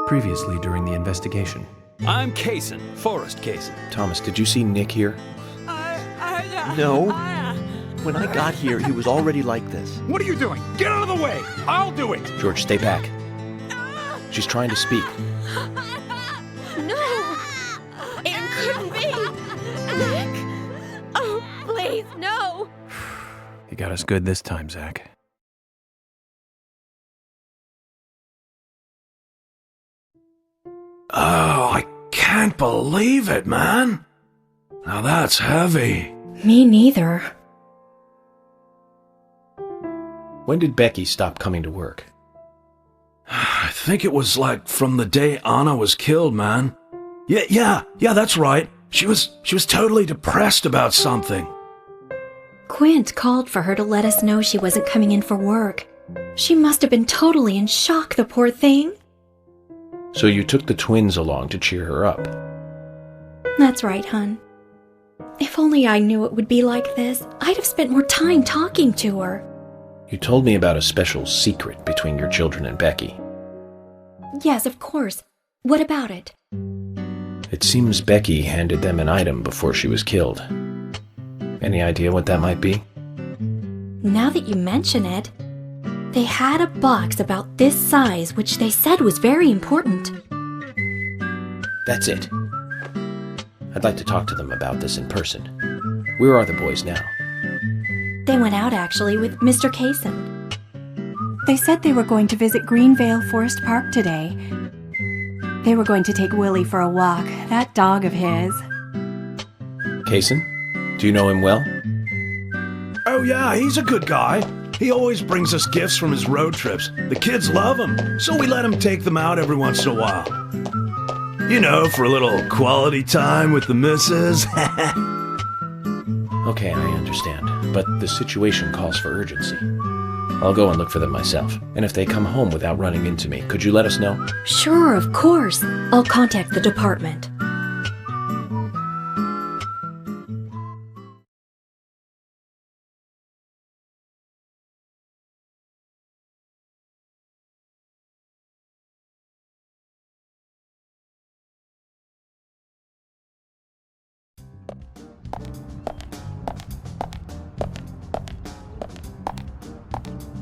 Previously during the investigation. I'm Kaysen, Forrest Kaysen. Thomas, did you see Nick here? No. When I got here, he was already like this. What are you doing? Get out of the way! I'll do it! George, stay back. She's trying to speak. No! It couldn't be! Nick! Oh, please, no! You got us good this time, Zach. Oh, I can't believe it, man. Now that's heavy. Me neither. When did Becky stop coming to work? I think it was like from the day Anna was killed, man. Yeah, that's right. She was totally depressed about something. Quint called for her to let us know she wasn't coming in for work. She must have been totally in shock, the poor thing. So you took the twins along to cheer her up? That's right, hun. If only I knew it would be like this, I'd have spent more time talking to her. You told me about a special secret between your children and Becky. Yes, of course. What about it? It seems Becky handed them an item before she was killed. Any idea what that might be? Now that you mention it, they had a box about this size which they said was very important. That's it. I'd like to talk to them about this in person. Where are the boys now? They went out, actually, with Mr. Kaysen. They said they were going to visit Greenvale Forest Park today. They were going to take Willie for a walk, that dog of his. Kaysen? Do you know him well? Oh yeah, he's a good guy. He always brings us gifts from his road trips. The kids love him, so we let him take them out every once in a while. You know, for a little quality time with the missus. Okay, I understand, but the situation calls for urgency. I'll go and look for them myself, and if they come home without running into me, could you let us know? Sure, of course. I'll contact the department.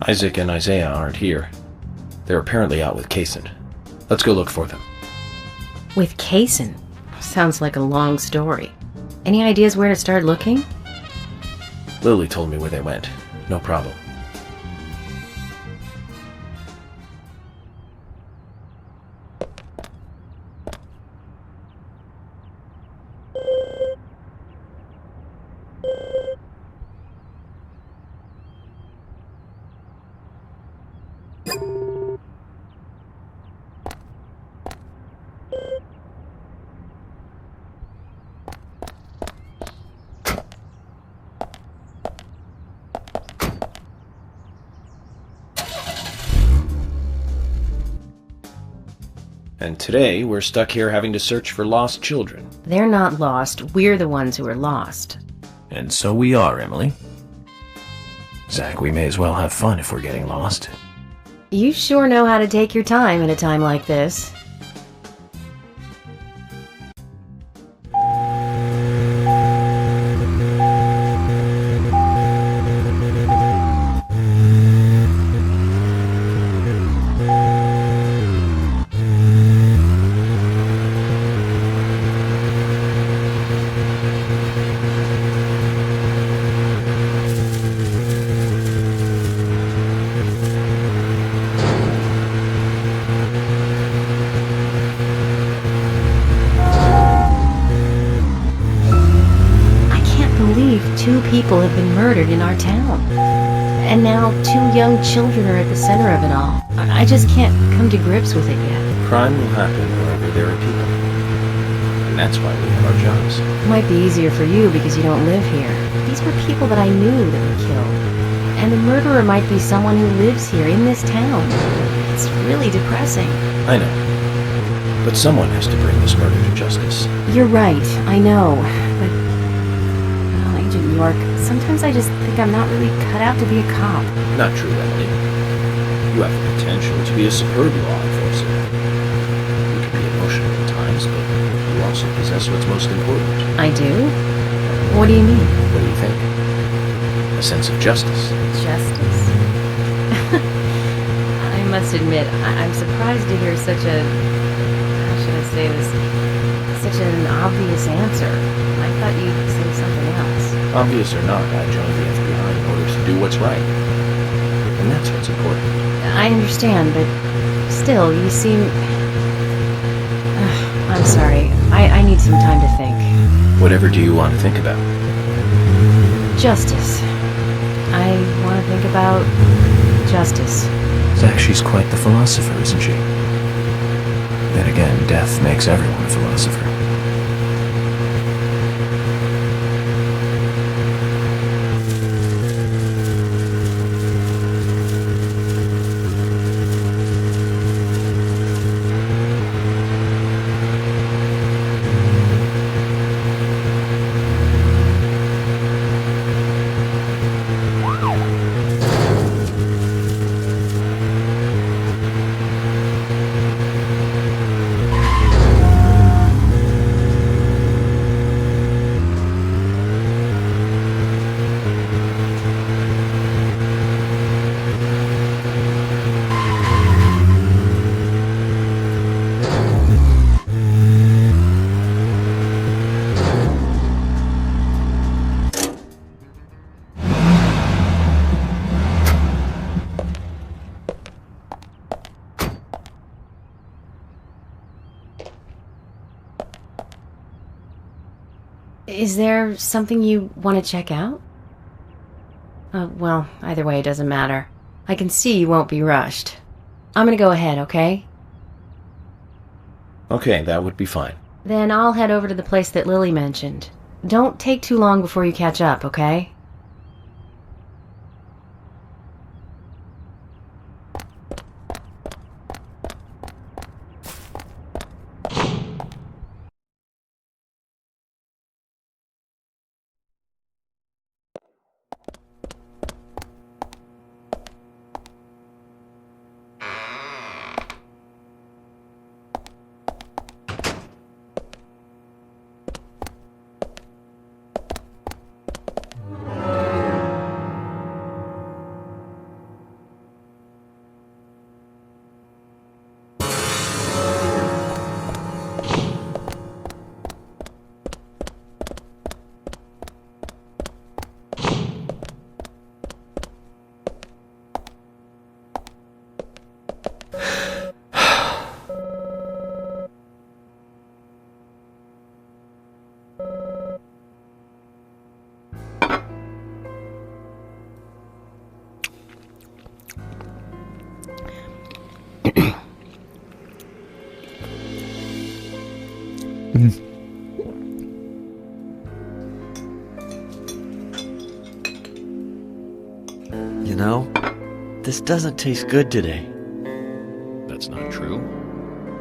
Isaac and Isaiah aren't here. They're apparently out with Kaysen. Let's go look for them. With Kaysen? Sounds like a long story. Any ideas where to start looking? Lily told me where they went. No problem. And today, we're stuck here having to search for lost children. They're not lost. We're the ones who are lost. And so we are, Emily. Zach, we may as well have fun if we're getting lost. You sure know how to take your time at a time like this. Two people have been murdered in our town. And now 2 young children are at the center of it all. I just can't come to grips with it yet. Crime will happen wherever there are people. And that's why we have our jobs. It might be easier for you because you don't live here. These were people that I knew that were killed. And the murderer might be someone who lives here in this town. It's really depressing. I know. But someone has to bring this murder to justice. You're right, I know. But Agent York, sometimes I just think I'm not really cut out to be a cop. Not true, Emily. You have the potential to be a superb law enforcer. emotional at times, but you also possess what's most important. I do? What do you mean? What do you think? A sense of justice. Justice? I must admit, I'm surprised to hear such a... How should I say this? Such an obvious answer. I thought you'd say something else. Obvious or not, I joined the FBI in order to do what's right. And that's what's important. I understand, but still, you seem... I'm sorry. I need some time to think. Whatever do you want to think about? Justice. I want to think about justice. Zach, she's quite the philosopher, isn't she? Then again, death makes everyone a philosopher. Is there something you want to check out? Well, either way, it doesn't matter. I can see you won't be rushed. I'm gonna go ahead, okay? Okay, that would be fine. Then I'll head over to the place that Lily mentioned. Don't take too long before you catch up, okay? You know, this doesn't taste good today. That's not true.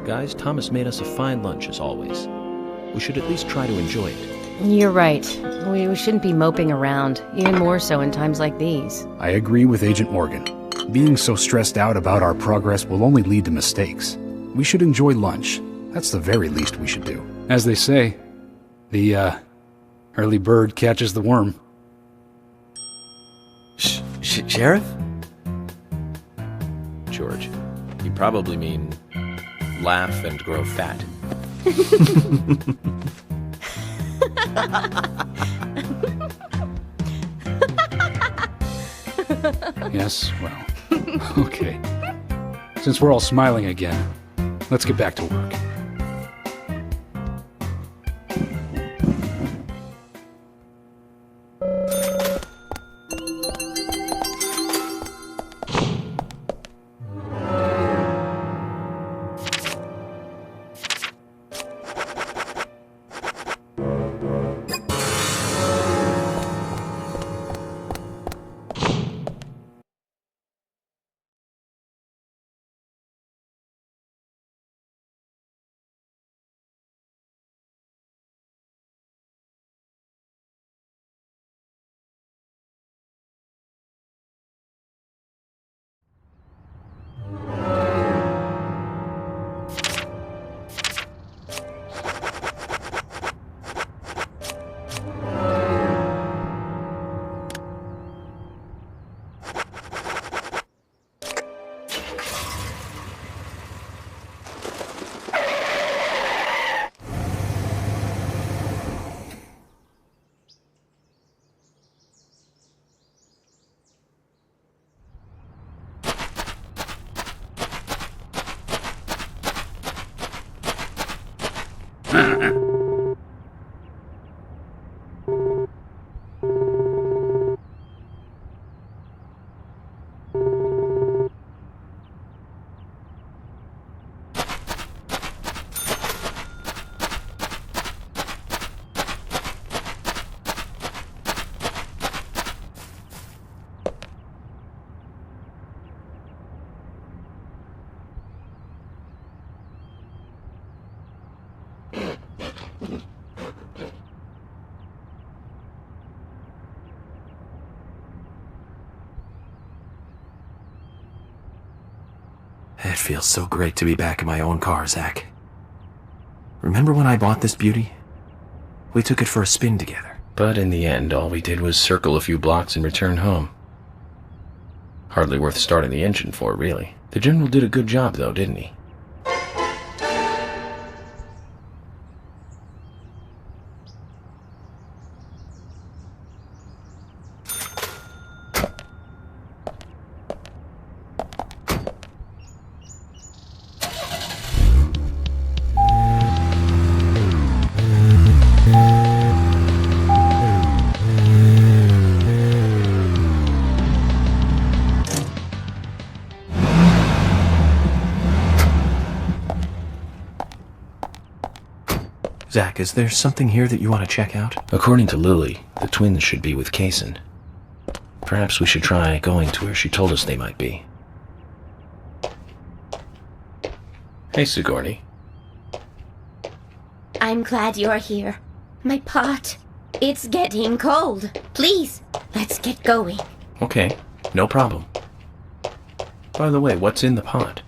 Guys, Thomas made us a fine lunch as always. We should at least try to enjoy it. You're right. We shouldn't be moping around, even more so in times like these. I agree with Agent Morgan. Being so stressed out about our progress will only lead to mistakes. We should enjoy lunch. That's the very least we should do. As they say, the early bird catches the worm. Sheriff? George, you probably mean laugh and grow fat. Yes, well, okay. Since we're all smiling again, let's get back to work. It feels so great to be back in my own car, Zach. Remember when I bought this beauty? We took it for a spin together. But in the end, all we did was circle a few blocks and return home. Hardly worth starting the engine for, really. The General did a good job, though, didn't he? Zach, is there something here that you want to check out? According to Lily, the twins should be with Kaysen. Perhaps we should try going to where she told us they might be. Hey, Sigourney. I'm glad you're here. My pot, it's getting cold. Please, let's get going. Okay, no problem. By the way, what's in the pot?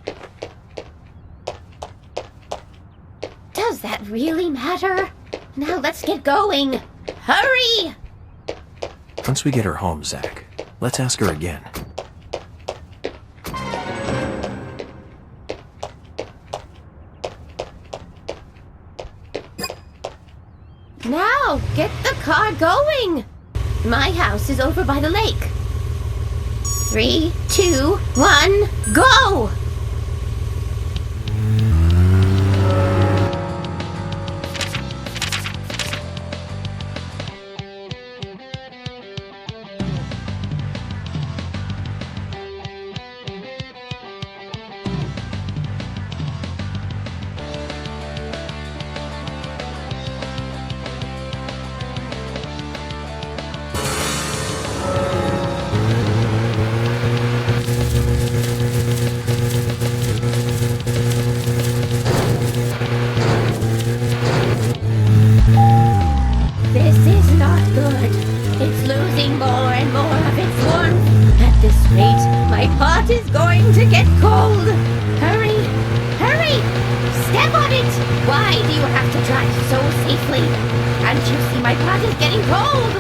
Does that really matter? Now let's get going. Hurry! Once we get her home, Zach, let's ask her again. Now, get the car going! My house is over by the lake. 3, 2, 1, go! This is not good. It's losing more and more of its warmth. At this rate, my pot is going to get cold. Hurry! Hurry! Step on it! Why do you have to drive so safely? Can't you see my pot is getting cold?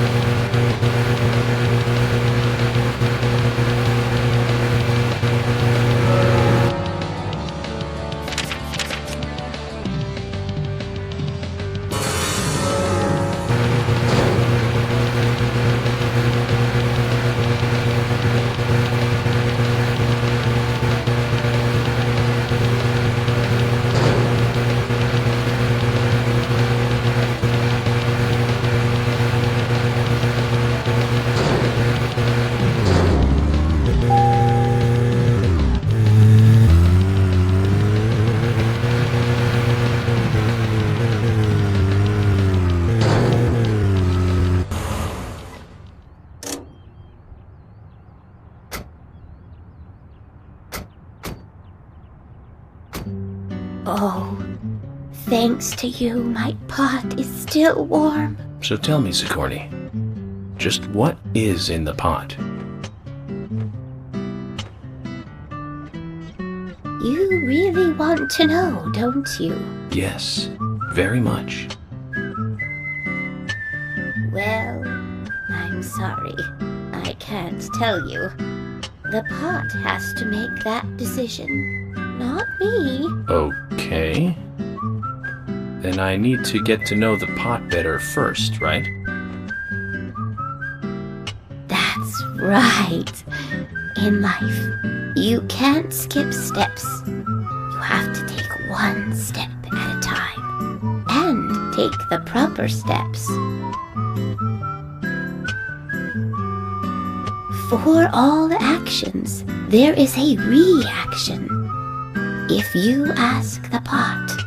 Oh, thanks to you, my pot is still warm. So tell me, Sigourney, just what is in the pot? You really want to know, don't you? Yes, very much. Well, I'm sorry. I can't tell you. The pot has to make that decision, not me. Okay. Then I need to get to know the pot better first, right? That's right. In life, you can't skip steps. You have to take one step at a time. And take the proper steps. For all actions, there is a reaction. If you ask the pot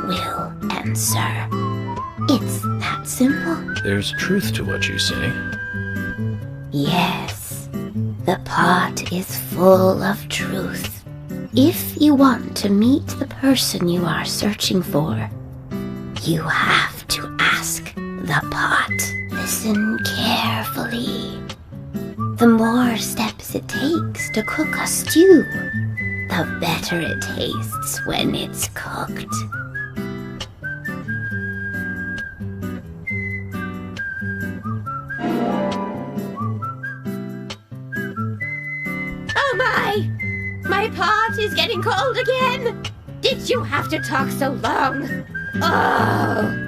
will answer. It's that simple. There's truth to what you say. Yes, the pot is full of truth. If you want to meet the person you are searching for, you have to ask the pot. Listen carefully. The more steps it takes to cook a stew, the better it tastes when it's cooked. Oh my! My pot is getting cold again! Did you have to talk so long? Oh!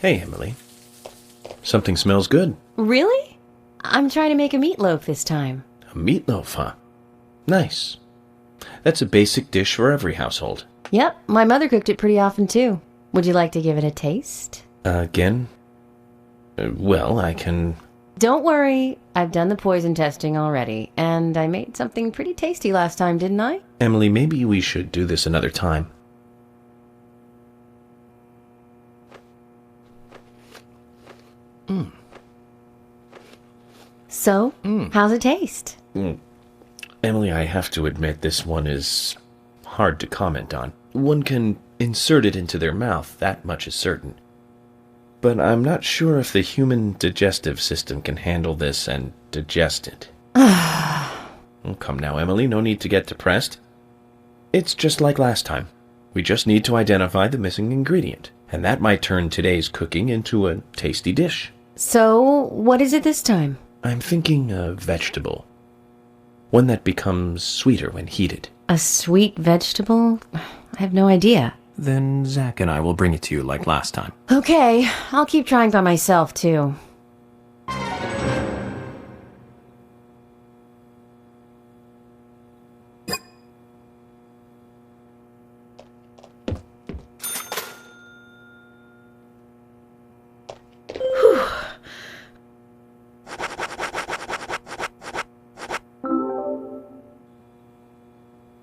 Hey, Emily. Something smells good. Really? I'm trying to make a meatloaf this time. A meatloaf, huh? Nice. That's a basic dish for every household. Yep, my mother cooked it pretty often too. Would you like to give it a taste? Again? Well, I can... Don't worry, I've done the poison testing already, and I made something pretty tasty last time, didn't I? Emily, maybe we should do this another time. So, how's it taste? Emily, I have to admit this one is hard to comment on. One can insert it into their mouth, that much is certain. But I'm not sure if the human digestive system can handle this and digest it. Oh, come now, Emily, no need to get depressed. It's just like last time. We just need to identify the missing ingredient, and that might turn today's cooking into a tasty dish. So, what is it this time? I'm thinking a vegetable. One that becomes sweeter when heated. A sweet vegetable? I have no idea. Then Zach and I will bring it to you like last time. Okay, I'll keep trying by myself too.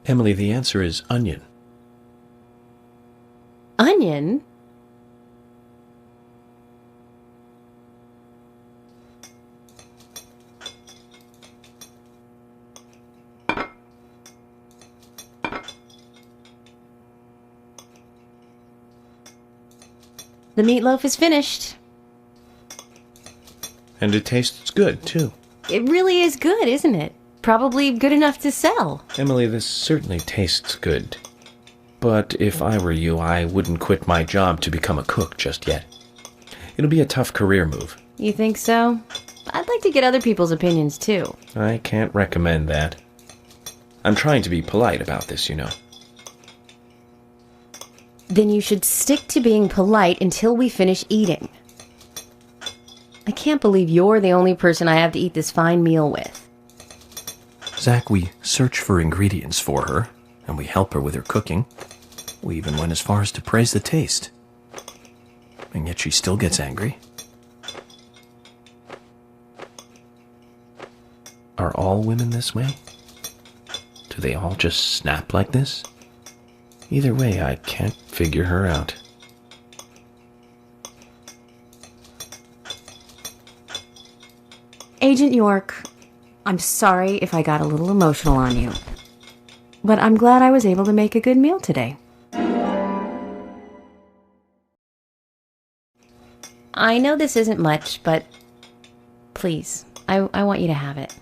Emily, the answer is onion. Onion? The meatloaf is finished. And it tastes good, too. It really is good, isn't it? Probably good enough to sell. Emily, this certainly tastes good. But if I were you, I wouldn't quit my job to become a cook just yet. It'll be a tough career move. You think so? I'd like to get other people's opinions, too. I can't recommend that. I'm trying to be polite about this, you know. Then you should stick to being polite until we finish eating. I can't believe you're the only person I have to eat this fine meal with. Zach, we search for ingredients for her, and we help her with her cooking. We even went as far as to praise the taste. And yet she still gets angry. Are all women this way? Do they all just snap like this? Either way, I can't figure her out. Agent York, I'm sorry if I got a little emotional on you. But I'm glad I was able to make a good meal today. I know this isn't much, but please, I want you to have it.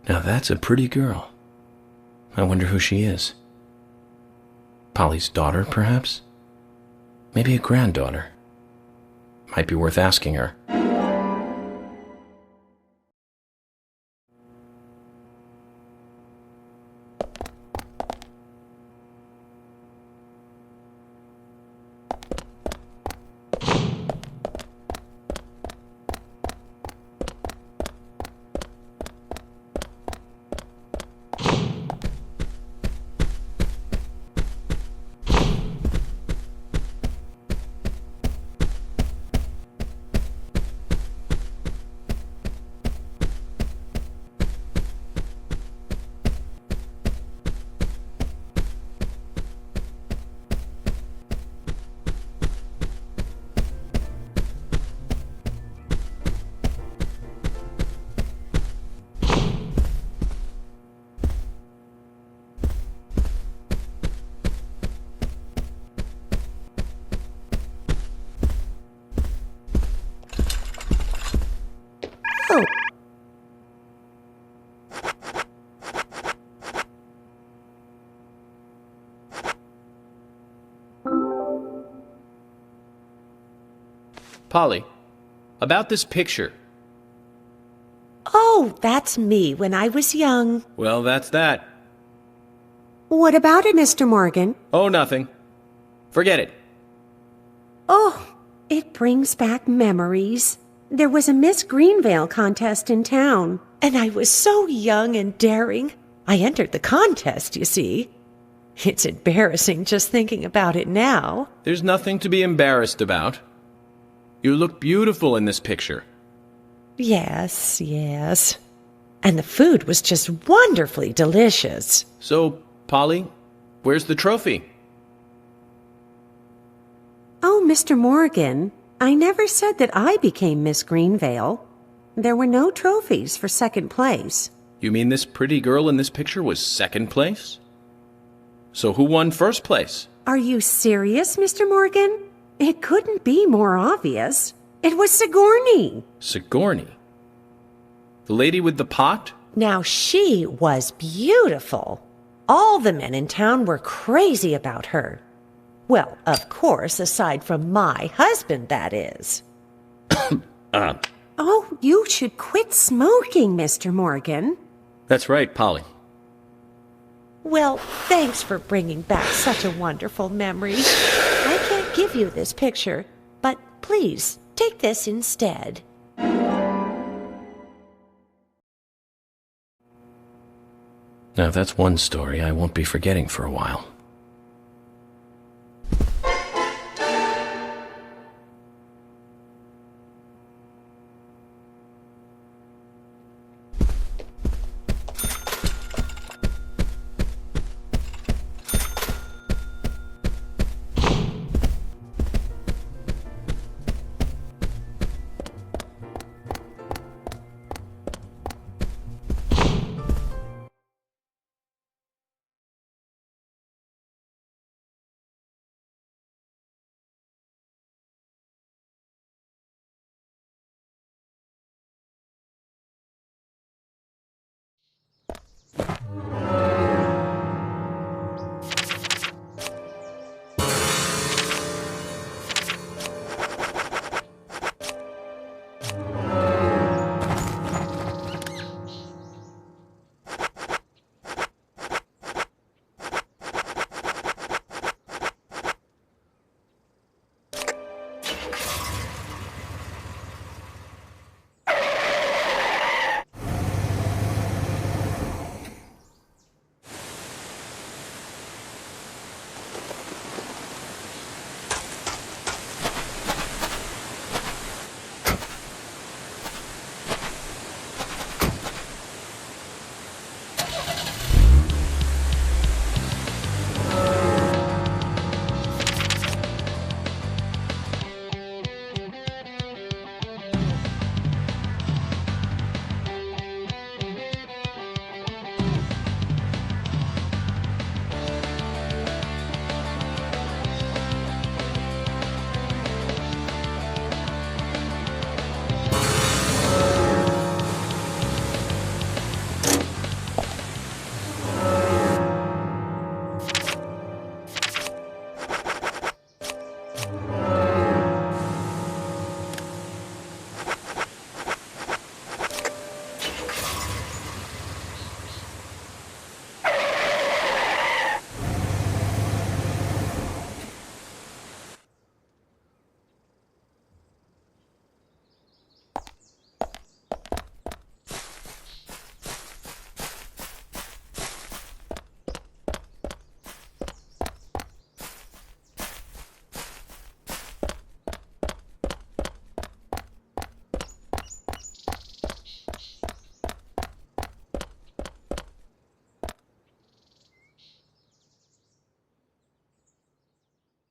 Now that's a pretty girl. I wonder who she is. Polly's daughter, perhaps? Maybe a granddaughter. Might be worth asking her. Polly, about this picture. Oh, that's me when I was young. Well, that's that. What about it, Mr. Morgan? Oh, nothing. Forget it. Oh, It brings back memories. There was a Miss Greenvale contest in town, and I was so young and daring. I entered the contest, you see. It's embarrassing just thinking about it now. There's nothing to be embarrassed about. You look beautiful in this picture. Yes. And the food was just wonderfully delicious. So, Polly, where's the trophy? Oh, Mr. Morgan, I never said that I became Miss Greenvale. There were no trophies for second place. You mean this pretty girl in this picture was second place? So who won first place? Are you serious, Mr. Morgan? It couldn't be more obvious. It was Sigourney. Sigourney? The lady with the pot? Now, she was beautiful. All the men in town were crazy about her. Well, of course, aside from my husband, that is. Oh, you should quit smoking, Mr. Morgan. That's right, Polly. Well, thanks for bringing back such a wonderful memory. I can't give you this picture, but please, take this instead. Now that's one story I won't be forgetting for a while.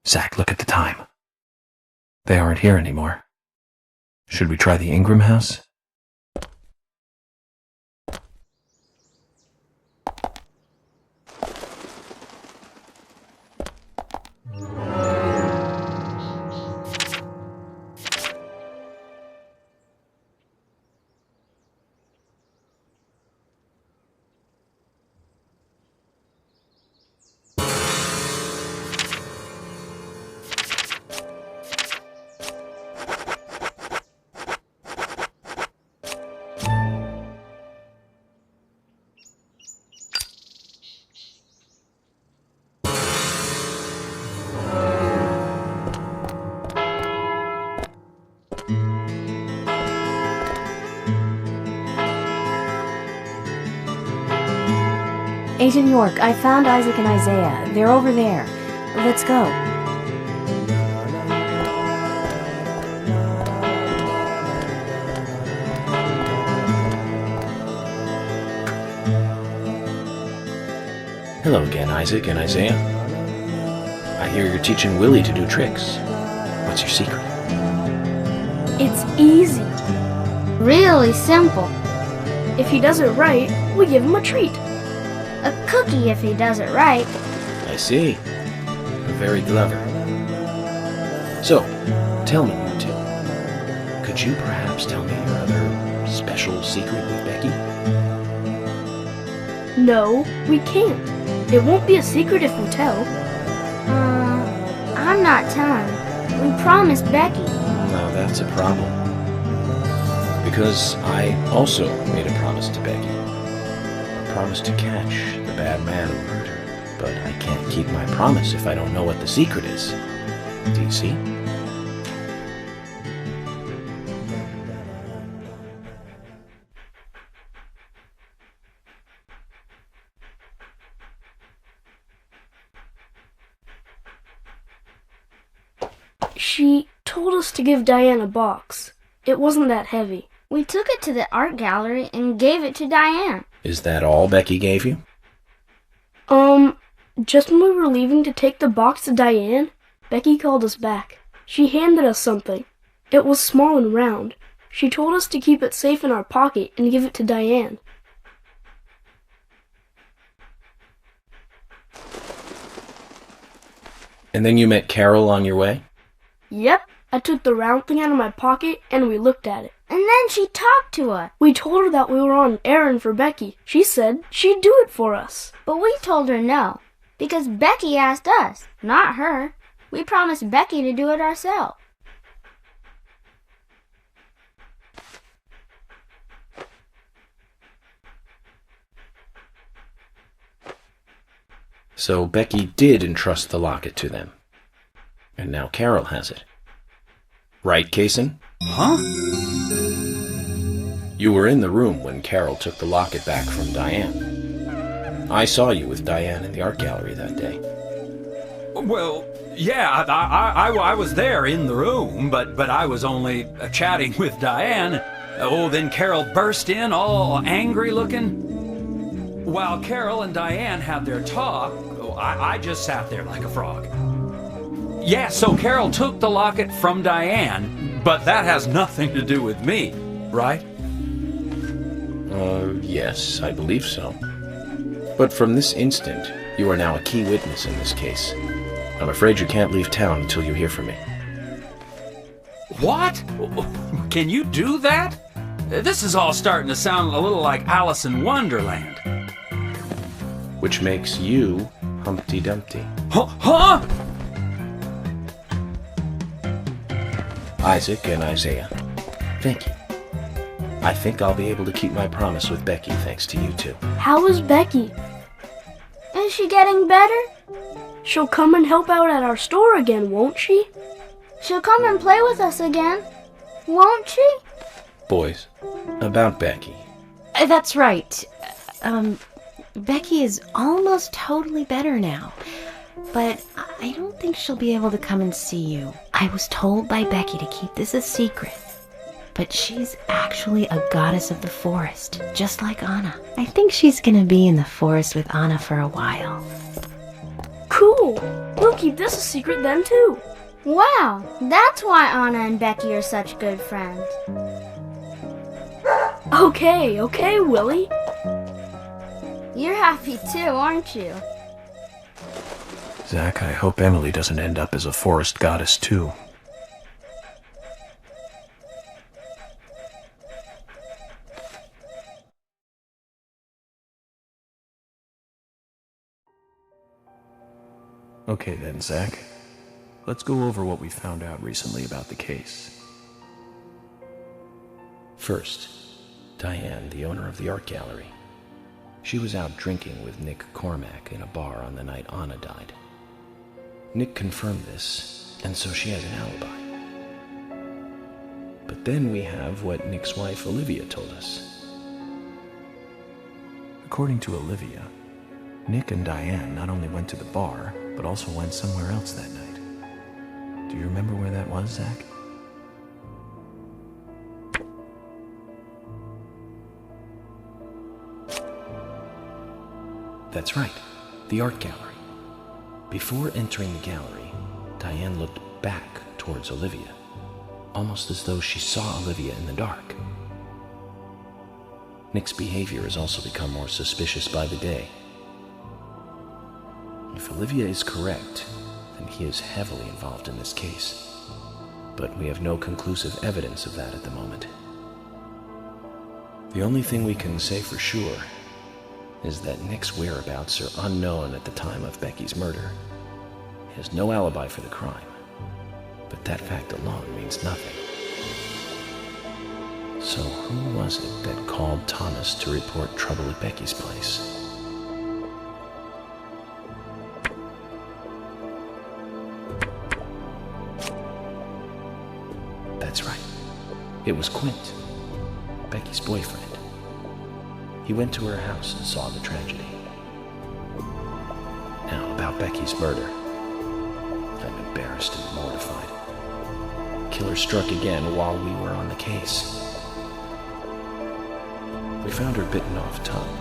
Zach, look at the time. They aren't here anymore. Should we try the Ingram house? Agent York, I found Isaac and Isaiah. They're over there. Let's go. Hello again, Isaac and Isaiah. I hear you're teaching Willie to do tricks. What's your secret? It's easy. Really simple. If he does it right, we give him a treat. A cookie if he does it right. I see. You're very clever. So, tell me, you two. Could you perhaps tell me your other special secret with Becky? No, we can't. It won't be a secret if we tell. I'm not telling. We promised Becky. Now that's a problem. Because I also made a promise to Becky. A promise to catch the bad man who hurt her. But I can't keep my promise if I don't know what the secret is. Do you see? She told us to give Diane a box. It wasn't that heavy. We took it to the art gallery and gave it to Diane. Is that all Becky gave you? Just when we were leaving to take the box to Diane, Becky called us back. She handed us something. It was small and round. She told us to keep it safe in our pocket and give it to Diane. And then you met Carol on your way? Yep, I took the round thing out of my pocket and we looked at it. And then she talked to us. We told her that we were on an errand for Becky. She said she'd do it for us. But we told her no, because Becky asked us, not her. We promised Becky to do it ourselves. So Becky did entrust the locket to them. And now Carol has it. Right, Kaysen? Huh? You were in the room when Carol took the locket back from Diane. I saw you with Diane in the art gallery that day. Well, yeah, I was there in the room, but I was only chatting with Diane. Oh, then Carol burst in, all angry looking. While Carol and Diane had their talk, I just sat there like a frog. Yeah, so Carol took the locket from Diane, but that has nothing to do with me, right? Yes, I believe so. But from this instant, you are now a key witness in this case. I'm afraid you can't leave town until you hear from me. What? Can you do that? This is all starting to sound a little like Alice in Wonderland. Which makes you Humpty Dumpty. Huh? Isaac and Isaiah, thank you. I think I'll be able to keep my promise with Becky thanks to you two. How is Becky? Is she getting better? She'll come and help out at our store again, won't she? She'll come and play with us again, won't she? Boys, about Becky. That's right. Becky is almost totally better now. But I don't think she'll be able to come and see you. I was told by Becky to keep this a secret. But she's actually a goddess of the forest, just like Anna. I think she's gonna be in the forest with Anna for a while. Cool! We'll keep this a secret then, too. Wow, that's why Anna and Becky are such good friends. Okay, Willie. You're happy too, aren't you? Zach, I hope Emily doesn't end up as a forest goddess too. Okay then, Zach. Let's go over what we found out recently about the case. First, Diane, the owner of the art gallery. She was out drinking with Nick Cormack in a bar on the night Anna died. Nick confirmed this, and so she has an alibi. But then we have what Nick's wife Olivia told us. According to Olivia, Nick and Diane not only went to the bar, but also went somewhere else that night. Do you remember where that was, Zach? That's right, the art gallery. Before entering the gallery, Diane looked back towards Olivia, almost as though she saw Olivia in the dark. Nick's behavior has also become more suspicious by the day. If Olivia is correct, then he is heavily involved in this case. But we have no conclusive evidence of that at the moment. The only thing we can say for sure is that Nick's whereabouts are unknown at the time of Becky's murder. He has no alibi for the crime, but that fact alone means nothing. So who was it that called Thomas to report trouble at Becky's place? That's right. It was Quint, Becky's boyfriend. He went to her house and saw the tragedy. Now, about Becky's murder. I'm embarrassed and mortified. Killer struck again while we were on the case. We found her bitten off tongue,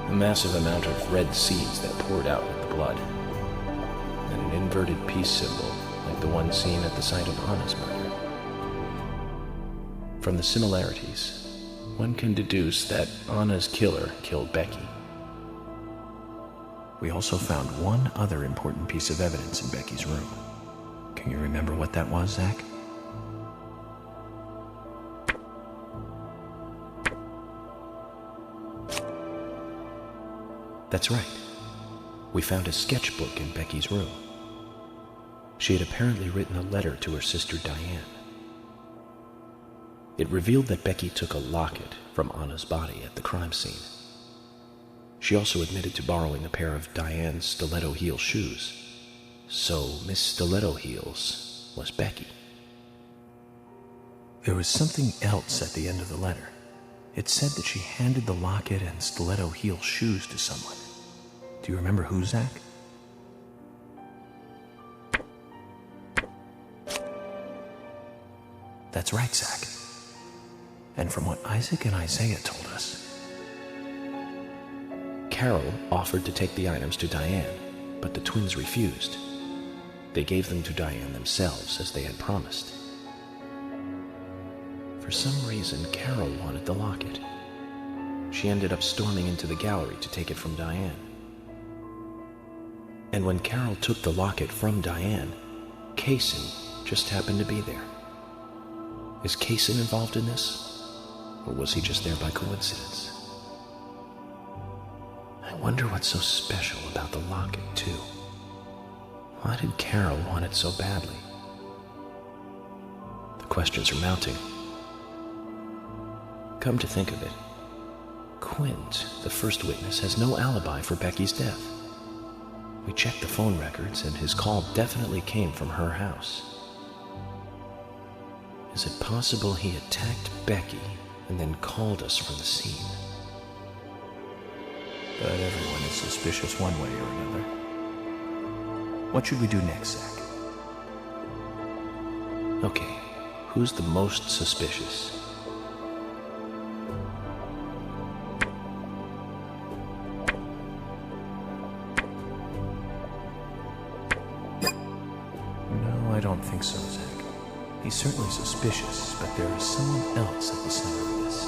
a massive amount of red seeds that poured out with the blood, and an inverted peace symbol like the one seen at the site of Anna's murder. From the similarities, one can deduce that Anna's killer killed Becky. We also found one other important piece of evidence in Becky's room. Can you remember what that was, Zach? That's right. We found a sketchbook in Becky's room. She had apparently written a letter to her sister Diane. It revealed that Becky took a locket from Anna's body at the crime scene. She also admitted to borrowing a pair of Diane's stiletto heel shoes. So Miss Stiletto Heels was Becky. There was something else at the end of the letter. It said that she handed the locket and stiletto heel shoes to someone. Do you remember who, Zach? That's right, Zach. And from what Isaac and Isaiah told us, Carol offered to take the items to Diane, but the twins refused. They gave them to Diane themselves, as they had promised. For some reason, Carol wanted the locket. She ended up storming into the gallery to take it from Diane. And when Carol took the locket from Diane, Kaysen just happened to be there. Is Kaysen involved in this? Or was he just there by coincidence? I wonder what's so special about the locket, too. Why did Carol want it so badly? The questions are mounting. Come to think of it, Quint, the first witness, has no alibi for Becky's death. We checked the phone records, and his call definitely came from her house. Is it possible he attacked Becky and then called us from the scene? But everyone is suspicious one way or another. What should we do next, Zach? Okay, who's the most suspicious? No, I don't think so, Zach. He's certainly suspicious, but there is someone else at the center of this.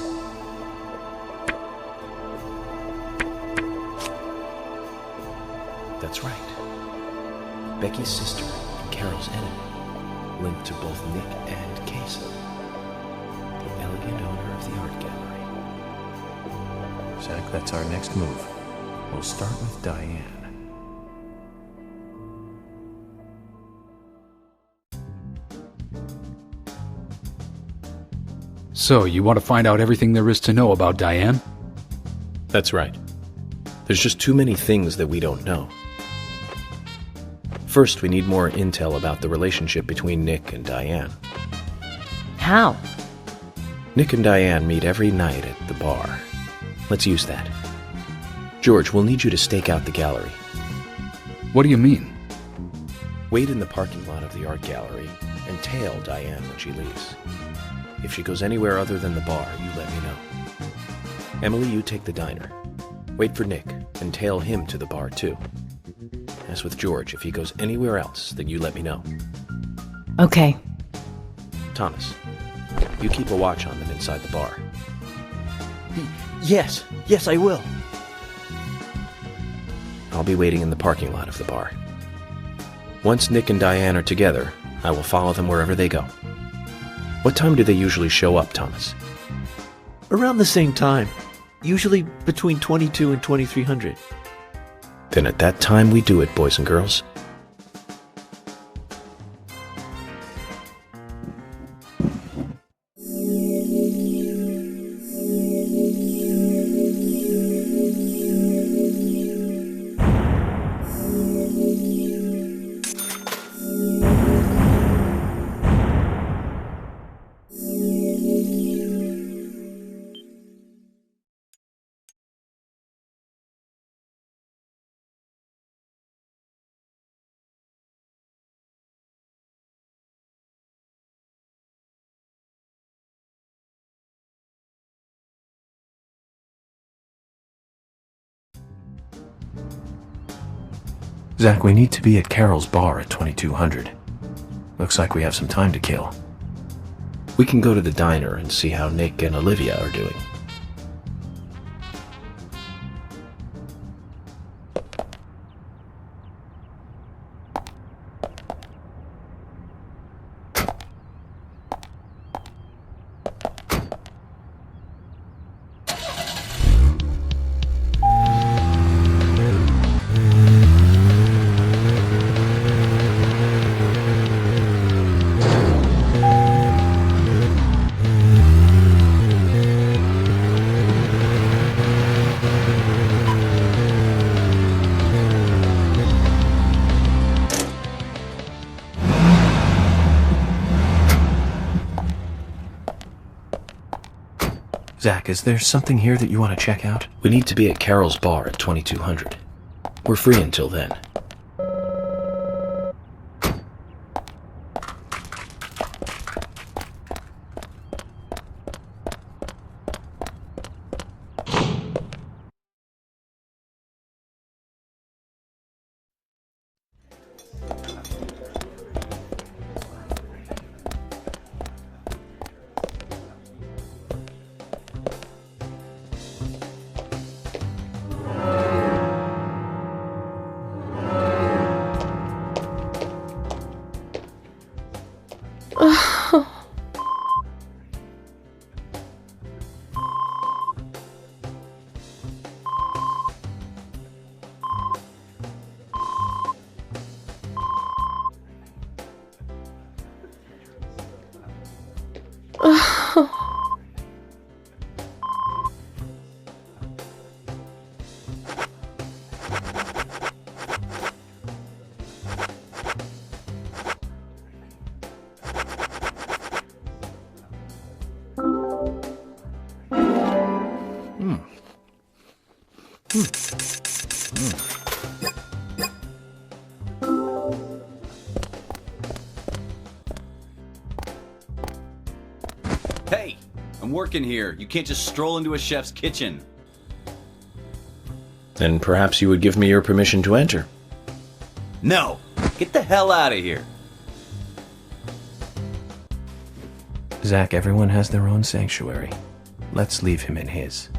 That's right. Becky's sister and Carol's enemy, linked to both Nick and Kaysen, the elegant owner of the art gallery. Zach, that's our next move. We'll start with Diane. So, you want to find out everything there is to know about Diane? That's right. There's just too many things that we don't know. First, we need more intel about the relationship between Nick and Diane. How? Nick and Diane meet every night at the bar. Let's use that. George, we'll need you to stake out the gallery. What do you mean? Wait in the parking lot of the art gallery and tail Diane when she leaves. If she goes anywhere other than the bar, you let me know. Emily, you take the diner. Wait for Nick and tail him to the bar too. As with George, if he goes anywhere else, then you let me know. Okay. Thomas, you keep a watch on them inside the bar. Yes, I will. I'll be waiting in the parking lot of the bar. Once Nick and Diane are together, I will follow them wherever they go. What time do they usually show up, Thomas? Around the same time. Usually between 22 and 2300. Then at that time we do it, boys and girls. Zach, we need to be at Carol's bar at 2200. Looks like we have some time to kill. We can go to the diner and see how Nick and Olivia are doing. Zach, is there something here that you want to check out? We need to be at Carol's bar at 2200. We're free until then. Hey, I'm working here. You can't just stroll into a chef's kitchen. Then perhaps you would give me your permission to enter. No! Get the hell out of here! Zach, everyone has their own sanctuary. Let's leave him in his.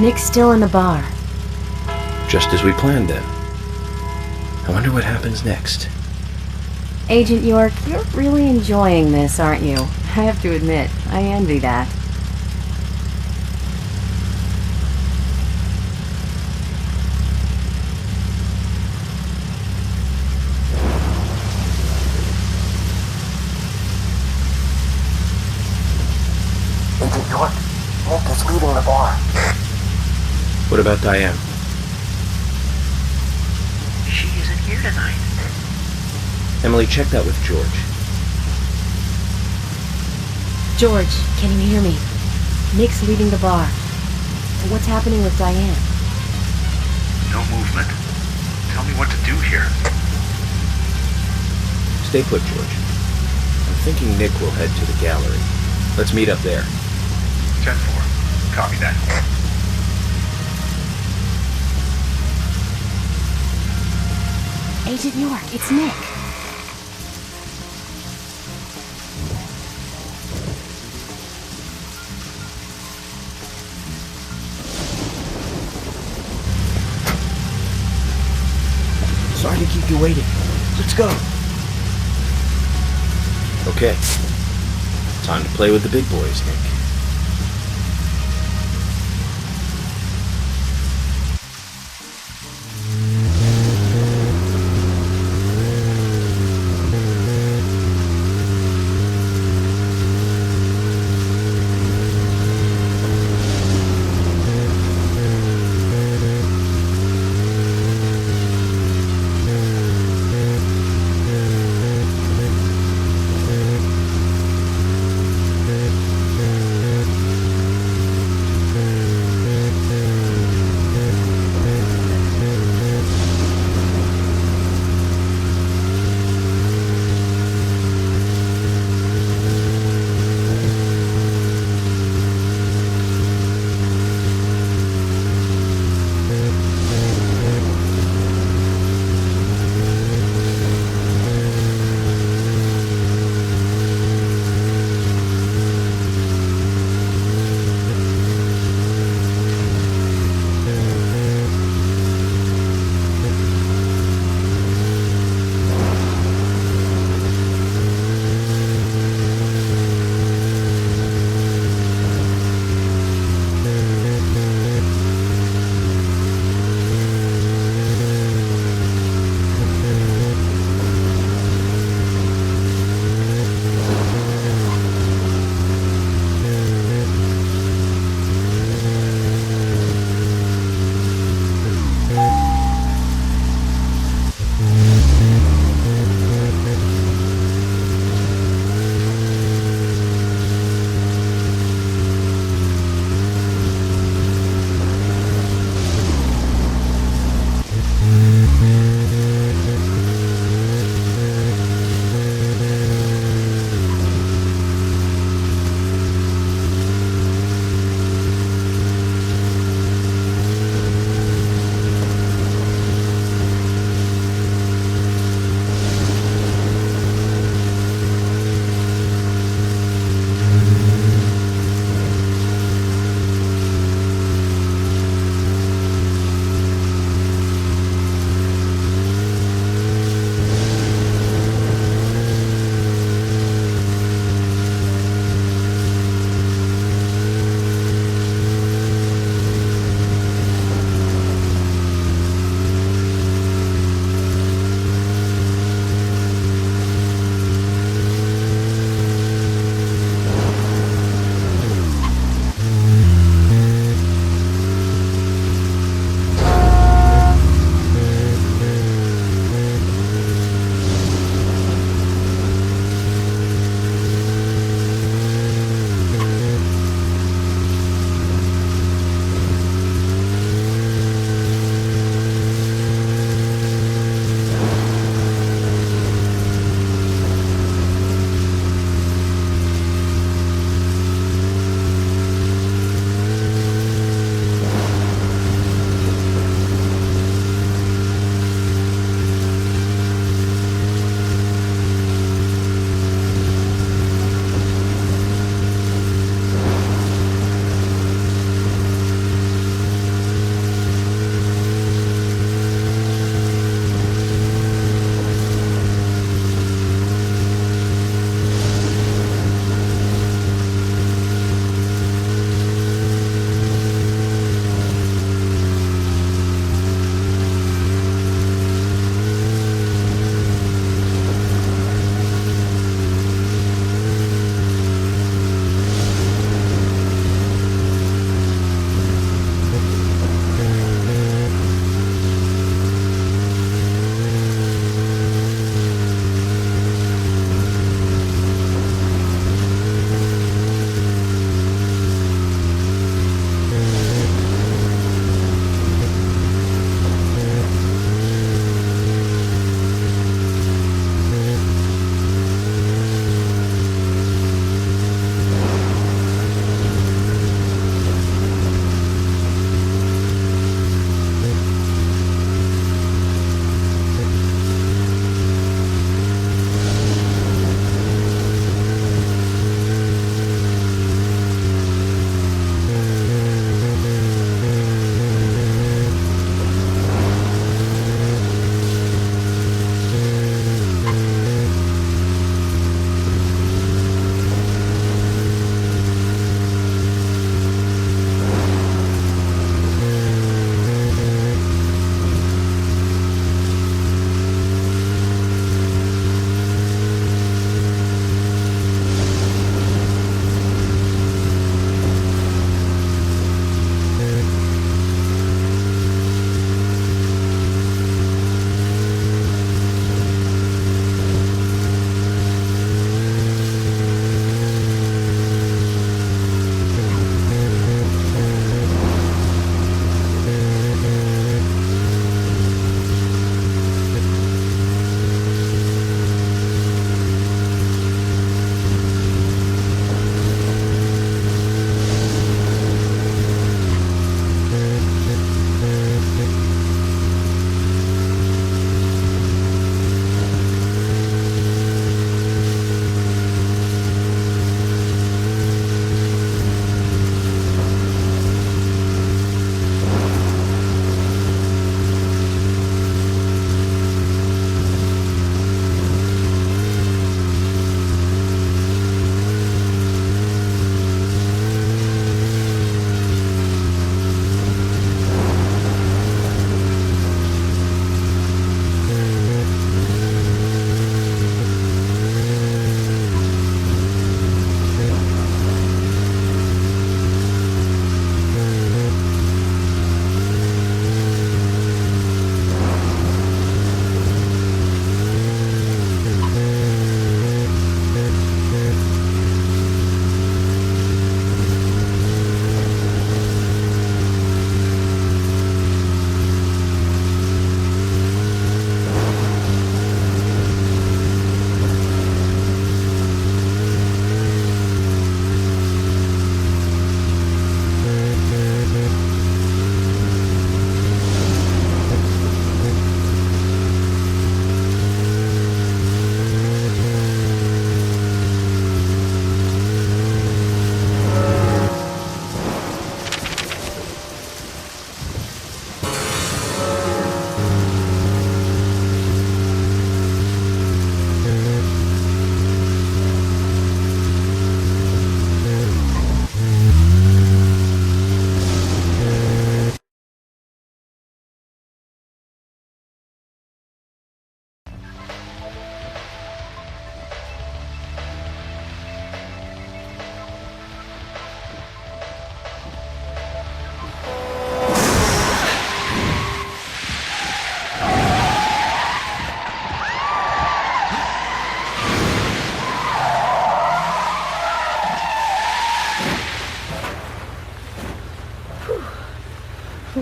Nick's still in the bar. Just as we planned then. I wonder what happens next. Agent York, you're really enjoying this, aren't you? I have to admit, I envy that. Agent York, Nick is leaving the bar. What about Diane? She isn't here tonight. Emily, check that with George. George, can you hear me? Nick's leaving the bar. What's happening with Diane? No movement. Tell me what to do here. Stay put, George. I'm thinking Nick will head to the gallery. Let's meet up there. 10-4. Copy that. Agent York, it's Nick. Sorry to keep you waiting. Let's go. Okay. Time to play with the big boys, Nick.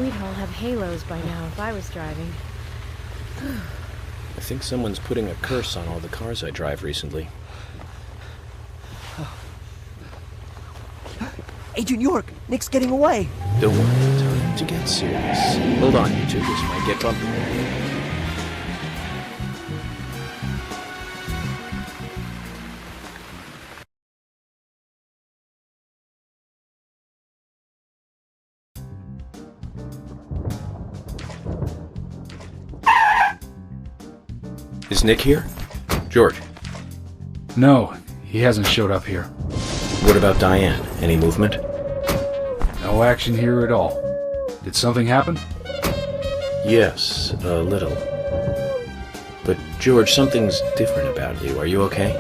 We'd all have halos by now if I was driving. I think someone's putting a curse on all the cars I drive recently. Agent York, Nick's getting away. Don't worry, time to get serious. Hold on, you two, this might get bumpy. Is Nick here? George? No, he hasn't showed up here. What about Diane? Any movement? No action here at all. Did something happen? Yes, a little. But George, something's different about you. Are you okay?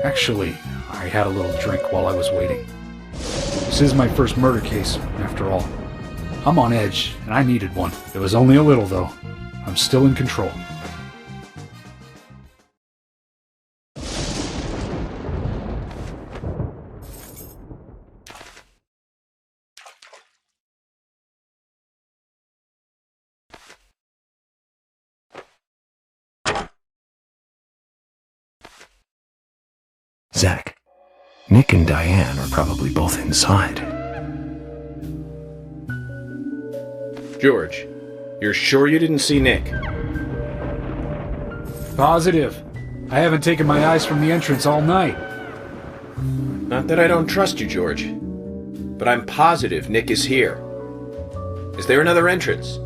Actually, I had a little drink while I was waiting. This is my first murder case, after all. I'm on edge, and I needed one. It was only a little, though. I'm still in control. Zach, Nick and Diane are probably both inside. George, you're sure you didn't see Nick? Positive. I haven't taken my eyes from the entrance all night. Not that I don't trust you, George. But I'm positive Nick is here. Is there another entrance?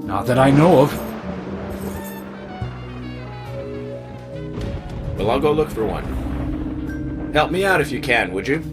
Not that I know of. Well, I'll go look for one. Help me out if you can, would you?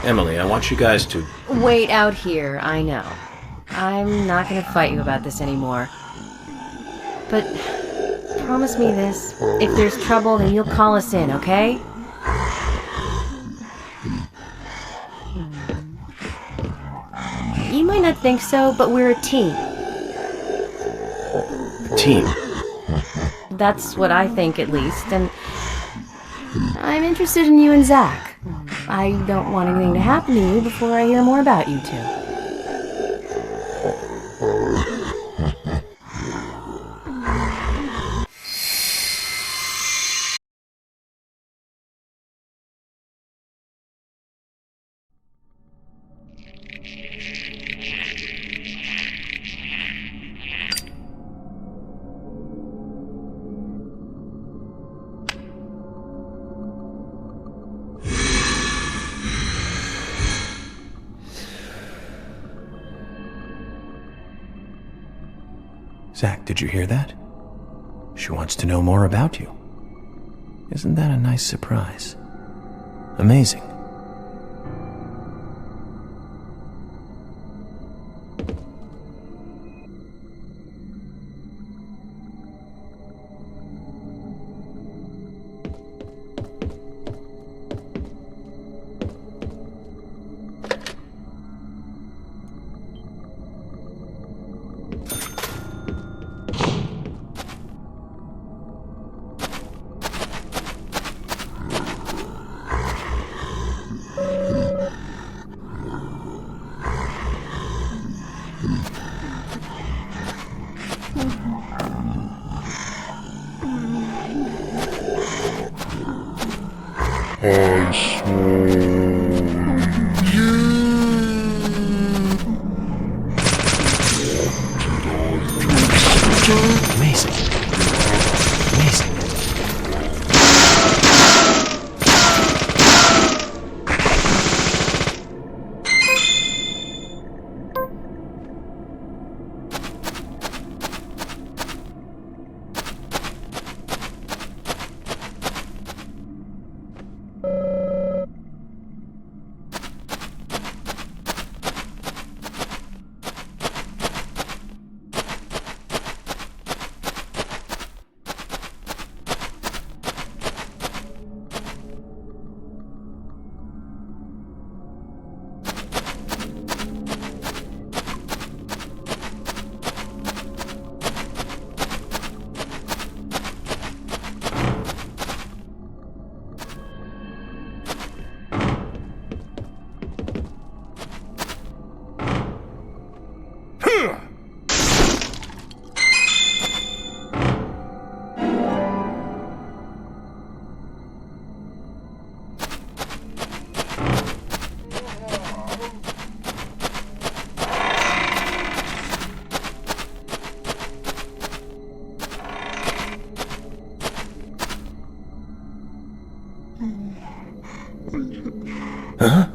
Emily, I want you guys to... Wait out here, I know. I'm not gonna fight you about this anymore. But promise me this. If there's trouble, then you'll call us in, okay? You might not think so, but we're a team. Team? That's what I think, at least, and I'm interested in you and Zach. I don't want anything to happen to you before I hear more about you two. Zach, did you hear that? She wants to know more about you. Isn't that a nice surprise? Amazing. Huh?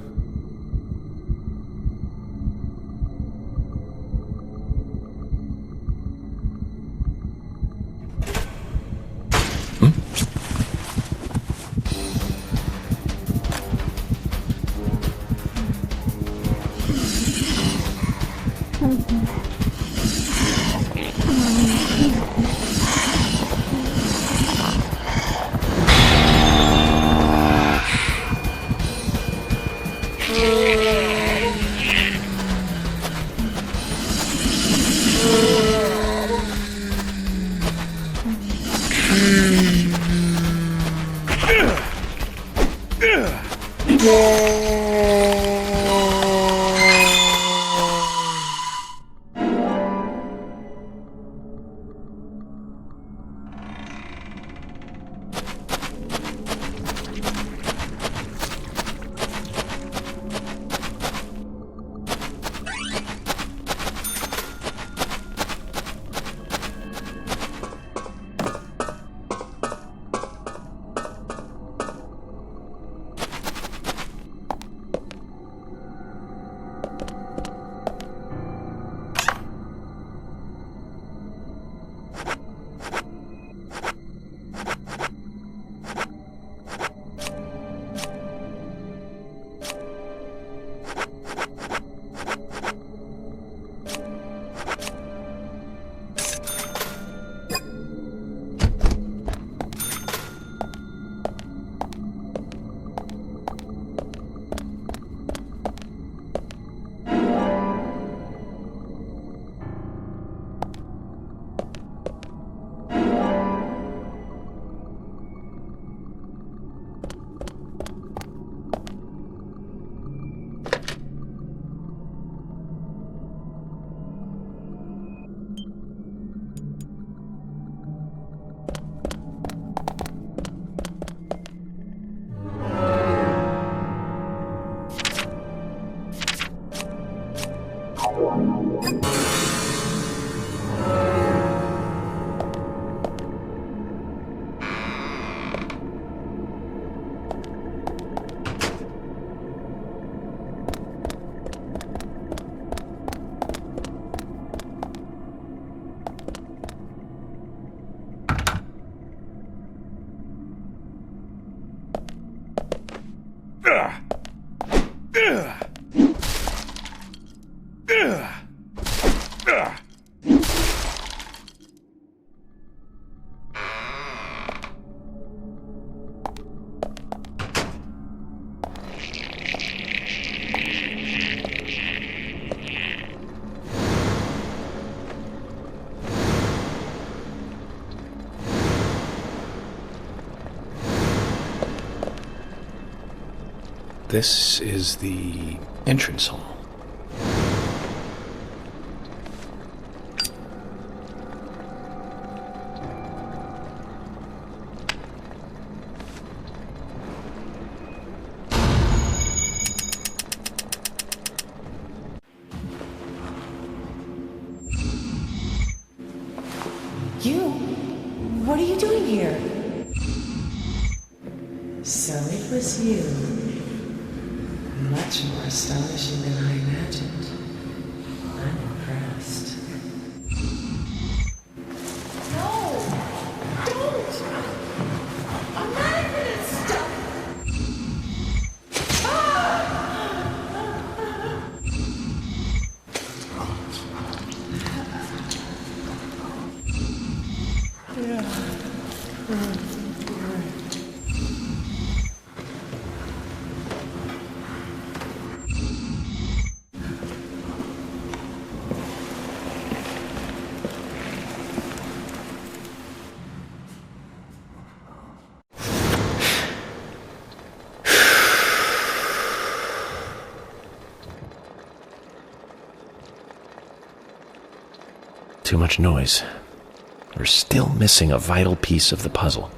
This is the entrance hall. What are you doing here? So it was you. Much more astonishing than I imagined. I'm impressed. No! Don't! I'm not gonna stop! Too much noise. We're still missing a vital piece of the puzzle.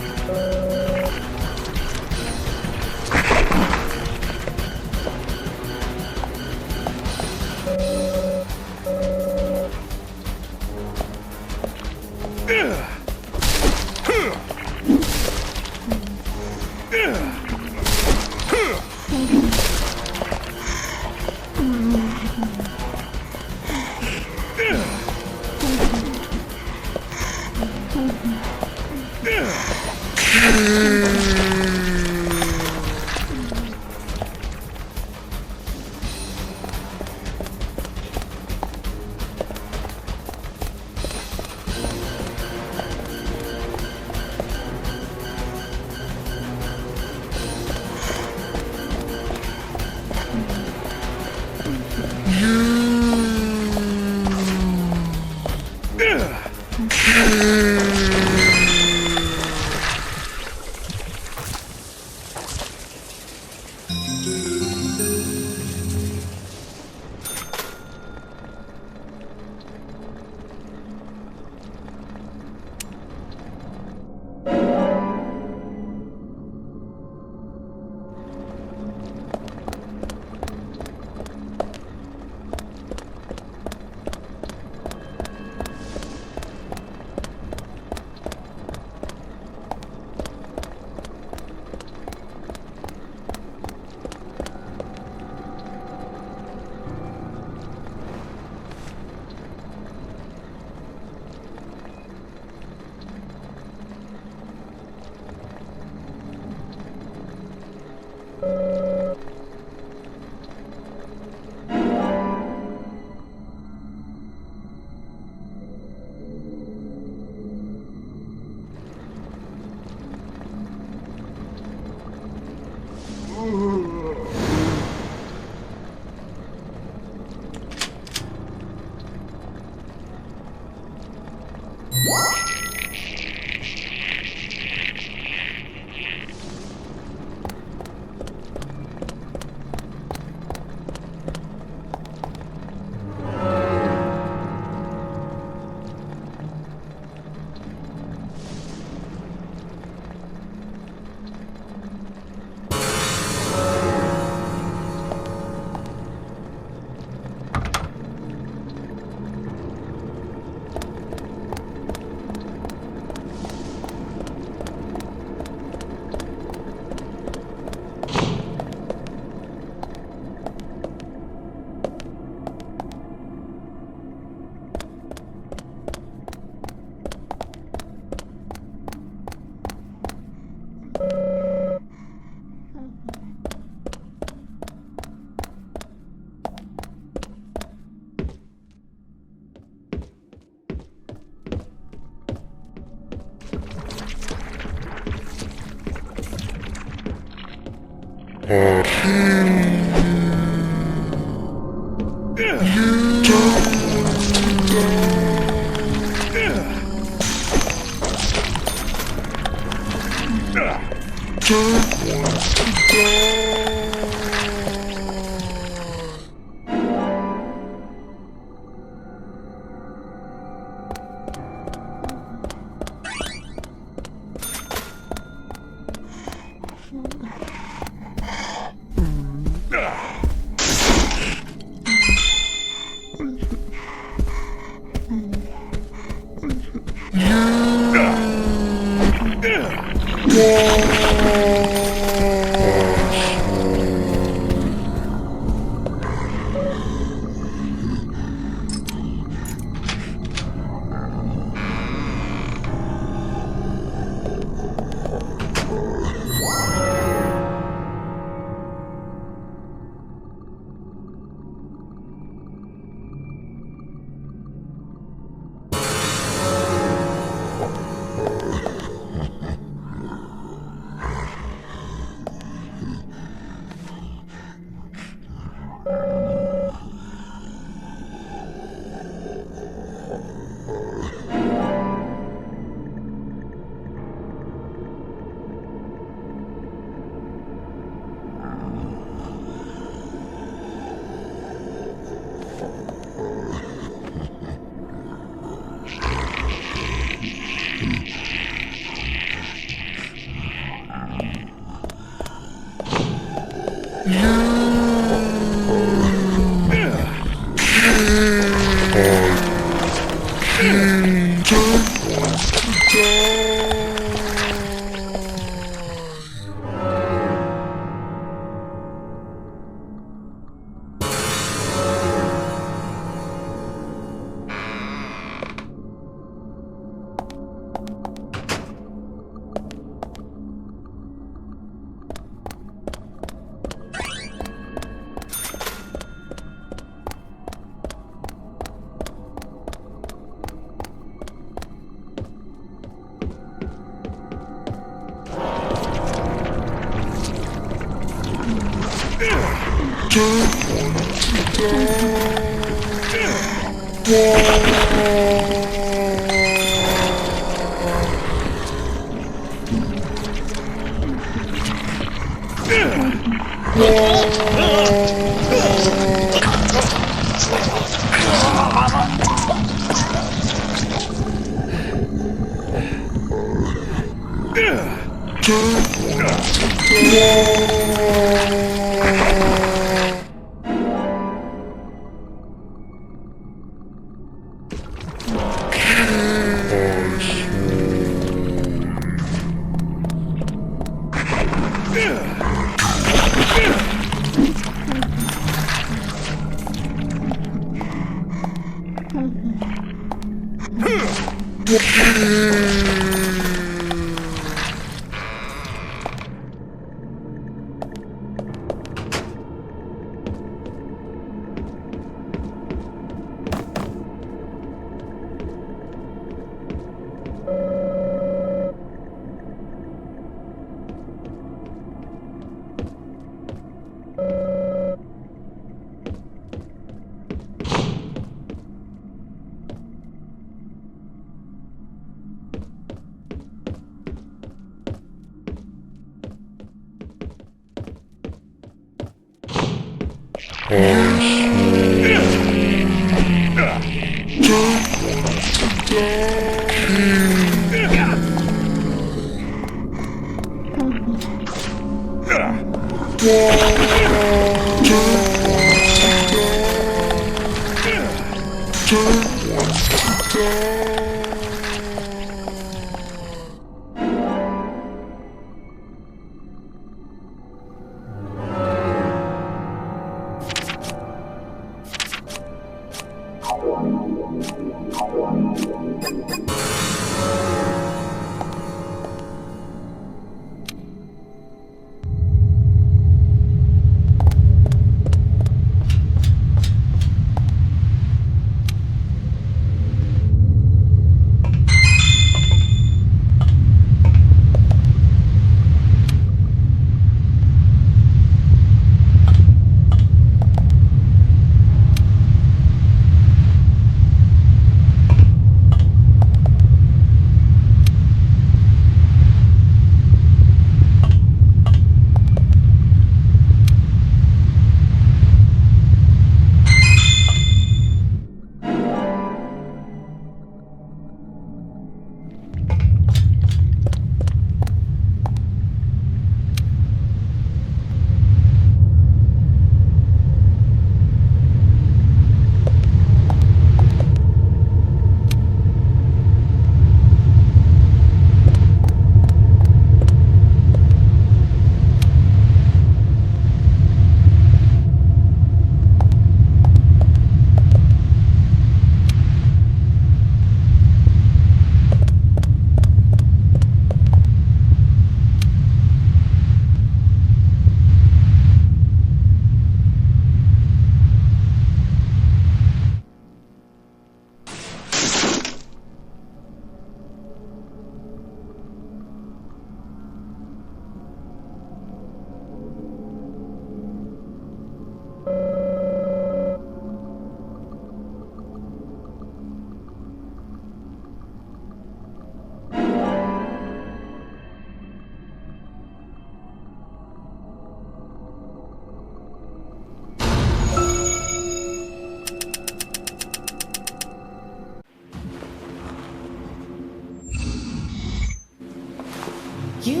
You?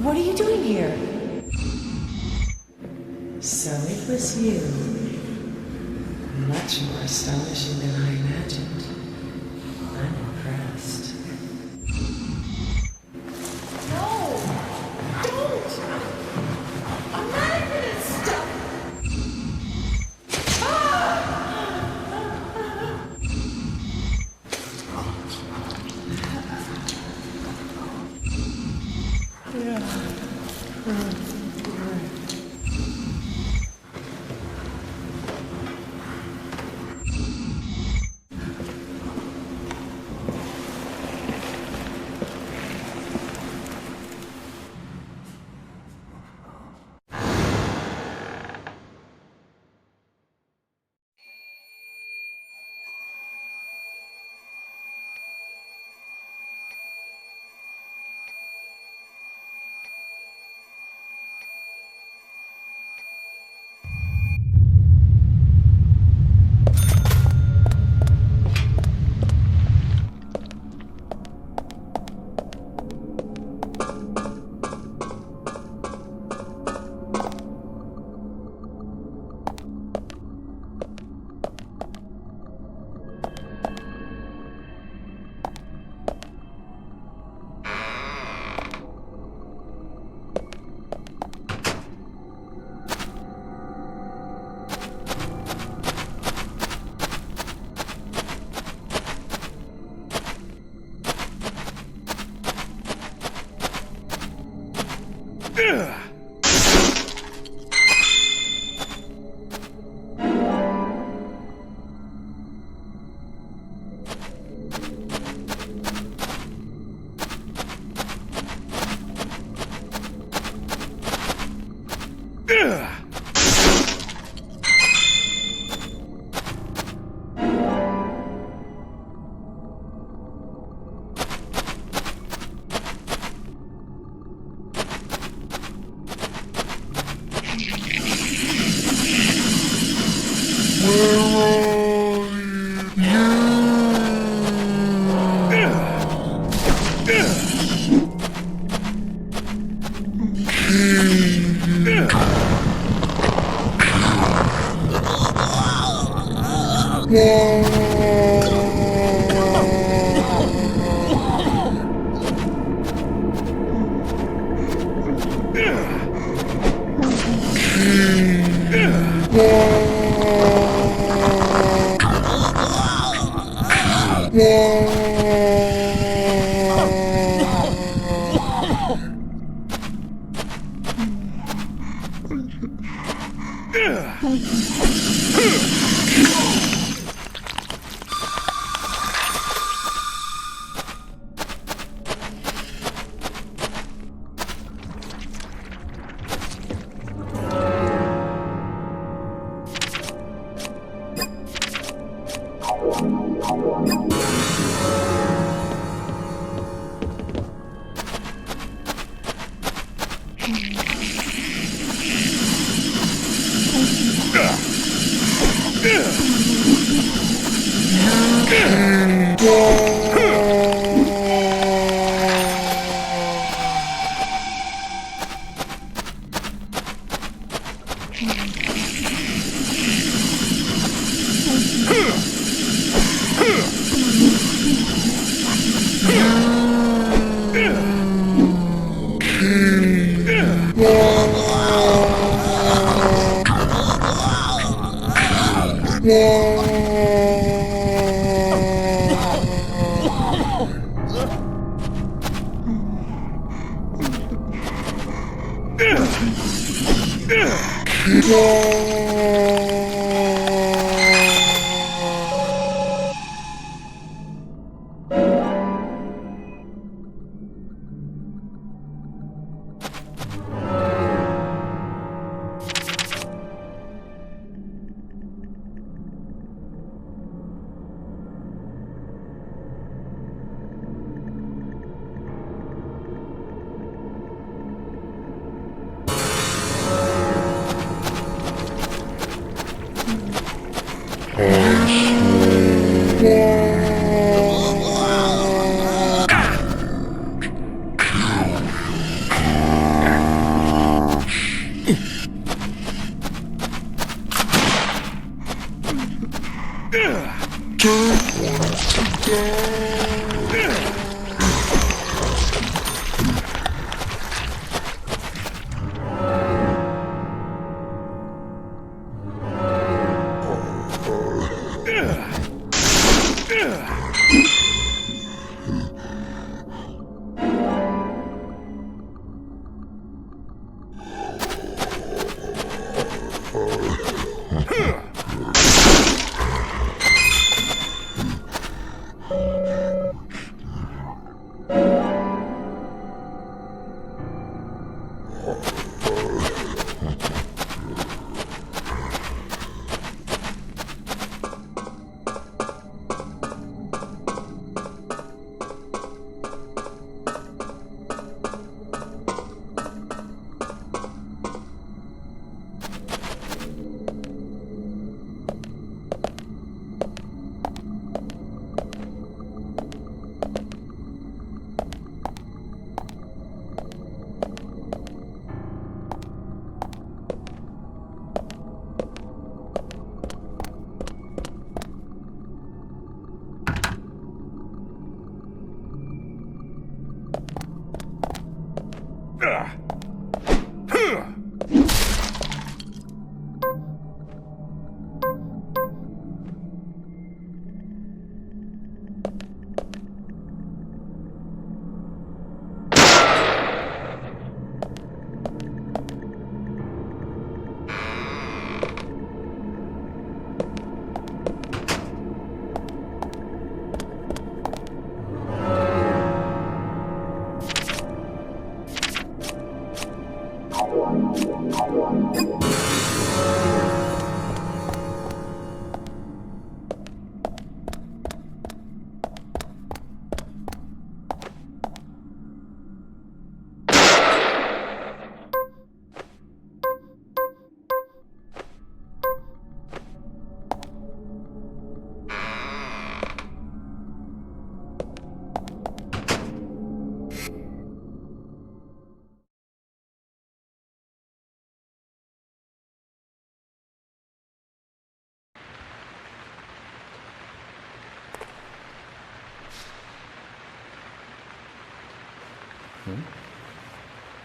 What are you doing here? So it was you. Much more astonishing than I imagined. I'm impressed. No! Don't! I'm not gonna stop!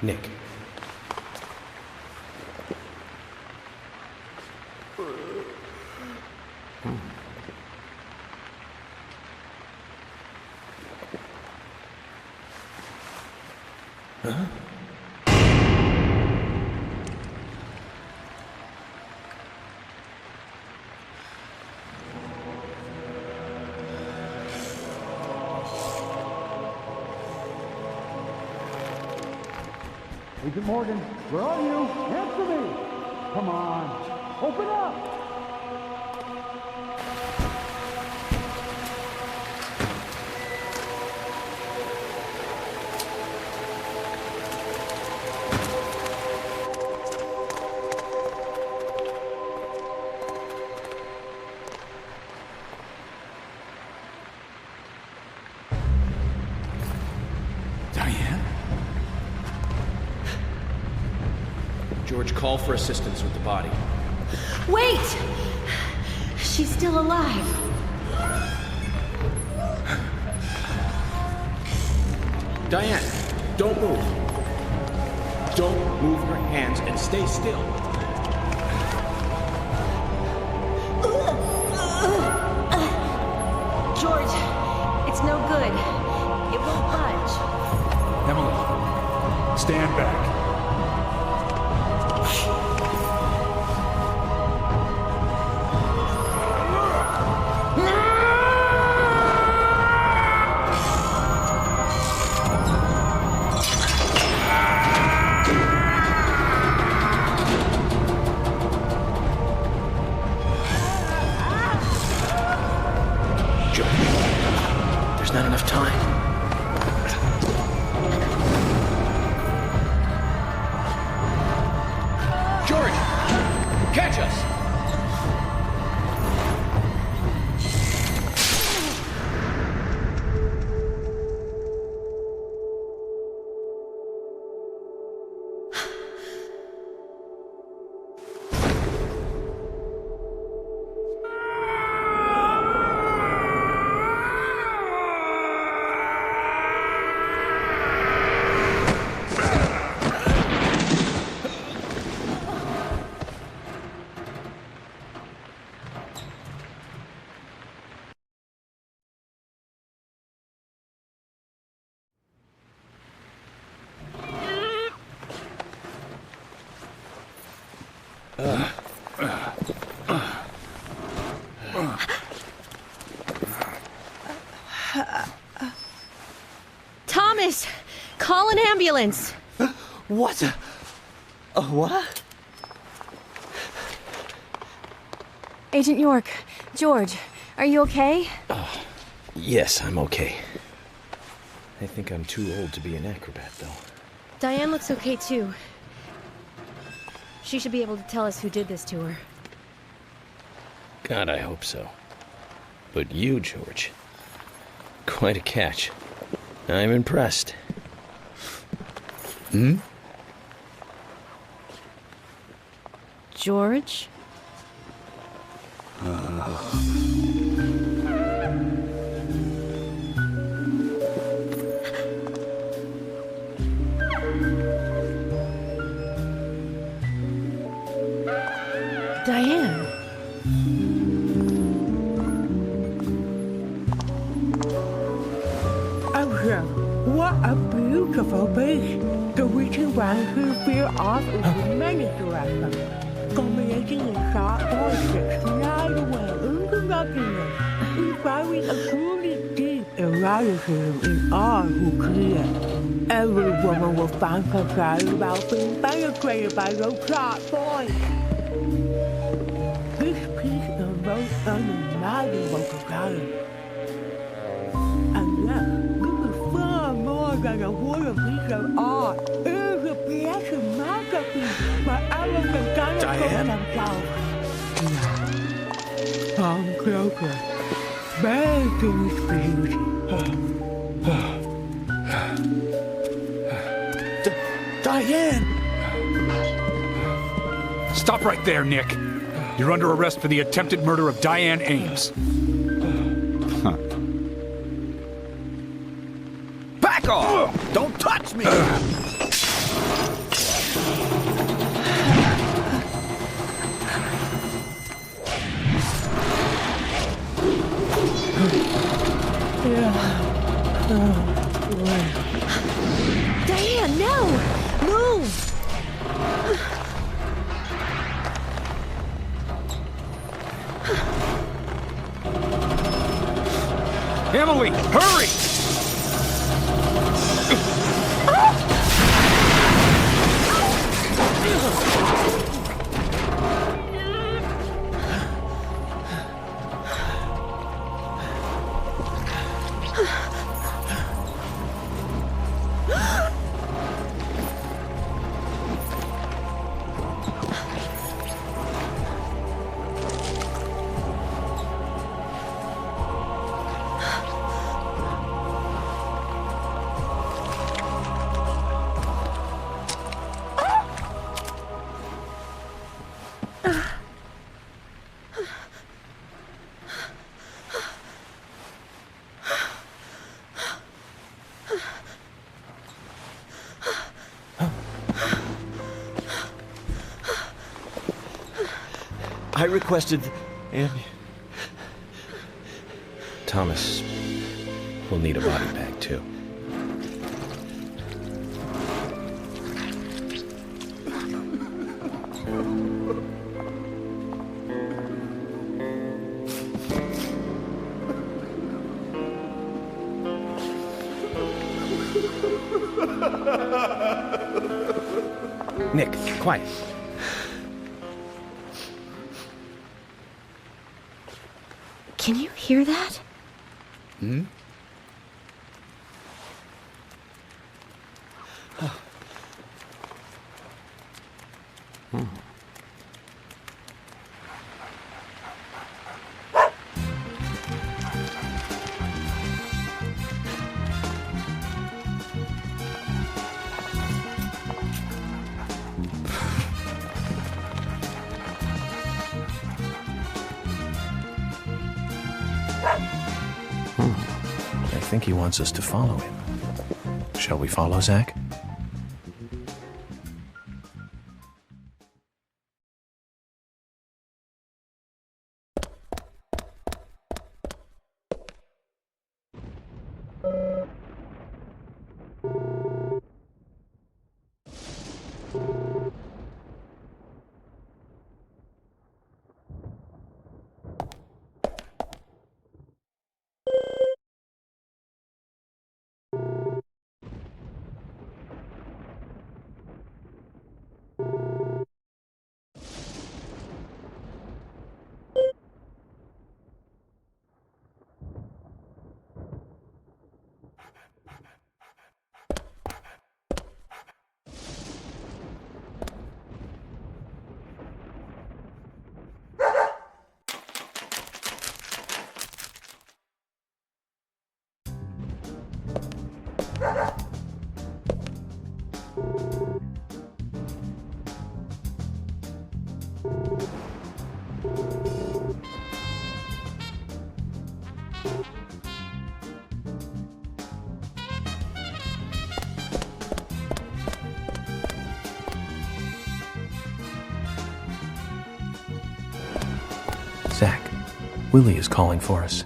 Nick. Huh? Agent Morgan, where are you? Answer me! Come on, open up! George, call for assistance with the body. Wait! She's still alive. Diane, don't move. Don't move your hands and stay still. George, it's no good. It won't budge. Emily, stand back. Not enough time. George! Catch us! Thomas, call an ambulance. What? What? Agent York, George, are you okay? Yes, I'm okay. I think I'm too old to be an acrobat, though. Diane looks okay, too. She should be able to tell us who did this to her. God, I hope so. But you, George, quite a catch. I'm impressed. Hmm? George? Diane. What a beautiful beach. The reaching round who veer off into many directions. Combinating in sharp voices, slide away, interrupting inspiring a truly deep eroticism in all who clear. Every woman will fantasize about being penetrated by those sharp voices. This piece is most unimaginable desire. And yet, more than a wooden piece of art. It is a piece of masterpiece by arrogant dinosaurs themselves. Come closer. Bathe in its beauty. Diane! Stop right there, Nick. You're under arrest for the attempted murder of Diane Ames. Back Back off! Don't touch me! Diane, no! Move! Emily, hurry! I requested Thomas will need a body bag, too. Nick, quiet. Can you hear that? Hmm? I think he wants us to follow him. Shall we follow, Zach? Zach, Willie is calling for us.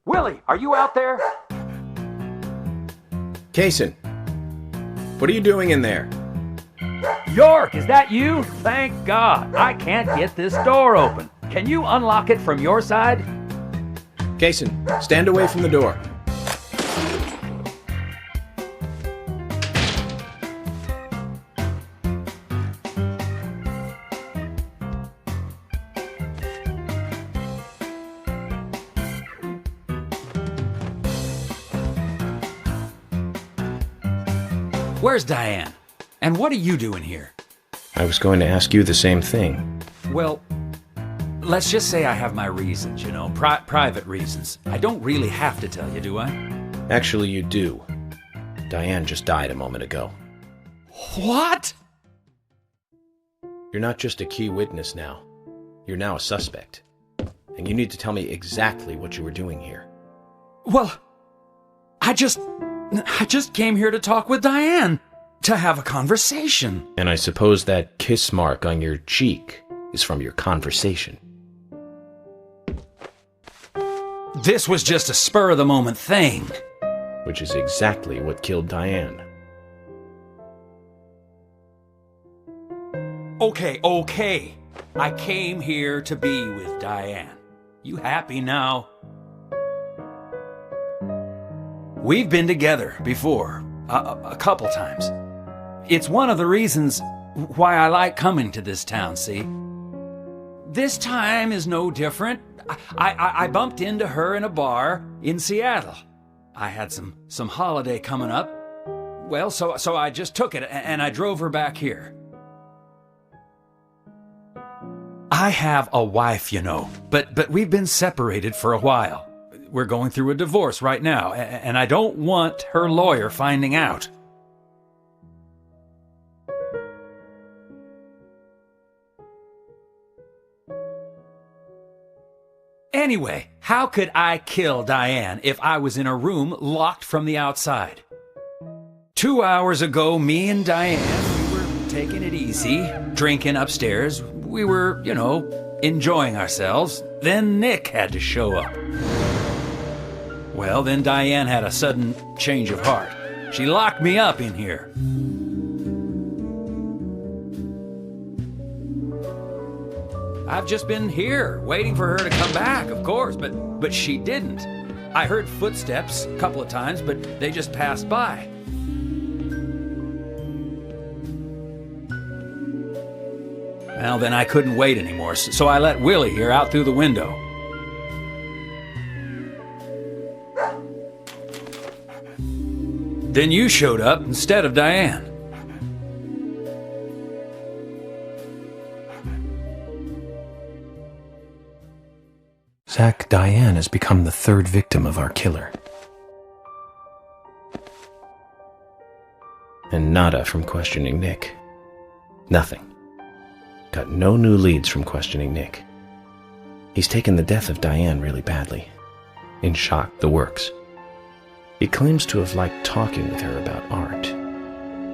Willie, are you out there? Kaysen, what are you doing in there? York, is that you? Thank God. I can't get this door open. Can you unlock it from your side? Kaysen, stand away from the door. Where's Diane? And what are you doing here? I was going to ask you the same thing. Well, let's just say I have my reasons, you know, private reasons. I don't really have to tell you, do I? Actually, you do. Diane just died a moment ago. What? You're not just a key witness now. You're now a suspect. And you need to tell me exactly what you were doing here. Well, I just came here to talk with Diane. To have a conversation. And I suppose that kiss mark on your cheek is from your conversation. This was just a spur-of-the-moment thing. Which is exactly what killed Diane. Okay. I came here to be with Diane. You happy now? We've been together before, a couple times. It's one of the reasons why I like coming to this town, see? This time is no different. I bumped into her in a bar in Seattle. I had some holiday coming up. Well, so I just took it and I drove her back here. I have a wife, you know, but we've been separated for a while. We're going through a divorce right now, and I don't want her lawyer finding out. Anyway, how could I kill Diane if I was in a room locked from the outside? 2 hours ago, me and Diane, we were taking it easy, drinking upstairs. We were, you know, enjoying ourselves. Then Nick had to show up. Well, then Diane had a sudden change of heart. She locked me up in here. I've just been here, waiting for her to come back, of course, but she didn't. I heard footsteps a couple of times, but they just passed by. Well, then I couldn't wait anymore, so I let Willie here out through the window. Then you showed up instead of Diane. Zach, Diane has become the third victim of our killer. And nada from questioning Nick. Nothing. Got no new leads from questioning Nick. He's taken the death of Diane really badly. In shock, the works. He claims to have liked talking with her about art,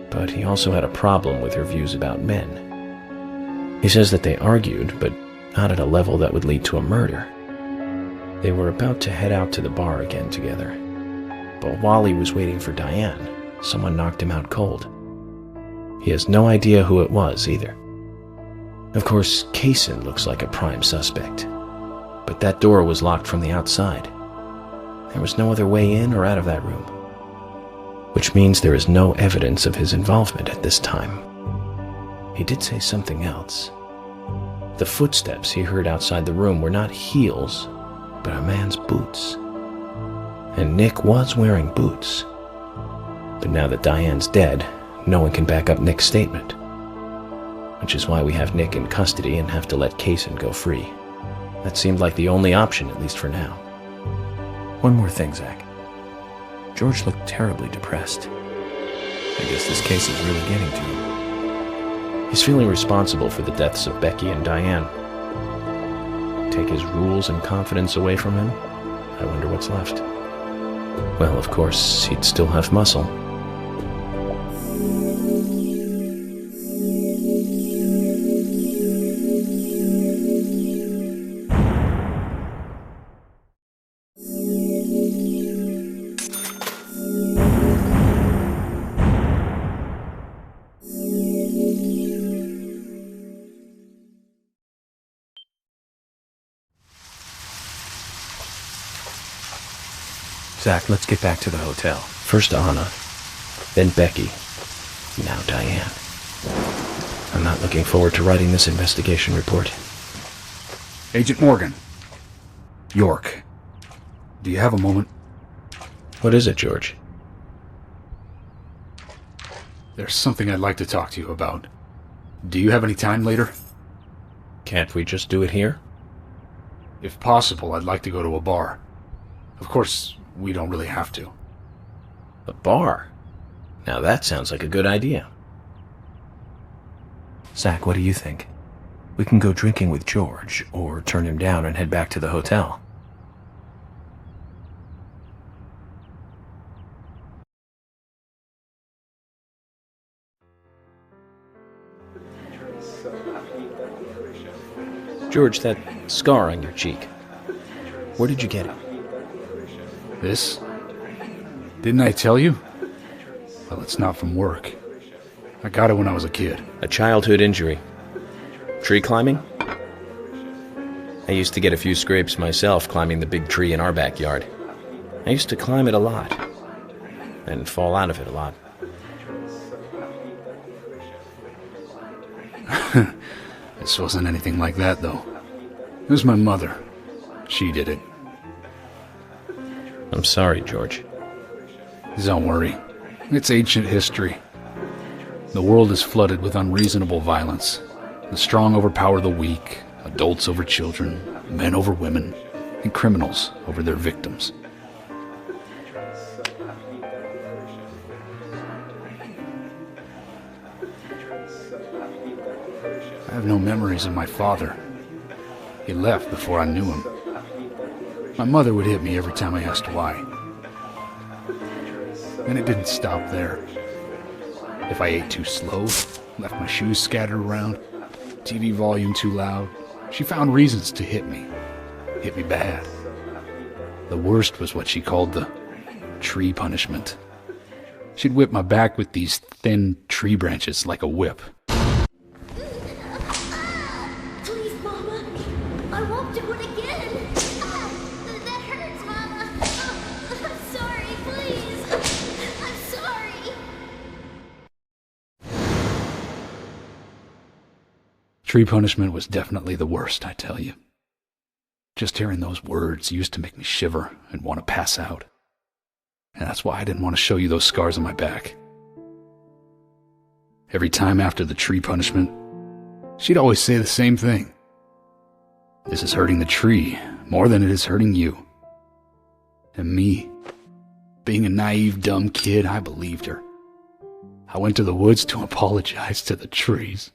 but he also had a problem with her views about men. He says that they argued, but not at a level that would lead to a murder. They were about to head out to the bar again together, but while he was waiting for Diane, someone knocked him out cold. He has no idea who it was either. Of course, Kaysen looks like a prime suspect, but that door was locked from the outside. There was no other way in or out of that room, which means there is no evidence of his involvement at this time. He did say something else. The footsteps he heard outside the room were not heels, but a man's boots. And Nick was wearing boots. But now that Diane's dead, no one can back up Nick's statement, which is why we have Nick in custody and have to let Kaysen go free. That seemed like the only option, at least for now. One more thing, Zach. George looked terribly depressed. I guess this case is really getting to him. He's feeling responsible for the deaths of Becky and Diane. take his rules and confidence away from him, I wonder what's left. Well, of course, he'd still have muscle. Zach, let's get back to the hotel. First Anna, then Becky, now Diane. I'm not looking forward to writing this investigation report. Agent Morgan. York. Do you have a moment? What is it, George? There's something I'd like to talk to you about. Do you have any time later? Can't we just do it here? If possible, I'd like to go to a bar. Of course, we don't really have to. A bar? Now that sounds like a good idea. Zach, what do you think? We can go drinking with George, or turn him down and head back to the hotel. George, that scar on your cheek. Where did you get it? This? Didn't I tell you? Well, it's not from work. I got it when I was a kid. A childhood injury. Tree climbing? I used to get a few scrapes myself climbing the big tree in our backyard. I used to climb it a lot, and fall out of it a lot. This wasn't anything like that, though. It was my mother. She did it. I'm sorry, George. Don't worry. It's ancient history. The world is flooded with unreasonable violence. The strong overpower the weak, adults over children, men over women, and criminals over their victims. I have no memories of my father. He left before I knew him. My mother would hit me every time I asked why. And it didn't stop there. If I ate too slow, left my shoes scattered around, TV volume too loud, she found reasons to hit me. Hit me bad. The worst was what she called the tree punishment. She'd whip my back with these thin tree branches like a whip. Please, Mama. I won't do it again. That hurts, Mama. I'm sorry, please. I'm sorry. Tree punishment was definitely the worst, I tell you. Just hearing those words used to make me shiver and want to pass out. And that's why I didn't want to show you those scars on my back. Every time after the tree punishment, she'd always say the same thing. This is hurting the tree more than it is hurting you. And me, being a naive, dumb kid, I believed her. I went to the woods to apologize to the trees.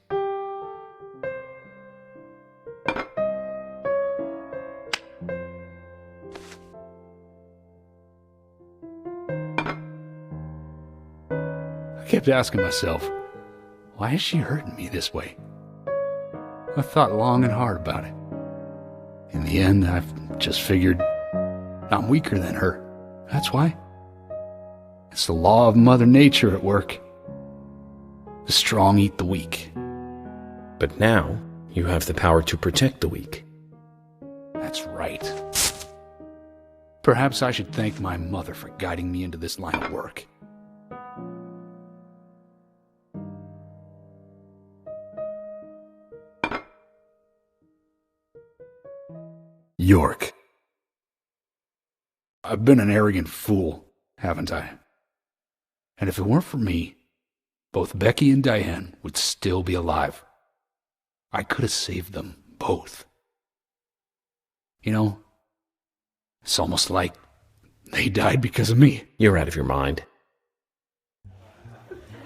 I kept asking myself, why is she hurting me this way? I thought long and hard about it. In the end, I've just figured I'm weaker than her. That's why. It's the law of Mother Nature at work. The strong eat the weak. But now, you have the power to protect the weak. That's right. Perhaps I should thank my mother for guiding me into this line of work. York. I've been an arrogant fool, haven't I? And if it weren't for me, both Becky and Diane would still be alive. I could have saved them both. You know, it's almost like they died because of me. You're out of your mind.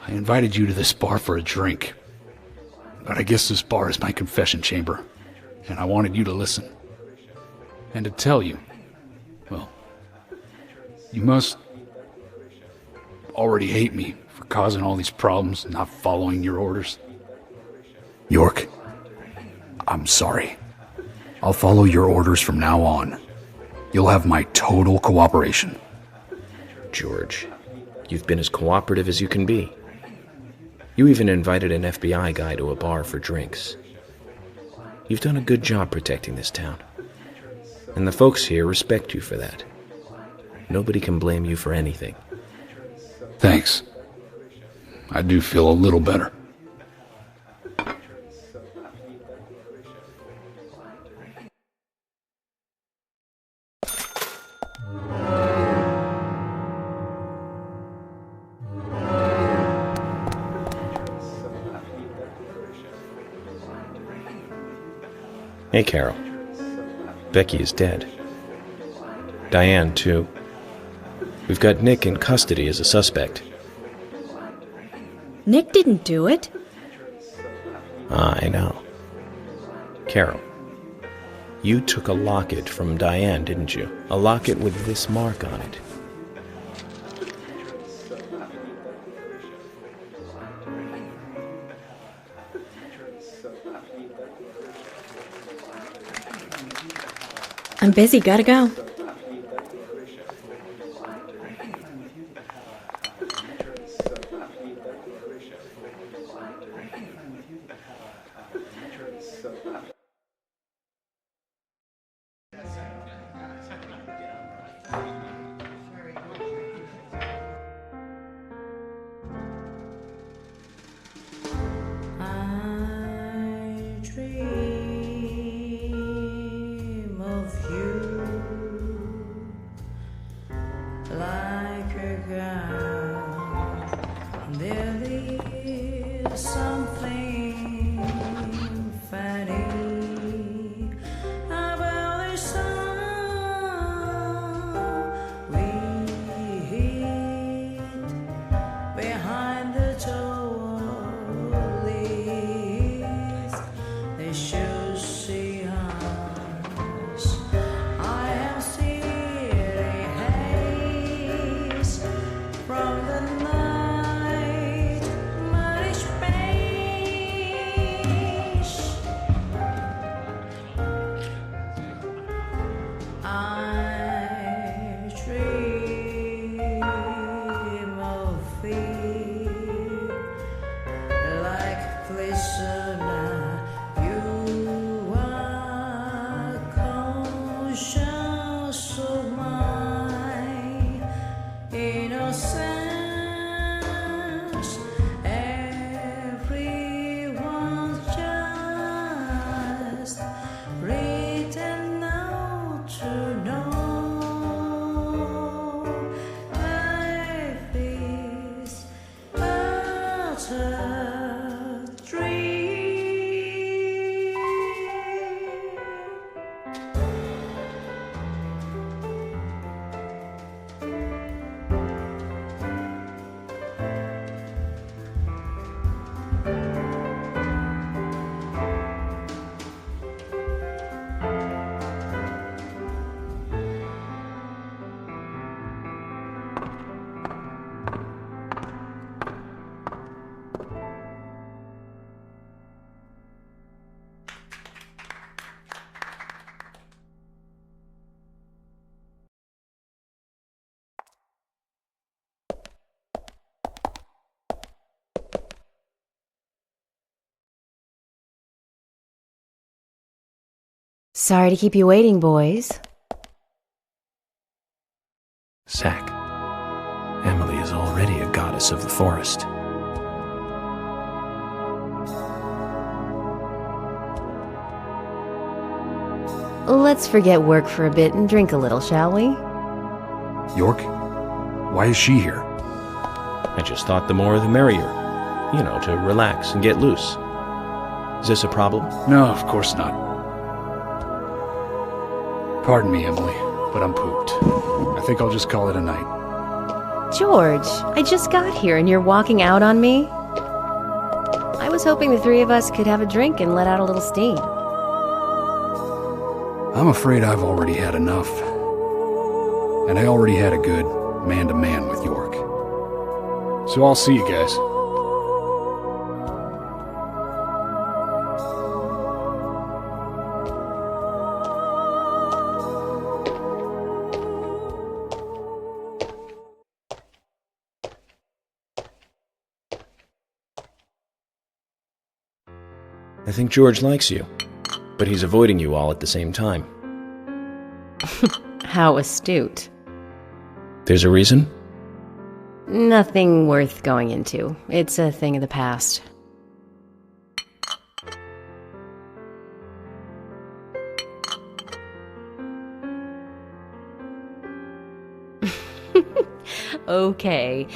I invited you to this bar for a drink, but I guess this bar is my confession chamber, and I wanted you to listen. And to tell you, well, you must already hate me for causing all these problems and not following your orders. York, I'm sorry. I'll follow your orders from now on. You'll have my total cooperation. George, you've been as cooperative as you can be. You even invited an FBI guy to a bar for drinks. You've done a good job protecting this town. And the folks here respect you for that. Nobody can blame you for anything. Thanks. I do feel a little better. Hey, Carol. Becky is dead. Diane, too. We've got Nick in custody as a suspect. Nick didn't do it. I know. Carol, you took a locket from Diane, didn't you? A locket with this mark on it. I'm busy, gotta go. Sorry to keep you waiting, boys. Zach, Emily is already a goddess of the forest. Let's forget work for a bit and drink a little, shall we? York? Why is she here? I just thought the more the merrier. You know, to relax and get loose. Is this a problem? No, of course not. Pardon me, Emily, but I'm pooped. I think I'll just call it a night. George, I just got here and you're walking out on me? I was hoping the three of us could have a drink and let out a little steam. I'm afraid I've already had enough. And I already had a good man-to-man with York. So I'll see you guys. I think George likes you, but he's avoiding you all at the same time. How astute. There's a reason? Nothing worth going into. It's a thing of the past. Okay,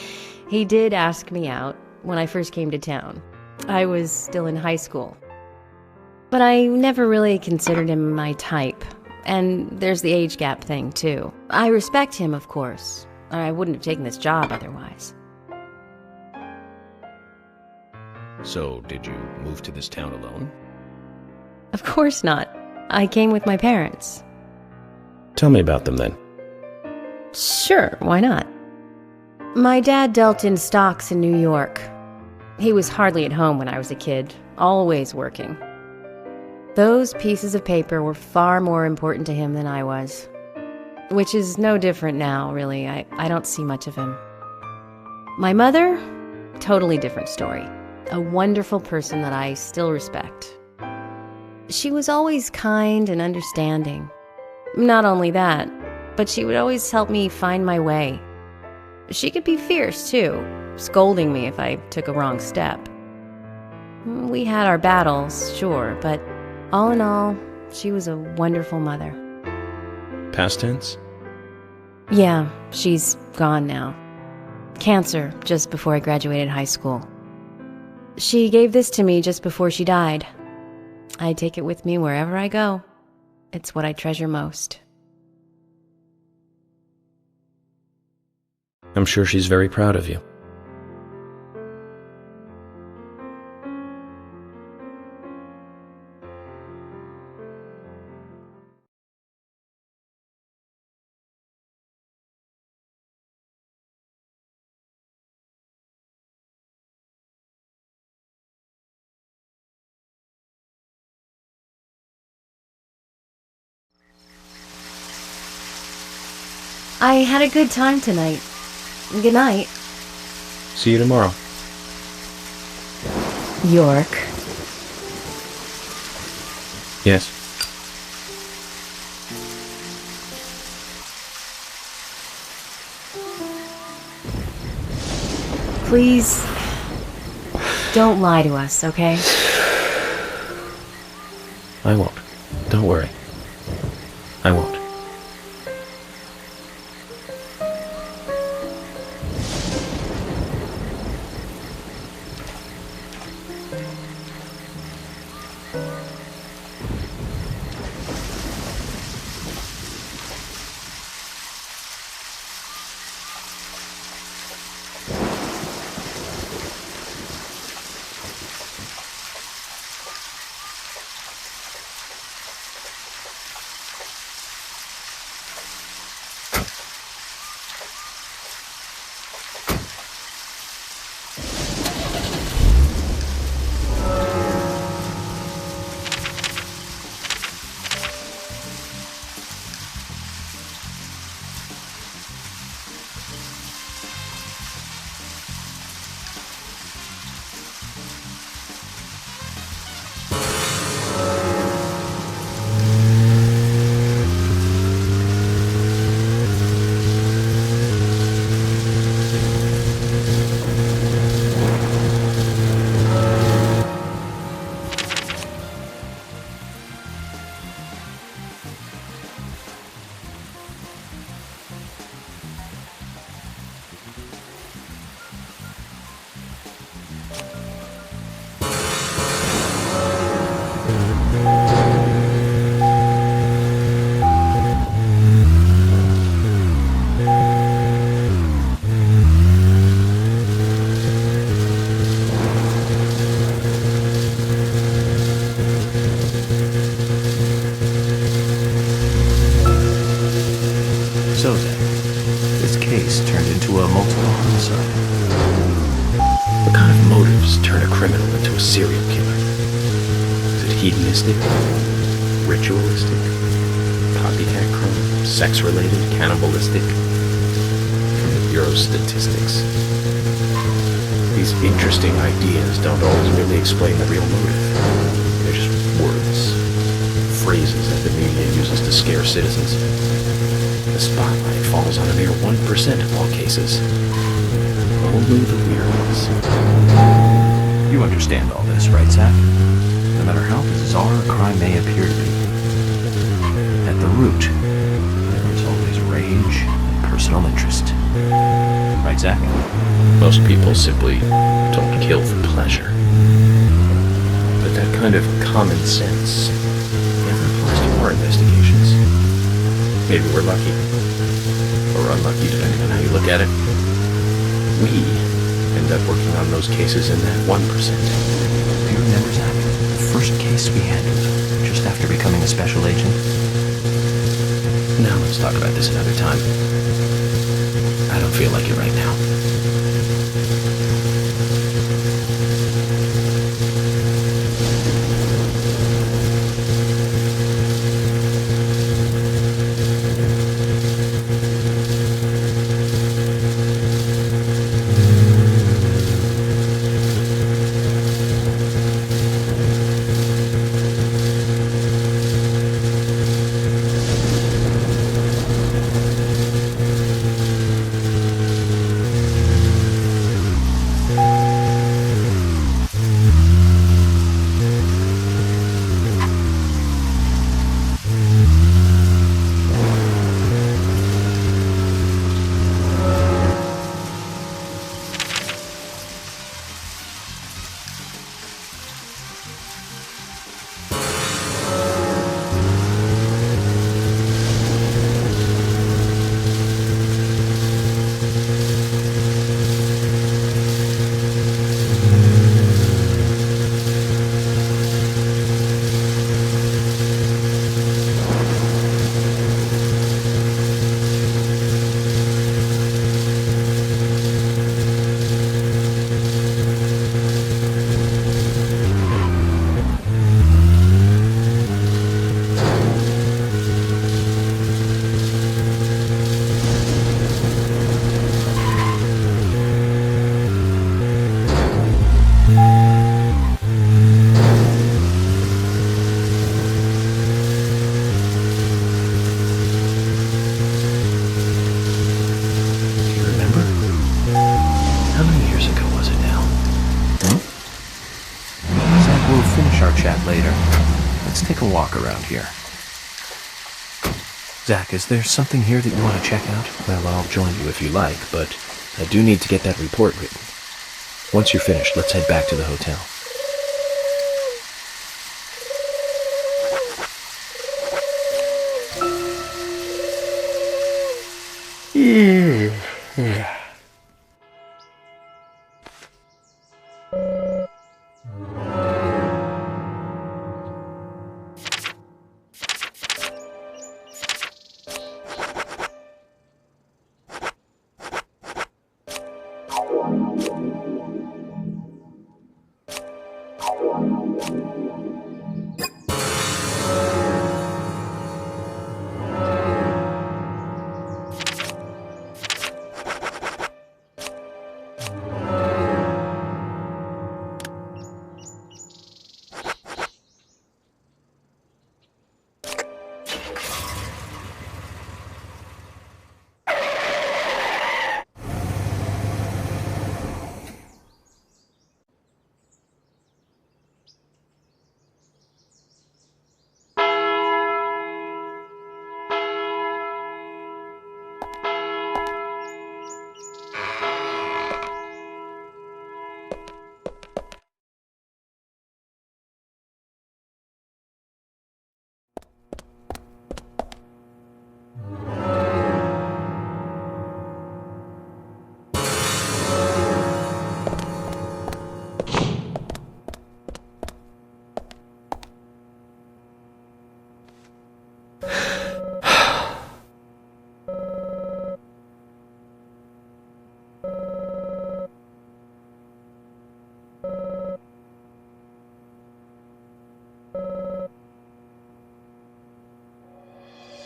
he did ask me out when I first came to town. I was still in high school. But I never really considered him my type. And there's the age gap thing, too. I respect him, of course. I wouldn't have taken this job otherwise. So, did you move to this town alone? Of course not. I came with my parents. Tell me about them then. Sure, why not? My dad dealt in stocks in New York. He was hardly at home when I was a kid, always working. Those pieces of paper were far more important to him than I was. Which is no different now, really. I don't see much of him. My mother? Totally different story. A wonderful person that I still respect. She was always kind and understanding. Not only that, but she would always help me find my way. She could be fierce, too, scolding me if I took a wrong step. We had our battles, sure, but all in all, she was a wonderful mother. Past tense? Yeah, she's gone now. Cancer, just before I graduated high school. She gave this to me just before she died. I take it with me wherever I go. It's what I treasure most. I'm sure she's very proud of you. I had a good time tonight. Good night. See you tomorrow. York. Yes. Please, don't lie to us, okay? I won't. Don't worry. I won't. So then, this case turned into a multiple homicide. What kind of motives turn a criminal into a serial killer? Is it hedonistic? Ritualistic? Copycat crime? Sex-related? Cannibalistic? From the Bureau of Statistics. These interesting ideas don't always really explain the real motive. They're just words, phrases that the media uses to scare citizens. The spotlight falls on a mere 1% of all cases. Only the weird ones. You understand all this, right, Zach? No matter how bizarre a crime may appear to be, at the root, there is always rage and personal interest. Right, Zach? Most people simply don't kill for pleasure. But that kind of common sense never applies to our investigations. Maybe we're lucky. Or unlucky, depending on how you look at it. We end up working on those cases in that 1%. Do you remember, Zach, the first case we handled just after becoming a special agent? Now let's talk about this another time. I don't feel like it right now. Around here. Zach, is there something here that you want to check out? Well, I'll join you if you like, but I do need to get that report written. Once you're finished, let's head back to the hotel. Yeah.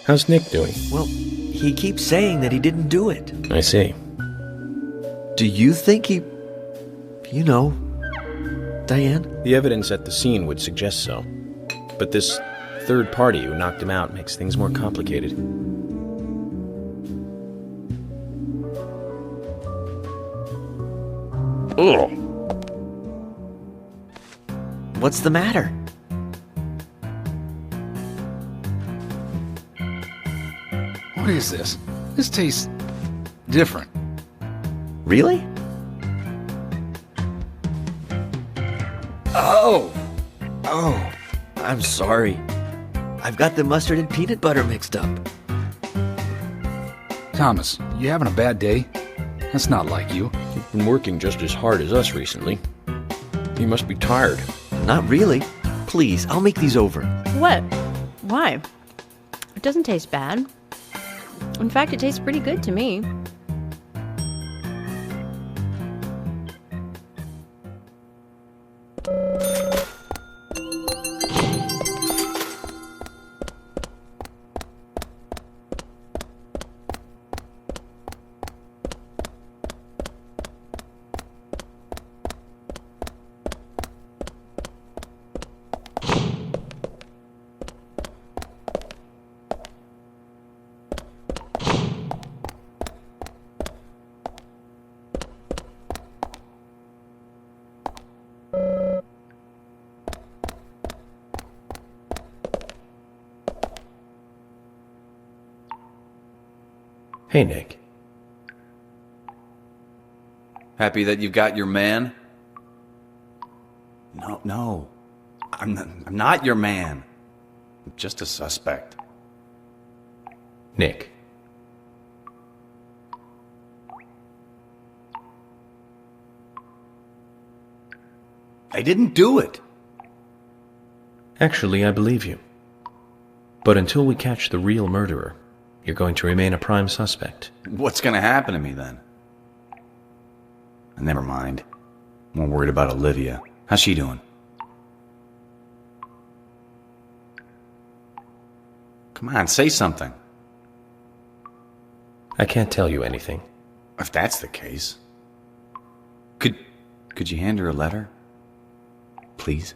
How's Nick doing? Well, he keeps saying that he didn't do it. I see. Do you think he... you know... Diane? The evidence at the scene would suggest so. But this third party who knocked him out makes things more complicated. Ugh. What's the matter? What is this? This tastes different. Really? Oh! Oh, I'm sorry. I've got the mustard and peanut butter mixed up. Thomas, you having a bad day? That's not like you. You've been working just as hard as us recently. You must be tired. Not really. Please, I'll make these over. What? Why? It doesn't taste bad. In fact, it tastes pretty good to me. Hey, Nick. Happy that you've got your man? No. I'm not your man. I'm just a suspect. Nick. I didn't do it. Actually, I believe you. But until we catch the real murderer, you're going to remain a prime suspect. What's going to happen to me then? Never mind. I'm more worried about Olivia. How's she doing? Come on, say something. I can't tell you anything. If that's the case. Could you hand her a letter? Please?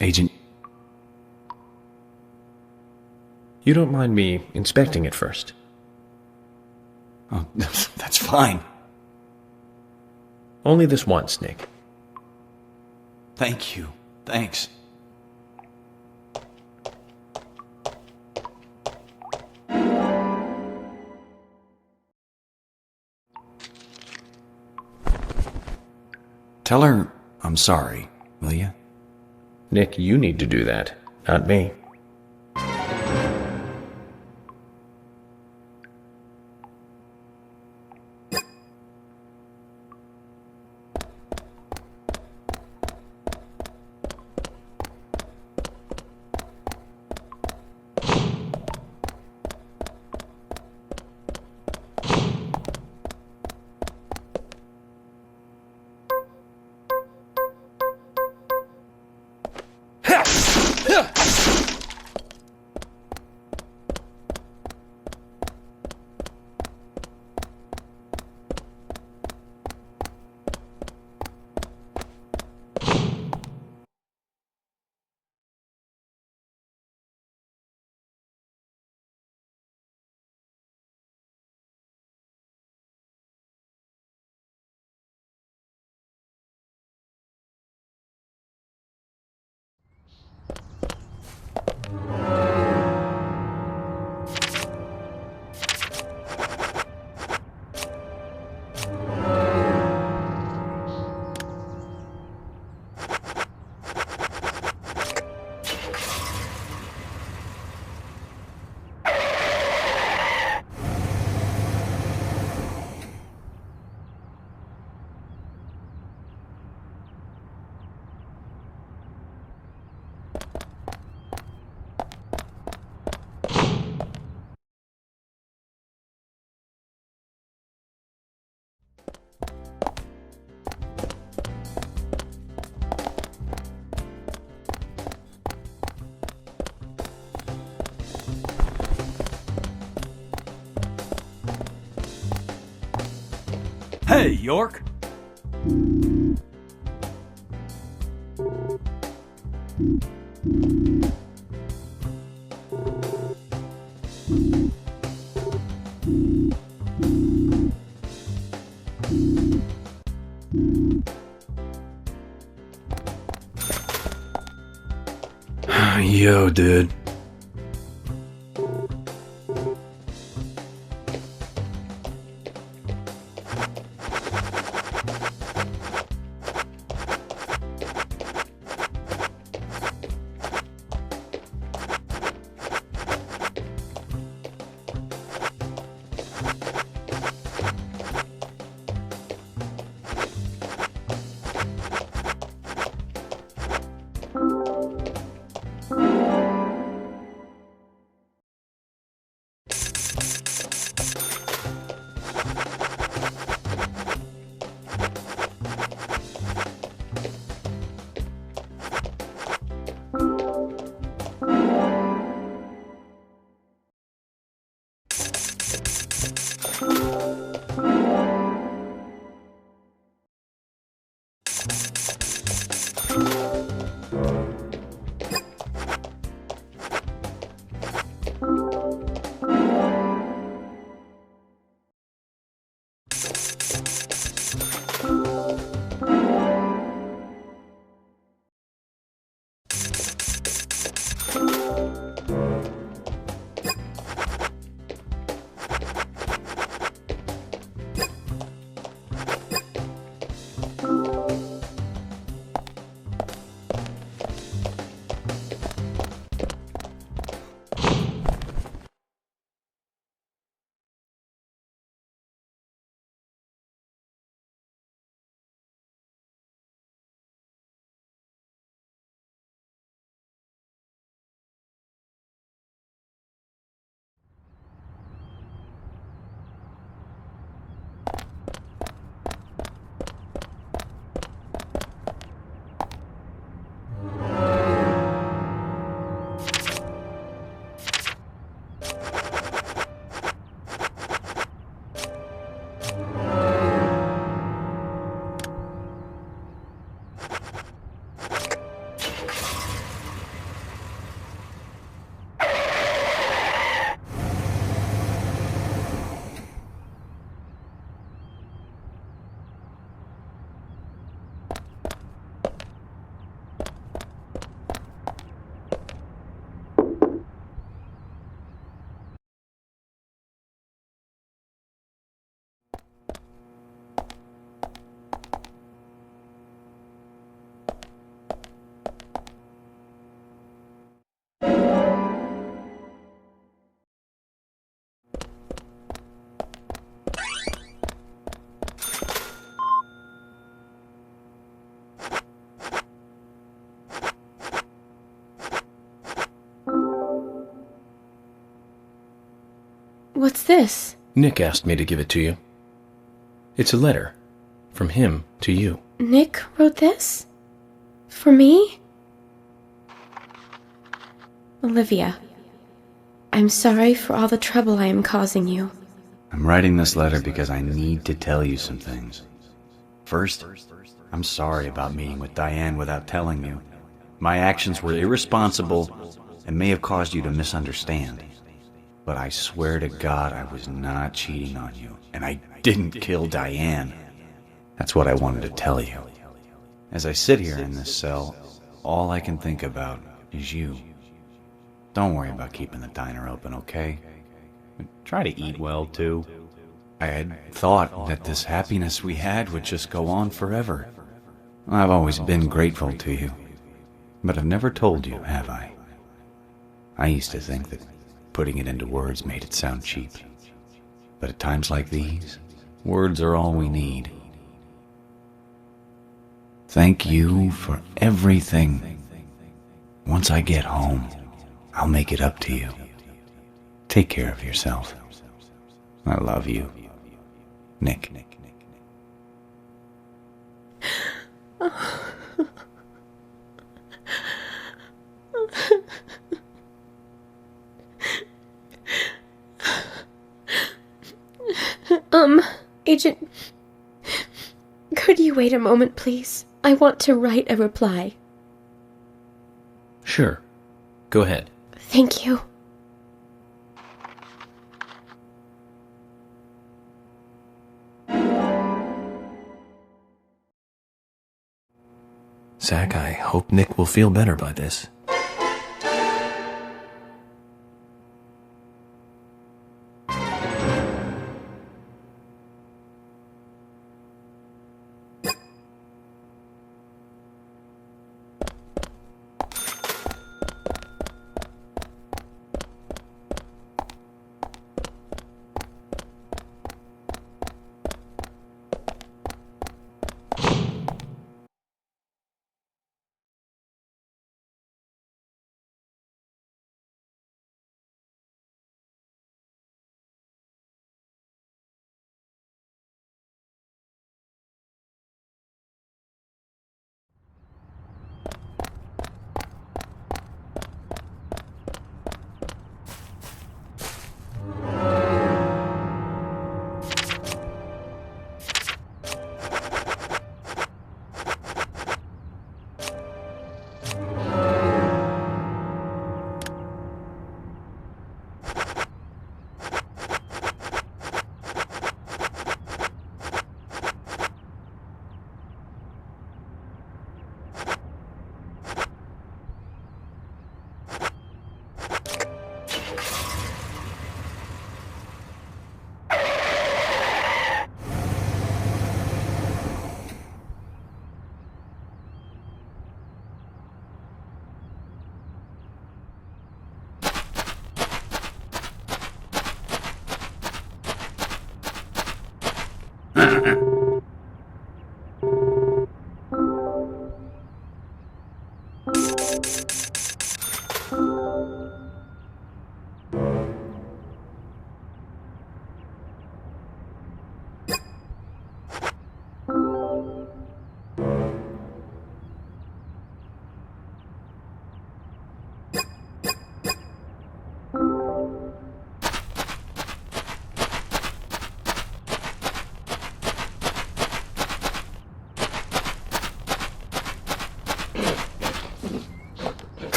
Agent... You don't mind me inspecting it first? Oh, that's fine. Only this once, Nick. Thank you. Thanks. Tell her I'm sorry, will you? Nick, you need to do that, not me. Hey, York. Yo, dude. What's this? Nick asked me to give it to you. It's a letter from him to you. Nick wrote this? For me? Olivia, I'm sorry for all the trouble I am causing you. I'm writing this letter because I need to tell you some things. First, I'm sorry about meeting with Diane without telling you. My actions were irresponsible and may have caused you to misunderstand. But I swear to God I was not cheating on you, and I didn't kill Diane. That's what I wanted to tell you. As I sit here in this cell, all I can think about is you. Don't worry about keeping the diner open, okay? Try to eat well, too. I had thought that this happiness we had would just go on forever. I've always been grateful to you, but I've never told you, have I? I used to think that putting it into words made it sound cheap. But at times like these, words are all we need. Thank you for everything. Once I get home, I'll make it up to you. Take care of yourself. I love you. Nick. Agent Could you wait a moment, please? I want to write a reply. Sure. Go ahead. Thank you. Zach, I hope Nick will feel better by this.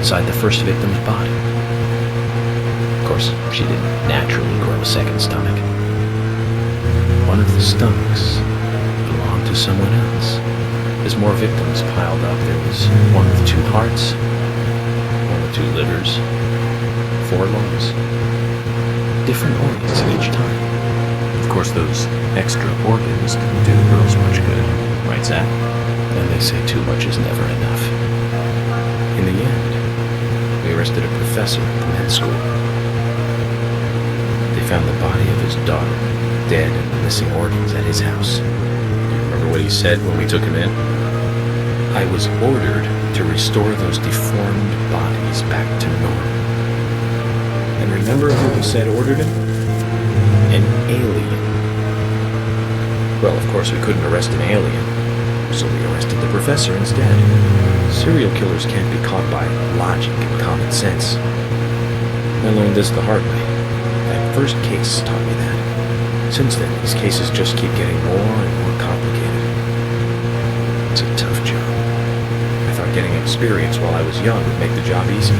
Inside the first victim's body. Of course, she didn't naturally grow a second stomach. One of the stomachs belonged to someone else. As more victims piled up, there was one with 2 hearts, one with 2 livers, 4 lungs. Different organs at each time. Of course, those extra organs didn't do the girls much good, right, Zach? And they say too much is never enough. In the end, we arrested a professor at the med school. They found the body of his daughter, dead and missing organs at his house. Do you remember what he said when we took him in? I was ordered to restore those deformed bodies back to normal. And remember who he said ordered him? An alien. Well, of course, we couldn't arrest an alien, so we arrested the professor instead. Serial killers can't be caught by logic and common sense. I learned this the hard way. That first case taught me that. Since then, these cases just keep getting more and more complicated. It's a tough job. I thought getting experience while I was young would make the job easy.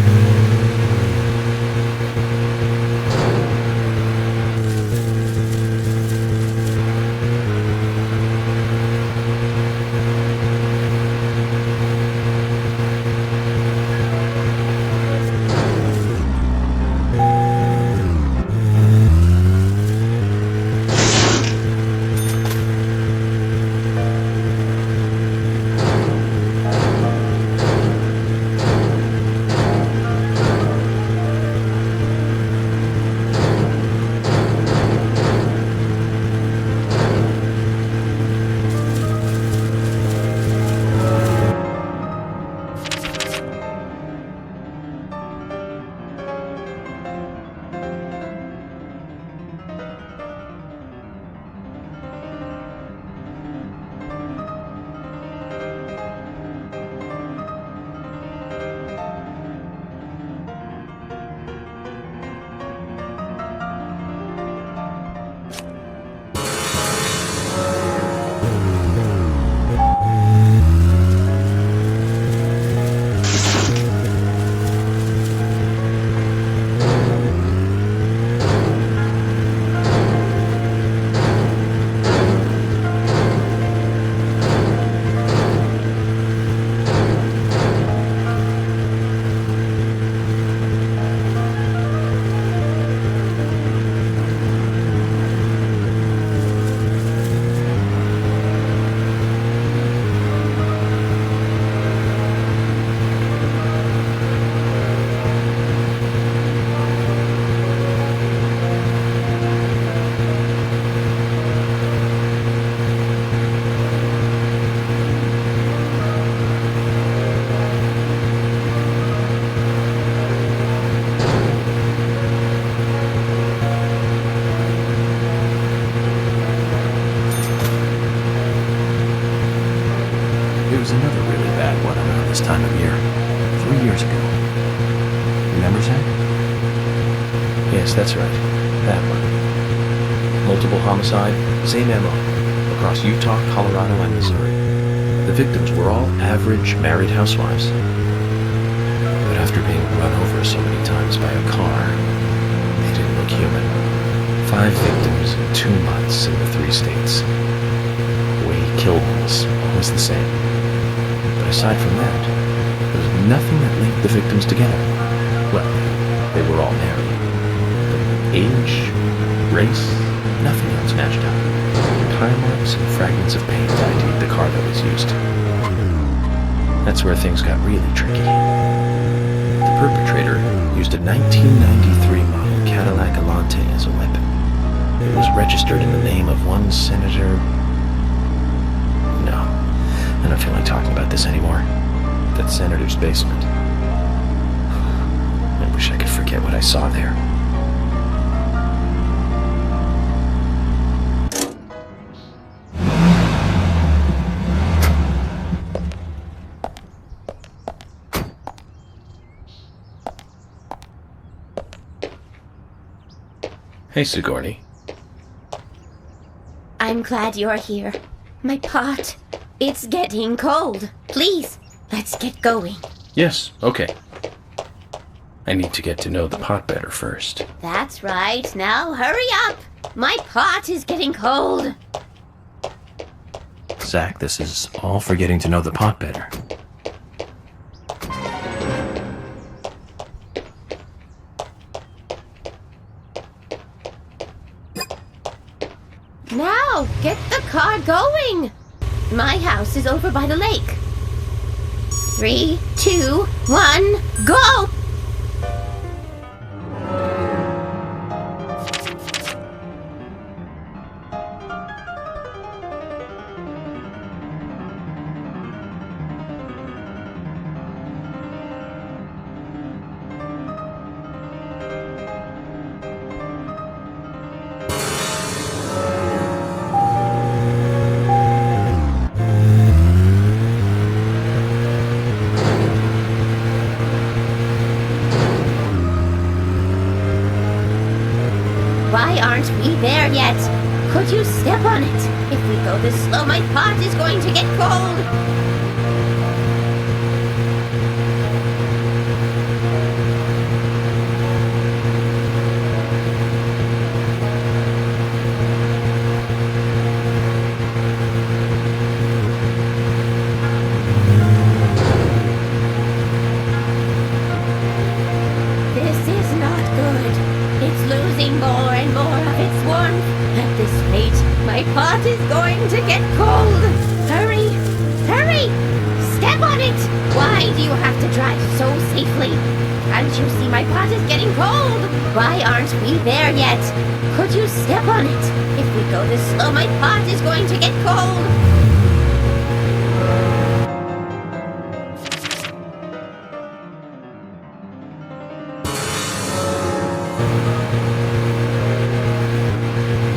this time of year, 3 years ago. Remember, Zach? Yes, that's right. That one. Multiple homicide, same MO, across Utah, Colorado, and Missouri. The victims were all average married housewives. But after being run over so many times by a car, they didn't look human. 5 victims in 2 months in the 3 states. The way he killed them was always the same. But aside from that, there was nothing that linked the victims together. Well, they were all married. But age, race, nothing else matched up. Tire marks and fragments of paint ID'd the car that was used. That's where things got really tricky. The perpetrator used a 1993 model Cadillac Elante as a weapon. It was registered in the name of one Senator... No, I don't feel like talking about this anymore. That senator's basement. I wish I could forget what I saw there. Hey, Sigourney. I'm glad you're here. My pot, it's getting cold. Please, let's get going. Yes, okay. I need to get to know the pot better first. That's right. Now hurry up. My pot is getting cold. Zach, this is all for getting to know the pot better. Now, get the car going. My house is over by the lake. 3, 2, 1, go! Why aren't we there yet? Could you step on it? If we go this slow, my pot is going to get cold. This is not good. It's losing more and more of its warmth. At this rate, my pot is going to get cold. Hurry! Hurry! Step on it! Why do you have to drive so safely? Can't you see my pot is getting cold? Why aren't we there yet? Could you step on it? If we go this slow, my pot is going to get cold.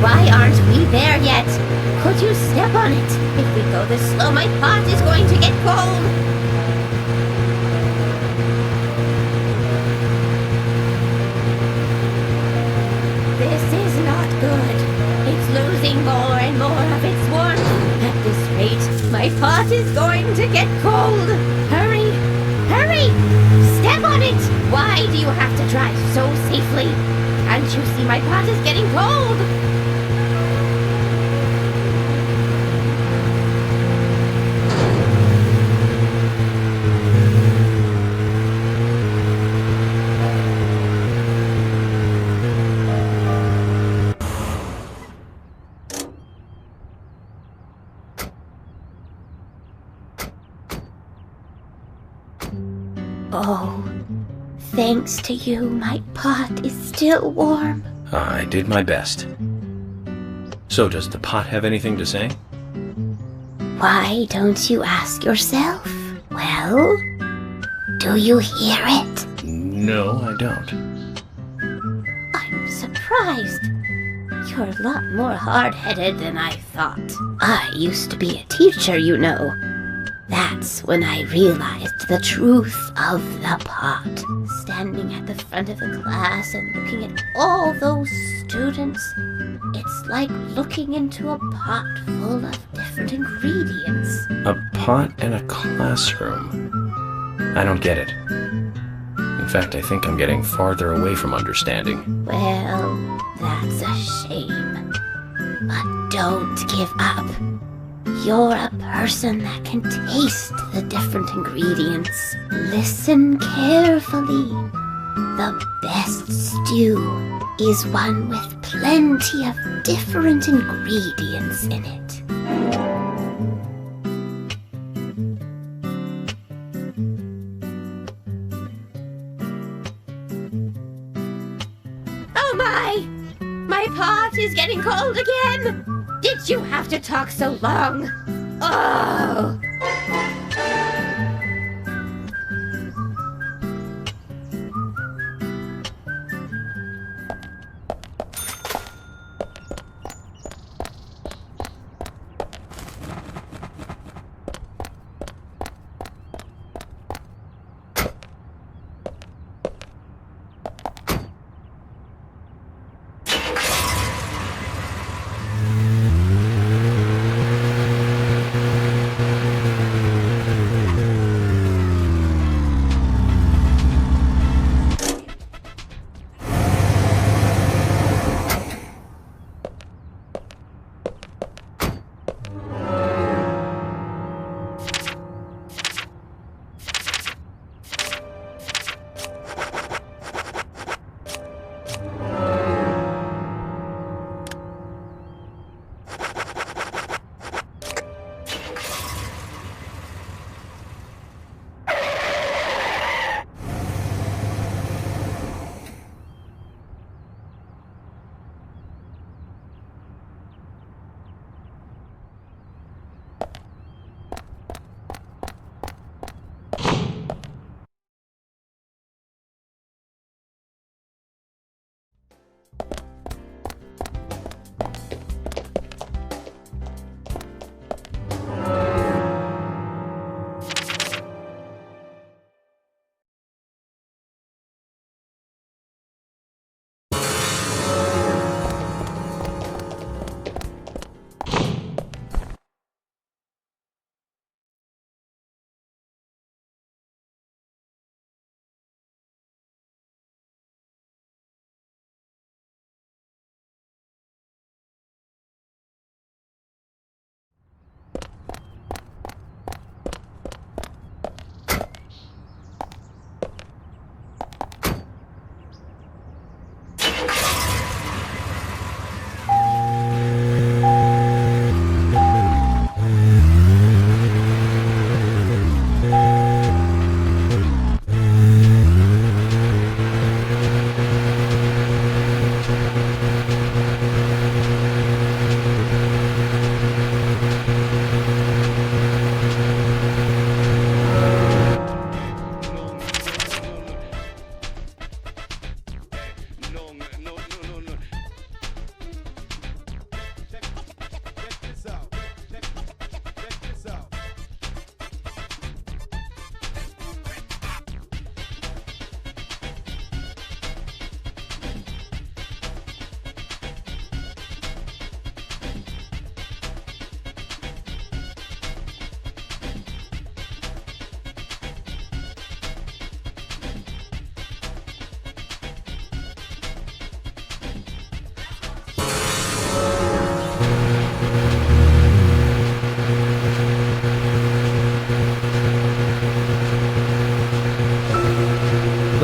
Why aren't we there yet? Could you step on it? If we go this slow, my pot is going to get cold. This is not good. It's losing more and more of its warmth. At this rate, my pot is going to get cold. Hurry! Hurry! Step on it! Why do you have to drive so safely? Can't you see my pot is getting cold? Oh, thanks to you, my pot is still warm. I did my best. So does the pot have anything to say? Why don't you ask yourself? Well, do you hear it? No, I don't. I'm surprised. You're a lot more hard-headed than I thought. I used to be a teacher, you know. That's when I realized the truth of the pot. Standing at the front of the class and looking at all those students, it's like looking into a pot full of different ingredients. A pot in a classroom. I don't get it. In fact, I think I'm getting farther away from understanding. Well, that's a shame. But don't give up. You're a person that can taste the different ingredients. Listen carefully. The best stew is one with plenty of different ingredients in it. Oh my! My pot is getting cold again! Did you have to talk so long? Oh!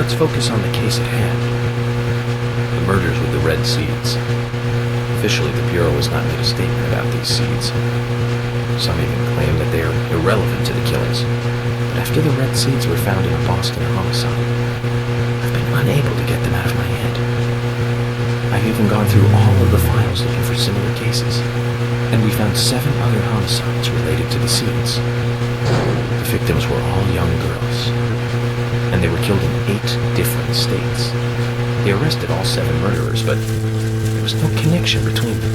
Let's focus on the case at hand. The murders with the red seeds. Officially, the Bureau has not made a statement about these seeds. Some even claim that they are irrelevant to the killings. But after the red seeds were found in a Boston homicide, I've been unable to get them out of my head. I've even gone through all of the files looking for similar cases, and we found 7 other homicides related to the seeds. The victims were all young girls, and they were killed in 8 different states. They arrested all 7 murderers, but there was no connection between them.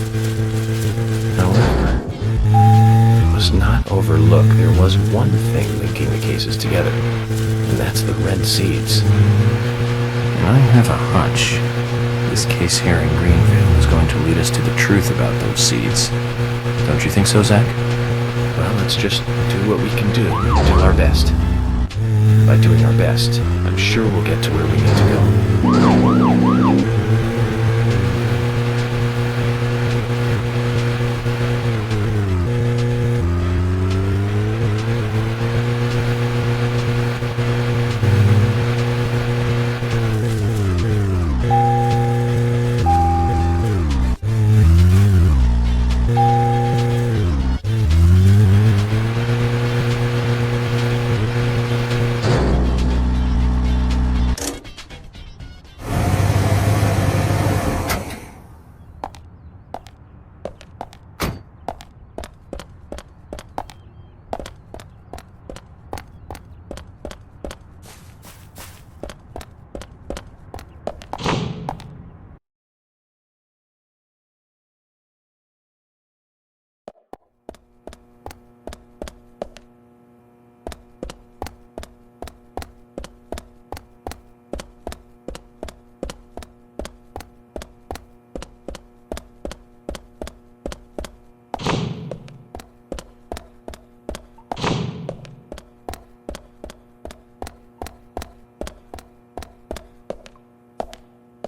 However, it was must not overlook there was one thing linking the cases together, and that's the red seeds. I have a hunch. This case here in Greenvale is going to lead us to the truth about those seeds. Don't you think so, Zach? Well, let's just do what we can do our best. By doing our best, I'm sure we'll get to where we need to go.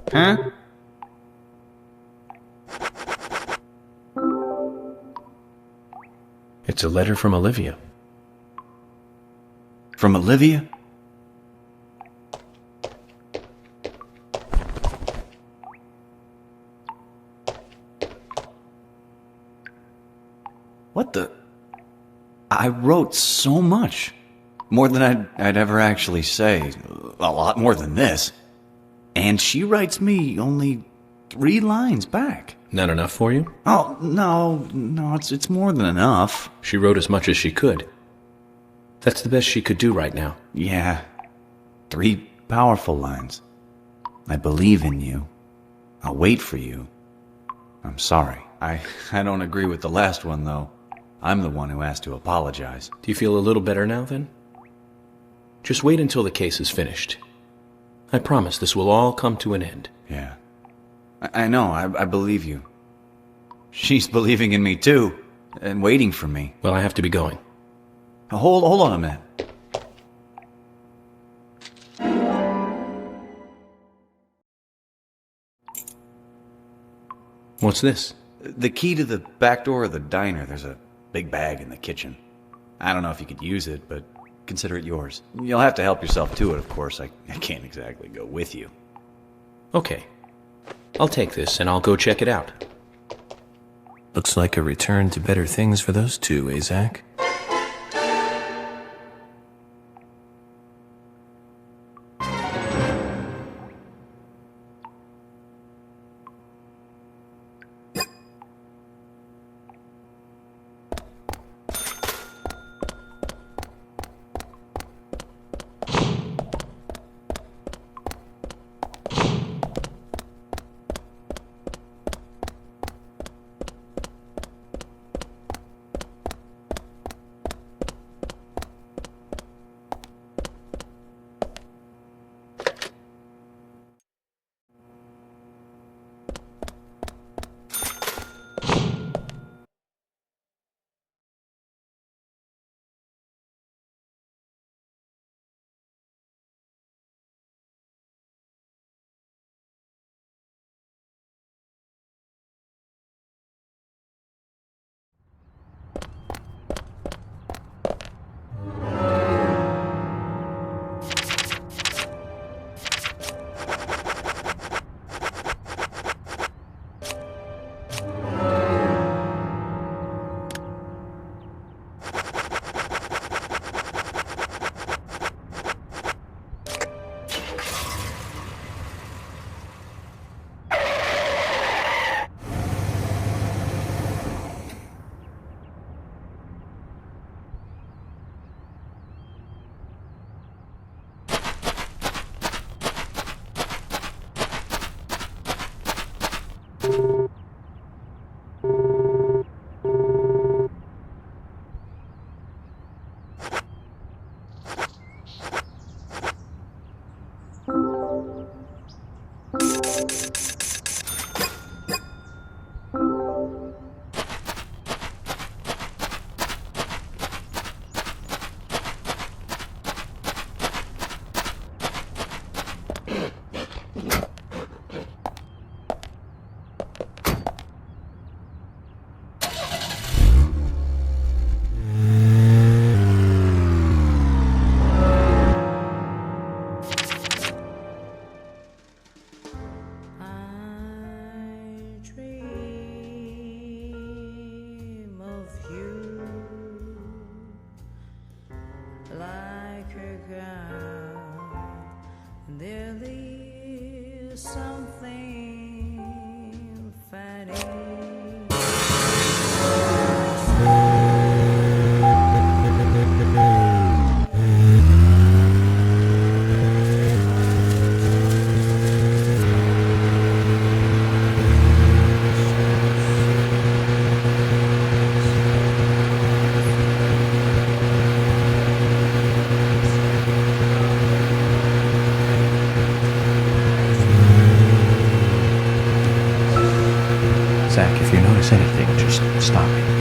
Huh? It's a letter from Olivia. From Olivia? What the? I wrote so much. More than I'd ever actually say. A lot more than this. And she writes me only 3 lines back. Not enough for you? Oh, no, it's more than enough. She wrote as much as she could. That's the best she could do right now. Yeah. 3 powerful lines. I believe in you. I'll wait for you. I'm sorry. I don't agree with the last one, though. I'm the one who has to apologize. Do you feel a little better now, then? Just wait until the case is finished. I promise this will all come to an end. Yeah. I know, I believe you. She's believing in me, too. And waiting for me. Well, I have to be going. Hold on a minute. What's this? The key to the back door of the diner. There's a big bag in the kitchen. I don't know if you could use it, but consider it yours. You'll have to help yourself to it, of course. I can't exactly go with you. Okay. I'll take this and I'll go check it out. Looks like a return to better things for those two, eh, Zach? Zach, if you notice anything, just stop me.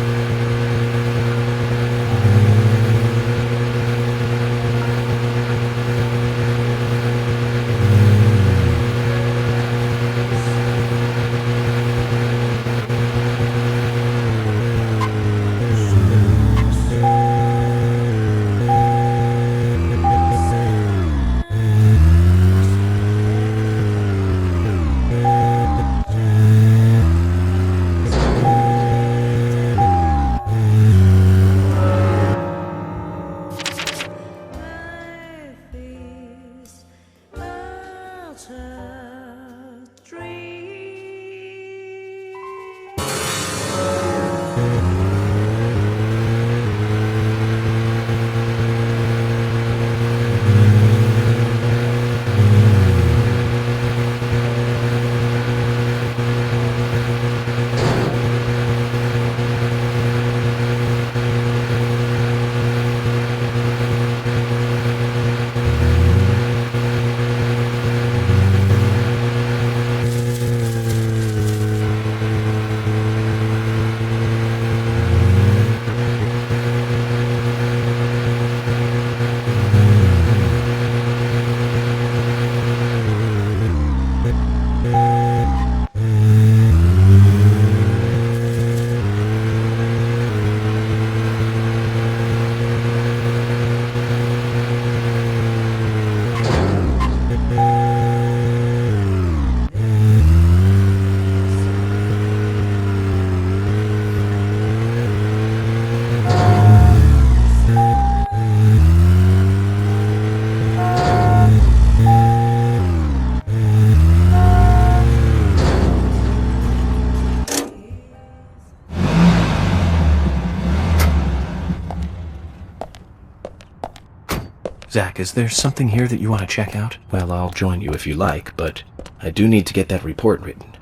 Zach, is there something here that you want to check out? Well, I'll join you if you like, but I do need to get that report written.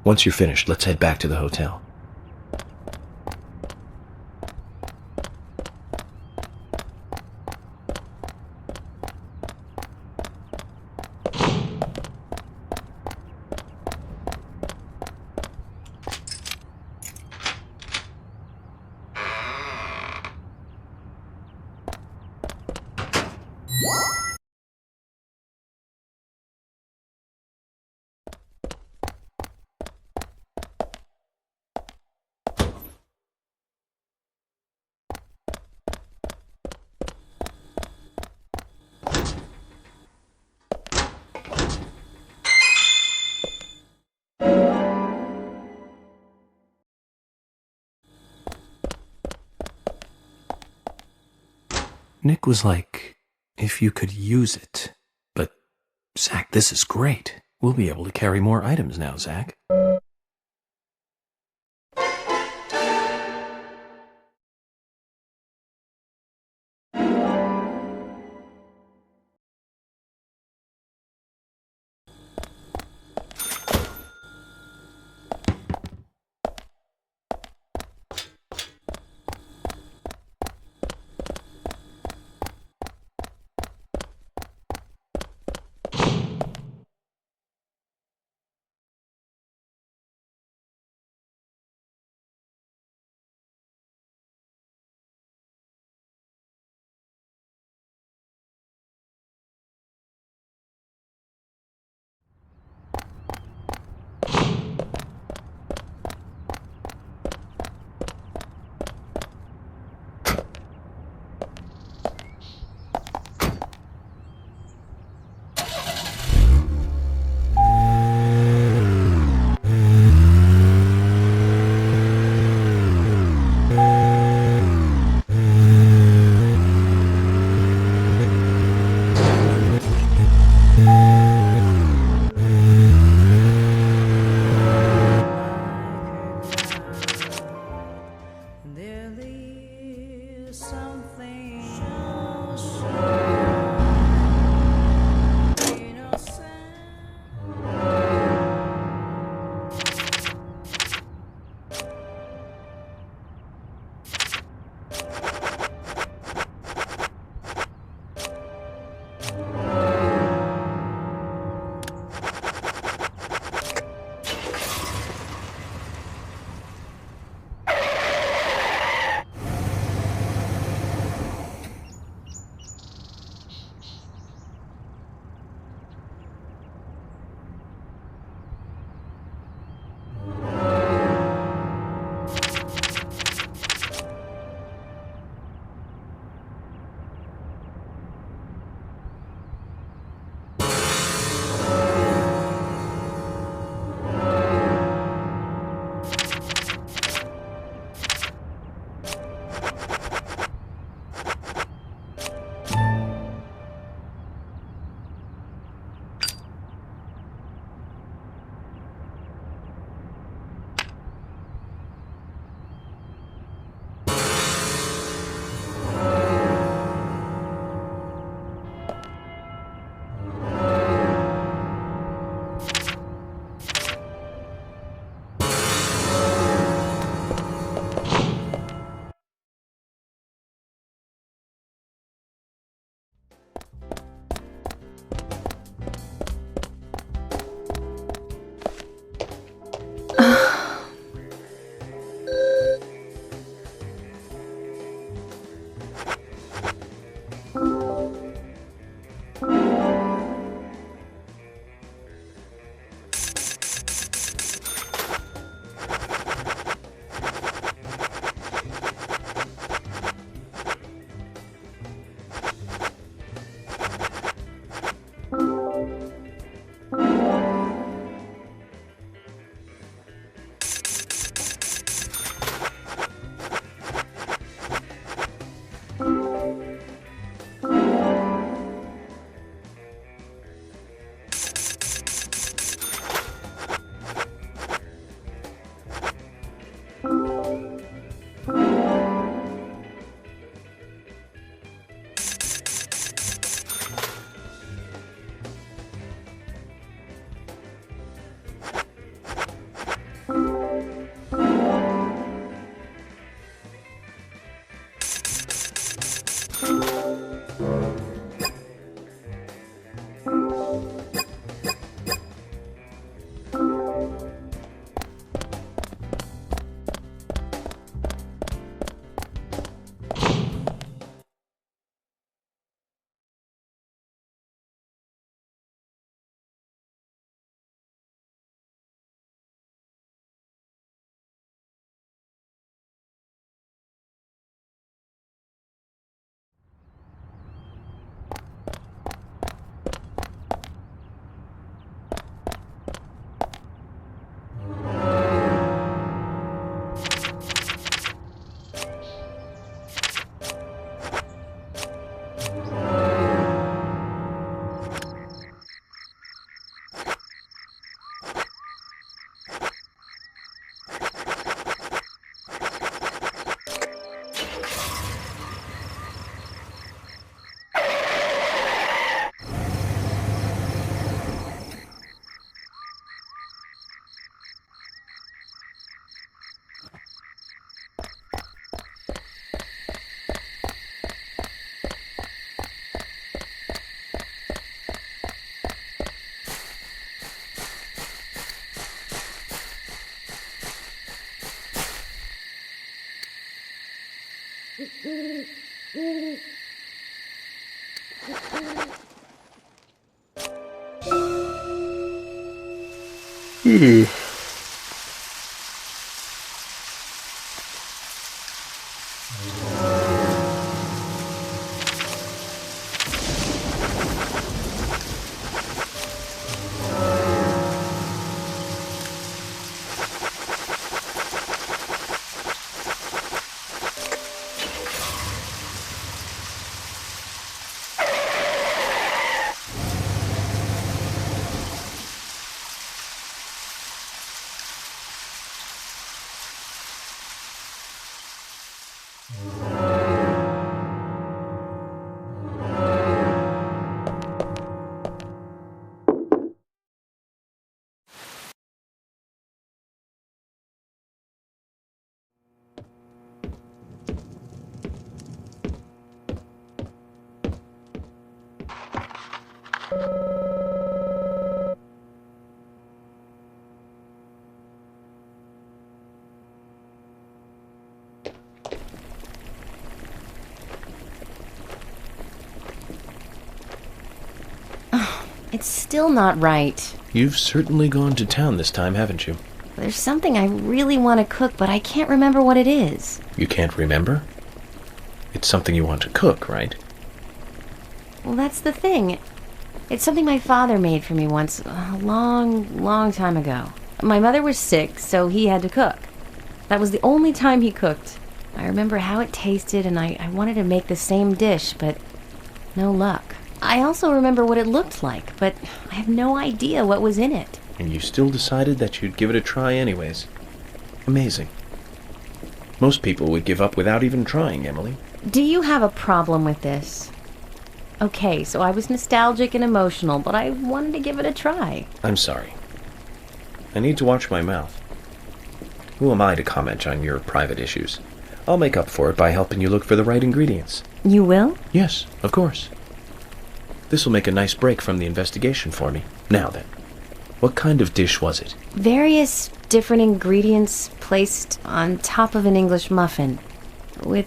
Once you're finished, let's head back to the hotel. Nick was like, if you could use it. But, Zach, this is great. We'll be able to carry more items now, Zach. It's still not right. You've certainly gone to town this time, haven't you? There's something I really want to cook, but I can't remember what it is. You can't remember? It's something you want to cook, right? Well, that's the thing. It's something my father made for me once, a long time ago. My mother was sick, so he had to cook. That was the only time he cooked. I remember how it tasted, and I wanted to make the same dish, but no luck. I also remember what it looked like, but I have no idea what was in it. And you still decided that you'd give it a try anyways. Amazing. Most people would give up without even trying, Emily. Do you have a problem with this? Okay, so I was nostalgic and emotional, but I wanted to give it a try. I'm sorry. I need to watch my mouth. Who am I to comment on your private issues? I'll make up for it by helping you look for the right ingredients. You will? Yes, of course. This will make a nice break from the investigation for me. Now then, what kind of dish was it? Various different ingredients placed on top of an English muffin, with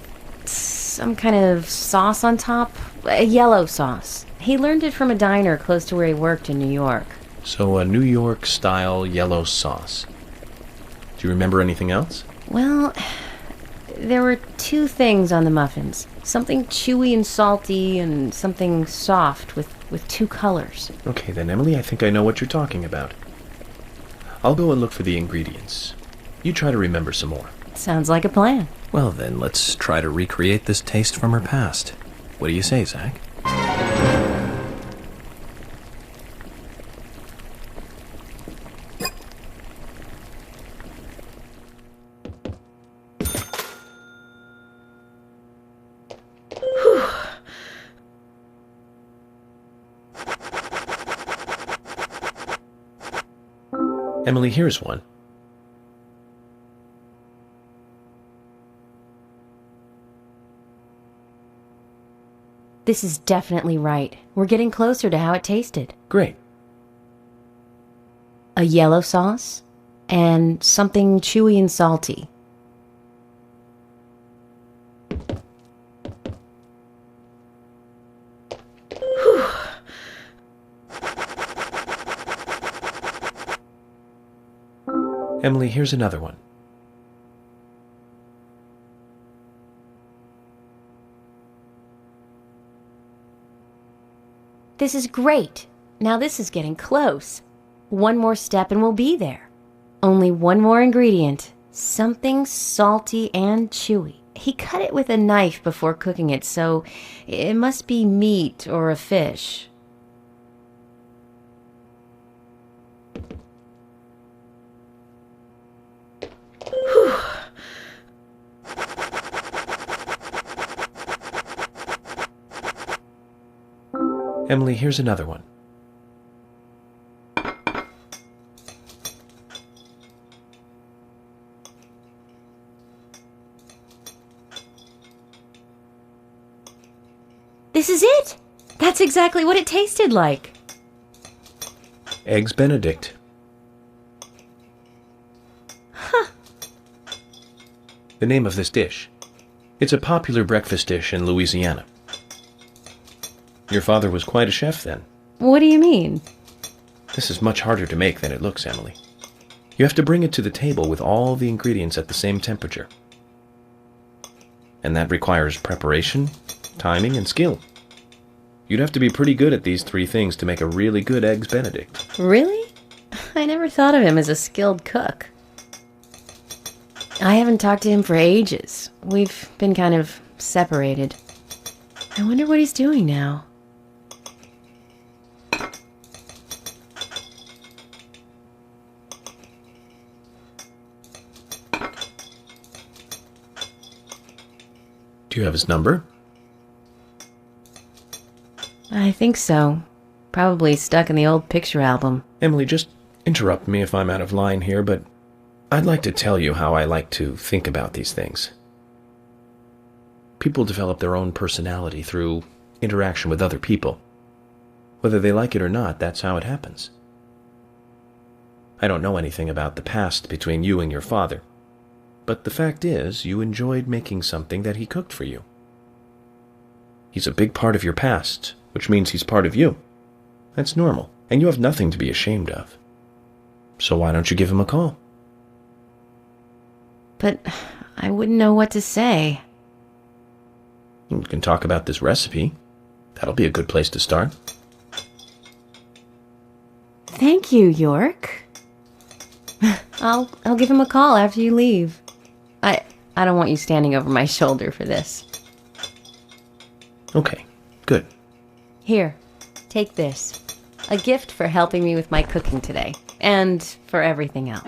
some kind of sauce on top, a yellow sauce. He learned it from a diner close to where he worked in New York. So a New York-style yellow sauce. Do you remember anything else? Well, there were two things on the muffins. Something chewy and salty, and something soft with two colors. Okay then, Emily, I think I know what you're talking about. I'll go and look for the ingredients. You try to remember some more. Sounds like a plan. Well then, let's try to recreate this taste from her past. What do you say, Zach? Emily, here's one. This is definitely right. We're getting closer to how it tasted. Great. A yellow sauce and something chewy and salty. Emily, here's another one. This is great. Now this is getting close. One more step and we'll be there. Only one more ingredient. Something salty and chewy. He cut it with a knife before cooking it, so it must be meat or a fish. Emily, here's another one. This is it! That's exactly what it tasted like. Eggs Benedict. Huh. The name of this dish. It's a popular breakfast dish in Louisiana. Your father was quite a chef then. What do you mean? This is much harder to make than it looks, Emily. You have to bring it to the table with all the ingredients at the same temperature. And that requires preparation, timing, and skill. You'd have to be pretty good at these three things to make a really good Eggs Benedict. Really? I never thought of him as a skilled cook. I haven't talked to him for ages. We've been kind of separated. I wonder what he's doing now. Do you have his number? I think so. Probably stuck in the old picture album. Emily, just interrupt me if I'm out of line here, but I'd like to tell you how I like to think about these things. People develop their own personality through interaction with other people. Whether they like it or not, that's how it happens. I don't know anything about the past between you and your father, but the fact is, you enjoyed making something that he cooked for you. He's a big part of your past, which means he's part of you. That's normal, and you have nothing to be ashamed of. So why don't you give him a call? But I wouldn't know what to say. We can talk about this recipe. That'll be a good place to start. Thank you, York. I'll give him a call after you leave. I don't want you standing over my shoulder for this. Okay, good. Here, take this. A gift for helping me with my cooking today. And for everything else.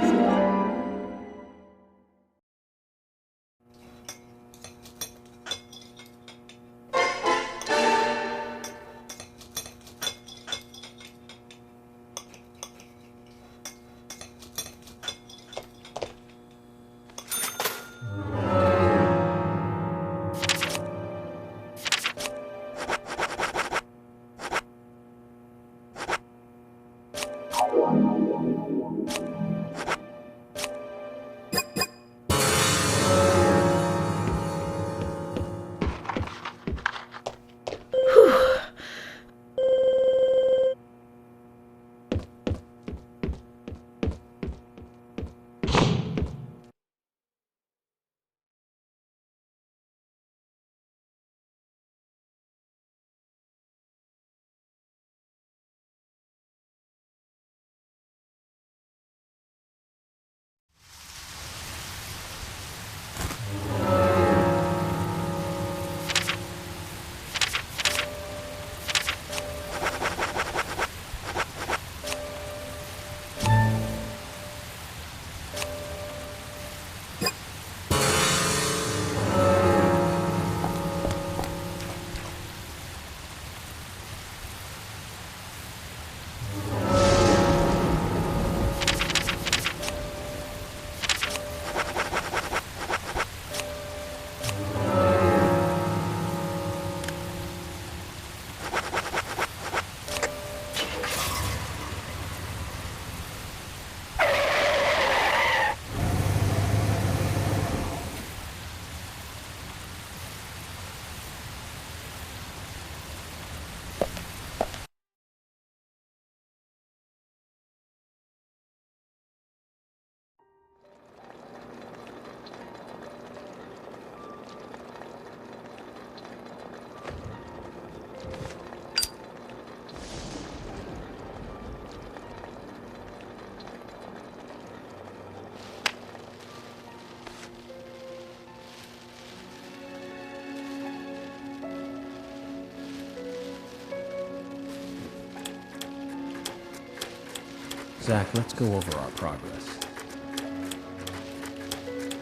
Zach, let's go over our progress.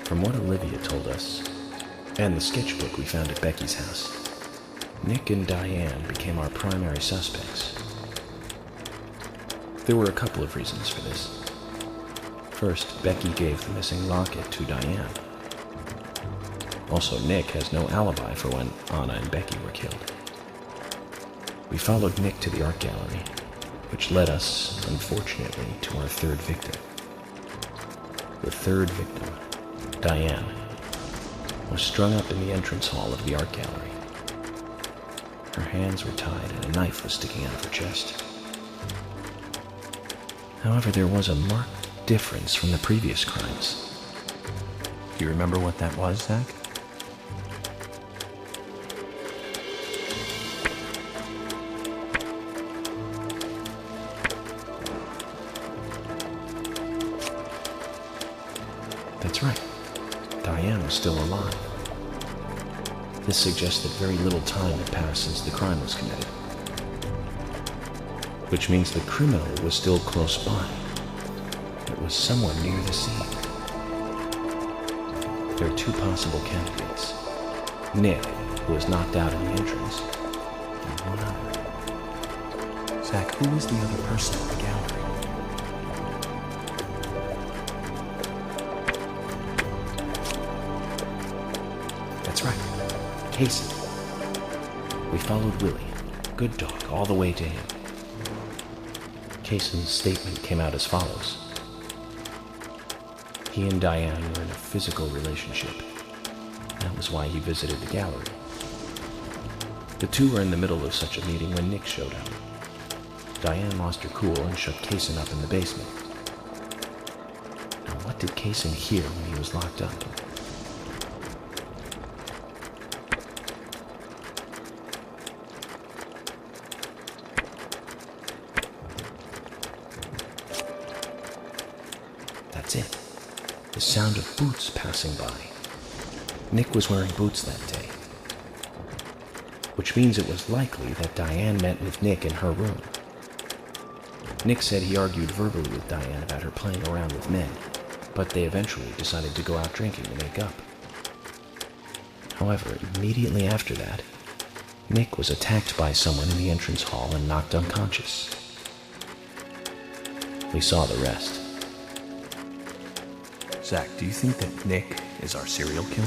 From what Olivia told us, and the sketchbook we found at Becky's house, Nick and Diane became our primary suspects. There were a couple of reasons for this. First, Becky gave the missing locket to Diane. Also, Nick has no alibi for when Anna and Becky were killed. We followed Nick to the art gallery, which led us, unfortunately, to our third victim. The third victim, Diane, was strung up in the entrance hall of the art gallery. Her hands were tied and a knife was sticking out of her chest. However, there was a marked difference from the previous crimes. Do you remember what that was, Zach? That's right. Diane was still alive. This suggests that very little time had passed since the crime was committed. Which means the criminal was still close by. It was somewhere near the scene. There are two possible candidates. Nick, who was knocked out in the entrance, and one other. Zach, who was the other person in the gallery? That's right, Casey. We followed Willie, good dog, all the way to him. Cason's statement came out as follows. He and Diane were in a physical relationship. That was why he visited the gallery. The two were in the middle of such a meeting when Nick showed up. Diane lost her cool and shut Cason up in the basement. Now, what did Cason hear when he was locked up? That's it. The sound of boots passing by. Nick was wearing boots that day. Which means it was likely that Diane met with Nick in her room. Nick said he argued verbally with Diane about her playing around with men, but they eventually decided to go out drinking to make up. However, immediately after that, Nick was attacked by someone in the entrance hall and knocked unconscious. We saw the rest. Zach, do you think that Nick is our serial killer?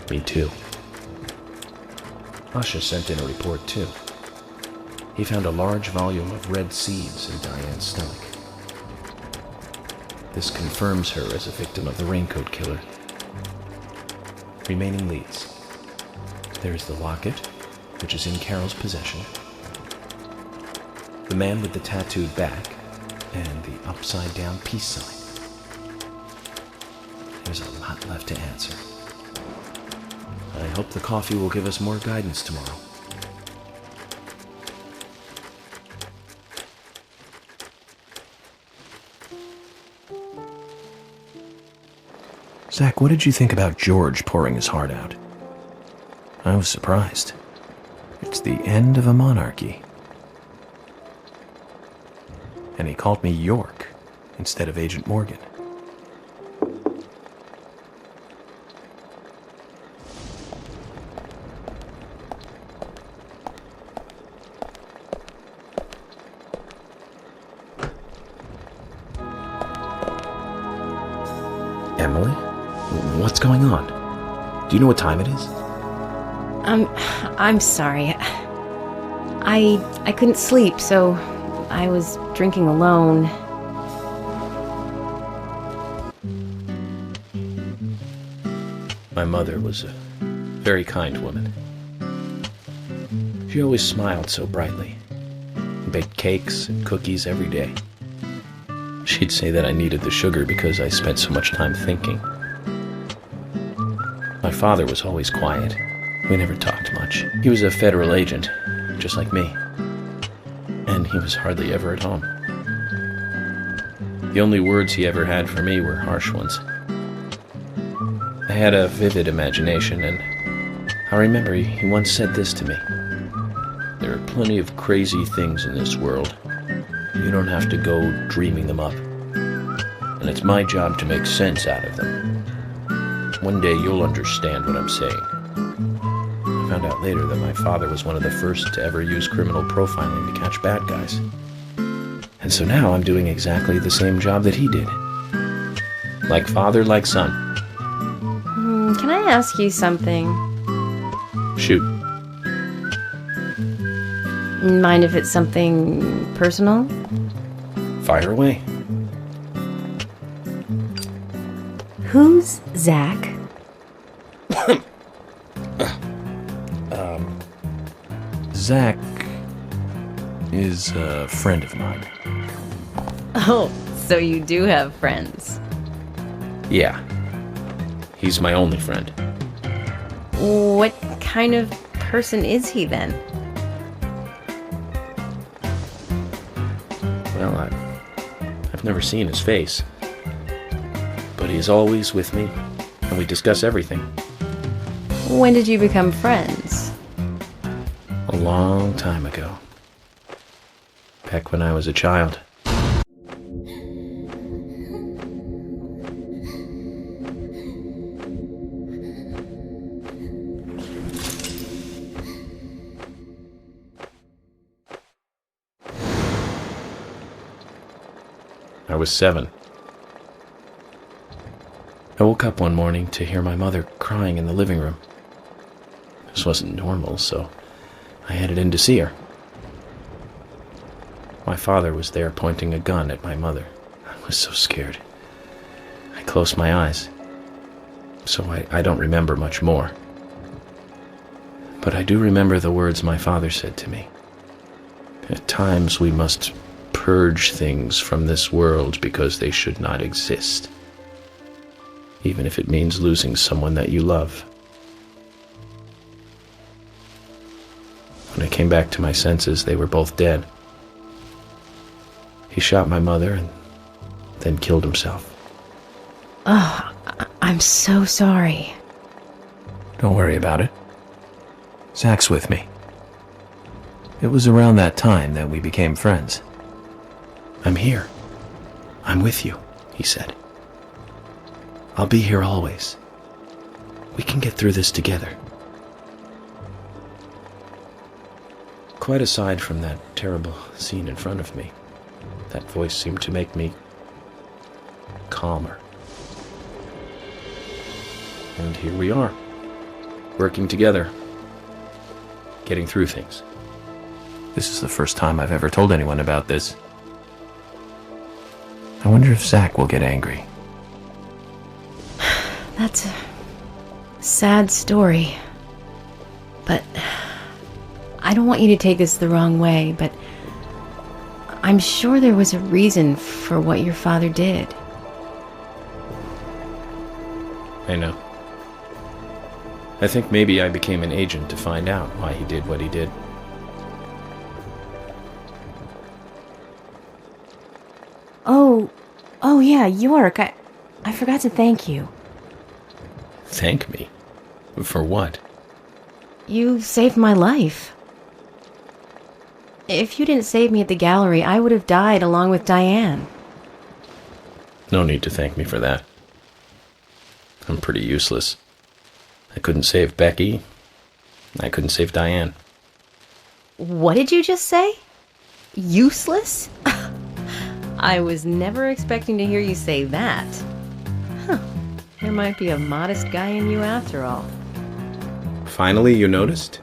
Me too. Asha sent in a report too. He found a large volume of red seeds in Diane's stomach. This confirms her as a victim of the Raincoat killer. Remaining leads. There's the locket, which is in Carol's possession, the man with the tattooed back, and the upside-down peace sign. There's a lot left to answer. I hope the coffee will give us more guidance tomorrow. Zach, what did you think about George pouring his heart out? I was surprised. It's the end of a monarchy. And he called me York instead of Agent Morgan. Emily? What's going on? Do you know what time it is? I'm sorry. I couldn't sleep, so I was drinking alone. My mother was a very kind woman. She always smiled so brightly, baked cakes and cookies every day. She'd say that I needed the sugar because I spent so much time thinking. My father was always quiet. We never talked much. He was a federal agent, just like me. And he was hardly ever at home. The only words he ever had for me were harsh ones. I had a vivid imagination, and I remember he once said this to me. There are plenty of crazy things in this world. You don't have to go dreaming them up. And it's my job to make sense out of them. One day you'll understand what I'm saying. I found out later that my father was one of the first to ever use criminal profiling to catch bad guys. And so now I'm doing exactly the same job that he did. Like father, like son. Can I ask you something? Shoot. Mind if it's something personal? Fire away. Who's Zach? Zach is a friend of mine. Oh, so you do have friends. Yeah. He's my only friend. What kind of person is he then? Well, I've never seen his face. But he's always with me, and we discuss everything. When did you become friends? A long time ago. Back when I was a child. I was 7. I woke up one morning to hear my mother crying in the living room. This wasn't normal, so I headed in to see her. My father was there pointing a gun at my mother. I was so scared. I closed my eyes, so I don't remember much more. But I do remember the words my father said to me. At times we must purge things from this world because they should not exist. Even if it means losing someone that you love. When I came back to my senses, they were both dead. He shot my mother and then killed himself. Oh, I'm so sorry. Don't worry about it. Zach's with me. It was around that time that we became friends. I'm here. I'm with you, he said. I'll be here always. We can get through this together. Quite aside from that terrible scene in front of me, that voice seemed to make me calmer. And here we are, working together, getting through things. This is the first time I've ever told anyone about this. I wonder if Zach will get angry. That's a sad story. But I don't want you to take this the wrong way, but I'm sure there was a reason for what your father did. I know. I think maybe I became an agent to find out why he did what he did. Oh yeah, York, I forgot to thank you. Thank me? For what? You saved my life. If you didn't save me at the gallery, I would have died along with Diane. No need to thank me for that. I'm pretty useless. I couldn't save Becky. I couldn't save Diane. What did you just say? Useless? I was never expecting to hear you say that. Huh. There might be a modest guy in you after all. Finally, you noticed?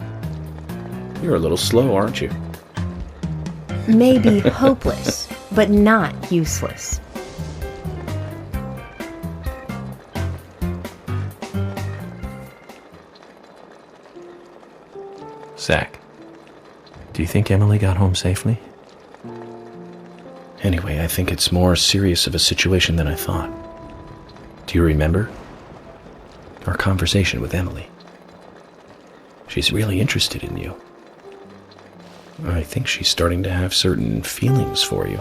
You're a little slow, aren't you? Maybe hopeless, but not useless. Zach, do you think Emily got home safely? Anyway, I think it's more serious of a situation than I thought. Do you remember our conversation with Emily? She's really interested in you. I think she's starting to have certain feelings for you.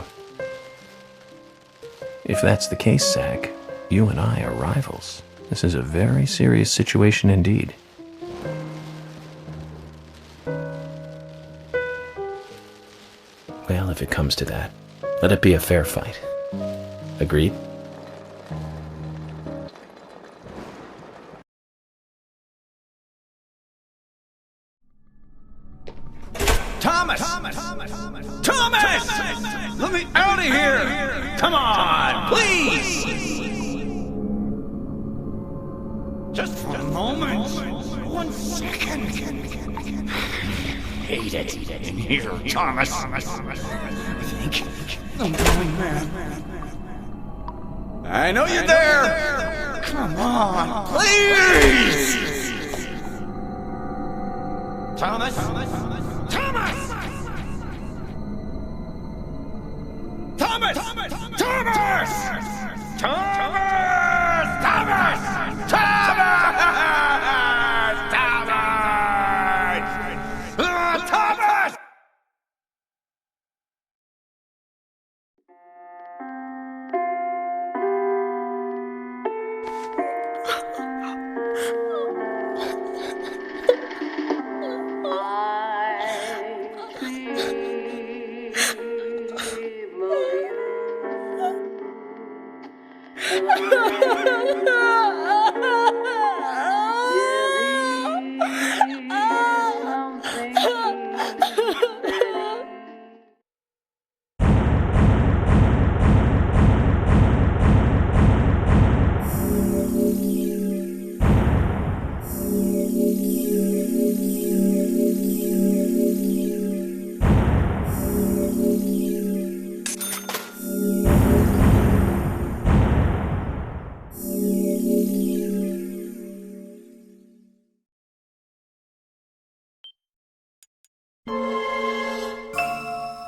If that's the case, Zach, you and I are rivals. This is a very serious situation indeed. Well, if it comes to that, let it be a fair fight. Agreed? Thomas! Let me out of here! Come on, please! Just for a moment. 1 second. Hate it in here, Thomas. I think I'm going mad. I know you're there! Come on, please! Thomas! Thomas! Thomas! Thomas! Thomas! Thomas!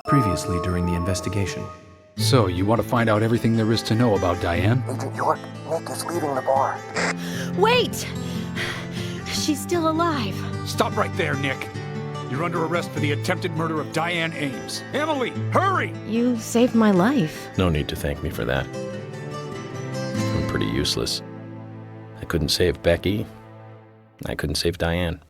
Previously during the investigation. So, you want to find out everything there is to know about Diane? Agent York, Nick is leaving the bar. Wait! She's still alive. Stop right there, Nick. You're under arrest for the attempted murder of Diane Ames. Emily, hurry! You saved my life. No need to thank me for that. I'm pretty useless. I couldn't save Becky. I couldn't save Diane.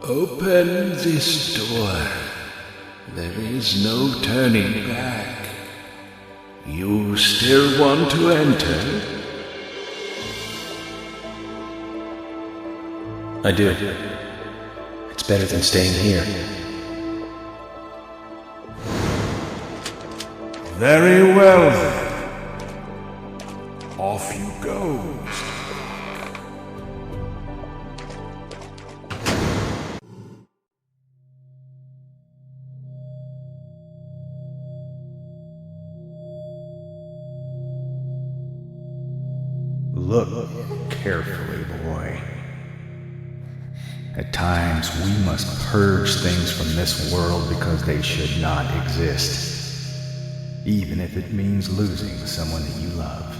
Open this door. There is no turning back. You still want to enter? I do. It's better than staying here. Very well then. Off you go. Look carefully, boy. At times, we must purge things from this world because they should not exist, even if it means losing someone that you love.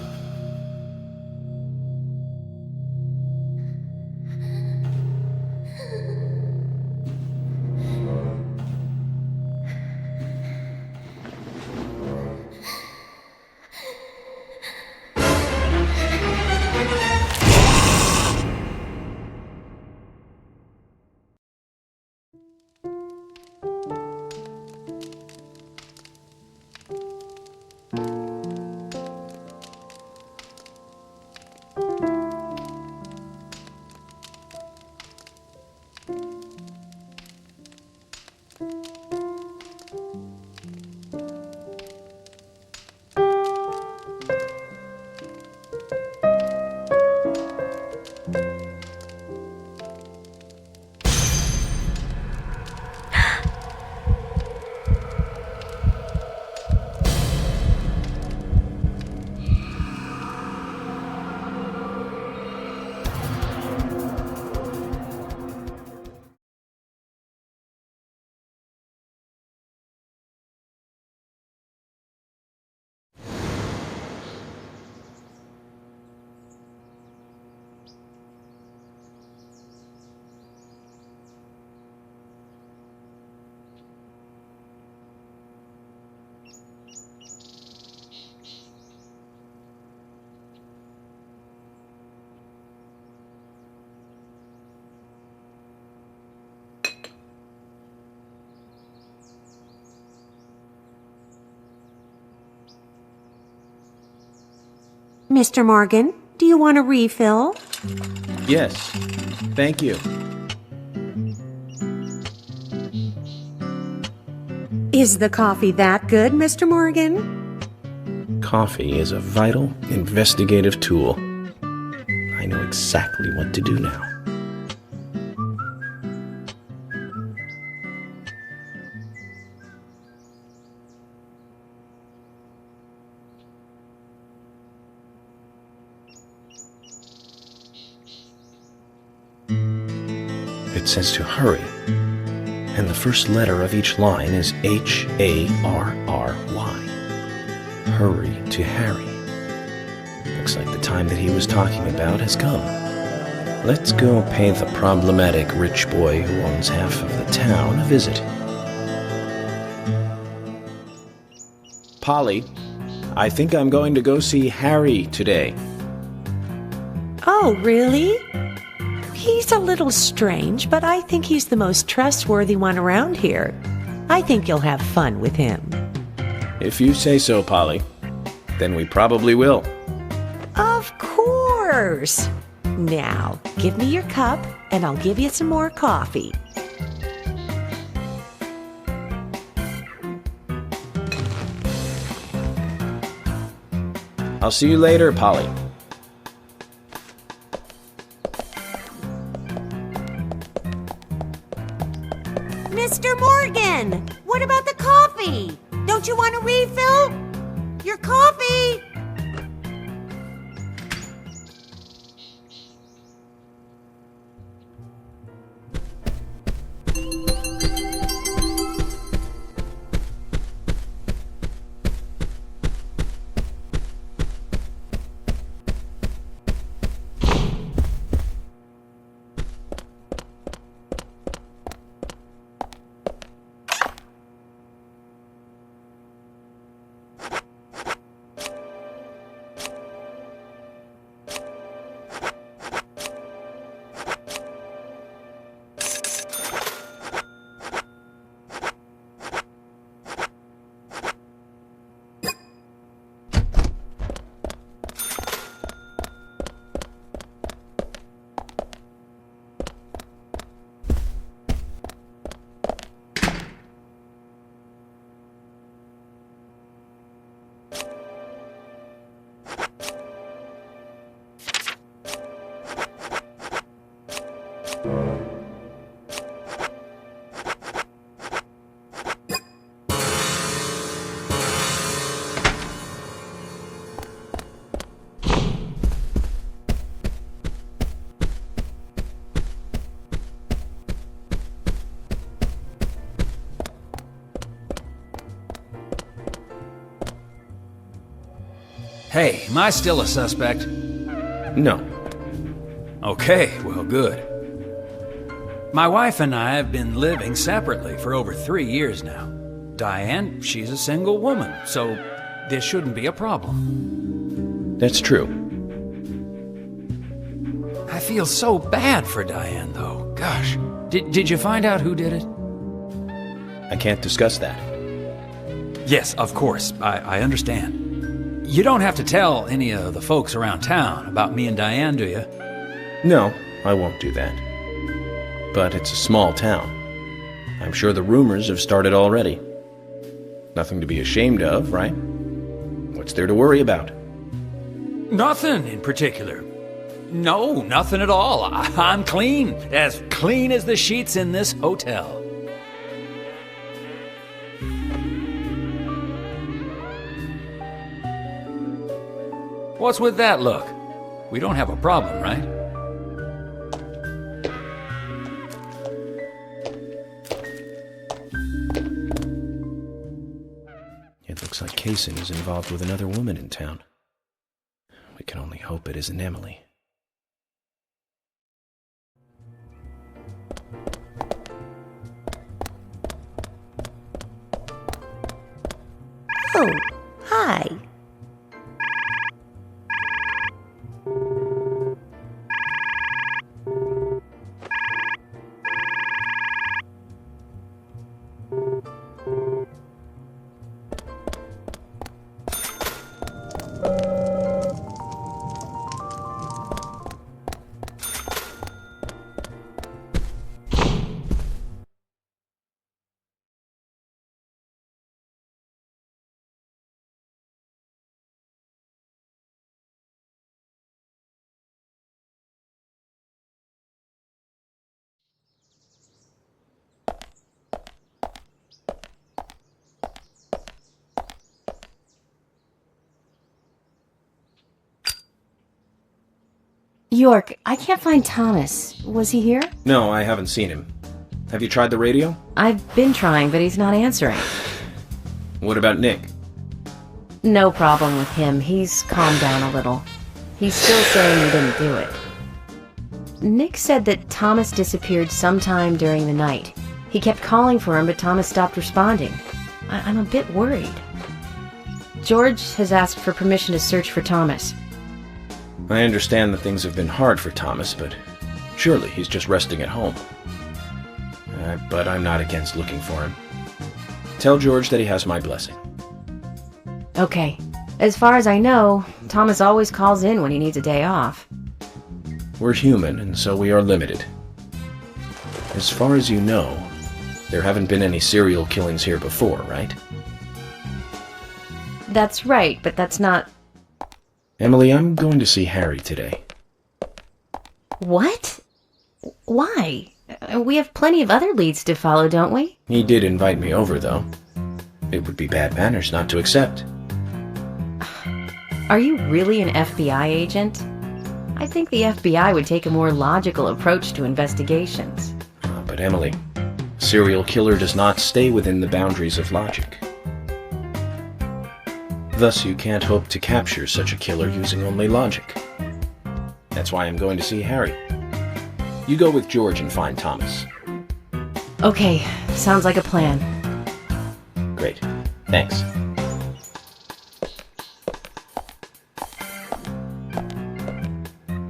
Mr. Morgan, do you want a refill? Yes, thank you. Is the coffee that good, Mr. Morgan? Coffee is a vital, investigative tool. I know exactly what to do now. It says to hurry, and the first letter of each line is H-A-R-R-Y. Hurry to Harry. Looks like the time that he was talking about has come. Let's go pay the problematic rich boy who owns half of the town a visit. Polly, I think I'm going to go see Harry today. Oh, really? He's a little strange, but I think he's the most trustworthy one around here. I think you'll have fun with him. If you say so, Polly, then we probably will. Of course! Now, give me your cup, and I'll give you some more coffee. I'll see you later, Polly. Mr. Morgan, what about the coffee? Don't you want a refill? Your coffee! Hey, am I still a suspect? No. Okay, well, good. My wife and I have been living separately for over 3 years now. Diane, she's a single woman, so this shouldn't be a problem. That's true. I feel so bad for Diane, though. Gosh. Did you find out who did it? I can't discuss that. Yes, of course. I understand. You don't have to tell any of the folks around town about me and Diane, do you? No, I won't do that. But it's a small town. I'm sure the rumors have started already. Nothing to be ashamed of, right? What's there to worry about? Nothing in particular. No, nothing at all. I'm clean as the sheets in this hotel. What's with that look? We don't have a problem, right? It looks like Kaysen is involved with another woman in town. We can only hope it isn't Emily. Oh, hi. York, I can't find Thomas. Was he here? No, I haven't seen him. Have you tried the radio? I've been trying, but he's not answering. What about Nick? No problem with him. He's calmed down a little. He's still saying he didn't do it. Nick said that Thomas disappeared sometime during the night. He kept calling for him, but Thomas stopped responding. I'm a bit worried. George has asked for permission to search for Thomas. I understand that things have been hard for Thomas, but surely he's just resting at home. But I'm not against looking for him. Tell George that he has my blessing. Okay. As far as I know, Thomas always calls in when he needs a day off. We're human, and so we are limited. As far as you know, there haven't been any serial killings here before, right? That's right, but that's not... Emily, I'm going to see Harry today. What? Why? We have plenty of other leads to follow, don't we? He did invite me over, though. It would be bad manners not to accept. Are you really an FBI agent? I think the FBI would take a more logical approach to investigations. But Emily, a serial killer does not stay within the boundaries of logic. Thus, you can't hope to capture such a killer using only logic. That's why I'm going to see Harry. You go with George and find Thomas. Okay, sounds like a plan. Great. Thanks.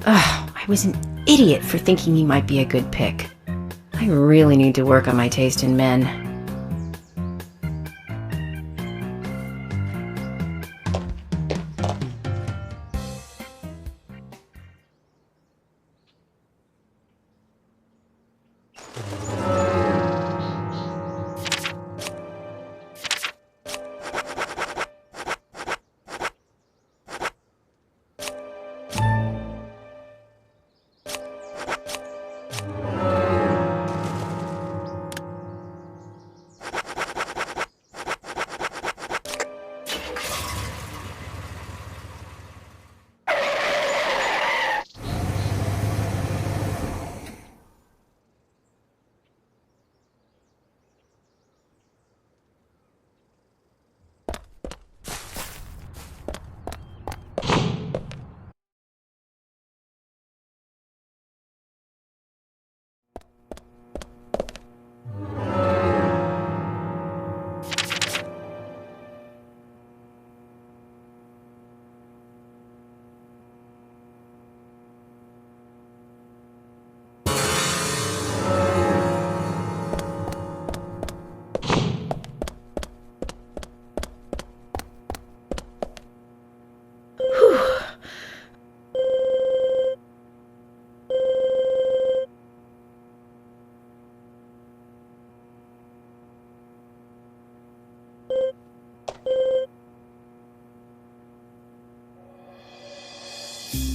I was an idiot for thinking he might be a good pick. I really need to work on my taste in men.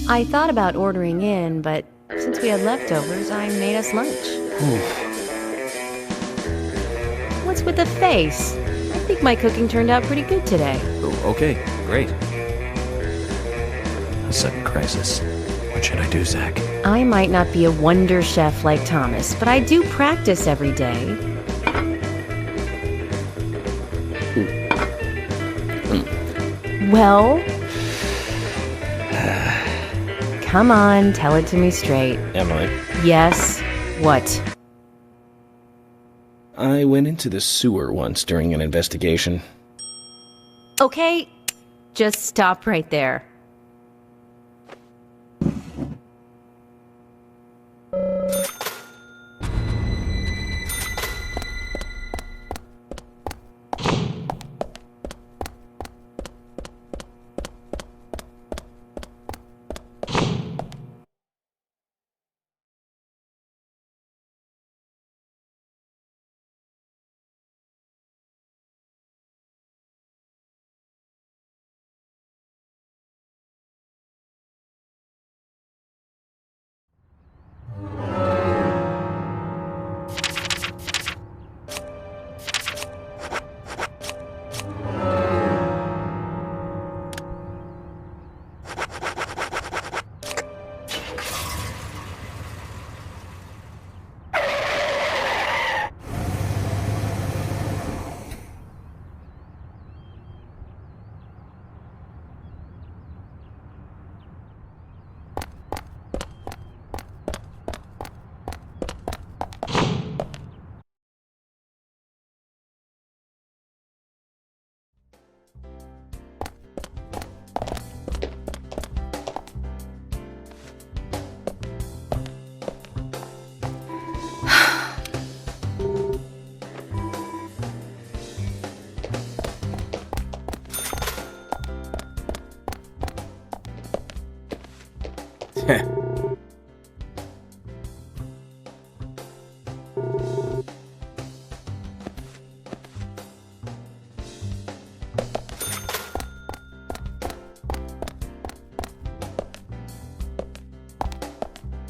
I thought about ordering in, but since we had leftovers, I made us lunch. What's with the face? I think my cooking turned out pretty good today. Oh, okay, great. A sudden crisis. What should I do, Zach? I might not be a wonder chef like Thomas, but I do practice every day. Well... Come on, tell it to me straight. Emily. Yes? What? I went into the sewer once during an investigation. Okay, just stop right there.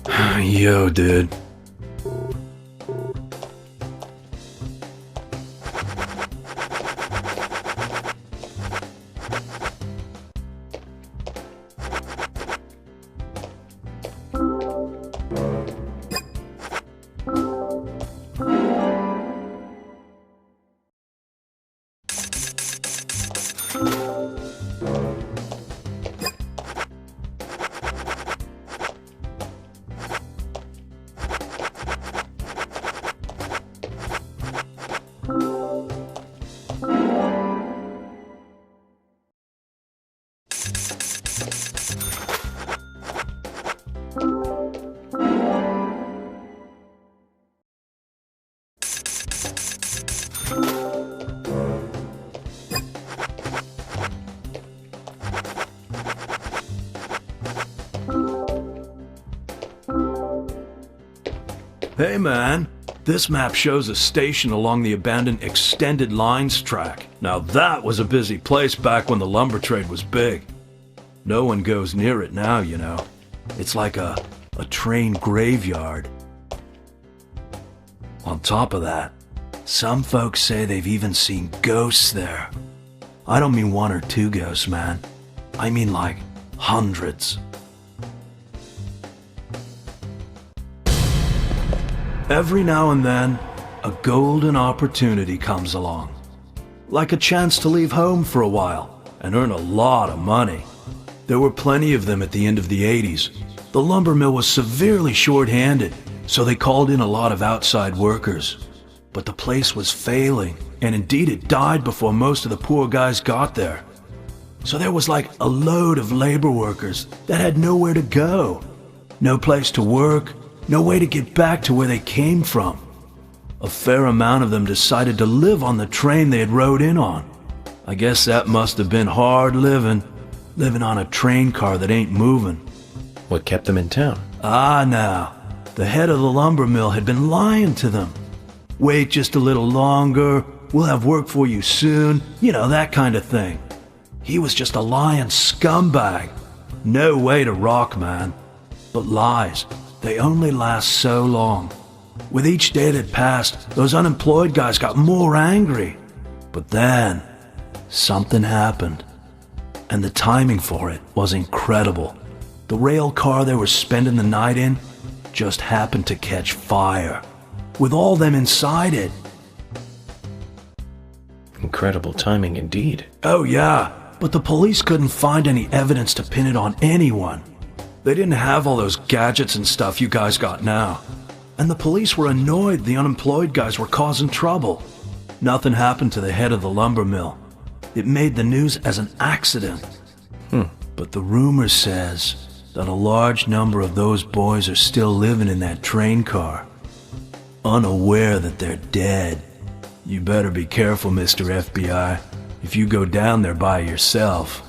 Yo, dude. Hey man, this map shows a station along the abandoned extended lines track. Now that was a busy place back when the lumber trade was big. No one goes near it now, you know. It's like a train graveyard. On top of that, some folks say they've even seen ghosts there. I don't mean one or two ghosts, man. I mean like hundreds. Every now and then, a golden opportunity comes along. Like a chance to leave home for a while and earn a lot of money. There were plenty of them at the end of the 80s. The lumber mill was severely short-handed, so they called in a lot of outside workers. But the place was failing, and indeed it died before most of the poor guys got there. So there was like a load of labor workers that had nowhere to go. No place to work, no way to get back to where they came from. A fair amount of them decided to live on the train they had rode in on. I guess that must have been hard living on a train car that ain't moving. What kept them in town? Ah, now, the head of the lumber mill had been lying to them. Wait just a little longer, we'll have work for you soon, you know, that kind of thing. He was just a lying scumbag. No way to rock, man. But lies, they only last so long. With each day that passed, those unemployed guys got more angry. But then, something happened. And the timing for it was incredible. The rail car they were spending the night in just happened to catch fire, with all them inside it. Incredible timing indeed. Oh yeah, but the police couldn't find any evidence to pin it on anyone. They didn't have all those gadgets and stuff you guys got now. And the police were annoyed the unemployed guys were causing trouble. Nothing happened to the head of the lumber mill. It made the news as an accident. But the rumor says that a large number of those boys are still living in that train car, unaware that they're dead. You better be careful, Mr. FBI, if you go down there by yourself.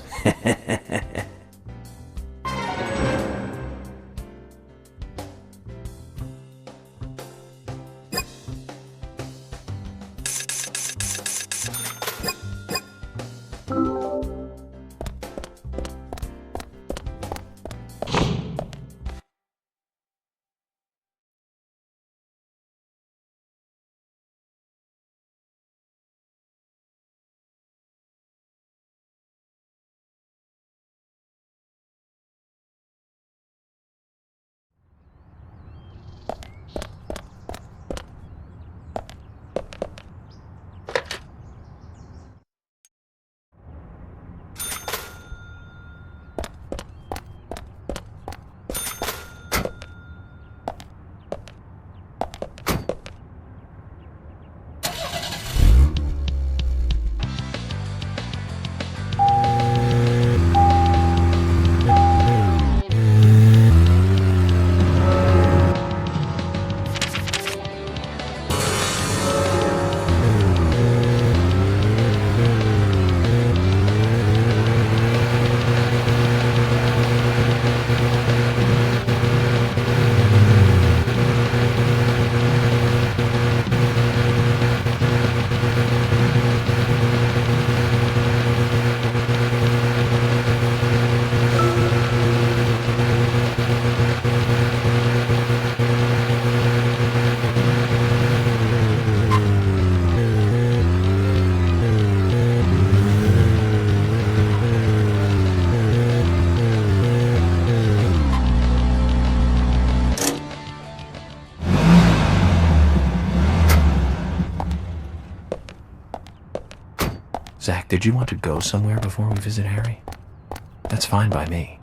Zach, did you want to go somewhere before we visit Harry? That's fine by me.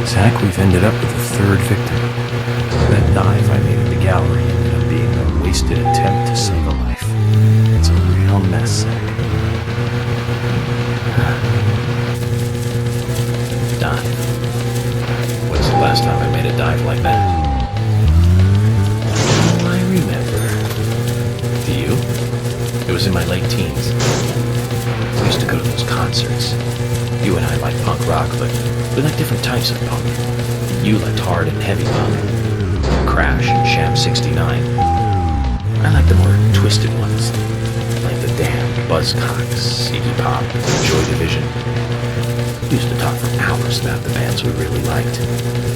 Zach, we've ended up with a third victim. That dive I made at the gallery ended up being a wasted attempt to save a life. It's a real mess, Zach. Dive. When's the last time I made a dive like that? I remember. Do you? It was in my late teens. We used to go to those concerts. You and I like punk rock, but we like different types of punk. You liked hard and heavy punk. Crash and Sham 69. I like the more twisted ones, like the Damned, Buzzcocks, Iggy Pop, Joy Division. We used to talk for hours about the bands we really liked,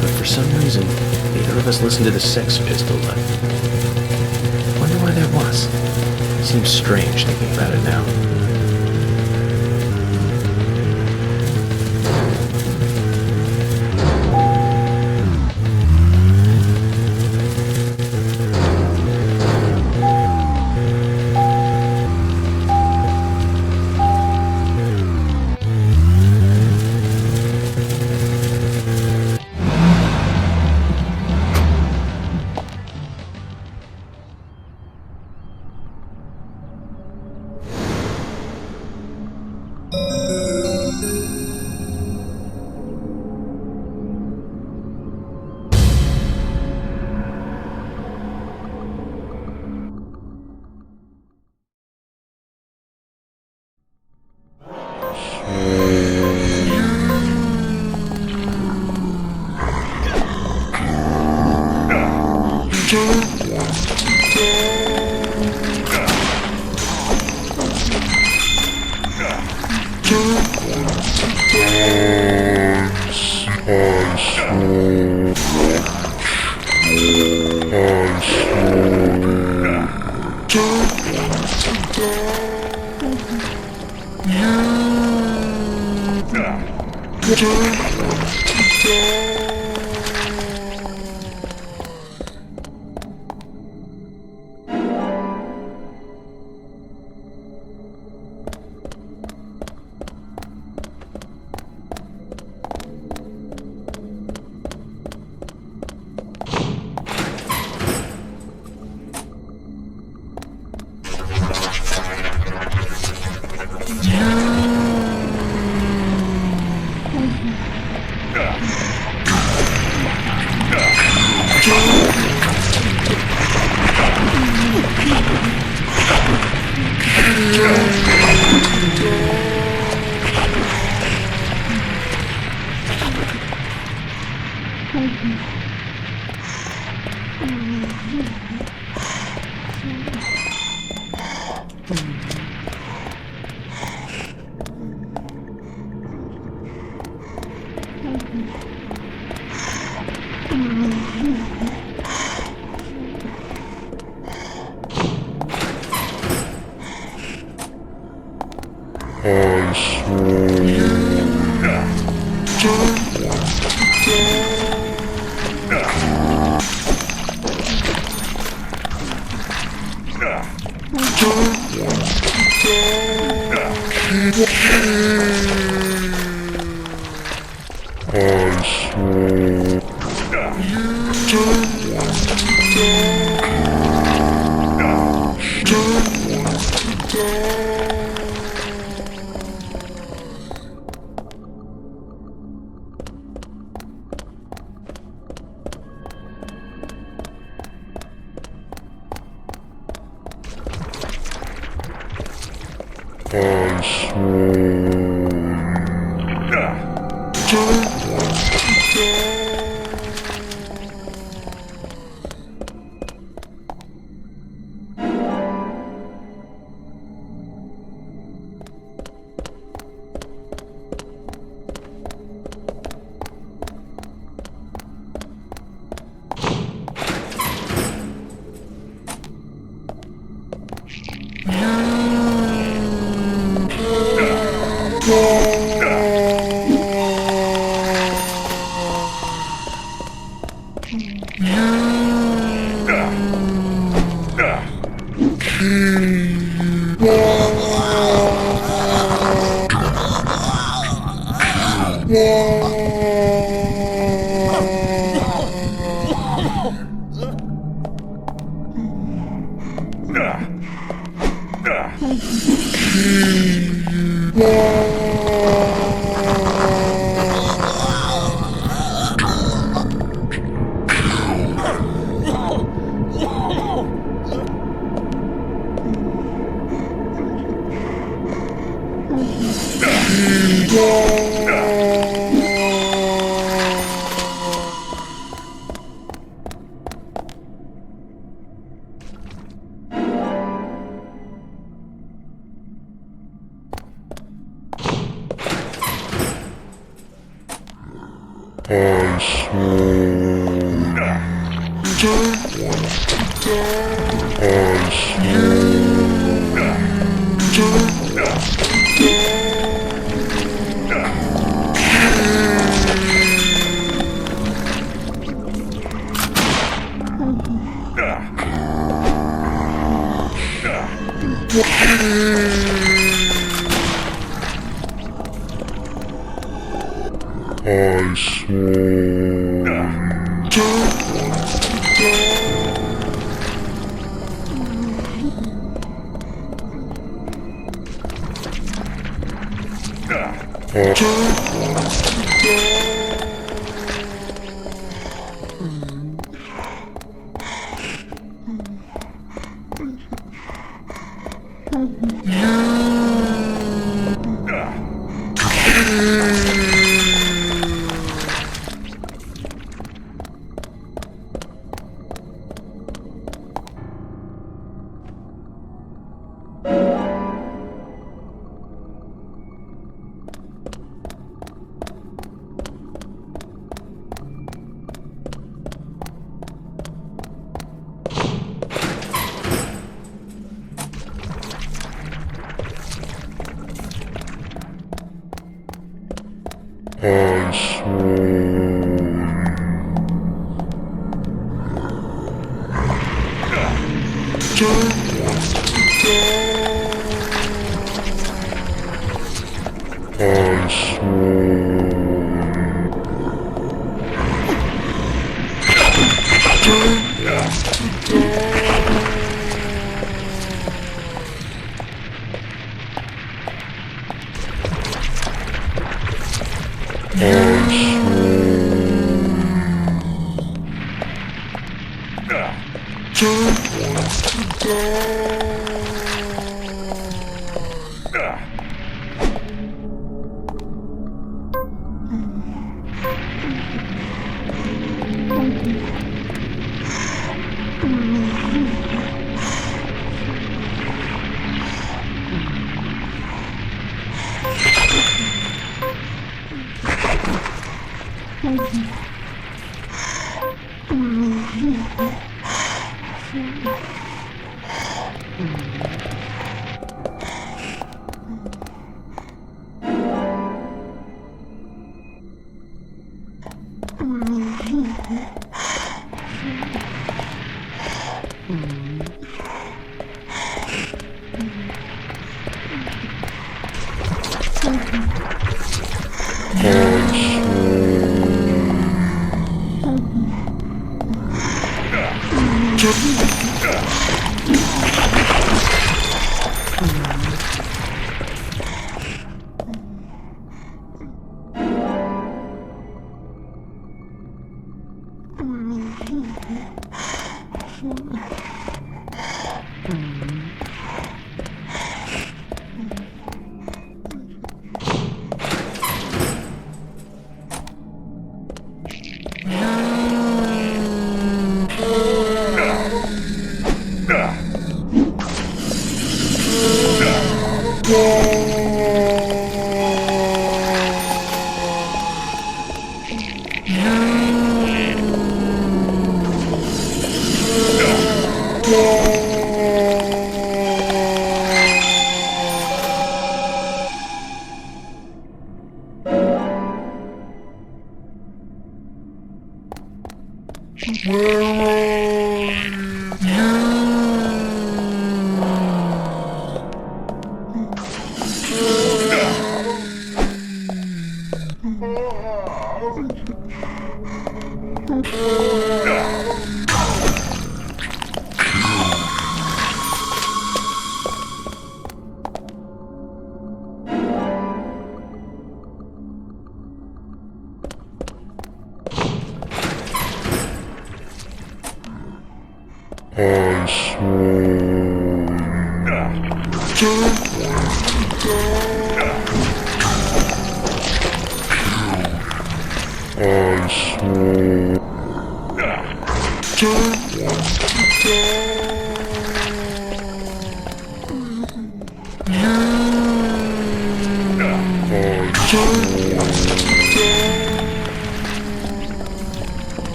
but for some reason, neither of us listened to the Sex Pistols. I wonder why that was. It seems strange thinking about it now.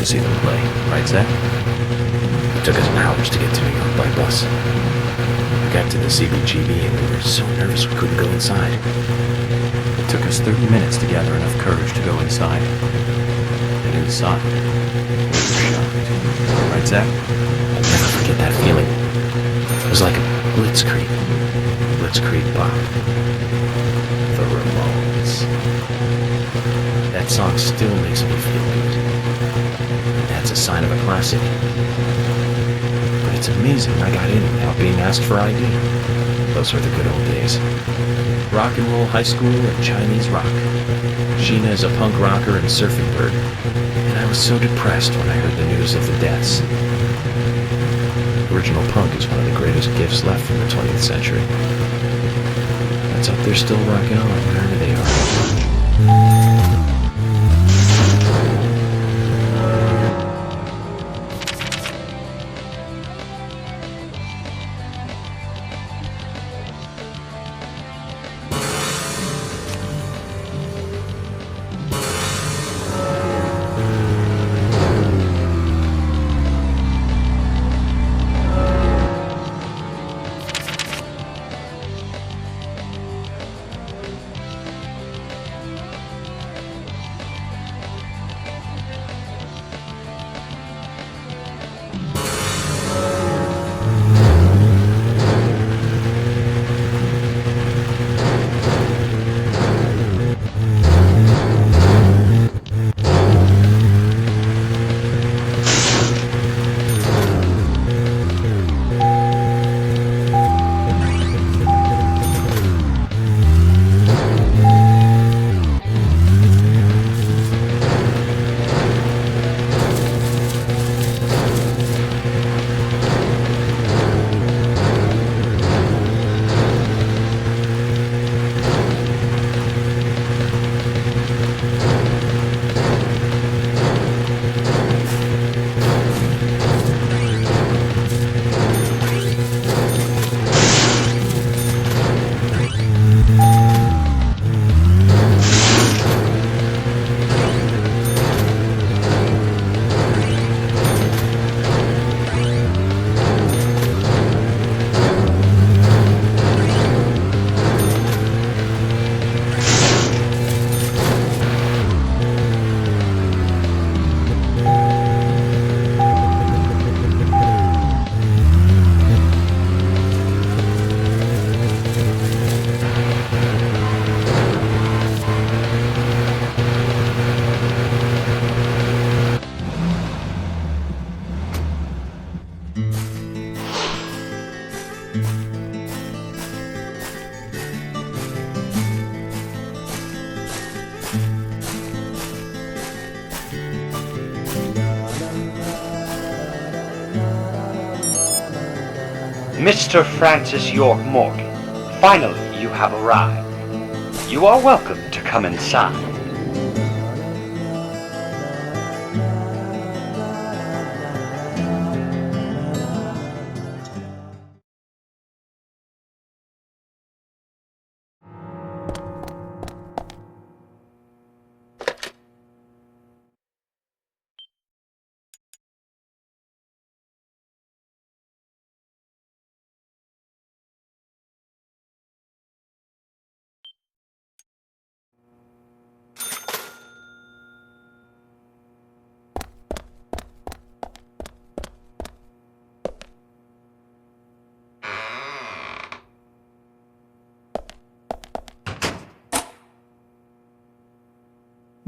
To see them play, right, Zach? It took us hours to get to New York by bus. We got to the CBGB and we were so nervous we couldn't go inside. It took us 30 minutes to gather enough courage to go inside. And inside, we were shocked. Right, Zach? I'll never forget that feeling. It was like a blitzkrieg. Blitzkrieg Bop. The Ramones. That song still makes me feel good. That's a sign of a classic. But it's amazing I got in without being asked for ID. Those were the good old days. Rock and roll high school and Chinese rock. Sheena is a punk rocker and surfing bird. And I was so depressed when I heard the news of the deaths. Original punk is one of the greatest gifts left from the 20th century. Let's hope they're still rocking on wherever they are. Mr. Francis York Morgan, finally you have arrived. You are welcome to come inside.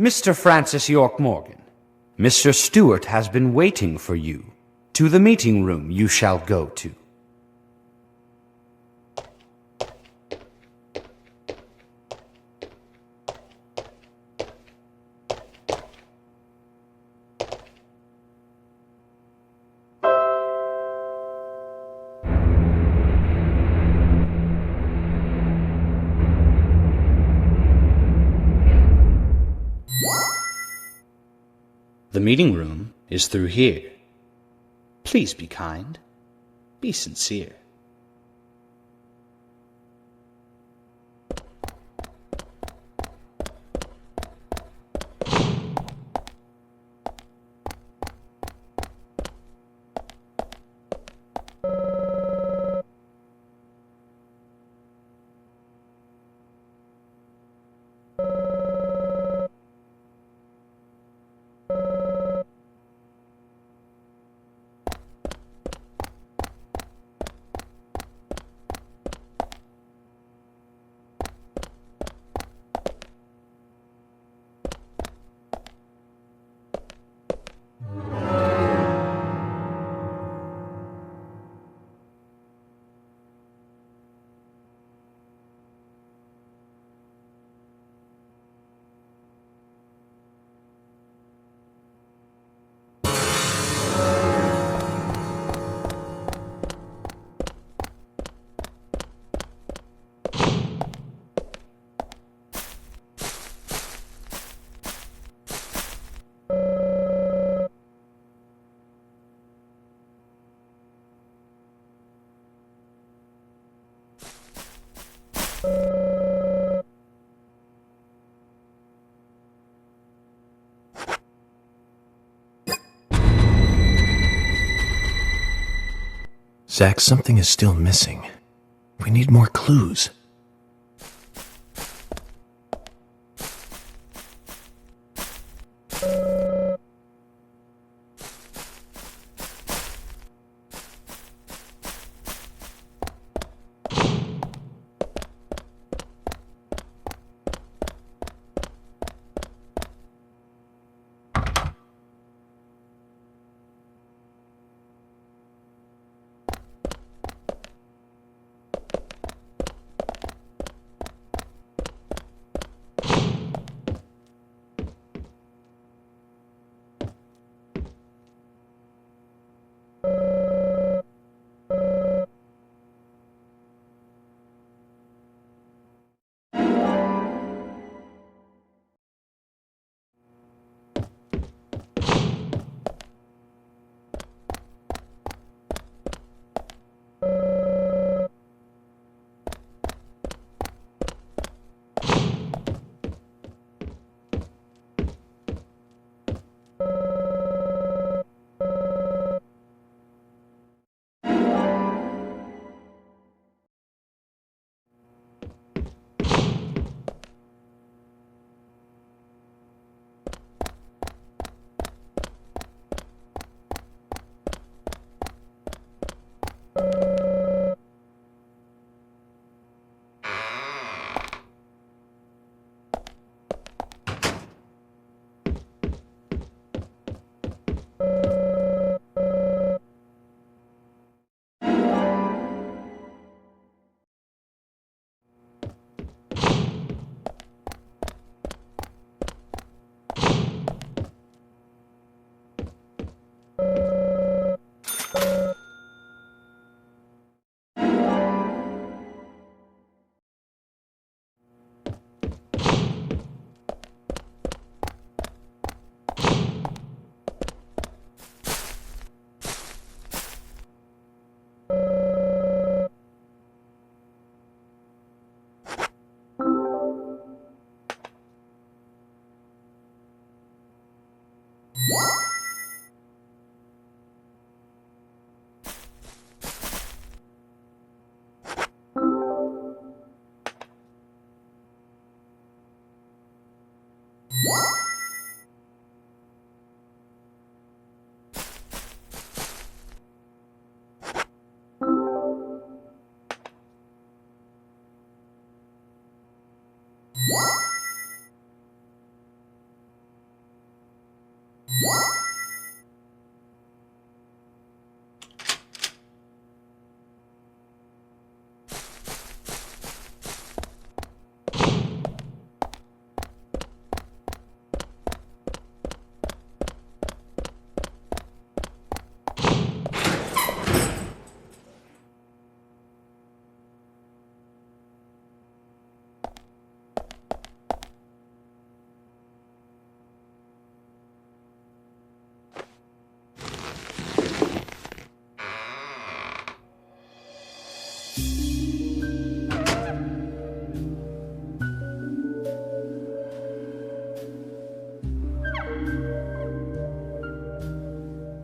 Mr. Francis York Morgan, Mr. Stewart has been waiting for you. To the meeting room you shall go to. The meeting room is through here. Please be kind. Be sincere. Zach, something is still missing. We need more clues.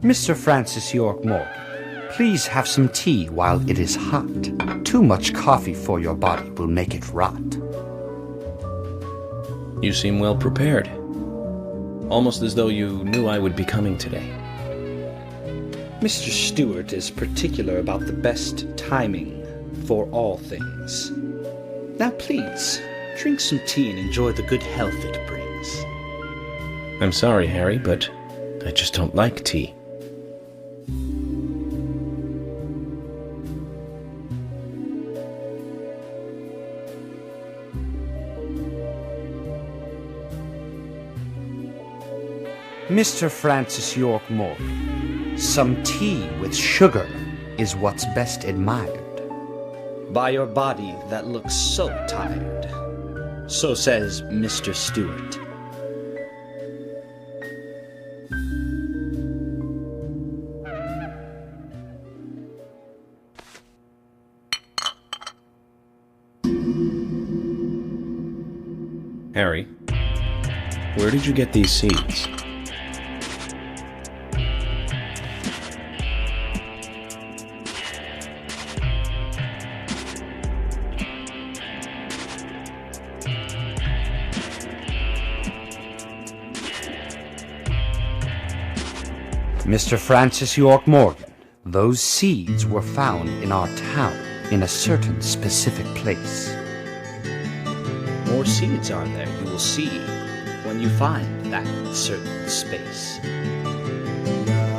Mr. Francis York Morgan, please have some tea while it is hot. Too much coffee for your body will make it rot. You seem well prepared. Almost as though you knew I would be coming today. Mr. Stewart is particular about the best timing for all things. Now please, drink some tea and enjoy the good health it brings. I'm sorry, Harry, but I just don't like tea. Mr. Francis York Morgan, some tea with sugar is what's best admired by your body that looks so tired. So says Mr. Stewart. Harry, where did you get these seeds? Mr. Francis York Morgan, those seeds were found in our town in a certain specific place. More seeds are there, you will see, when you find that certain space.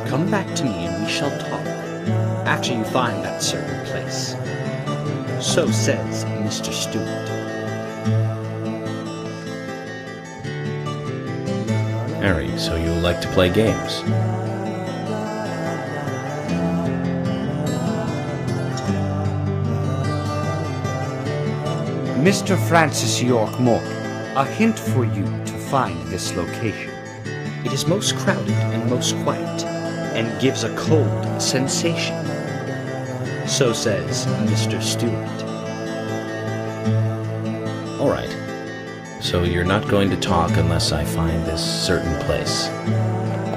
Come back to me and we shall talk after you find that certain place. So says Mr. Stewart. Harry, so you like to play games? Mr. Francis York Morgan, a hint for you to find this location. It is most crowded and most quiet, and gives a cold sensation. So says Mr. Stewart. All right. So you're not going to talk unless I find this certain place.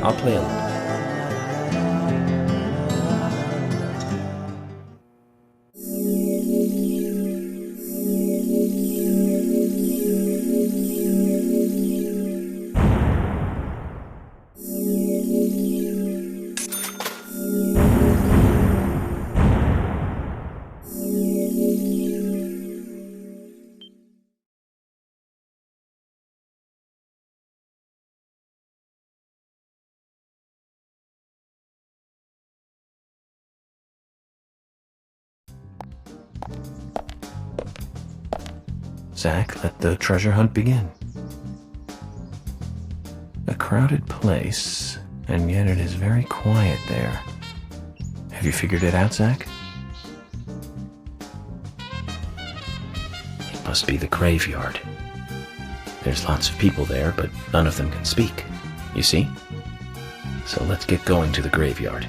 I'll play along. Zach, let the treasure hunt begin. A crowded place, and yet it is very quiet there. Have you figured it out, Zach? It must be the graveyard. There's lots of people there, but none of them can speak. You see? So let's get going to the graveyard.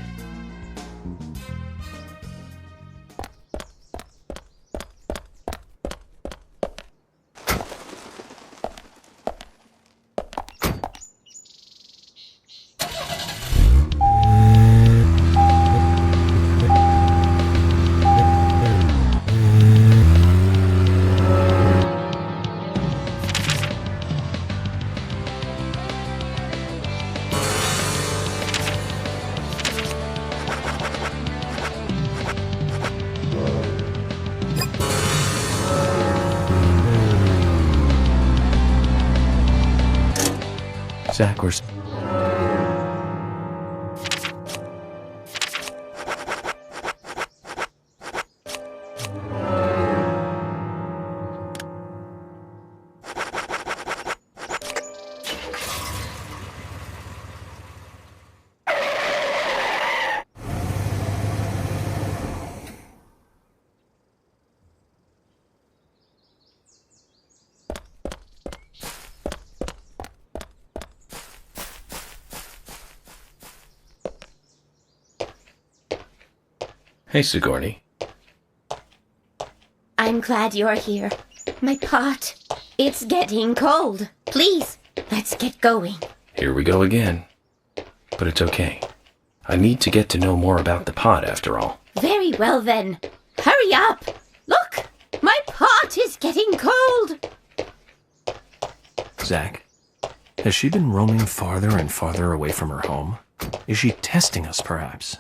Zach, Hey, Sigourney. I'm glad you're here. My pot, it's getting cold. Please, let's get going. Here we go again. But it's okay. I need to get to know more about the pot, after all. Very well then. Hurry up! Look! My pot is getting cold! Zach, has she been roaming farther and farther away from her home? Is she testing us, perhaps?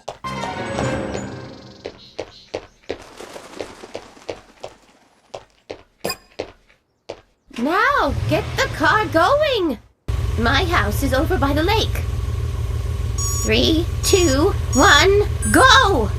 Now, get the car going! My house is over by the lake. 3, 2, 1, go!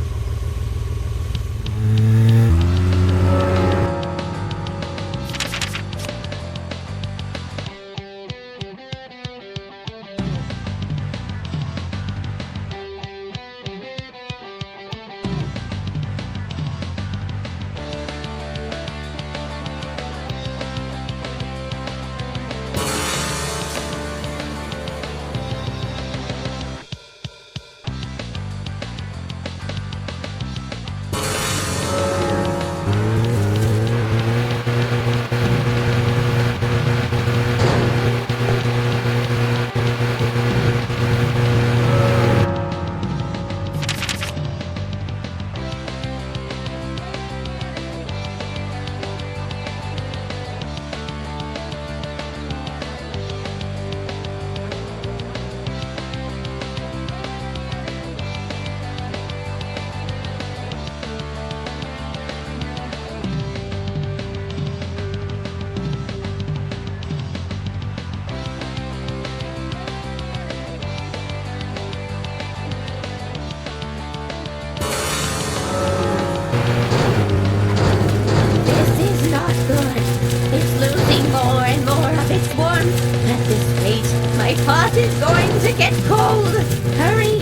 pot is going to get cold. Hurry,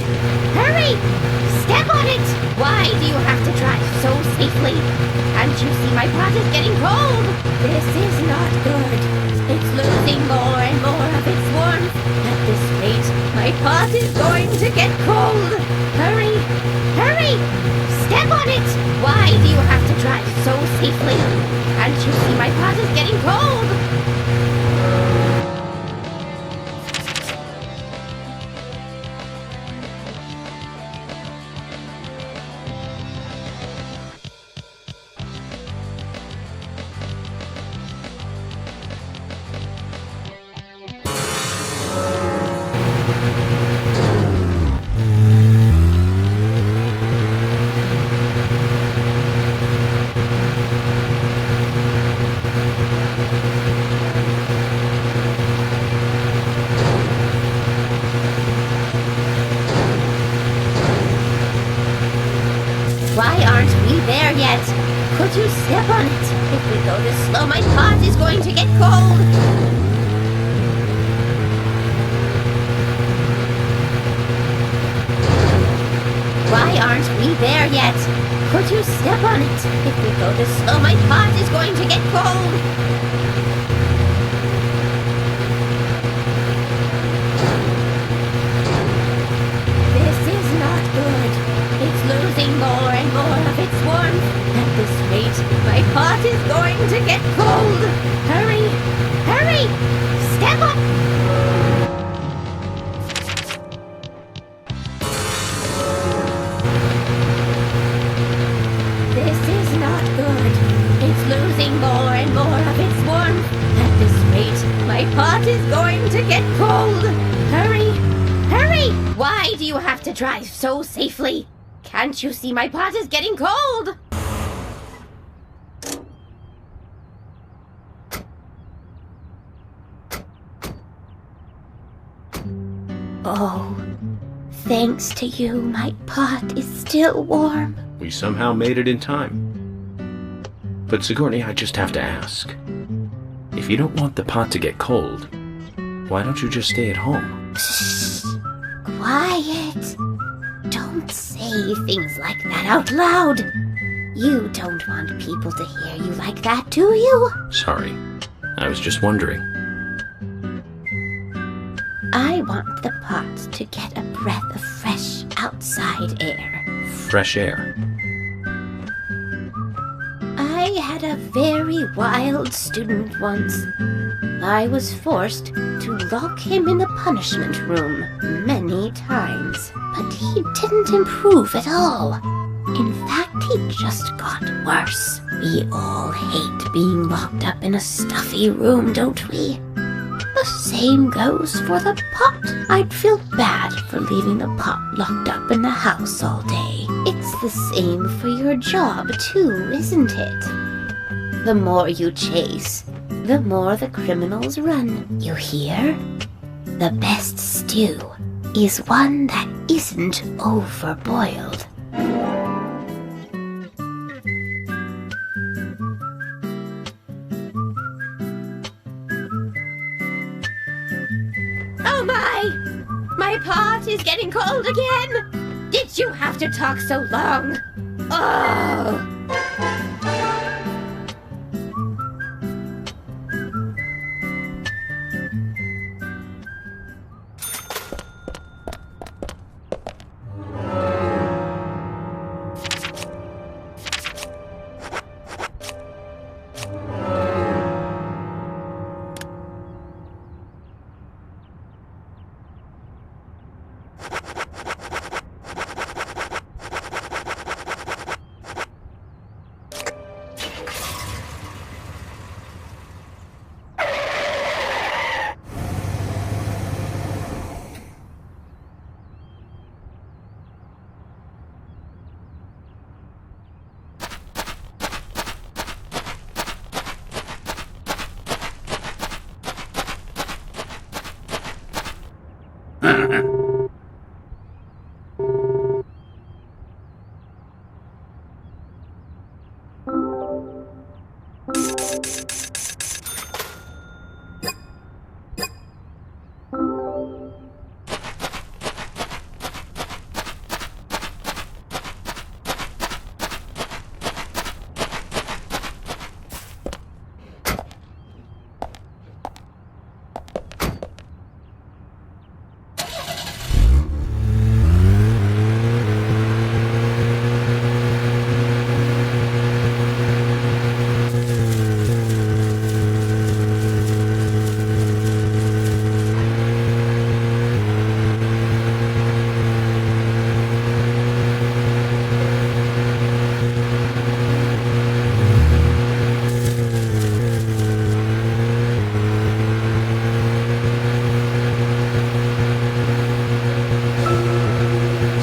hurry! Step on it! Why do you have to drive so safely? Can't you see my pot is getting cold? This is not good. It's losing more and more of its warmth. At this rate, my pot is going to get cold. Hurry, hurry! Step on it! Why do you have to drive so safely? Can't you see my pot is getting cold? Why aren't we there yet? Could you step on it? If we go this slow, my pot is going to get cold. Why aren't we there yet? Could you step on it? If we go this slow, my pot is going to get cold. This is not good. It's losing more and more of its warmth. At this rate, my pot is going to get cold. Hurry, hurry! Step up! This is not good. It's losing more and more of its warmth. At this rate, my pot is going to get cold. Hurry, hurry! Why do you have to drive so safely? Can't you see my pot is getting cold? Oh, thanks to you, my pot is still warm. We somehow made it in time. But Sigourney, I just have to ask. If you don't want the pot to get cold, why don't you just stay at home? Shh. Quiet. Don't say things like that out loud. You don't want people to hear you like that, do you? Sorry. I was just wondering. I want the pot to get a breath of fresh outside air. Fresh air? had a very wild student once. I was forced to lock him in the punishment room many times, but he didn't improve at all. In fact, he just got worse. We all hate being locked up in a stuffy room, don't we? The same goes for the pot. I'd feel bad for leaving the pot locked up in the house all day. It's the same for your job, too, isn't it? The more you chase, the more the criminals run. You hear? The best stew is one that isn't overboiled. Oh my! My pot is getting cold again! Did you have to talk so long? Oh!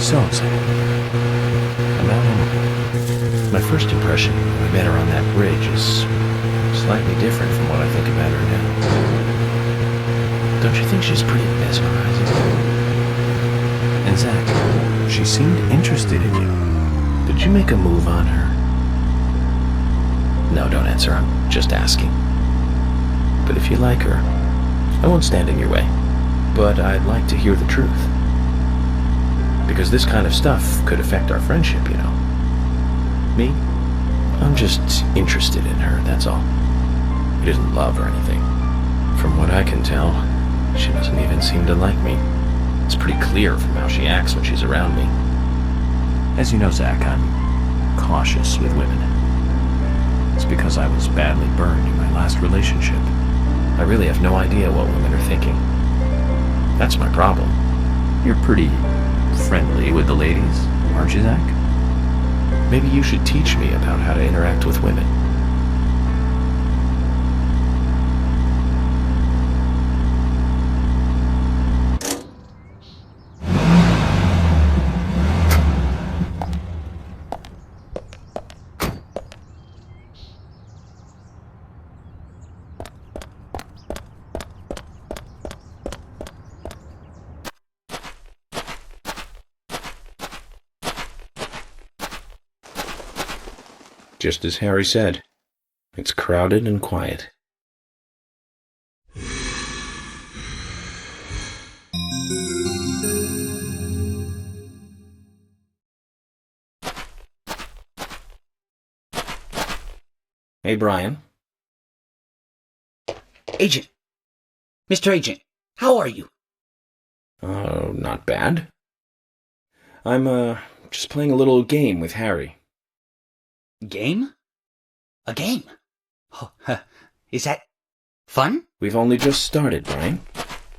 So, about Emily. My first impression when I met her on that bridge is slightly different from what I think about her now. Don't you think she's pretty mesmerizing? And Zach, she seemed interested in you. Did you make a move on her? No, don't answer. I'm just asking. But if you like her, I won't stand in your way. But I'd like to hear the truth. Because this kind of stuff could affect our friendship, you know. Me? I'm just interested in her, that's all. It isn't love or anything. From what I can tell, she doesn't even seem to like me. It's pretty clear from how she acts when she's around me. As you know, Zach, I'm cautious with women. It's because I was badly burned in my last relationship. I really have no idea what women are thinking. That's my problem. You're pretty friendly with the ladies, aren't you, Zach? Maybe you should teach me about how to interact with women. Just as Harry said, it's crowded and quiet. Hey, Brian. Agent. Mr. Agent, how are you? Not bad. I'm, just playing a little game with Harry. Game? A game? Oh, is that fun? We've only just started, Brian.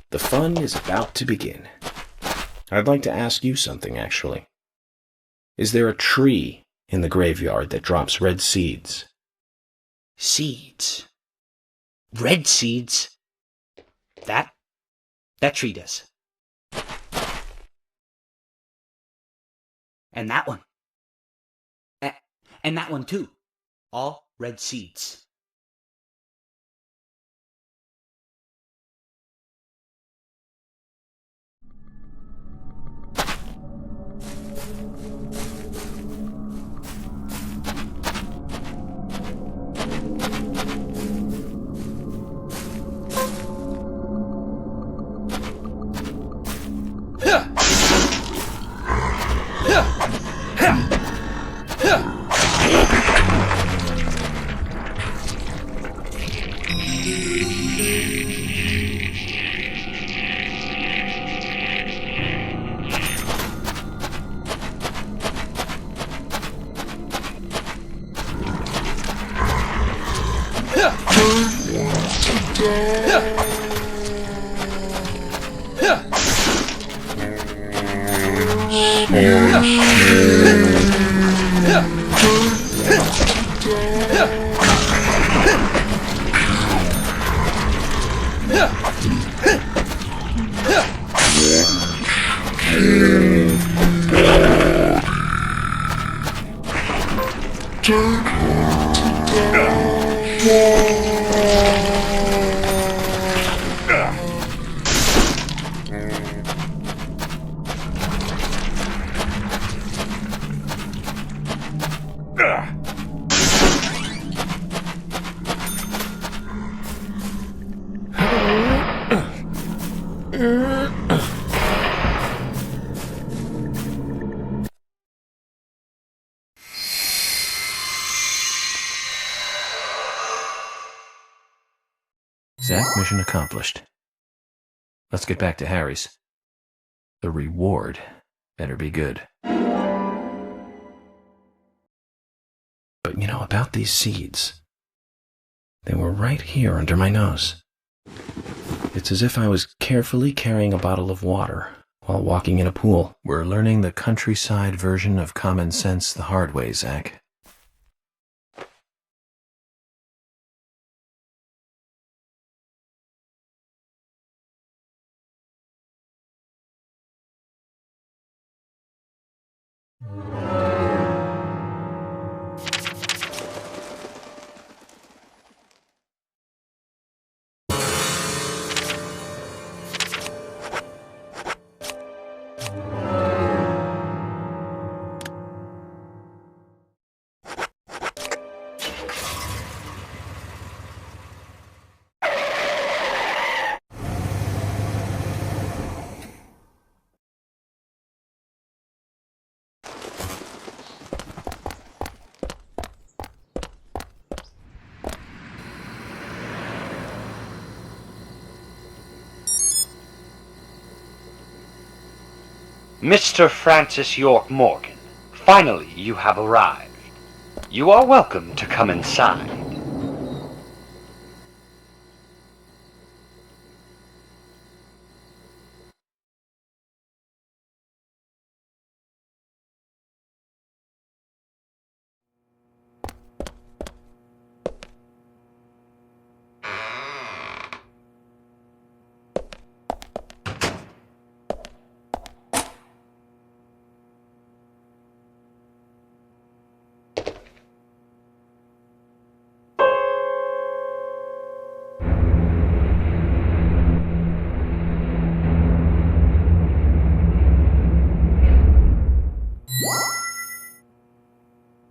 The fun is about to begin. I'd like to ask you something, actually. Is there a tree in the graveyard that drops red seeds? Seeds? Red seeds? That tree does. And that one. And that one too. All red seeds. Zach, mission accomplished. Let's get back to Harry's. The reward better be good. But you know, about these seeds, they were right here under my nose. It's as if I was carefully carrying a bottle of water while walking in a pool. We're learning the countryside version of common sense the hard way, Zach. Mr. Francis York Morgan, finally you have arrived. You are welcome to come inside.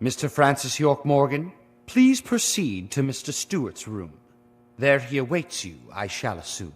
Mr. Francis York Morgan, please proceed to Mr. Stewart's room. There he awaits you, I shall assume.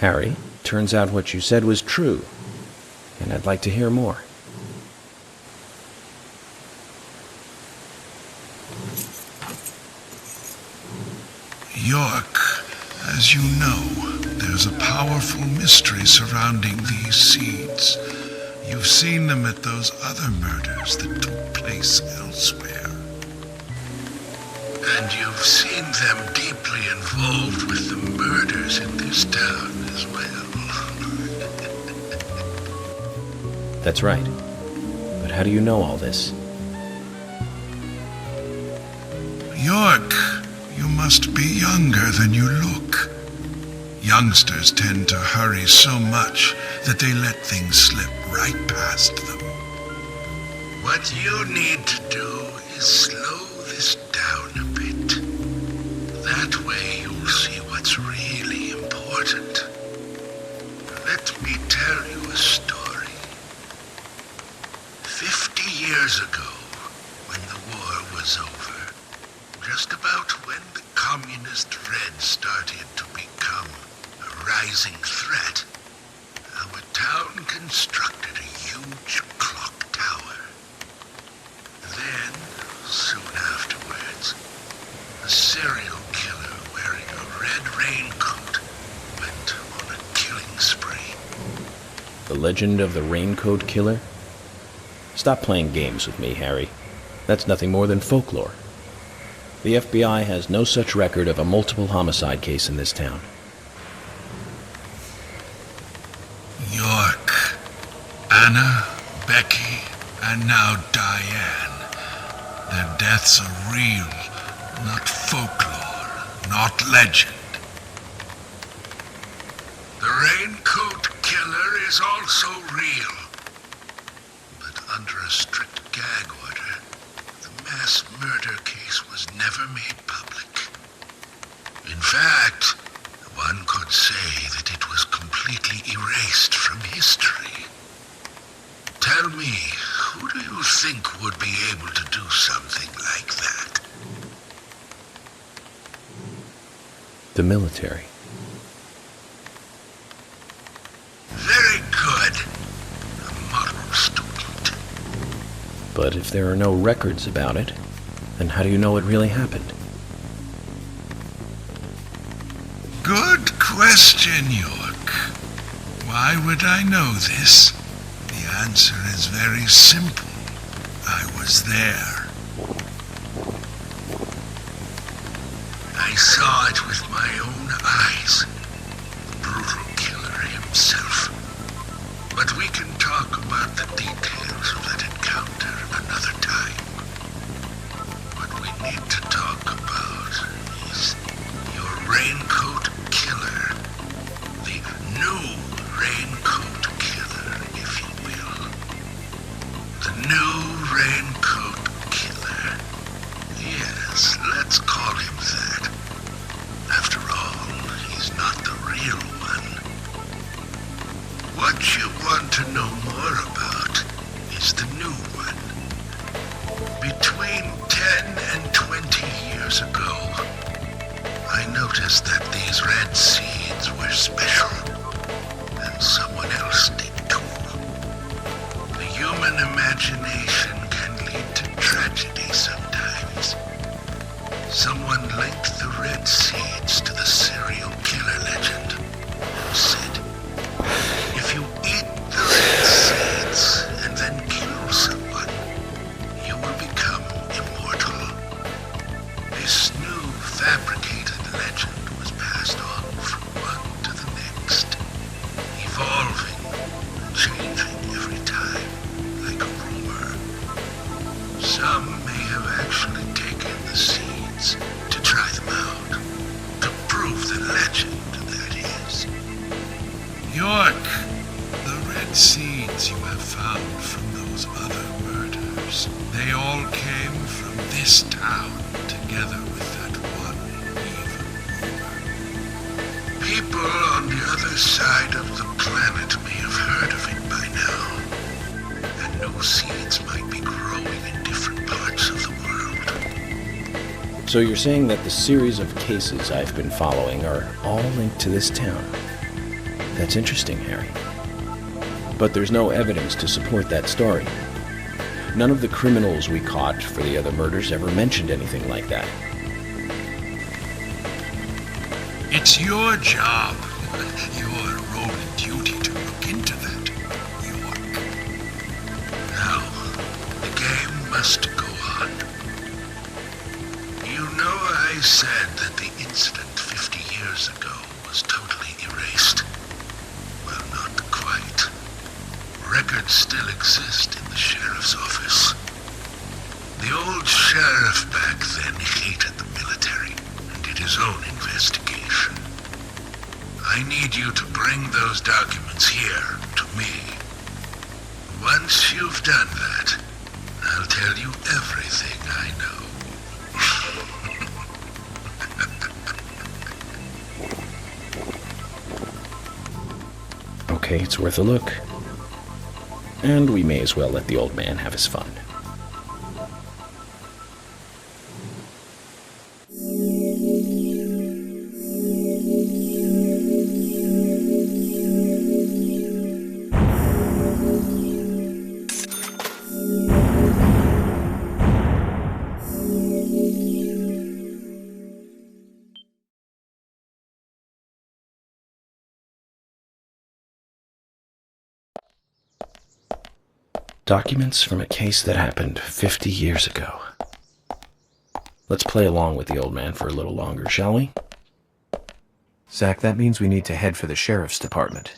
Harry, turns out what you said was true, and I'd like to hear more. York, as you know, there's a powerful mystery surrounding these seeds. You've seen them at those other murders that took place elsewhere. And you've seen them deeply involved with the murders in this town as well. That's right. But how do you know all this? York, you must be younger than you look. Youngsters tend to hurry so much that they let things slip right past them. What you need to do is slow this down a bit. That way you'll see what's really important. Let me tell you a years ago, when the war was over, just about when the communist Red started to become a rising threat, our town constructed a huge clock tower. Then, soon afterwards, a serial killer wearing a red raincoat went on a killing spree. The legend of the Raincoat Killer? Stop playing games with me, Harry. That's nothing more than folklore. The FBI has no such record of a multiple homicide case in this town. York, Anna, Becky, and now Diane. Their deaths are real, not folklore, not legend. The Raincoat Killer is also real. But under a strict gag order, the mass murder case was never made public. In fact, one could say that it was completely erased from history. Tell me, who do you think would be able to do something like that? The military. Very good. A model student. But if there are no records about it, then how do you know it really happened? Good question, York. Why would I know this? The answer is very simple. I was there. I saw it with my own eyes. The brutal killer himself. But we can talk about the details of that encounter another time. What we need to talk about is your Raincoat Killer. The new Raincoat Killer, if you will. The new Raincoat Killer. Yes, let's call him that. After all, he's not the real one. What you want to know more about is the new one. Between 10 and 20 years ago, I noticed that these red seeds were special, and someone else did too. The human imagination can lead to tragedy sometimes. Someone linked the red seeds to the serial killer legend and said, if you eat the red seeds and then kill someone, you will become immortal. This new fabricated legend was passed on from one to the next, evolving, changing every time, like a rumor. Some may have actually taken the seeds to try them out, to prove the legend, that is. York, the red seeds you have found from those other murders, they all came from this town, together with that one evil rumor. People on the other side of the planet may have heard of it by now, and new seeds might be growing in different parts of the world. So you're saying that the series of cases I've been following are all linked to this town? That's interesting, Harry. But there's no evidence to support that story. None of the criminals we caught for the other murders ever mentioned anything like that. It's your job, your role and duty to look into that, York. Now, the game must go on. You know I said that the incident 50 years ago was totally erased. Well, not quite. Records still exist in the sheriff's office. The old sheriff back then hated the military and did his own investigation. I need you to bring those documents here to me. Once you've done that, I'll tell you everything I know. Okay, it's worth a look. And we may as well let the old man have his fun. Documents from a case that happened 50 years ago. Let's play along with the old man for a little longer, shall we? Zach, that means we need to head for the sheriff's department.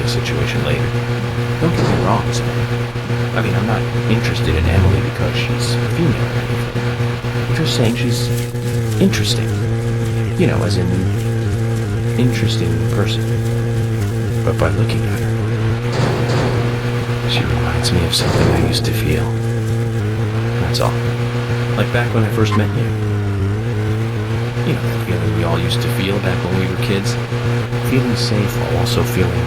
Situation later. Don't get me wrong, sir. I mean, I'm not interested in Emily because she's female or anything. I'm just saying she's interesting. You know, as in interesting person. But by looking at her, she reminds me of something I used to feel. That's all. Like back when I first met you. You know, that feeling we all used to feel back when we were kids. Feeling safe while also feeling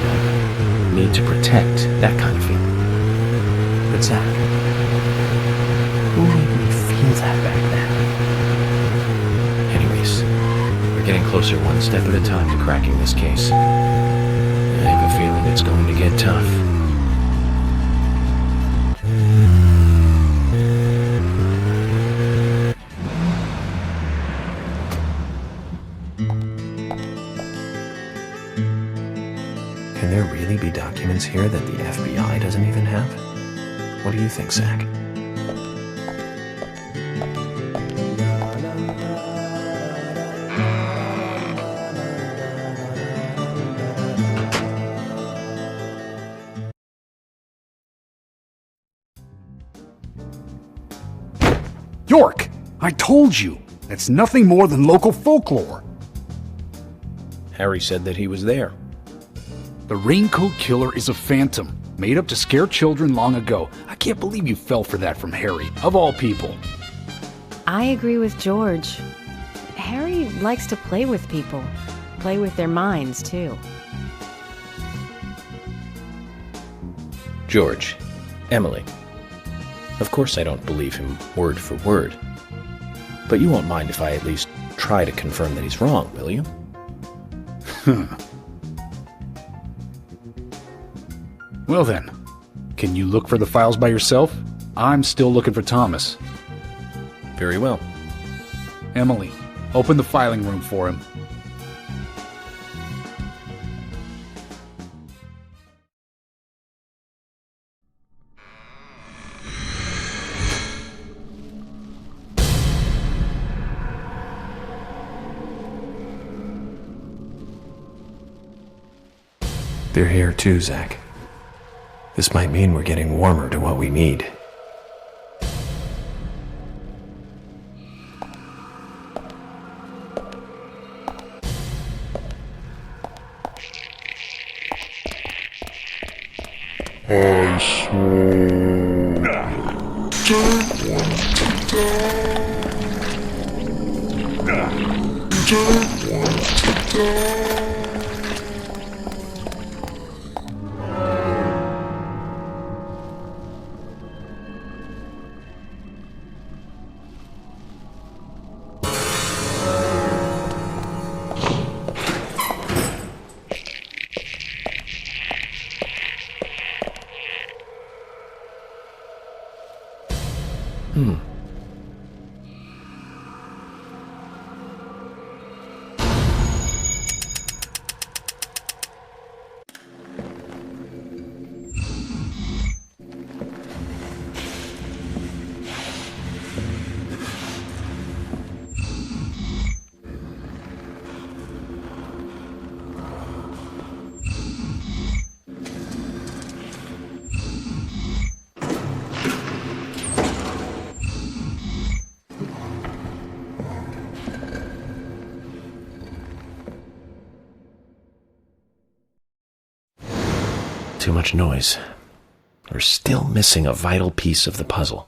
need to protect, that kind of feeling. But Zach, who made me feel that back then? Anyways, we're getting closer one step at a time to cracking this case. I have a feeling it's going to get tough. Can there really be documents here that the FBI doesn't even have? What do you think, Zach? York! I told you! That's nothing more than local folklore. Harry said that he was there. The Raincoat Killer is a phantom, made up to scare children long ago. I can't believe you fell for that from Harry, of all people. I agree with George. Harry likes to play with people. Play with their minds, too. George, Emily. Of course I don't believe him word for word. But you won't mind if I at least try to confirm that he's wrong, will you? Well then, can you look for the files by yourself? I'm still looking for Thomas. Very well. Emily, open the filing room for him. They're here too, Zach. This might mean we're getting warmer to what we need. I swore. Don't want to die. Don't want to die. Too much noise. We're still missing a vital piece of the puzzle.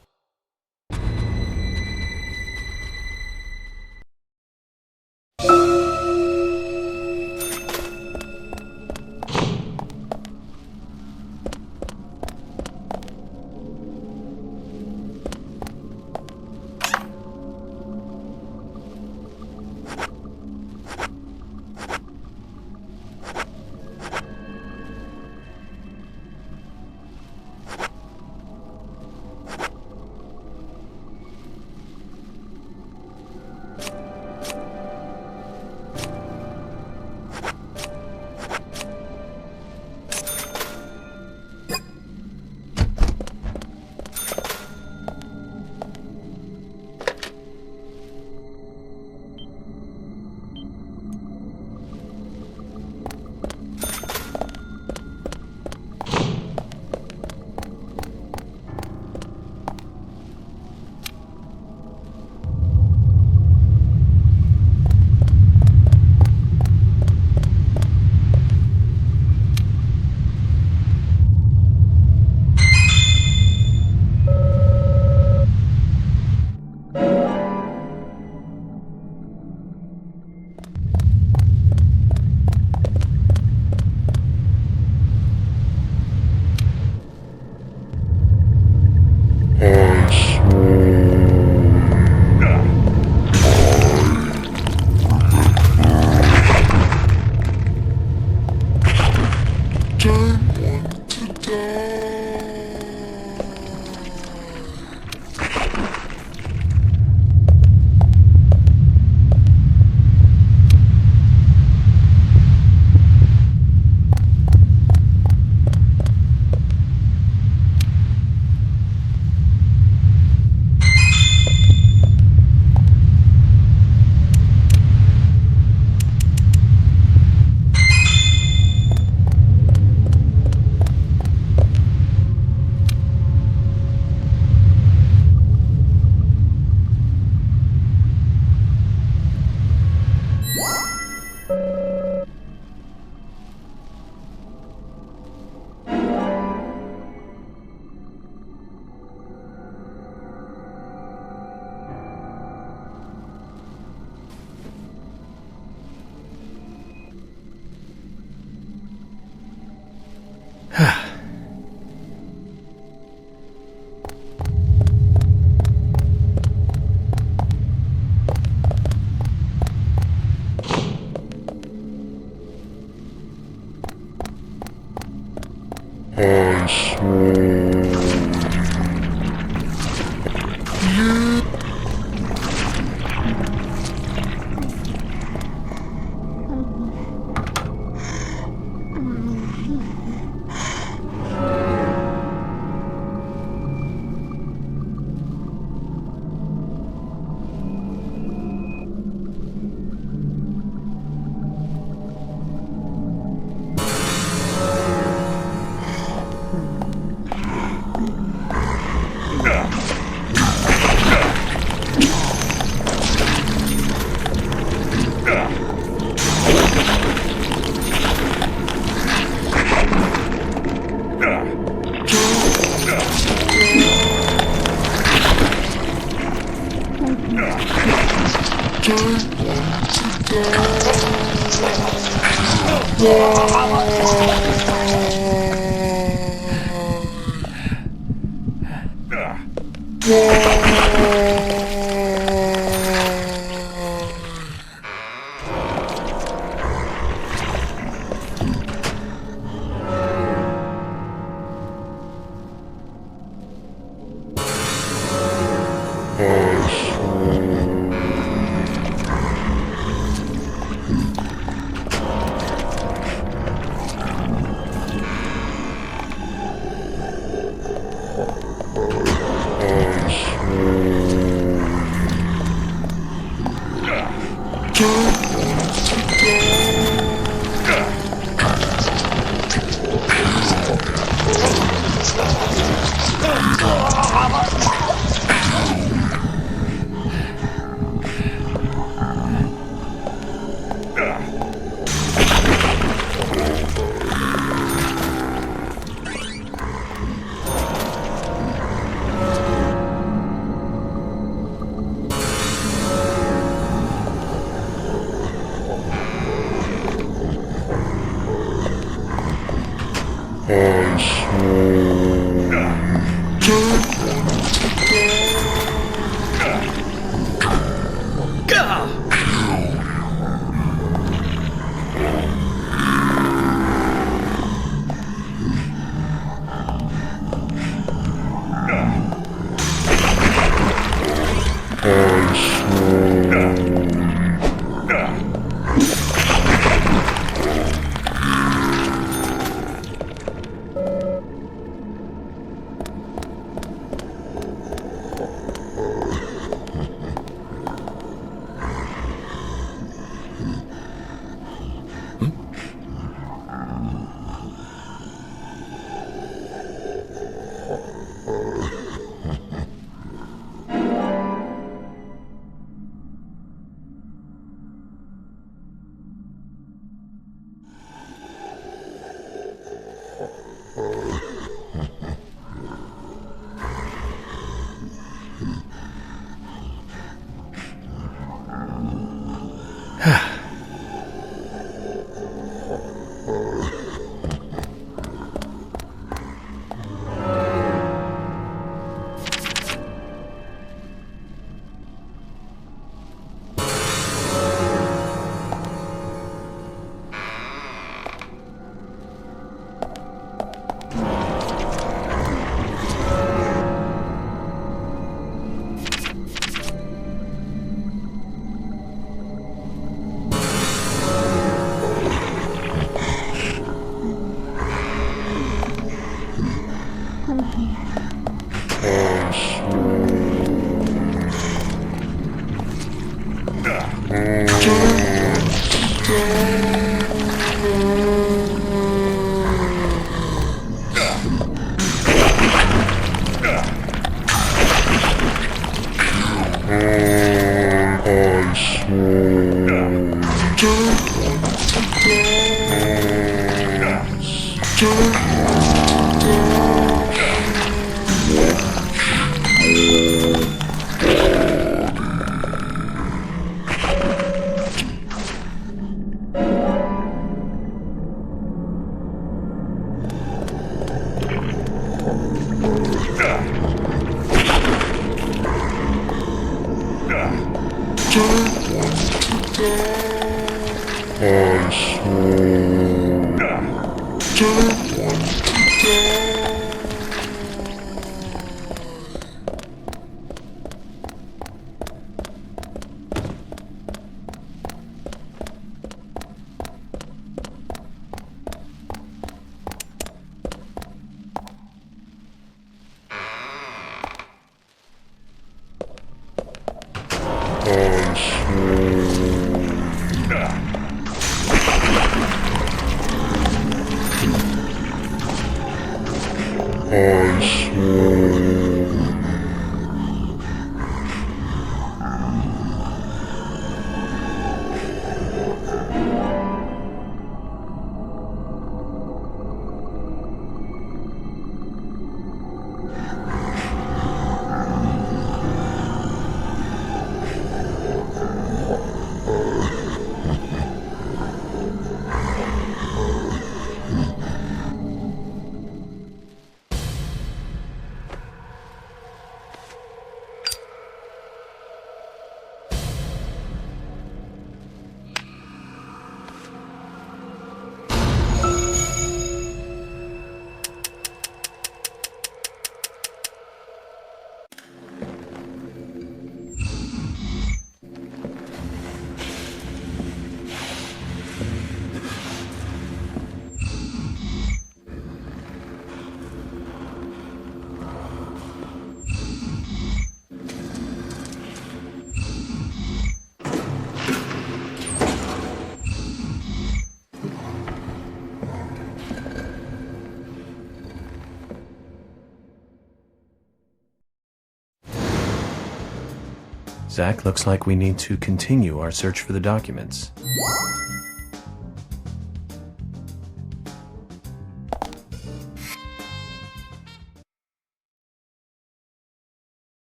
Zach, looks like we need to continue our search for the documents.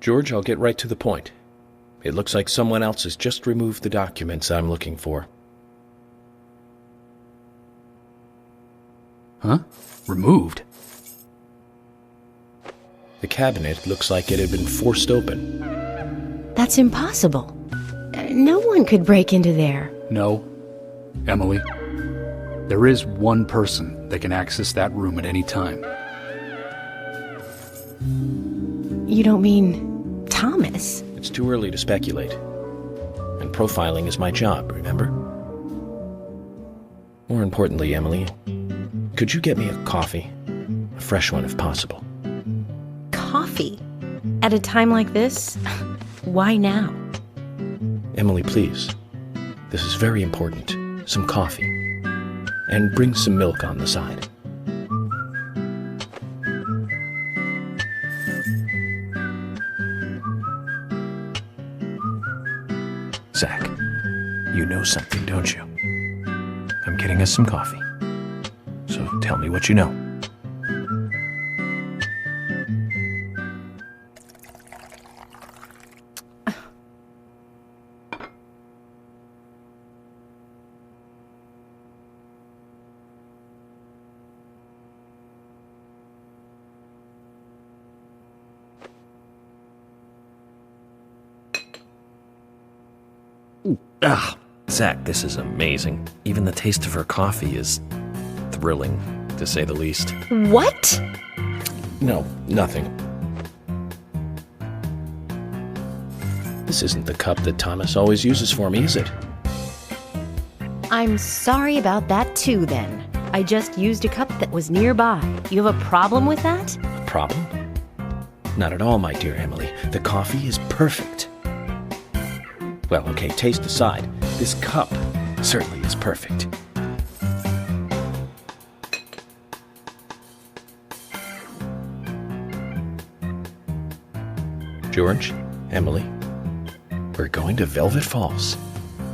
George, I'll get right to the point. It looks like someone else has just removed the documents I'm looking for. Huh? Removed? The cabinet looks like it had been forced open. That's impossible. No one could break into there. No. Emily, there is one person that can access that room at any time. You don't mean Thomas? It's too early to speculate. And profiling is my job, remember? More importantly, Emily, could you get me a coffee? A fresh one if possible. Coffee? At a time like this? Why now? Emily, please. This is very important. Some coffee. And bring some milk on the side. Zach, you know something, don't you? I'm getting us some coffee. So tell me what you know. Ah, Zach, this is amazing. Even the taste of her coffee is thrilling, to say the least. What? No, nothing. This isn't the cup that Thomas always uses for me, is it? I'm sorry about that too, then. I just used a cup that was nearby. You have a problem with that? A problem? Not at all, my dear Emily. The coffee is perfect. Well, okay, taste aside, this cup certainly is perfect. George, Emily, we're going to Velvet Falls.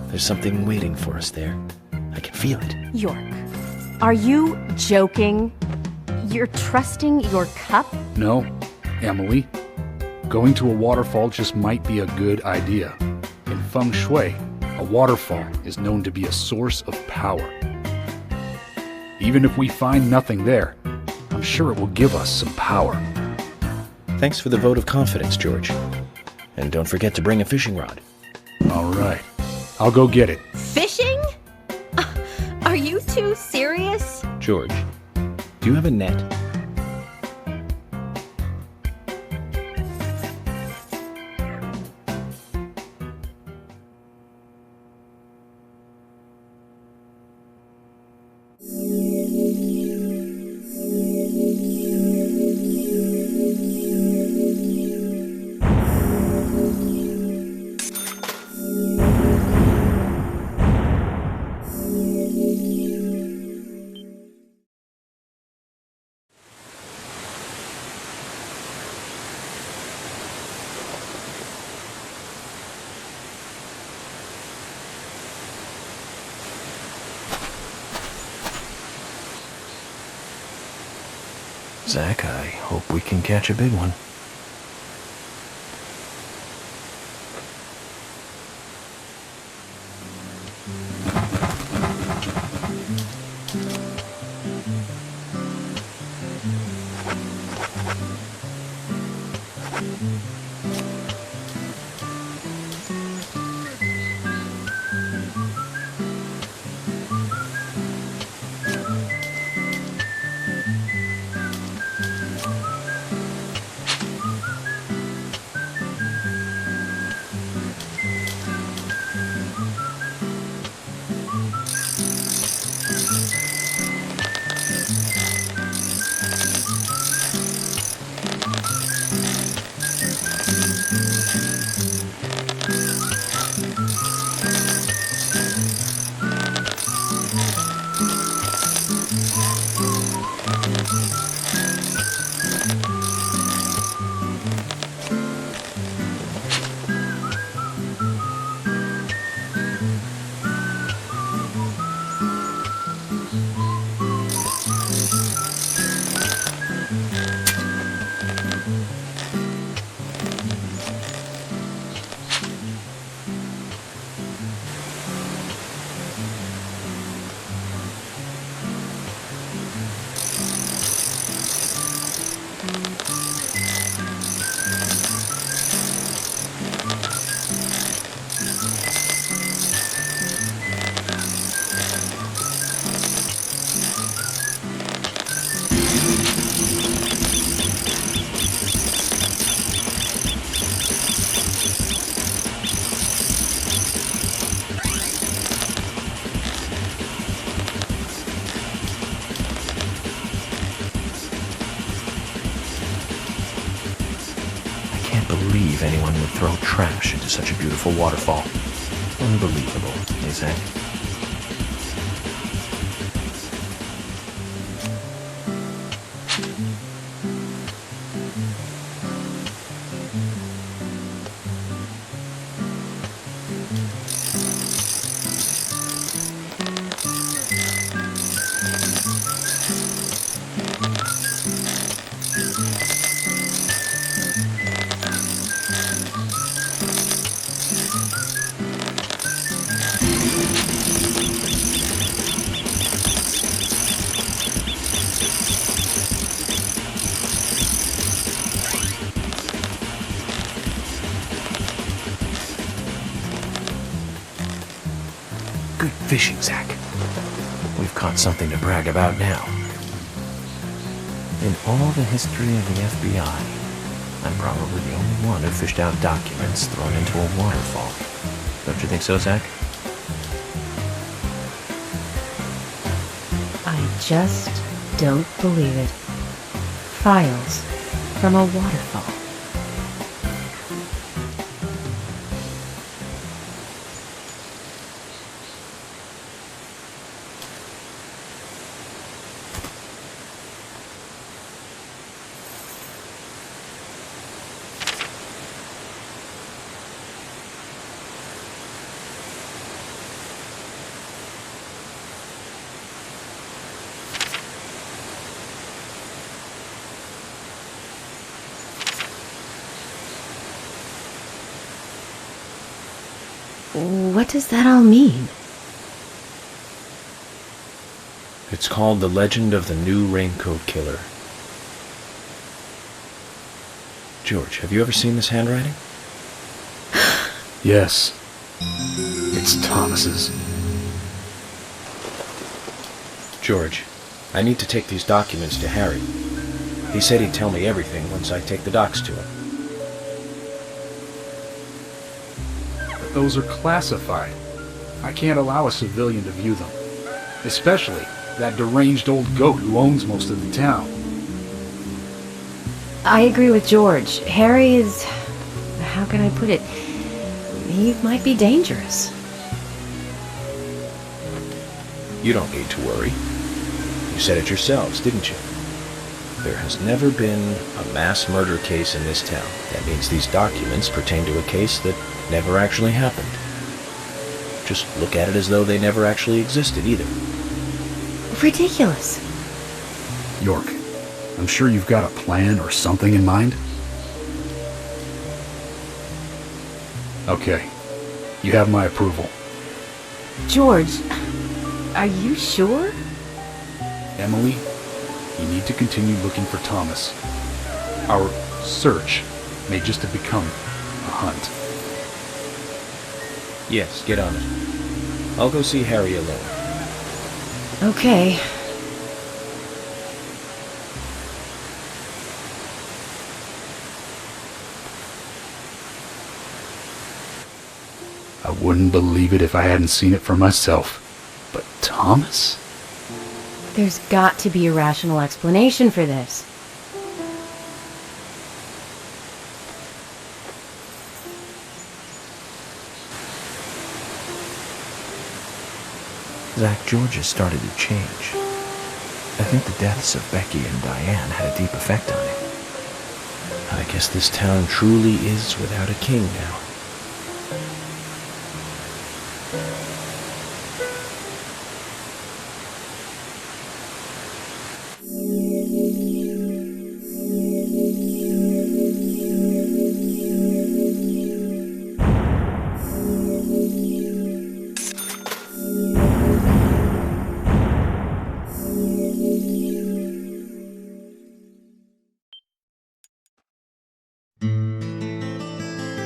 There's something waiting for us there. I can feel it. York, are you joking? You're trusting your cup? No, Emily. Going to a waterfall just might be a good idea. In feng shui, a waterfall is known to be a source of power. Even if we find nothing there, I'm sure it will give us some power. Thanks for the vote of confidence, George. And don't forget to bring a fishing rod. All right. I'll go get it. Fishing? Are you two serious? George, do you have a net? Zach, I hope we can catch a big one. anyone would throw trash into such a beautiful waterfall. Unbelievable, eh, Zach? Good fishing, Zach. We've caught something to brag about now. In all the history of the FBI, I'm probably the only one who fished out documents thrown into a waterfall. Don't you think so, Zach? I just don't believe it. Files from a waterfall. What does that all mean? It's called The Legend of the New Raincoat Killer. George, have you ever seen this handwriting? Yes. It's Thomas's. George, I need to take these documents to Harry. He said he'd tell me everything once I take the docs to him. Those are classified. I can't allow a civilian to view them. Especially that deranged old goat who owns most of the town. I agree with George. Harry is... how can I put it? He might be dangerous. You don't need to worry. You said it yourselves, didn't you? There has never been a mass murder case in this town. That means these documents pertain to a case that never actually happened. Just look at it as though they never actually existed either. Ridiculous. York, I'm sure you've got a plan or something in mind? Okay. You have my approval. George, are you sure? Emily, you need to continue looking for Thomas. Our search may just have become a hunt. Yes, get on it. I'll go see Harry alone. Okay. I wouldn't believe it if I hadn't seen it for myself. But Thomas? There's got to be a rational explanation for this. Zach, George has started to change. I think the deaths of Becky and Diane had a deep effect on him. I guess this town truly is without a king now.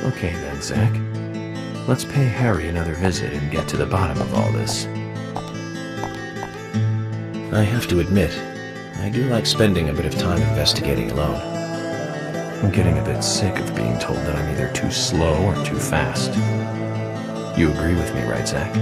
Okay then, Zach. Let's pay Harry another visit and get to the bottom of all this. I have to admit, I do like spending a bit of time investigating alone. I'm getting a bit sick of being told that I'm either too slow or too fast. You agree with me, right, Zach?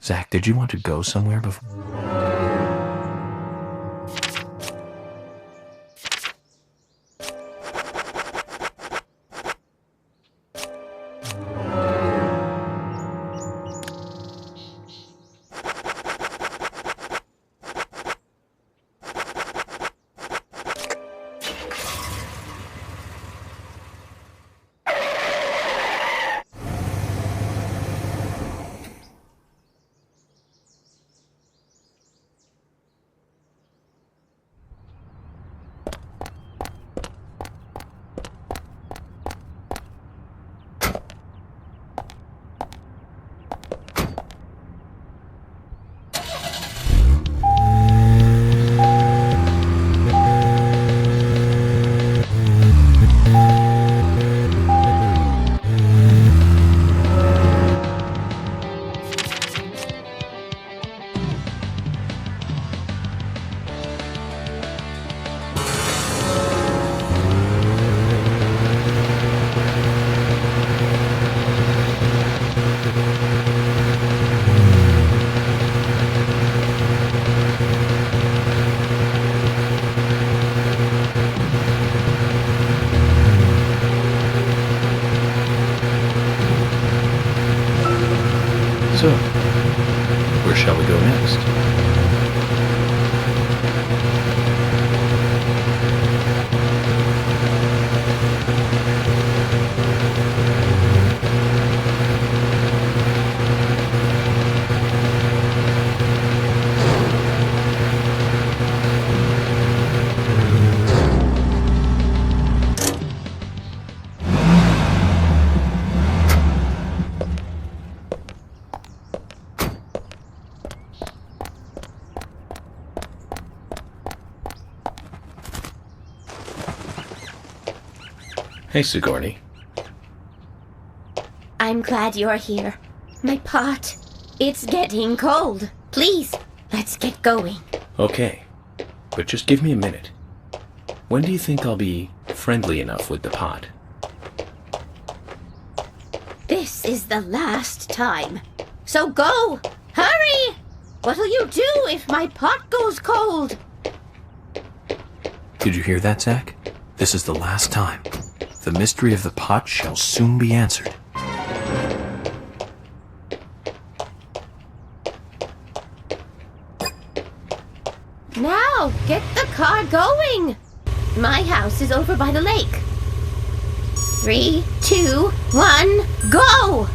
Zach, did you want to go somewhere before? So, where shall we go next? Hey, Sigourney. I'm glad you're here. My pot, it's getting cold. Please, let's get going. Okay, but just give me a minute. When do you think I'll be friendly enough with the pot? This is the last time. So go! Hurry! What'll you do if my pot goes cold? Did you hear that, Zach? This is the last time. The mystery of the pot shall soon be answered. Now, get the car going! My house is over by the lake. 3, 2, 1, go!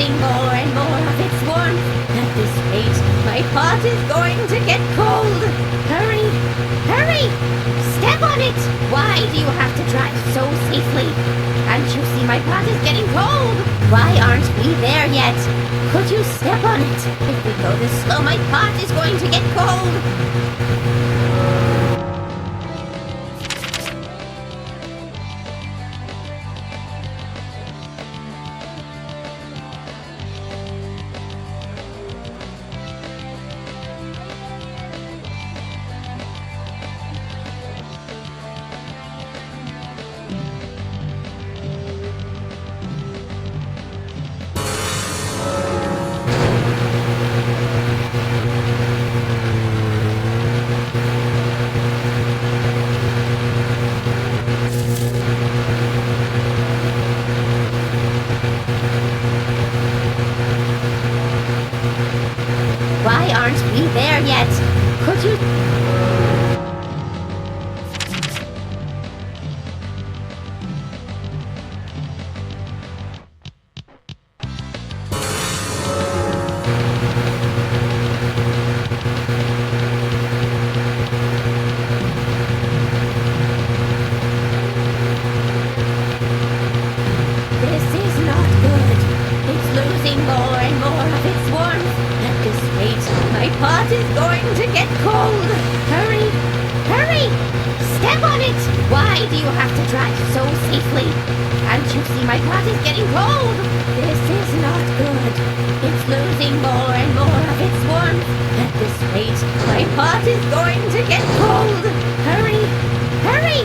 More and more of its warmth. At this rate, my pot is going to get cold. it! Why do you have to drive so safely? Can't you see my pot is getting cold? Why aren't we there yet? Could you step on it? If we go this slow, my pot is going to get cold. Why aren't we there yet? Could you... This is not good. It's losing more and more of its warmth. At this rate, my pot is going to get cold. Hurry! Hurry! Step on it! Why do you have to drive so safely? Can't you see my pot is getting cold? This is not good. It's losing more and more of its warmth. At this rate, my pot is going to get cold. Hurry! Hurry!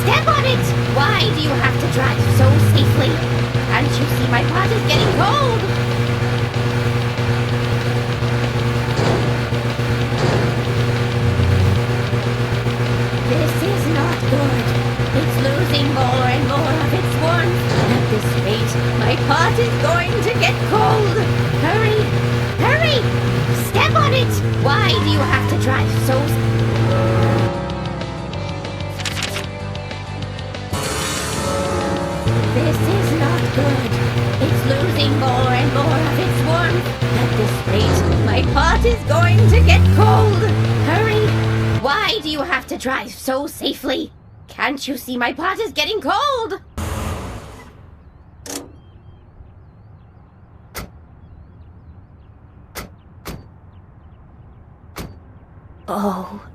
Step on it! Why do you have to drive so safely? Can't you see my pot is getting cold? This is not good. It's losing more and more of its warmth. At this rate, my pot is going to get cold. Hurry! Hurry! Step on it! Why do you have to drive so... This is not good. It's losing more and more of its warmth. At this rate, my pot is going to get cold. Hurry! Why do you have to drive so safely? Can't you see my pot is getting cold? Oh,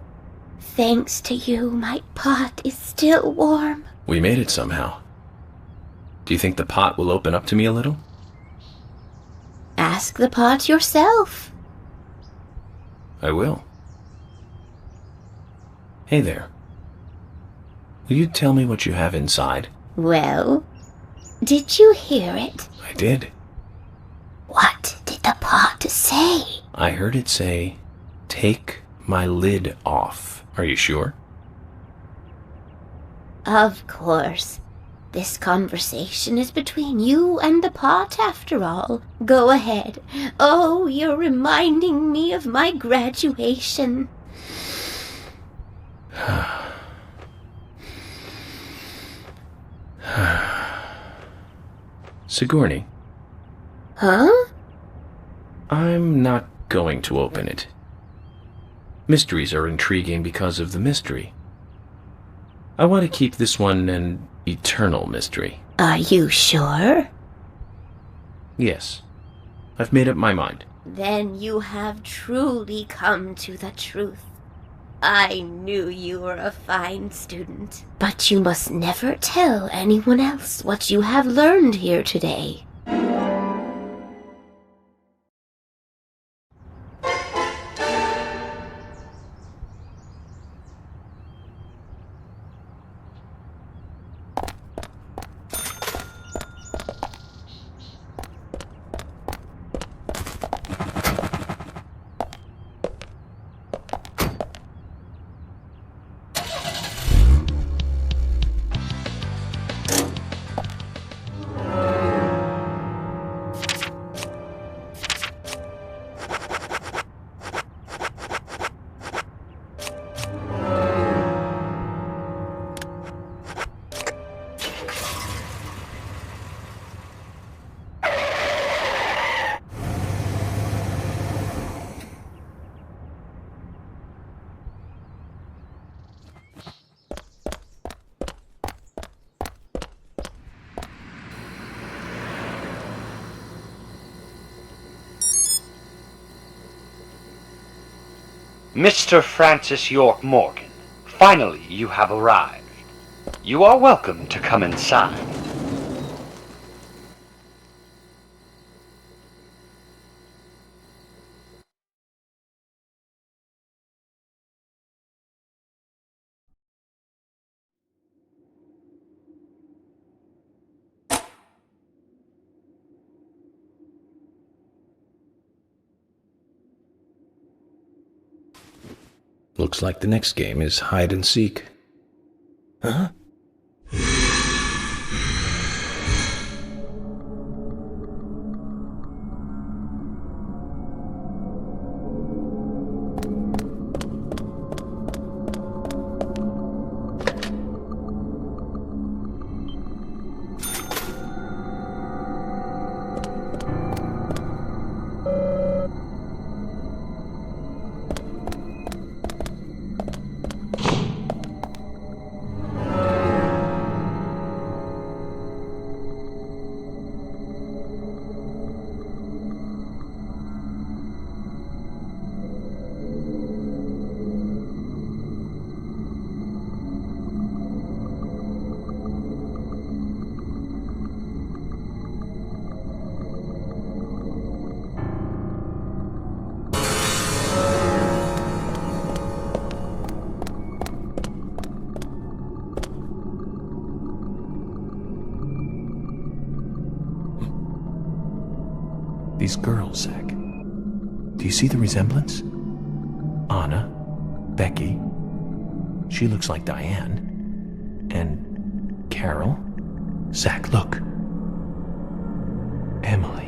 thanks to you, my pot is still warm. We made it somehow. Do you think the pot will open up to me a little? Ask the pot yourself. I will. Hey there. Will you tell me what you have inside? Well, did you hear it? I did. What did the pot say? I heard it say, "Take my lid off." Are you sure? Of course. This conversation is between you and the pot, after all. Go ahead. Oh, you're reminding me of my graduation. Sigourney. Huh? I'm not going to open it. Mysteries are intriguing because of the mystery. I want to keep this one an eternal mystery. Are you sure? Yes. I've made up my mind. Then you have truly come to the truth. I knew you were a fine student. But you must never tell anyone else what you have learned here today. Mr. Francis York Morgan, finally you have arrived. You are welcome to come inside. Looks like the next game is hide and seek. Huh? These girls, Zach. Do you see the resemblance? Anna, Becky. She looks like Diane. And Carol. Zach, look. Emily.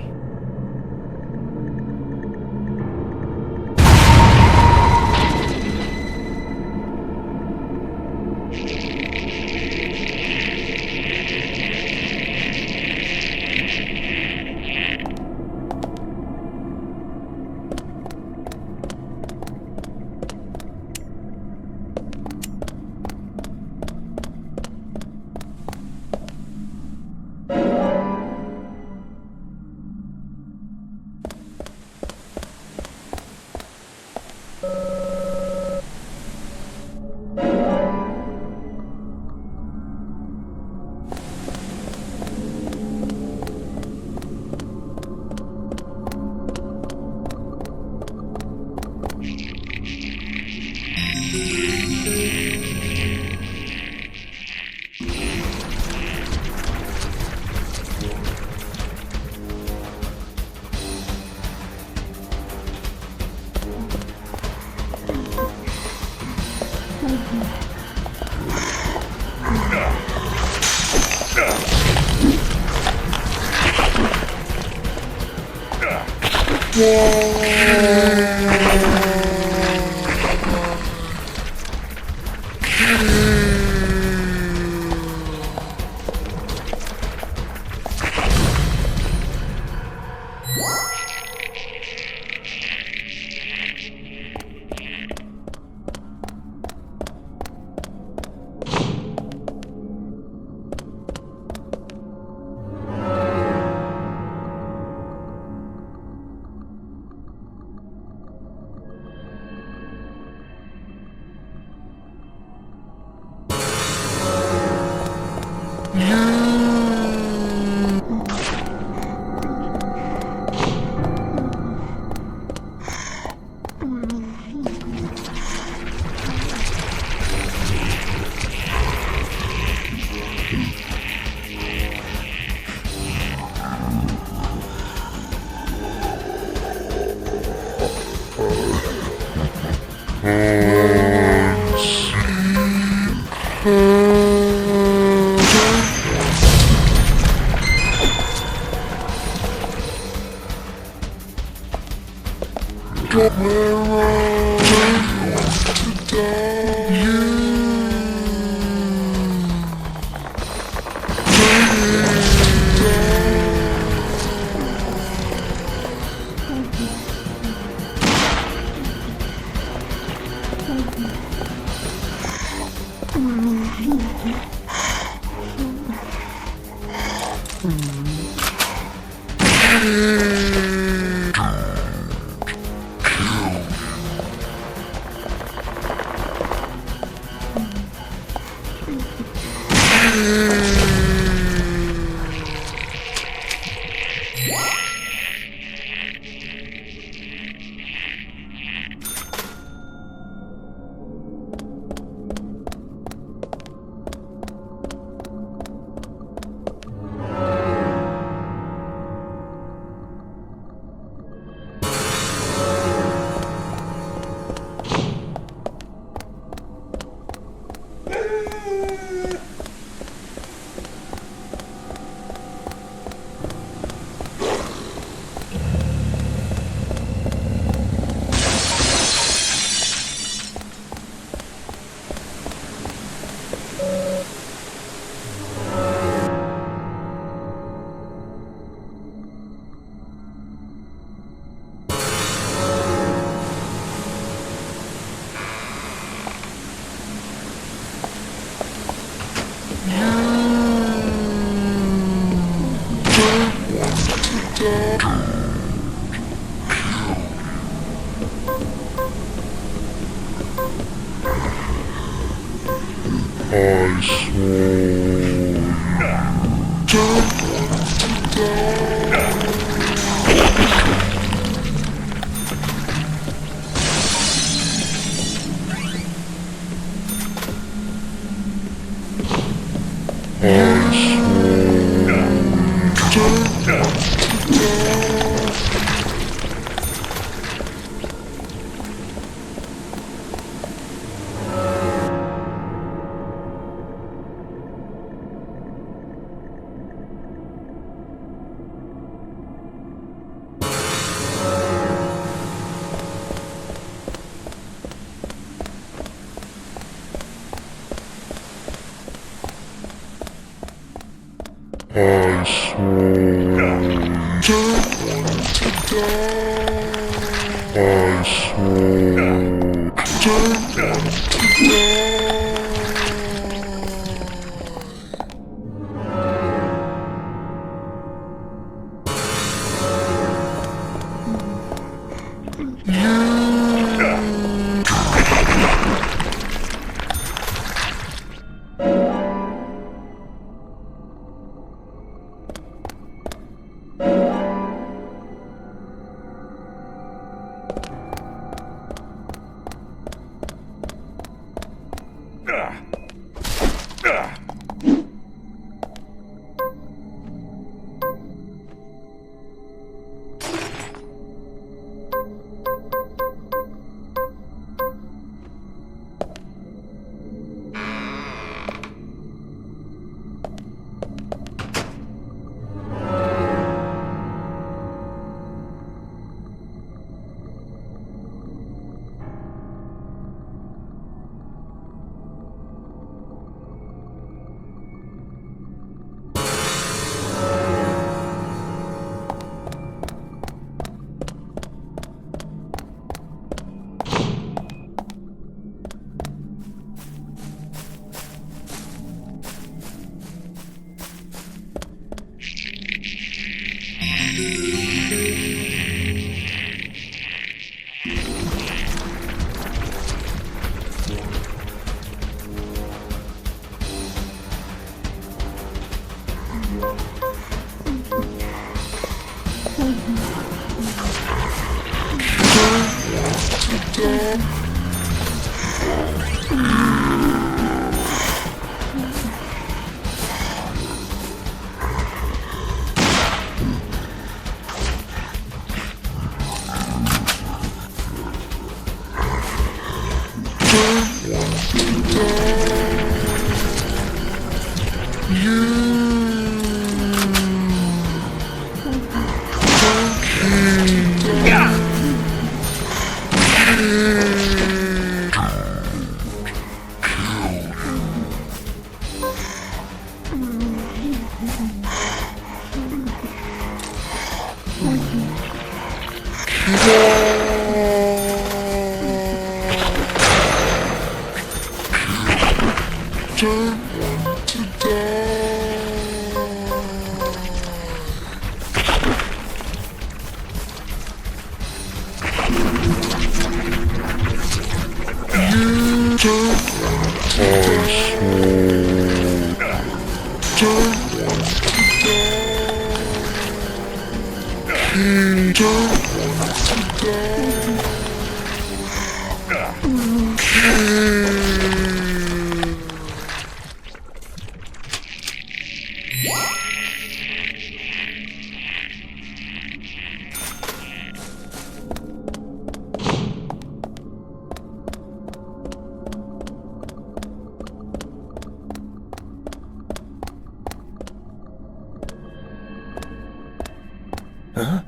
Huh?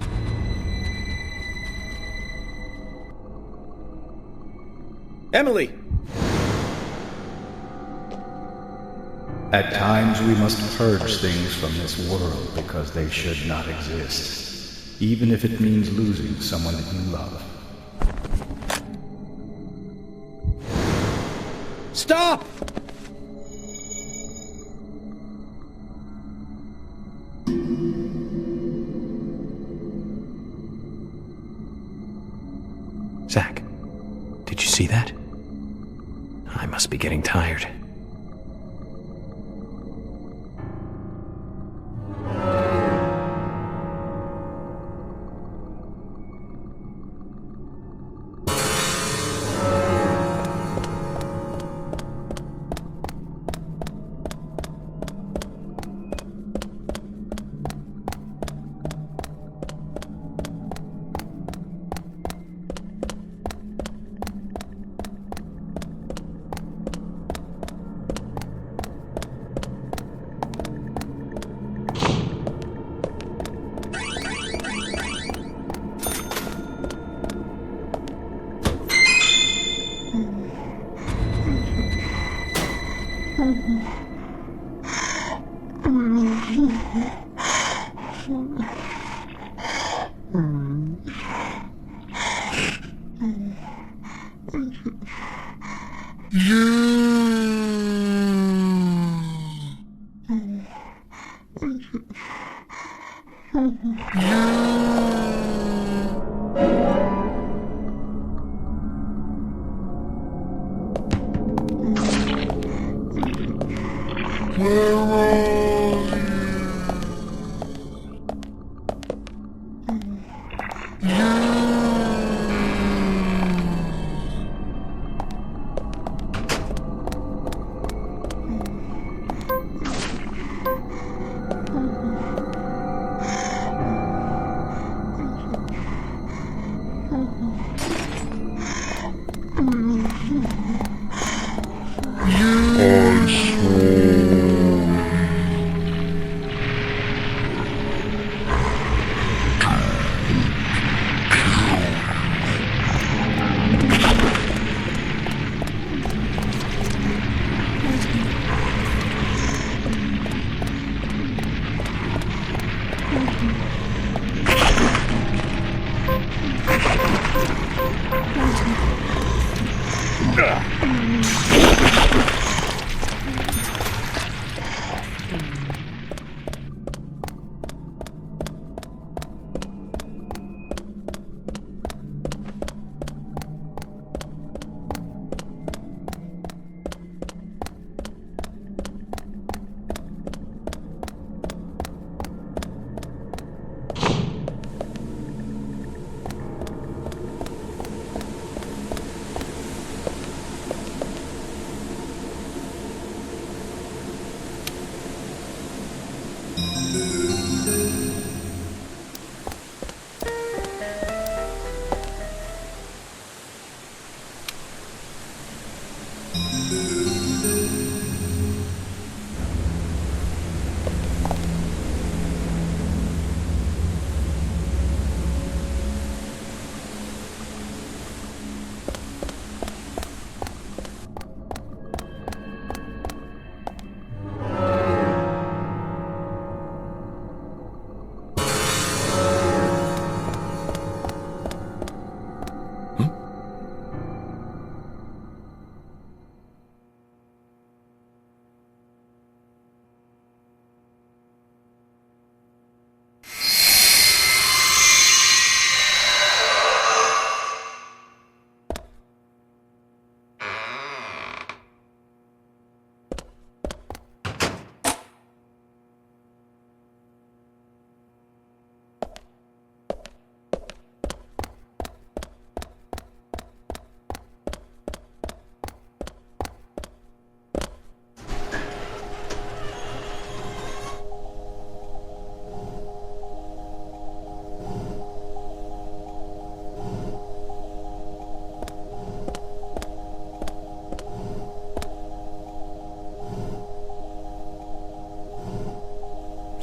Emiliy! At times we must purge things from this world because they should not exist, even if it means losing someone that you love. Stop! Zach, did you see that? I must be getting tired.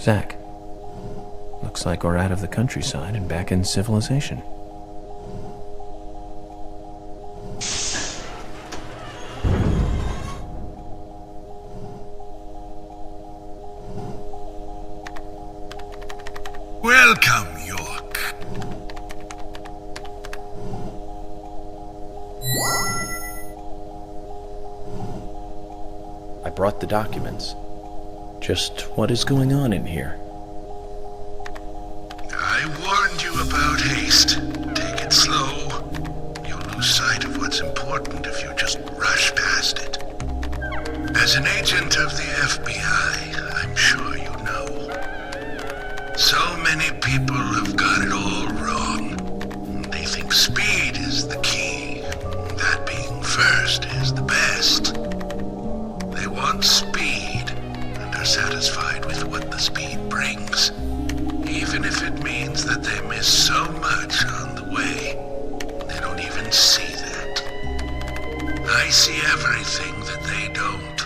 Zach, looks like we're out of the countryside and back in civilization. Welcome, York. I brought the documents. Just what is going on in here? I warned you about haste. Take it slow. You'll lose sight of what's important if you just rush past it. As an agent of the FBI, I'm sure you know. So many people have got it all wrong. They think speed is the key. That being first is the best. They want speed. Satisfied with what the speed brings, even if it means that they miss so much on the way. They don't even see that. I see everything that they don't.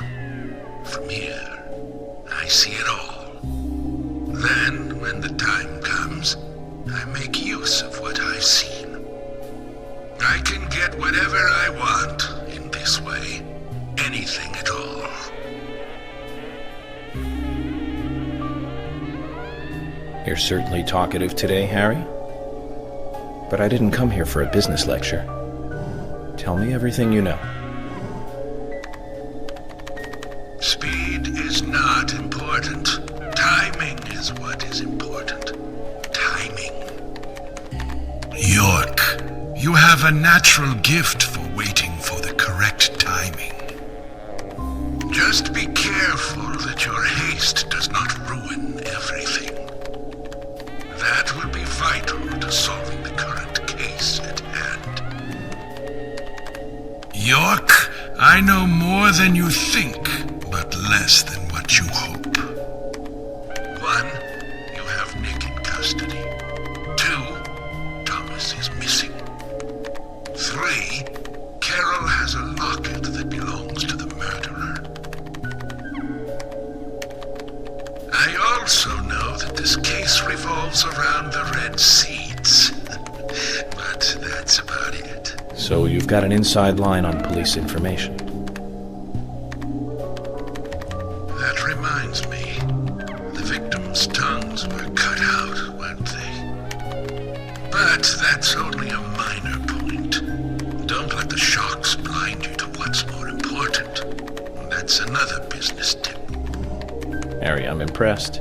From here, I see it all. Then, when the time comes, I make use of what I've seen. I can get whatever I want in this way. Anything at all. You're certainly talkative today, Harry. But I didn't come here for a business lecture. Tell me everything you know. Speed is not important. Timing is what is important. Timing. York, you have a natural gift for waiting for the correct timing. Just be careful that your haste does not ruin everything. That will be vital to solving the current case at hand. York, I know more than you think, but less than what you hope. 1, you have Nick in custody. 2, Thomas is missing. 3, Carol has a locket that belongs to the murderer. I also know that this case revolves around the red seeds. But that's about it. So you've got an inside line on police information. That reminds me. The victims' tongues were cut out, weren't they? But that's only a minor point. Don't let the shocks blind you to what's more important. That's another business tip. Harry, I'm impressed.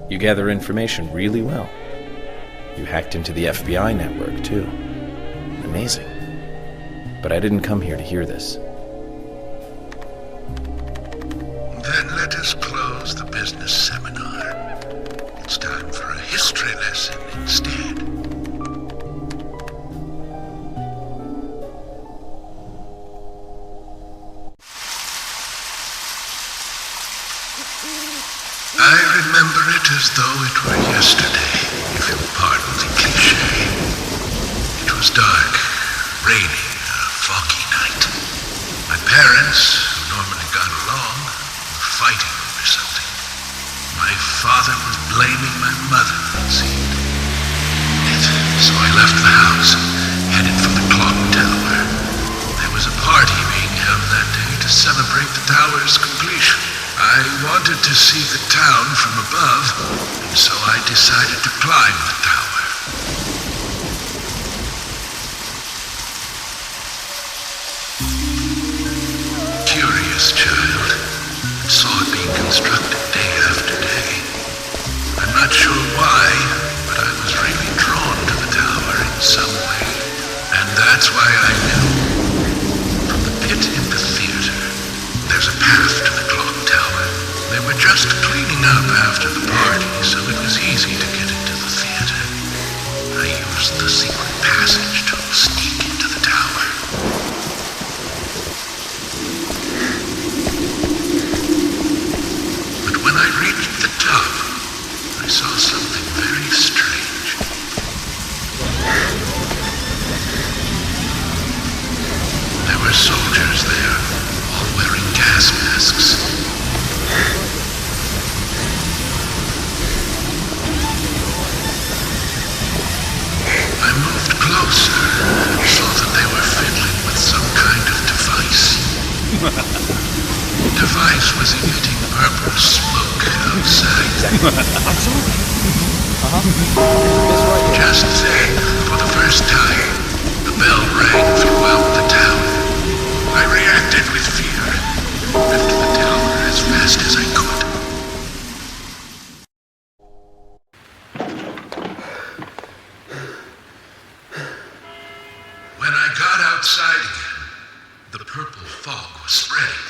You gather information really well. You hacked into the FBI network, too. Amazing. But I didn't come here to hear this. Then let us close the business seminar. It's time for a history lesson instead. I remember it as though it were yesterday, if you'll pardon the cliché. It was dark, raining, a foggy night. My parents, who normally got along, were fighting over something. My father was blaming my mother, it seemed. So I left the house and headed for the clock tower. There was a party being held that day to celebrate the tower's completion. I wanted to see the town from above, and so I decided to climb the tower. Curious child, and saw it being constructed day after day. I'm not sure why, but I was really drawn to the tower in some way, and that's why I knew. From the pit in the theater, there's a path to the clock tower. They were just cleaning up after the party, so it was easy to get into the theater. I used the secret passage to sneak into the tower. But when I reached the top, I saw something very strange. There were soldiers there, all wearing gas masks. I moved closer and saw that they were fiddling with some kind of device. The device was emitting purple smoke outside. Just then, for the first time, the bell rang throughout the town. I reacted with fear and lifted the tower as fast as I could. When I got outside again, the purple fog was spreading.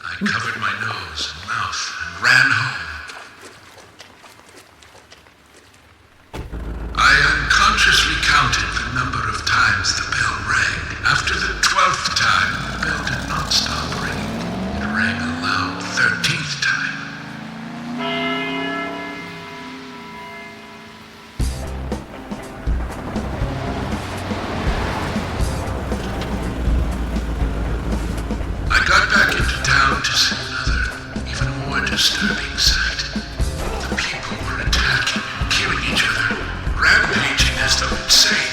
I covered my nose and mouth and ran home. I unconsciously counted the number of times the bell rang. After the 12th time, the bell did not stop ringing. It rang a loud 13th time. I got back into town to see another, even more disturbing sight. The people were attacking and killing each other, rampaging as though insane.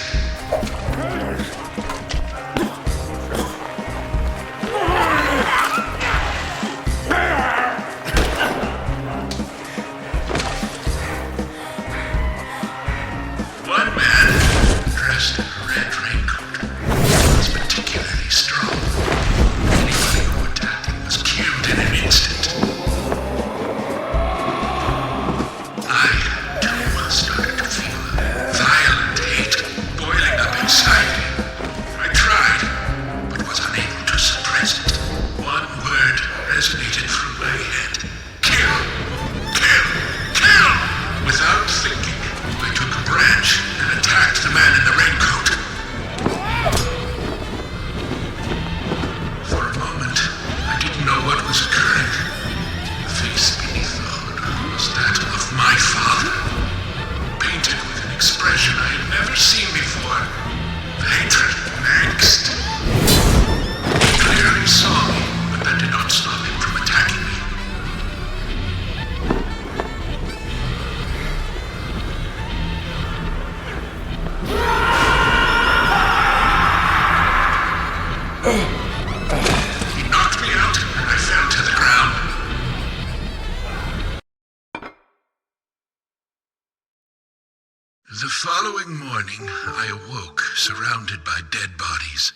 morning, I awoke surrounded by dead bodies.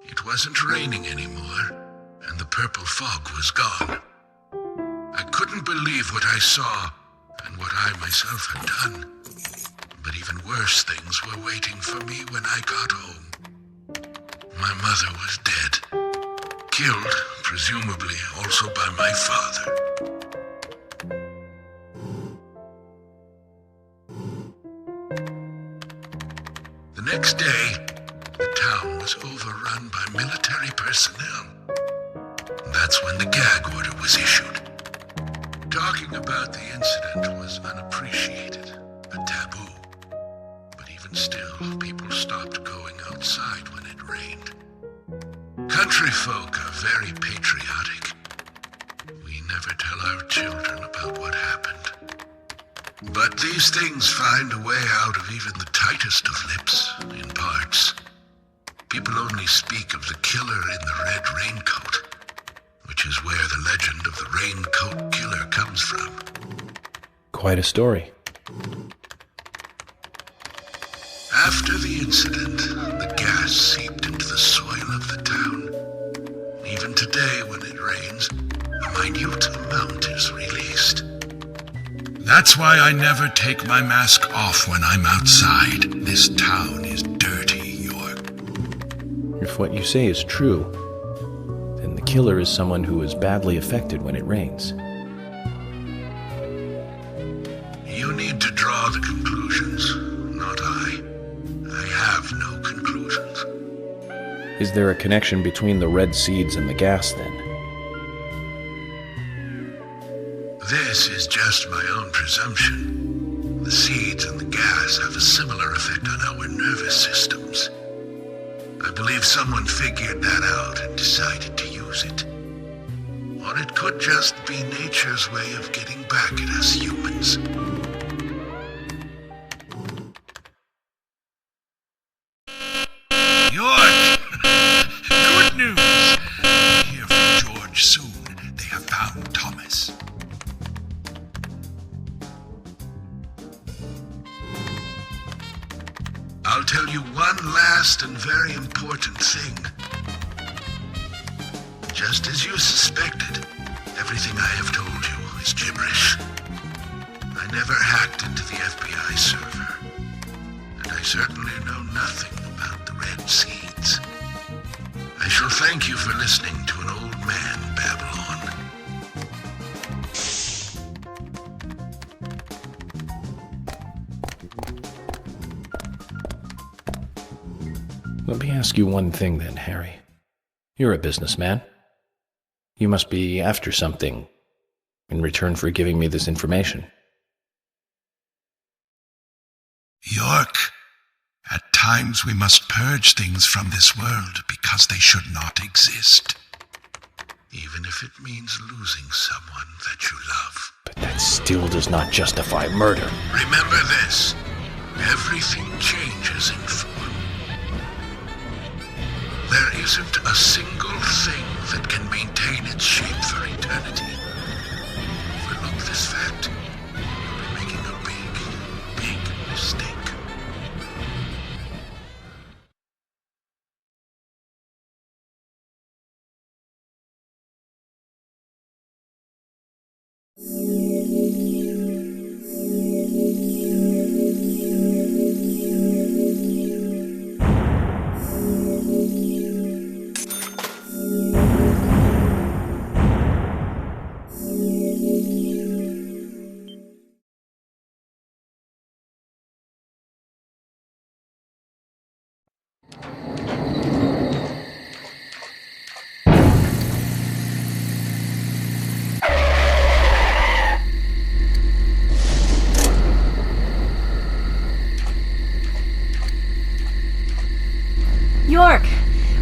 It wasn't raining anymore, and the purple fog was gone. I couldn't believe what I saw and what I myself had done. But even worse things were waiting for me when I got home. My mother was dead, killed, presumably also by my father. The next day, the town was overrun by military personnel. That's when the gag order was issued. Talking about the incident was unappreciated, a taboo. But even still, people stopped going outside when it rained. Country folk are very patriotic. We never tell our children about what happened. But these things find a way out of even the tightest of lips, in parts. People only speak of the killer in the red raincoat, which is where the legend of the Raincoat Killer comes from. Quite a story. After the incident, the gas seeped into the soil of the town. Even today, when it rains, a minute amount is released. That's why I never take my mask off when I'm outside. This town is dirty, York. If what you say is true, then the killer is someone who is badly affected when it rains. You need to draw the conclusions, not I. I have no conclusions. Is there a connection between the red seeds and the gas, then? This is just my own presumption. The seeds and the gas have a similar effect on our nervous systems. I believe someone figured that out and decided to use it. Or it could just be nature's way of getting back at us humans. York! Good news! Hear from George soon. They have found Thomas. I'll tell you one last and very important thing. Just as you suspected, everything I have told you is gibberish. I never hacked into the FBI server, and I certainly know nothing about the red seeds. I shall thank you for listening to an old man babble on. Let me ask you one thing then, Harry. You're a businessman. You must be after something in return for giving me this information. York, at times we must purge things from this world because they should not exist. Even if it means losing someone that you love. But that still does not justify murder. Remember this. Everything changes in form. There isn't a single thing that can maintain its shape for eternity. Overlook this fact. You'll be making a big, big mistake. York,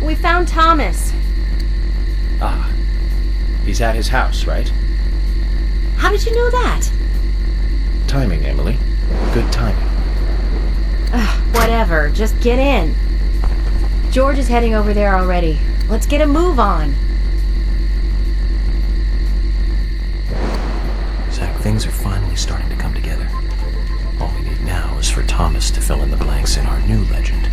we found Thomas. Ah, he's at his house, right? How did you know that? Timing, Emily. Good timing. Whatever, just get in. George is heading over there already. Let's get a move on. Zach, things are finally starting to come together. All we need now now is for Thomas to fill in the blanks in our new legend.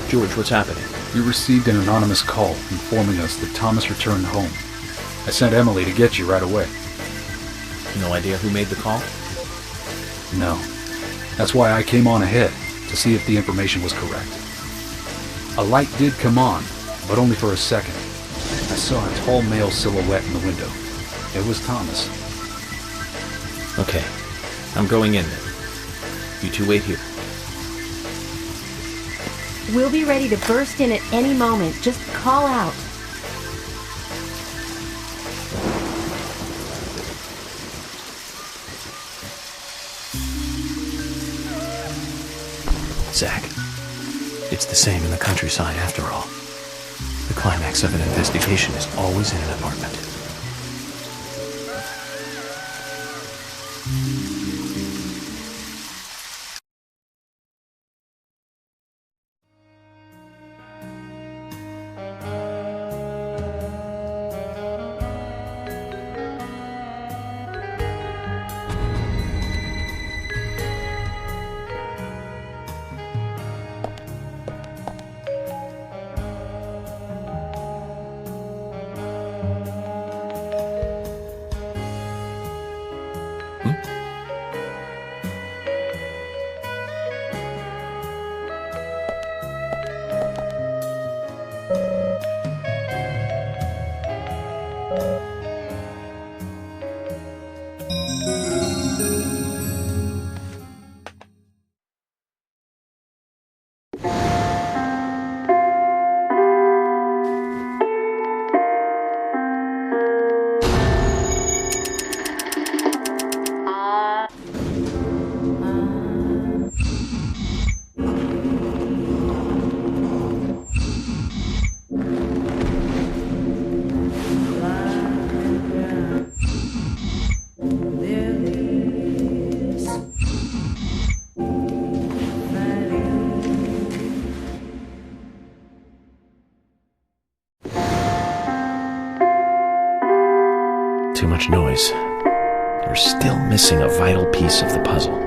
George, what's happening? We received an anonymous call informing us that Thomas returned home. I sent Emily to get you right away. No idea who made the call? No. That's why I came on ahead, to see if the information was correct. A light did come on, but only for a second. I saw a tall male silhouette in the window. It was Thomas. Okay, I'm going in then. You two wait here. We'll be ready to burst in at any moment. Just call out. Zach, it's the same in the countryside after all. The climax of an investigation is always in an apartment. Too much noise. You're still missing a vital piece of the puzzle.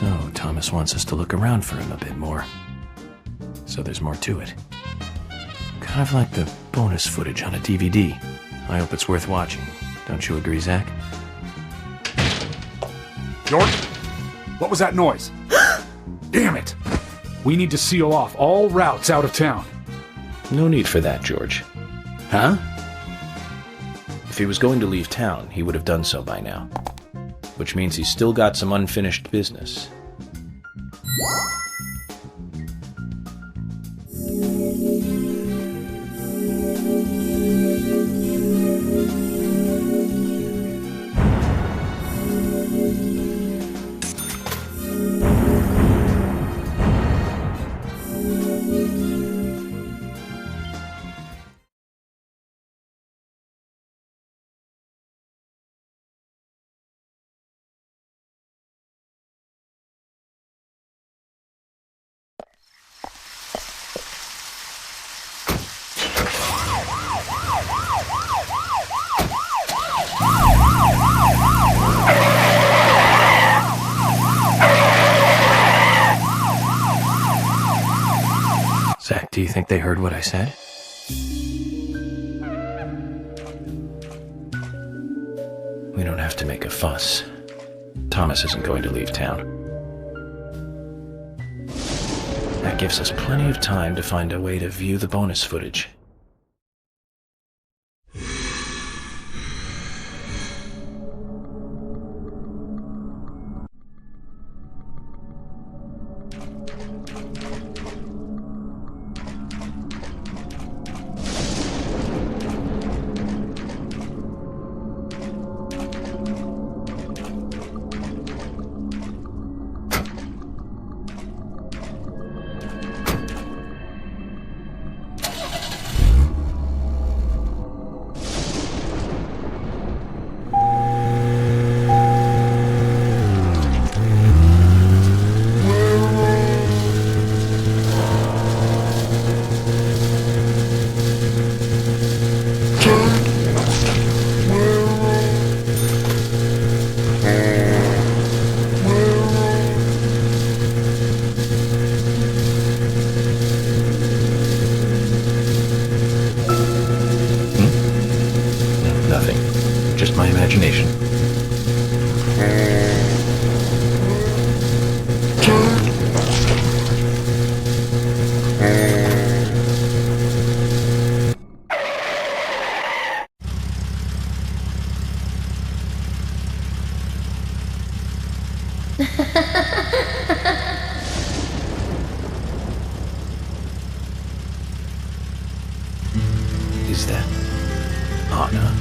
So, Thomas wants us to look around for him a bit more. So there's more to it. Kind of like the bonus footage on a DVD. I hope it's worth watching. Don't you agree, Zach? York? What was that noise? Damn it! We need to seal off all routes out of town. No need for that, George. Huh? If he was going to leave town, he would have done so by now. Which means he's still got some unfinished business. Zach, do you think they heard what I said? We don't have to make a fuss. Thomas isn't going to leave town. That gives us plenty of time to find a way to view the bonus footage. Just my imagination. Is that Anna?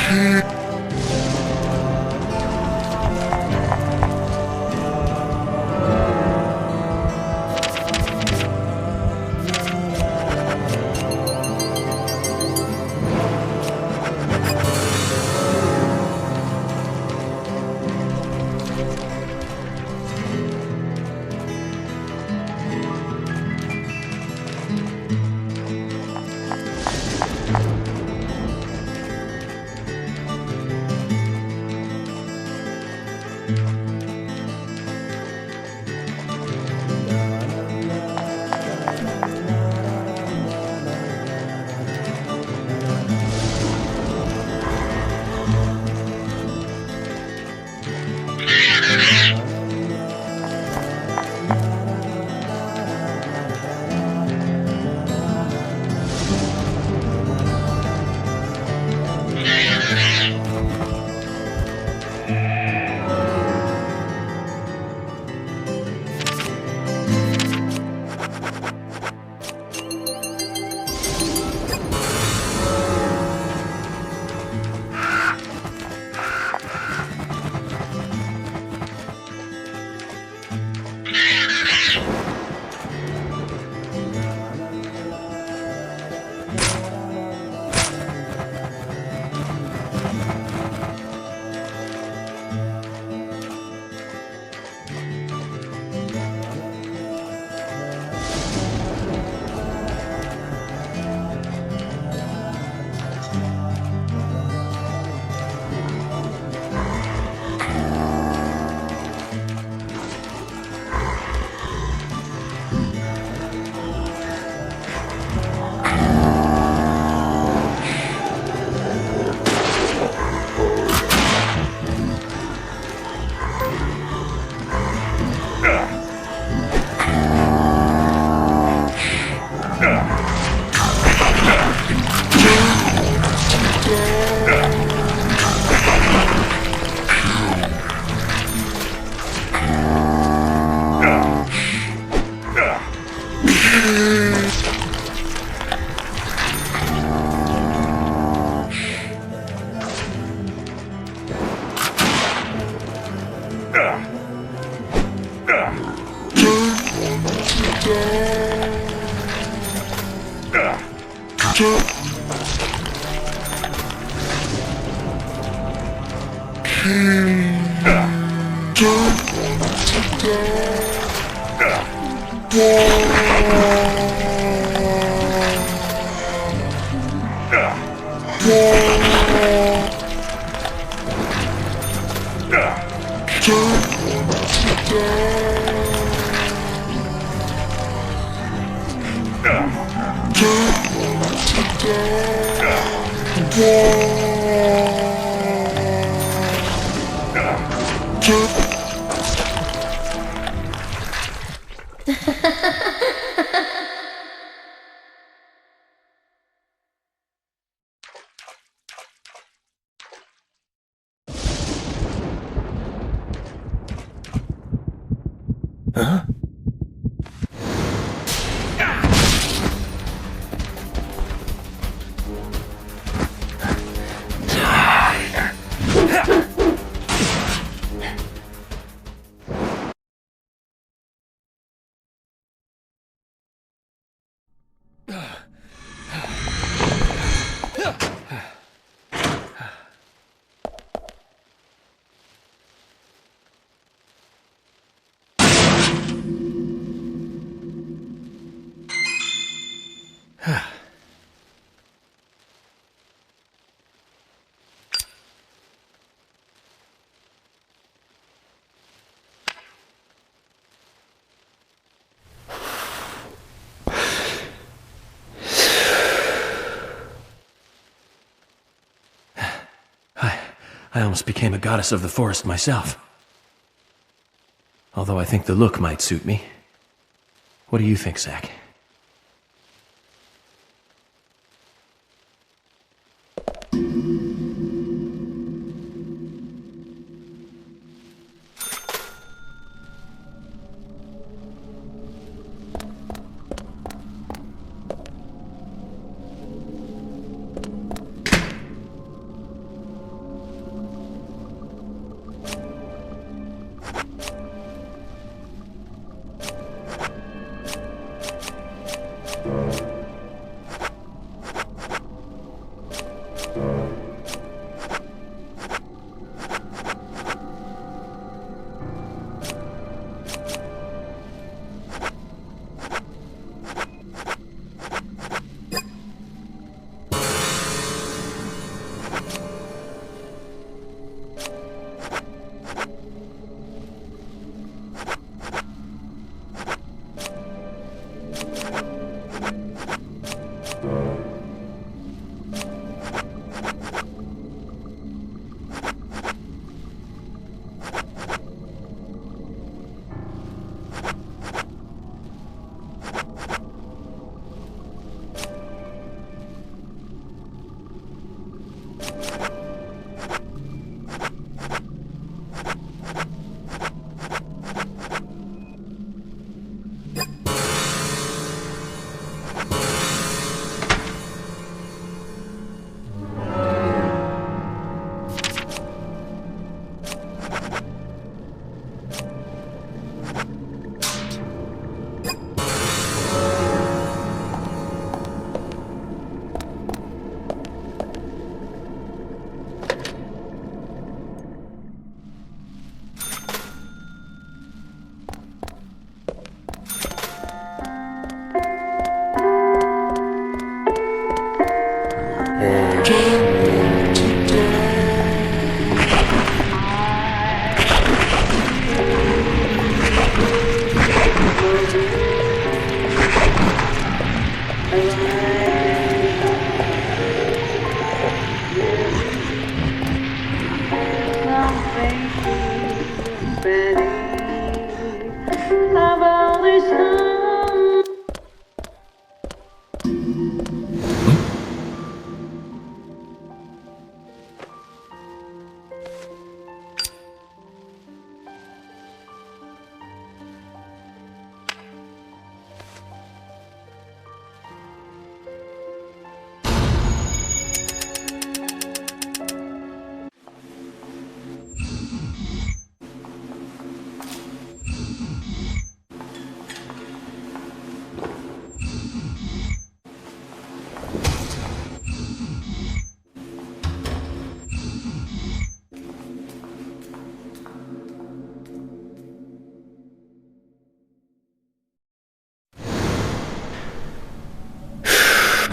Huh? I almost became a goddess of the forest myself. Although I think the look might suit me. What do you think, Zach?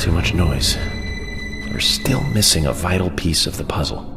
Too much noise. We're still missing a vital piece of the puzzle.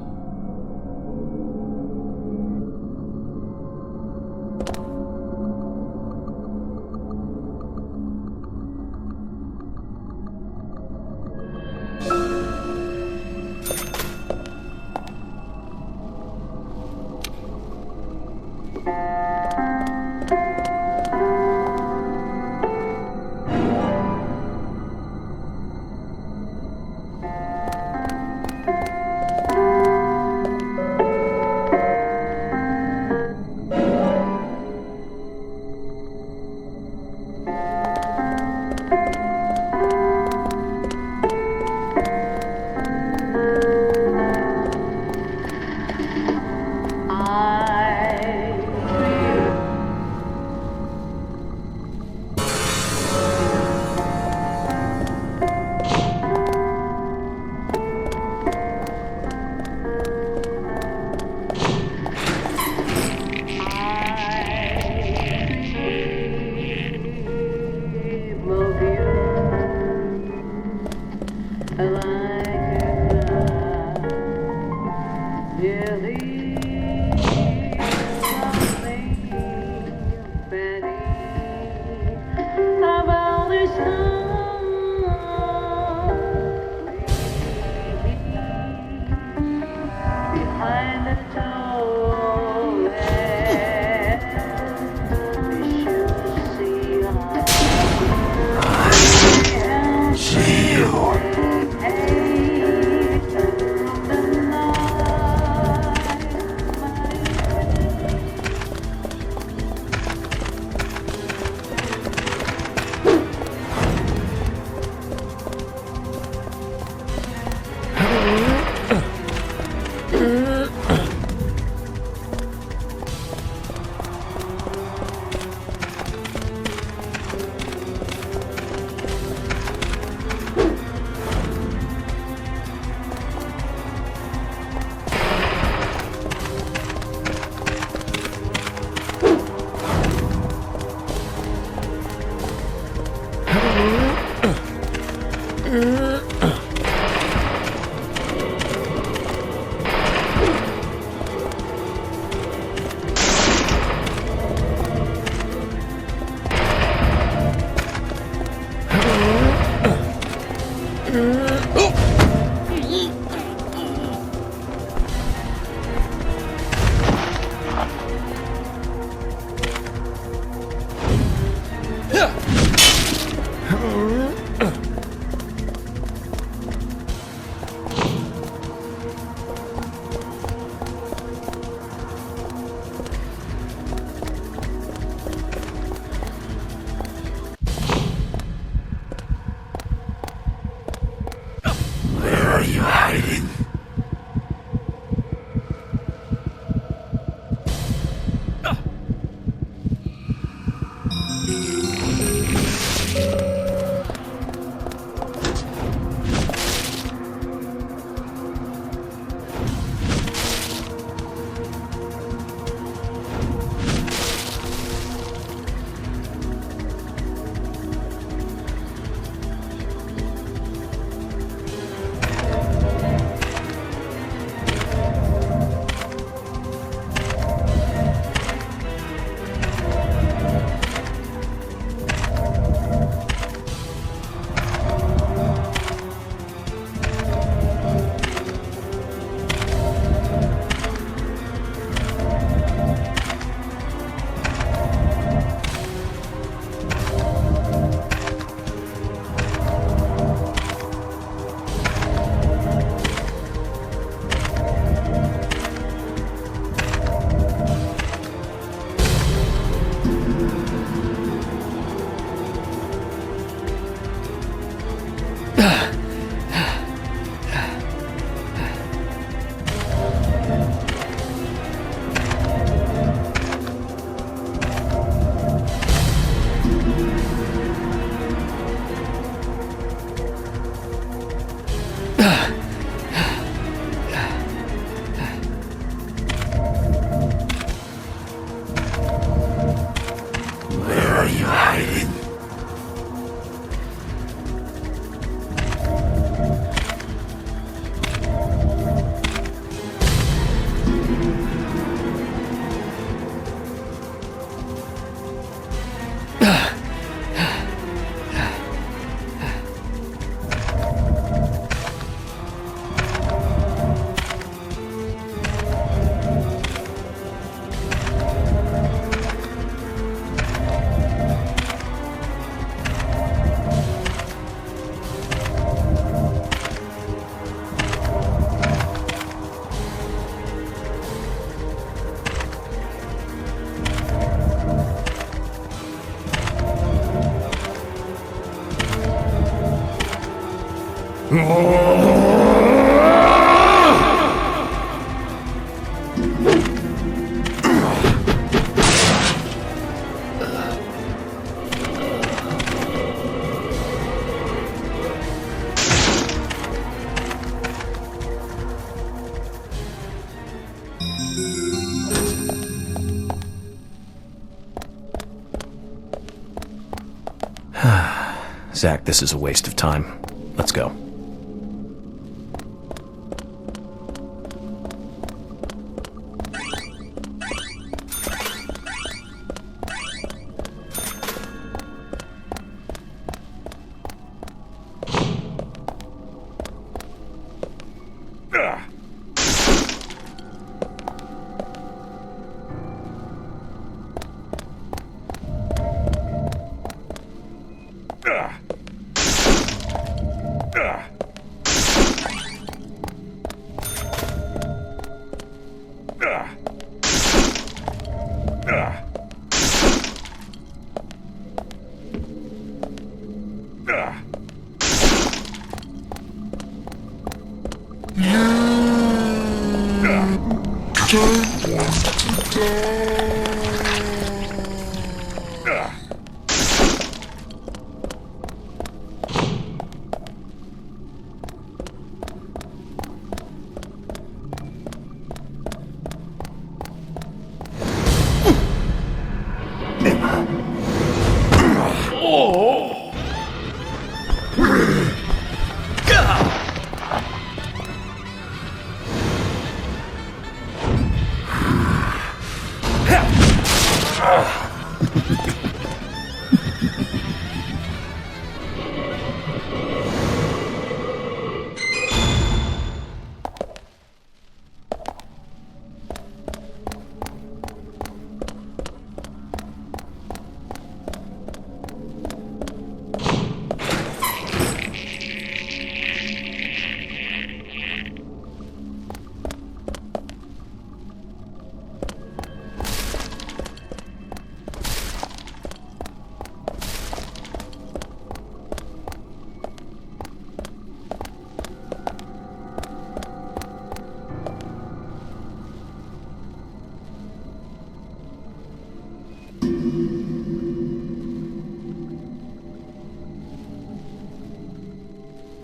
Zach, this is a waste of time. Let's go.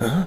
Huh?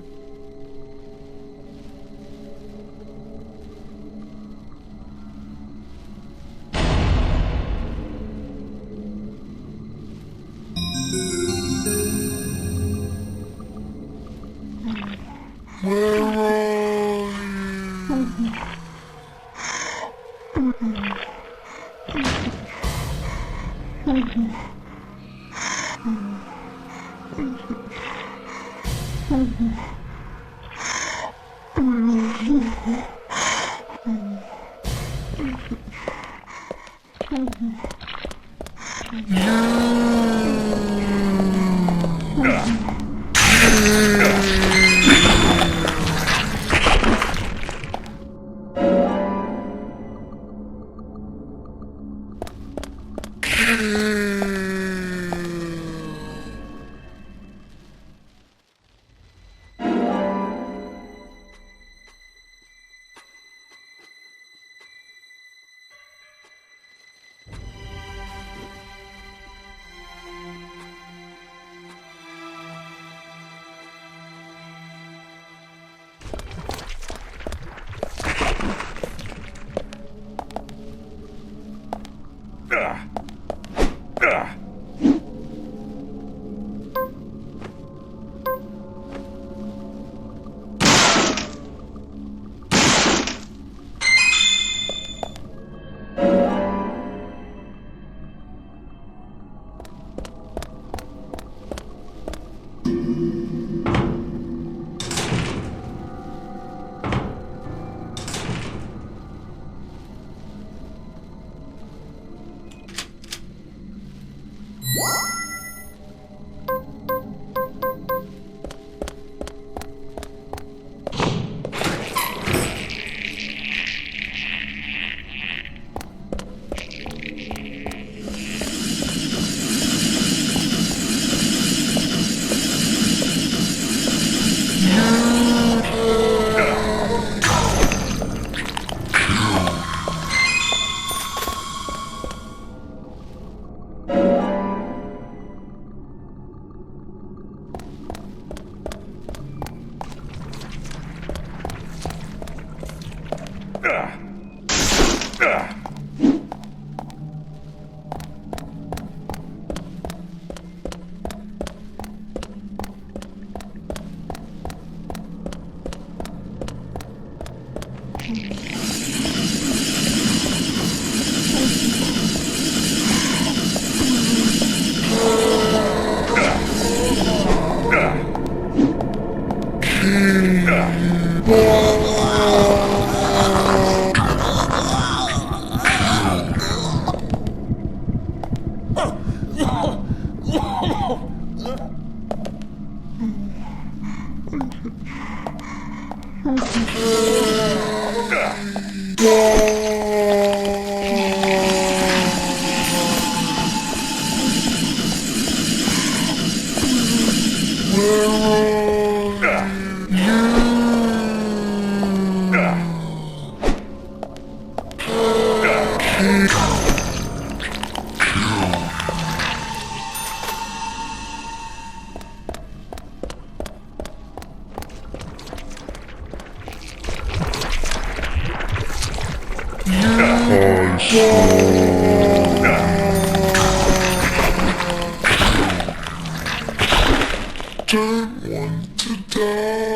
Don't want to die.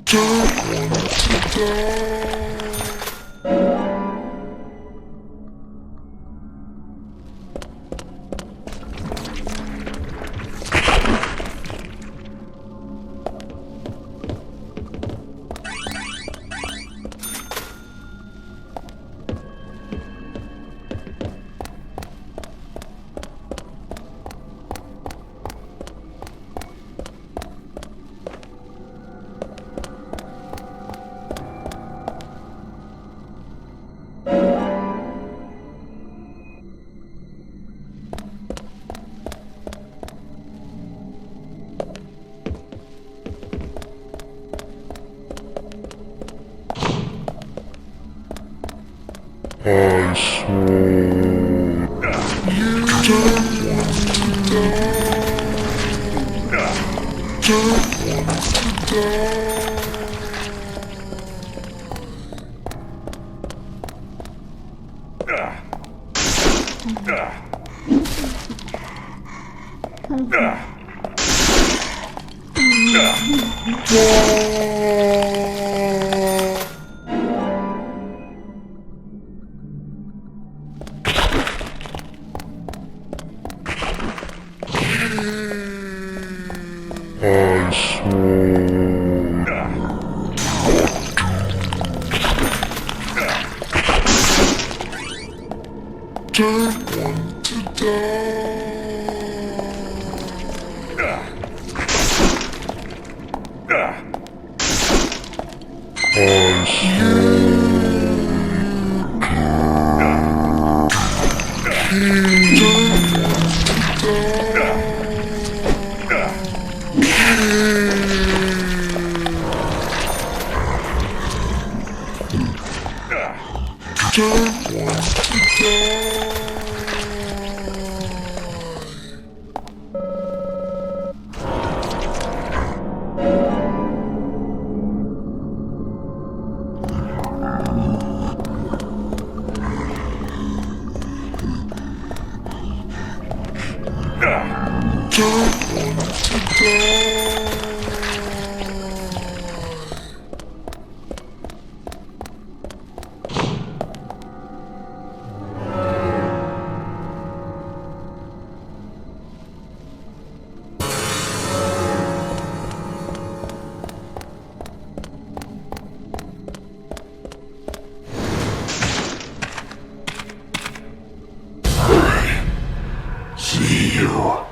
Don't want to die. I swore you don't want to die. Don't want to die. I swore don't want to die. I don't want to die. Don't want to die. See you.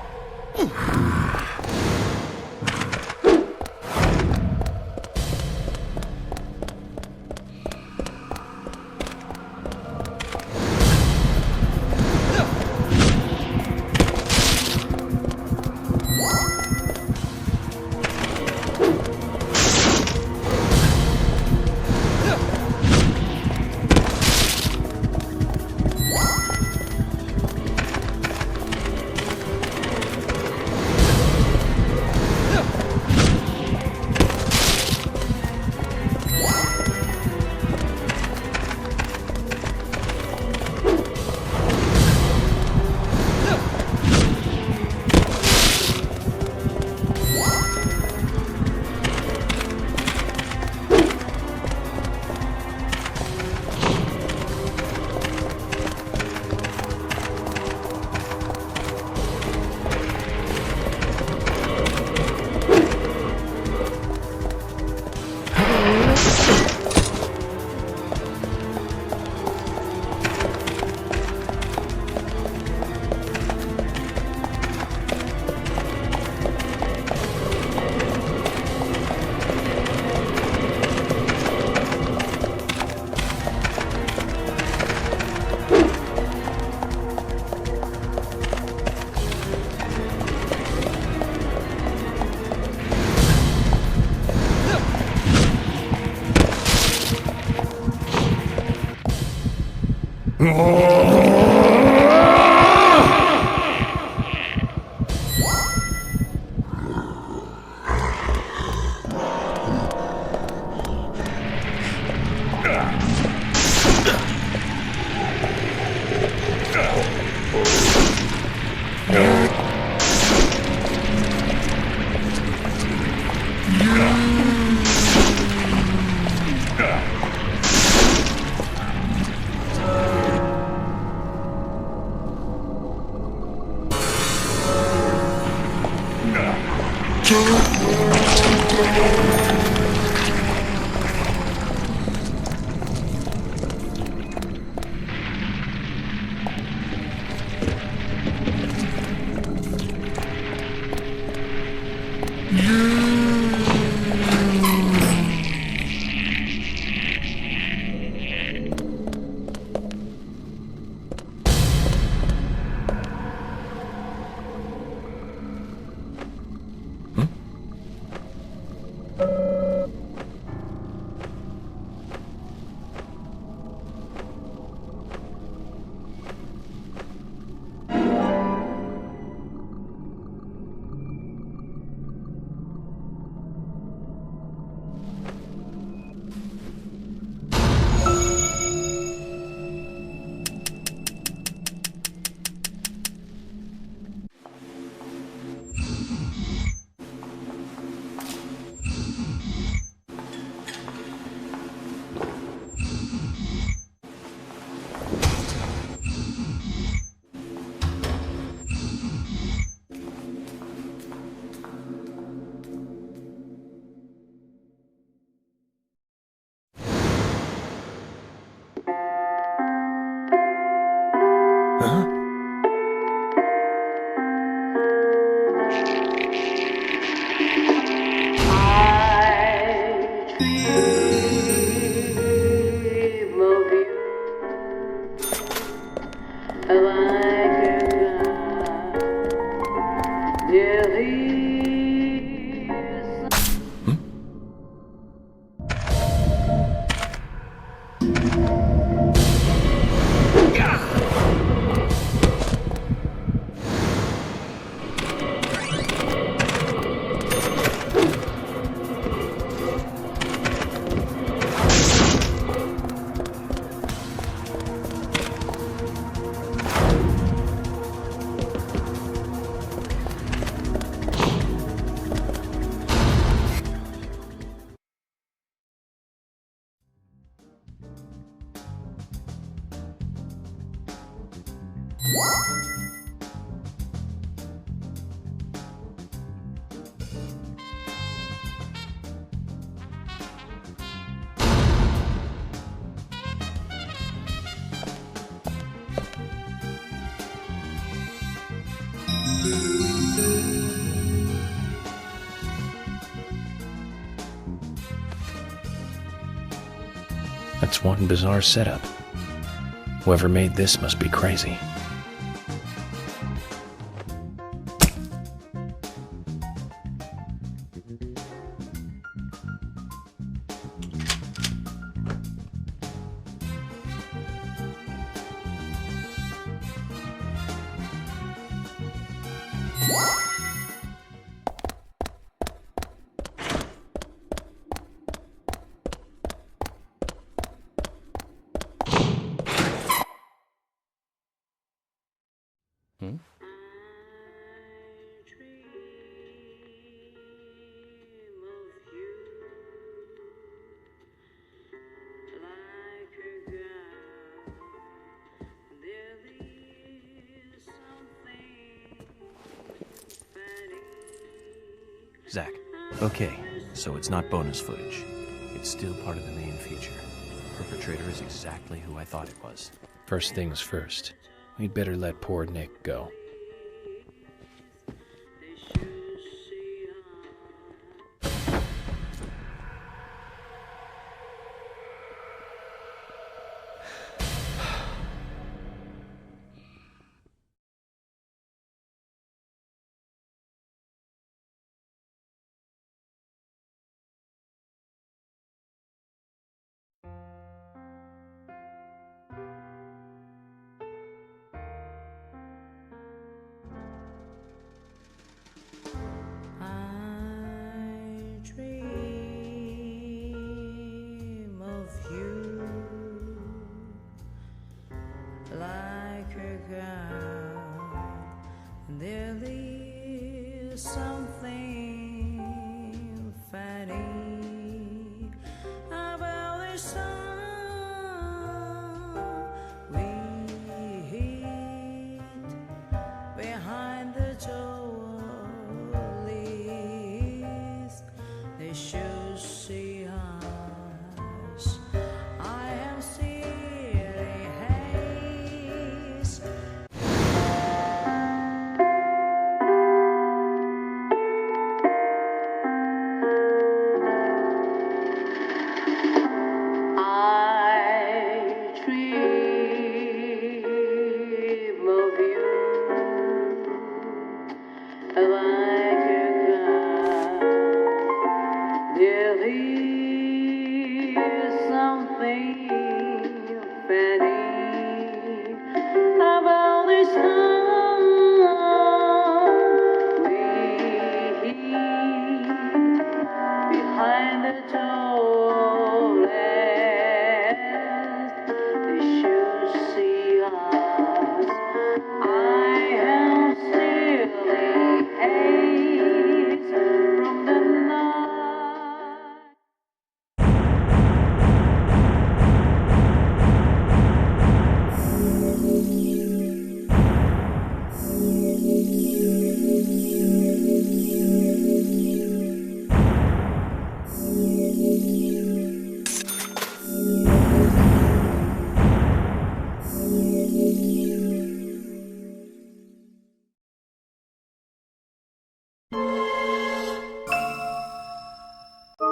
That's one bizarre setup. Whoever made this must be crazy. Zach, okay, so it's not bonus footage. It's still part of the main feature. Perpetrator is exactly who I thought it was. First things first, we'd better let poor Nick go.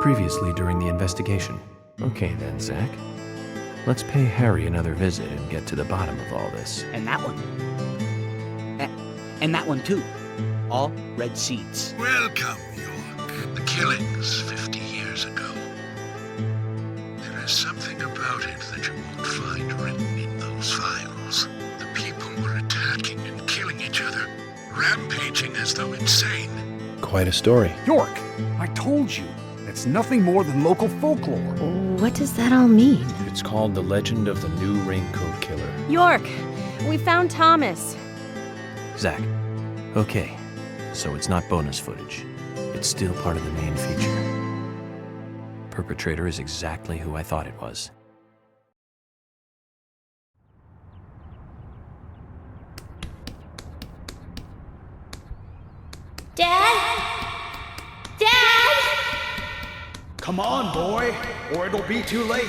Previously during the investigation. Okay then, Zach. Let's pay Harry another visit and get to the bottom of all this. And that one. And that one too. All red seeds. Welcome, York. The killings 50 years ago. There is something about it that you won't find written in those files. The people were attacking and killing each other, rampaging as though insane. Quite a story. York, I told you. It's nothing more than local folklore. What does that all mean? It's called The Legend of the New Raincoat Killer. York, we found Thomas. Zach, okay, so it's not bonus footage. It's still part of the main feature. Perpetrator is exactly who I thought it was. Come on, boy, or it'll be too late.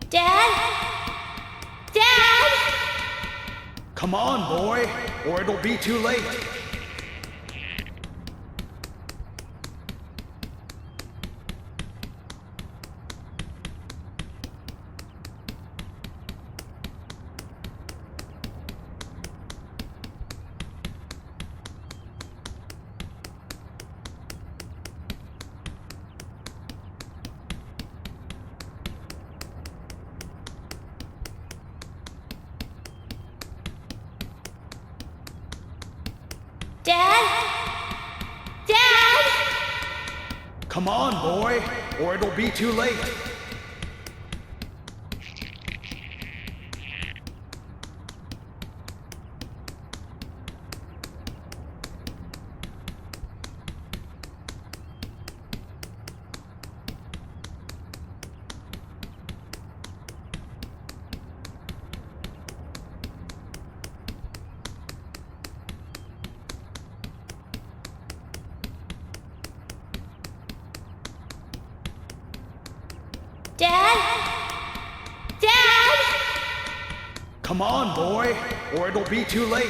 Dad? Dad? Come on, boy, or it'll be too late. Dad? Dad? Come on, boy, or it'll be too late. Dad? Dad? Come on, boy, or it'll be too late.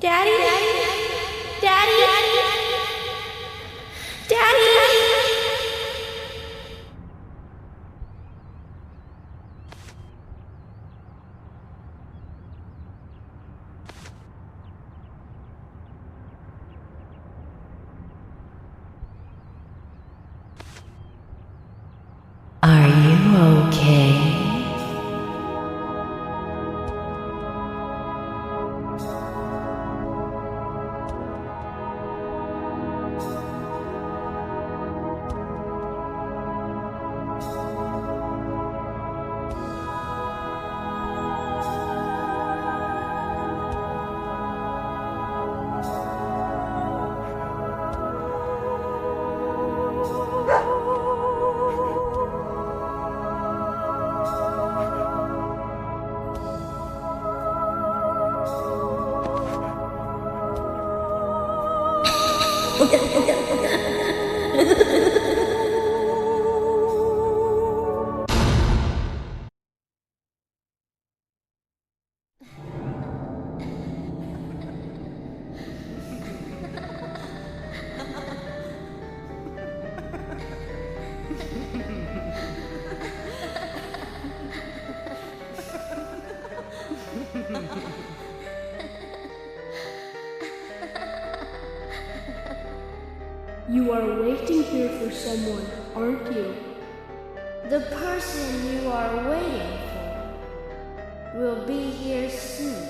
Daddy? Daddy? Daddy? Are you okay? You are waiting here for someone, aren't you? The person you are waiting for will be here soon.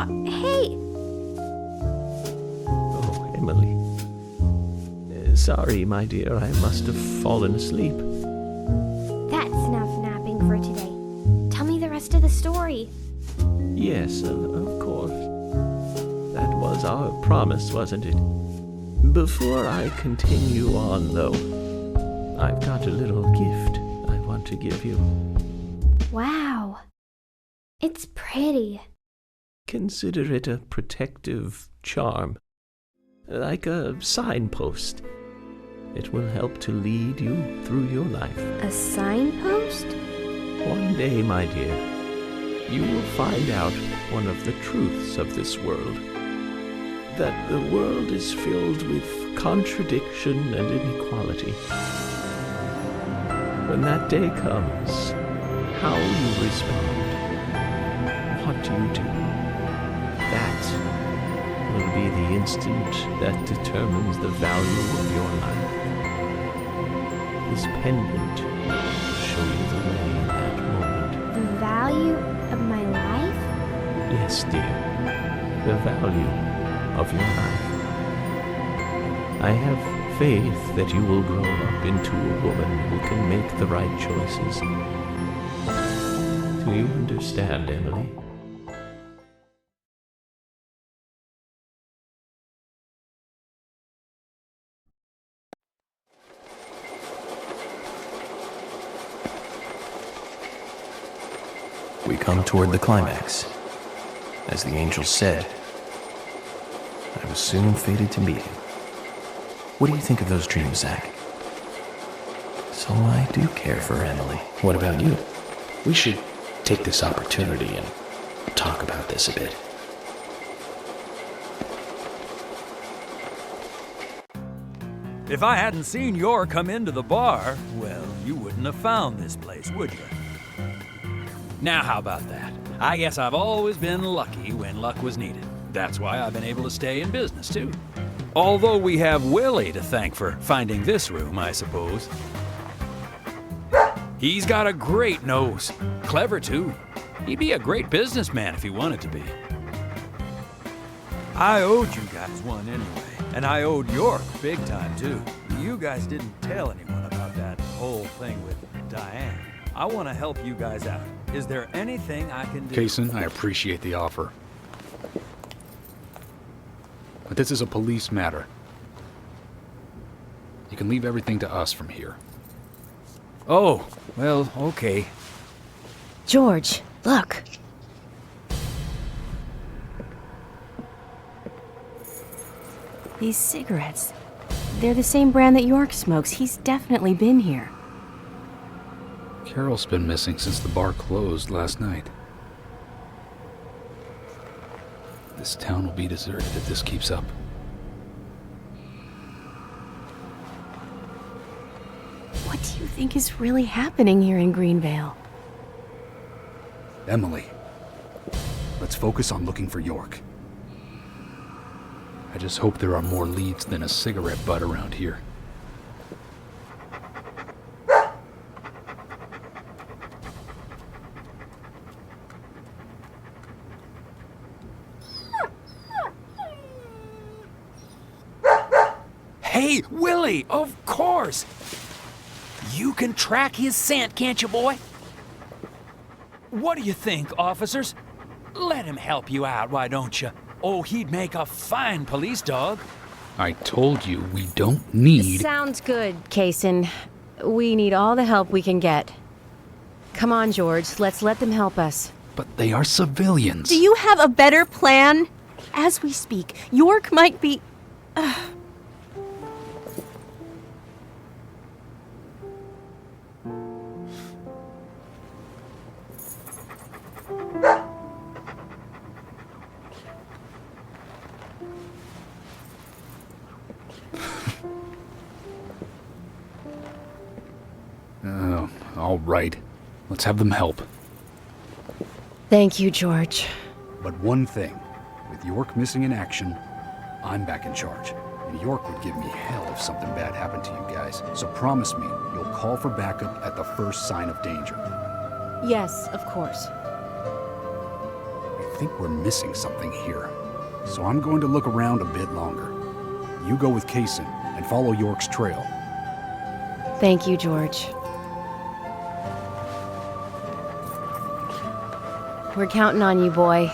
Hey! Oh, Emily. Sorry, my dear, I must have fallen asleep. That's enough napping for today. Tell me the rest of the story. Yes, of course. That was our promise, wasn't it? Before I continue on, though, I've got a little gift I want to give you. Wow. It's pretty. Consider it a protective charm, like a signpost. It will help to lead you through your life. A signpost? One day, my dear, you will find out one of the truths of this world. That the world is filled with contradiction and inequality. When that day comes, how you respond, what you do, that will be the instant that determines the value of your life. This pendant will show you the way in that moment. The value of my life? Yes, dear. The value of your life. I have faith that you will grow up into a woman who can make the right choices. Do you understand, Emily? We come toward the climax. As the angel said, I was soon fated to meet him. What do you think of those dreams, Zach? So I do care for Emily. What about you? We should take this opportunity and talk about this a bit. If I hadn't seen Yor come into the bar, well, you wouldn't have found this place, would you? Now how about that? I guess I've always been lucky when luck was needed. That's why I've been able to stay in business, too. Although we have Willie to thank for finding this room, I suppose. He's got a great nose. Clever, too. He'd be a great businessman if he wanted to be. I owed you guys one anyway, and I owed York big time, too. You guys didn't tell anyone about that whole thing with Diane. I want to help you guys out. Is there anything I can do? Kaysen, I appreciate the offer. But this is a police matter. You can leave everything to us from here. Oh, well, okay. George, look. These cigarettes. They're the same brand that York smokes. He's definitely been here. Carol's been missing since the bar closed last night. This town will be deserted if this keeps up. What do you think is really happening here in Greenvale? Emily, let's focus on looking for York. I just hope there are more leads than a cigarette butt around here. Hey, Willie, of course! You can track his scent, can't you, boy? What do you think, officers? Let him help you out, why don't you? Oh, he'd make a fine police dog. I told you we don't need... Sounds good, Kaysen. We need all the help we can get. Come on, George, let's let them help us. But they are civilians. Do you have a better plan? As we speak, York might be... All right. Let's have them help. Thank you, George. But one thing. With York missing in action, I'm back in charge. And York would give me hell if something bad happened to you guys. So promise me you'll call for backup at the first sign of danger. Yes, of course. I think we're missing something here. So I'm going to look around a bit longer. You go with Kaysen and follow York's trail. Thank you, George. We're counting on you, boy.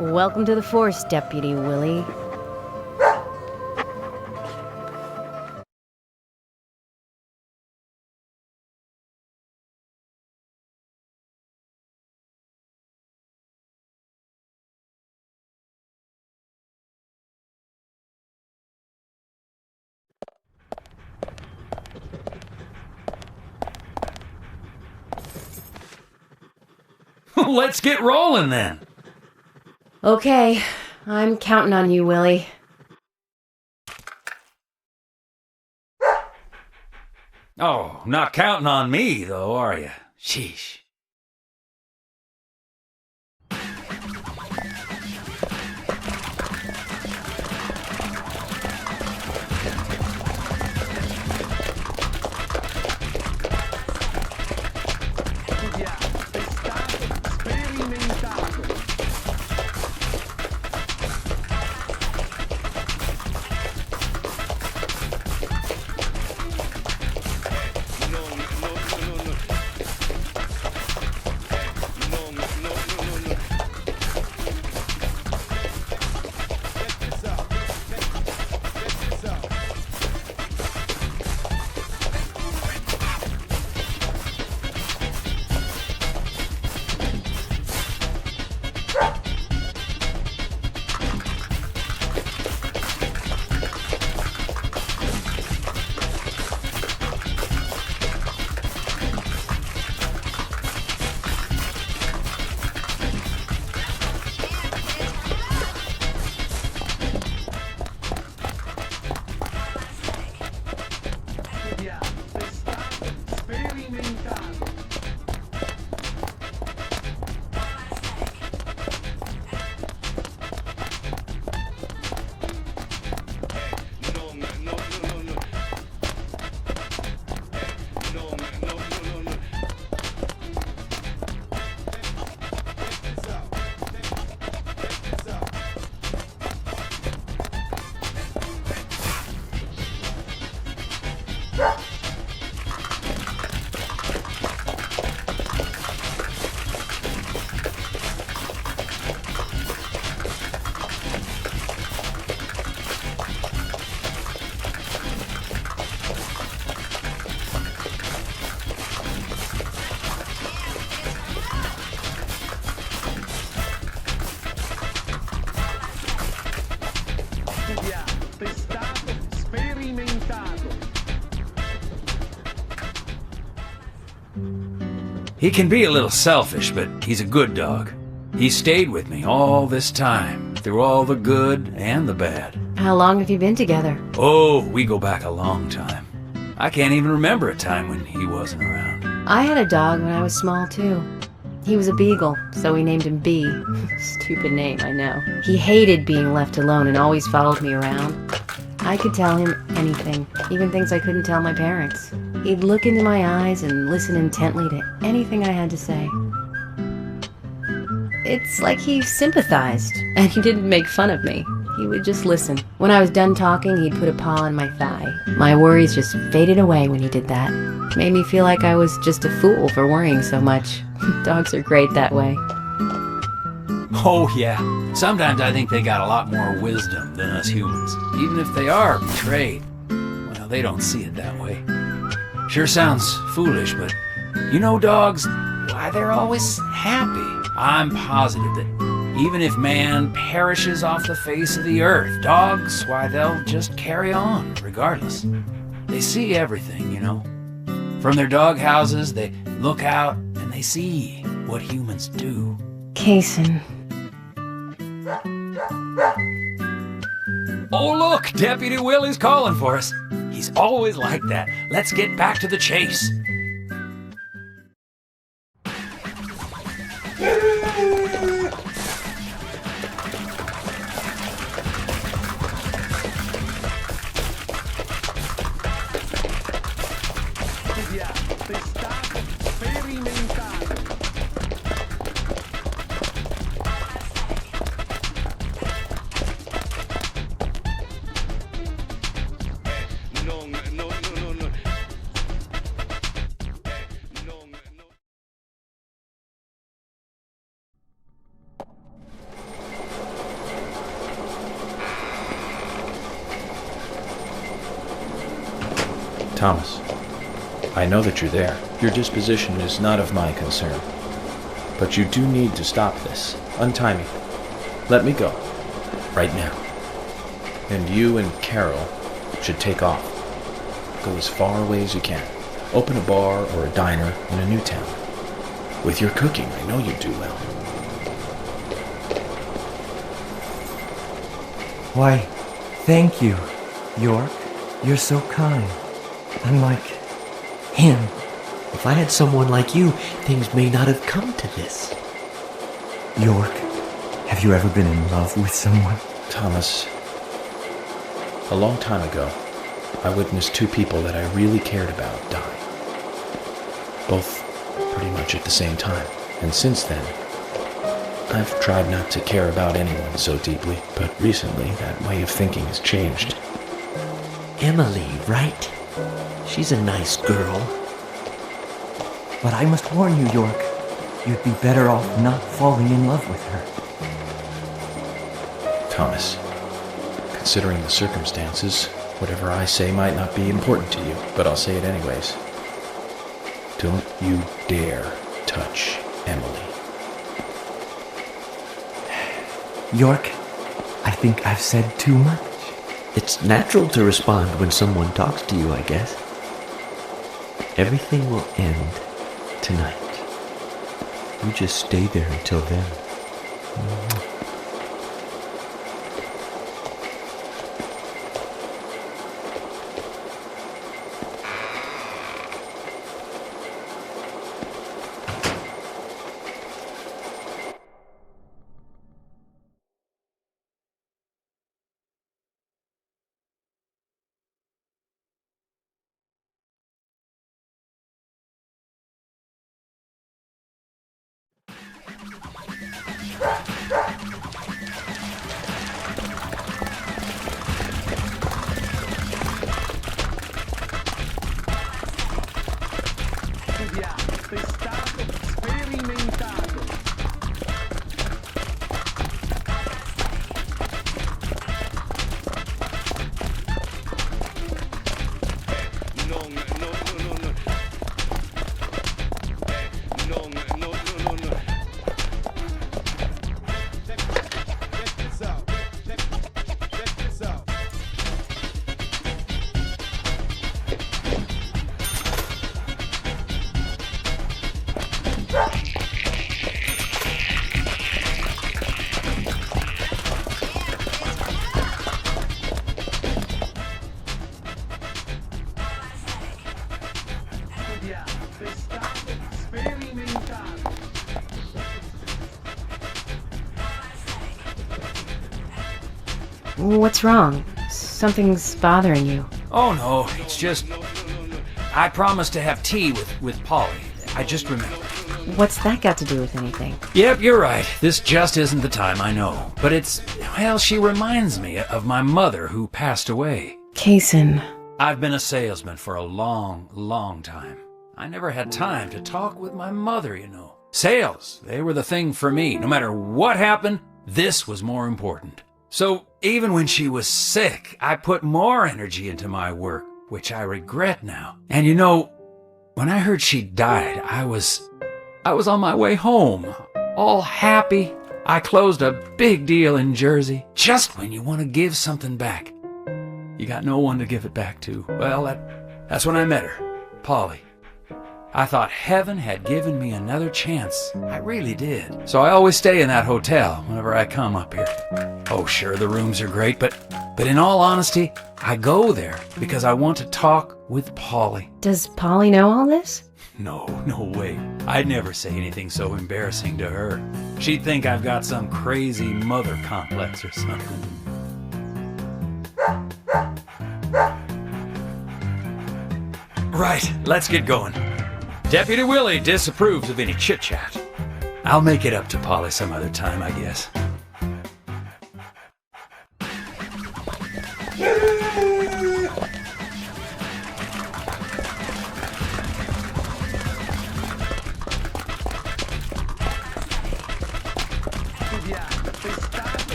Welcome to the force, Deputy Willie. Let's get rolling then. Okay, I'm counting on you, Willie. Oh, not counting on me, though, are you? Sheesh. He can be a little selfish, but he's a good dog. He stayed with me all this time, through all the good and the bad. How long have you been together? Oh, we go back a long time. I can't even remember a time when he wasn't around. I had a dog when I was small, too. He was a beagle, so we named him B. Stupid name, I know. He hated being left alone and always followed me around. I could tell him anything, even things I couldn't tell my parents. He'd look into my eyes and listen intently to anything I had to say. It's like he sympathized, and he didn't make fun of me. He would just listen. When I was done talking, he'd put a paw on my thigh. My worries just faded away when he did that. Made me feel like I was just a fool for worrying so much. Dogs are great that way. Oh, yeah. Sometimes I think they got a lot more wisdom than us humans. Even if they are betrayed. Well, they don't see it that way. Sure sounds foolish, but you know dogs, why they're always happy. I'm positive that even if man perishes off the face of the earth, dogs, why they'll just carry on, regardless. They see everything, you know. From their dog houses, they look out and they see what humans do. Kaysen. Oh, look! Deputy Willie's calling for us. He's always like that. Let's get back to the chase. Thomas, I know that you're there. Your disposition is not of my concern. But you do need to stop this. Untie me. Let me go. Right now. And you and Carol should take off. Go as far away as you can. Open a bar or a diner in a new town. With your cooking, I know you'd do well. Why, thank you, York. You're so kind. Unlike him. If I had someone like you, things may not have come to this. York, have you ever been in love with someone? Thomas, a long time ago, I witnessed two people that I really cared about die. Both pretty much at the same time. And since then, I've tried not to care about anyone so deeply, but recently that way of thinking has changed. Emiliy, right? She's a nice girl. But I must warn you, York, you'd be better off not falling in love with her. Thomas, considering the circumstances, whatever I say might not be important to you, but I'll say it anyways. Don't you dare touch Emiliy. York, I think I've said too much. It's natural to respond when someone talks to you, I guess. Everything will end tonight. You just stay there until then. What's wrong? Something's bothering you. Oh no, it's just... I promised to have tea with Polly. I just remembered. What's that got to do with anything? Yep, you're right. This just isn't the time, I know. But it's... well, she reminds me of my mother who passed away. Kaysen. I've been a salesman for a long, long time. I never had time to talk with my mother, you know. Sales, they were the thing for me. No matter what happened, this was more important. So even when she was sick, I put more energy into my work, which I regret now. And you know, when I heard she died, I was on my way home, all happy. I closed a big deal in Jersey. Just when you want to give something back, you got no one to give it back to. Well, that's when I met her, Polly. I thought heaven had given me another chance. I really did. So I always stay in that hotel whenever I come up here. Oh, sure, the rooms are great, but in all honesty, I go there because I want to talk with Polly. Does Polly know all this? No way. I'd never say anything so embarrassing to her. She'd think I've got some crazy mother complex or something. Right, let's get going. Deputy Willie disapproves of any chit-chat. I'll make it up to Polly some other time, I guess.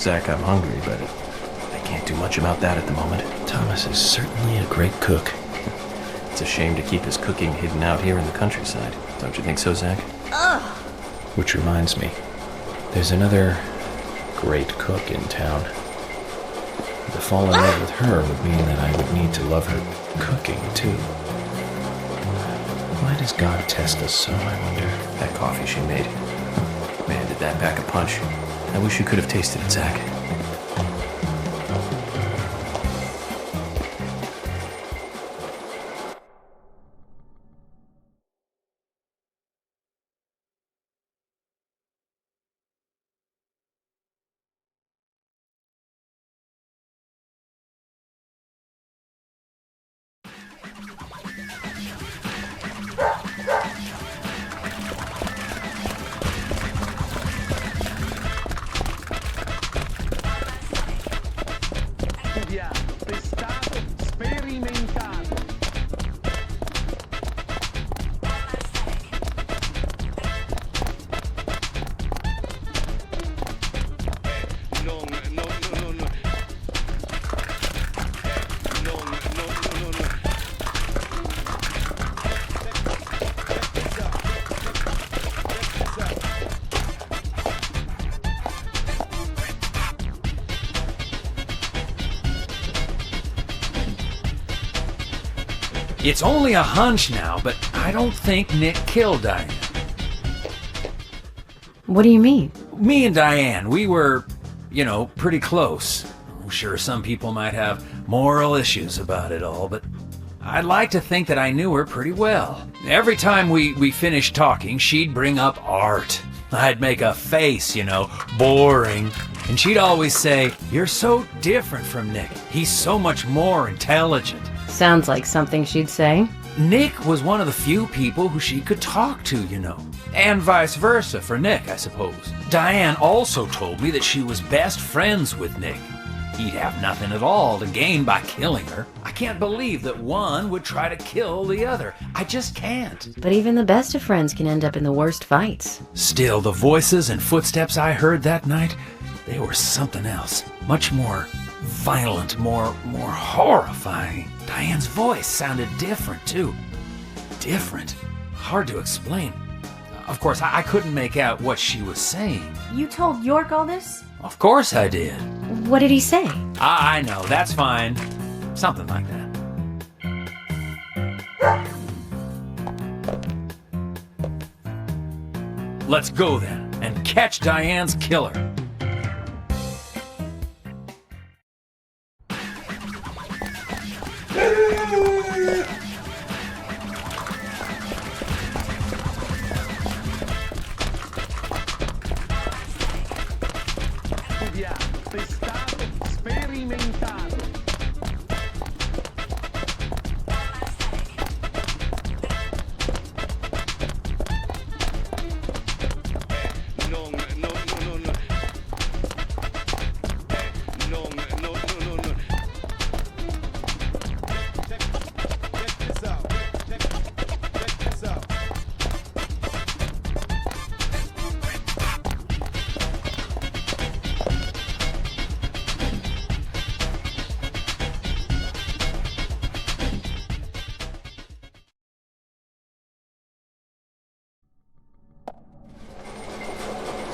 Zach, I'm hungry, but I can't do much about that at the moment. Thomas is certainly a great cook. It's a shame to keep his cooking hidden out here in the countryside. Don't you think so, Zach? Ugh. Which reminds me, there's another great cook in town. To fall in love with her would mean that I would need to love her cooking, too. Why does God test us so, I wonder? That coffee she made. Man, did that pack a punch. I wish you could have tasted it, Zach. It's only a hunch now, but I don't think Nick killed Diane. What do you mean? Me and Diane, we were, pretty close. I'm sure some people might have moral issues about it all, but I'd like to think that I knew her pretty well. Every time we finished talking, she'd bring up art. I'd make a face, boring. And she'd always say, "You're so different from Nick. He's so much more intelligent." Sounds like something she'd say. Nick was one of the few people who she could talk to, And vice versa for Nick, I suppose. Diane also told me that she was best friends with Nick. He'd have nothing at all to gain by killing her. I can't believe that one would try to kill the other. I just can't. But even the best of friends can end up in the worst fights. Still, the voices and footsteps I heard that night, they were something else. Much more violent, more horrifying. Diane's voice sounded different, too. Different. Hard to explain. Of course, I couldn't make out what she was saying. You told York all this? Of course I did. What did he say? I know, that's fine. Something like that. Let's go then, and catch Diane's killer.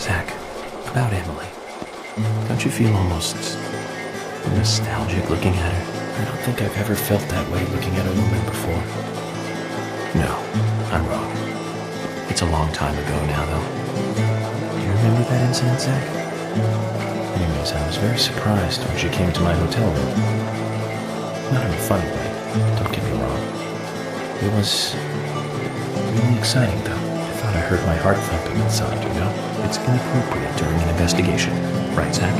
Zach, about Emily. Don't you feel almost nostalgic looking at her? I don't think I've ever felt that way looking at a woman before. No, I'm wrong. It's a long time ago now, though. Do you remember that incident, Zach? Anyways, I was very surprised when she came to my hotel room. Not in a funny way, don't get me wrong. It was really exciting, though. I thought I heard my heart thumping inside, It's inappropriate during an investigation. Right, Zach?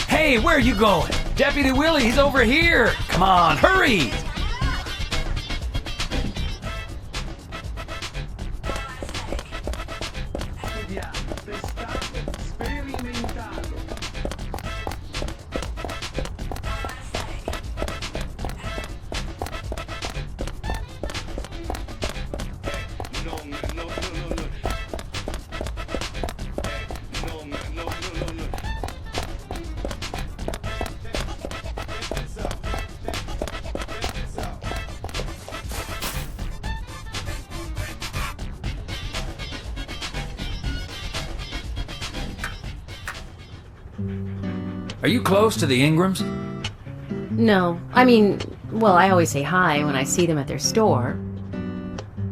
Hey, where are you going? Deputy Willie, he's over here. Come on, hurry! Are you close to the Ingrams? No, I mean, well, I always say hi when I see them at their store.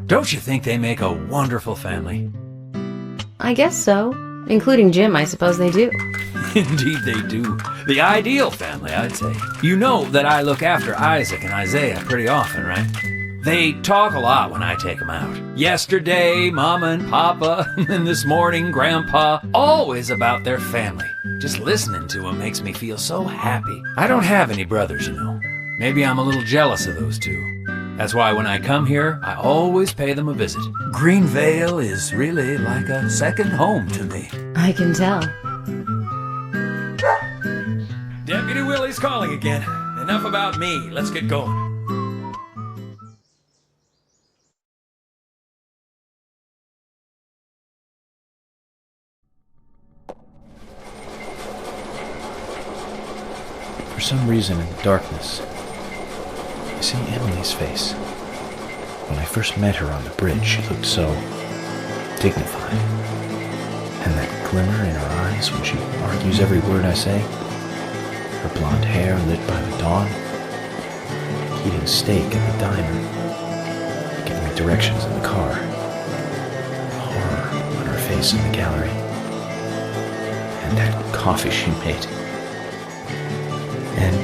Don't you think they make a wonderful family? I guess so. Including Jim, I suppose they do. Indeed they do. The ideal family, I'd say. You know that I look after Isaac and Isaiah pretty often, right? They talk a lot when I take them out. Yesterday, Mama and Papa, and this morning, Grandpa, always about their family. Just listening to them makes me feel so happy. I don't have any brothers, you know. Maybe I'm a little jealous of those two. That's why when I come here, I always pay them a visit. Greenvale is really like a second home to me. I can tell. Deputy Willie's calling again. Enough about me. Let's get going. For some reason in the darkness, I see Emily's face. When I first met her on the bridge, she looked so dignified. And that glimmer in her eyes when she argues every word I say. Her blonde hair lit by the dawn. Eating steak at the diner. Giving me directions in the car. Horror on her face in the gallery. And that coffee she made. And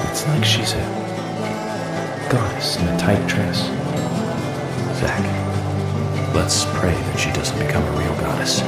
it's like she's a goddess in a tight dress. Zach, let's pray that she doesn't become a real goddess.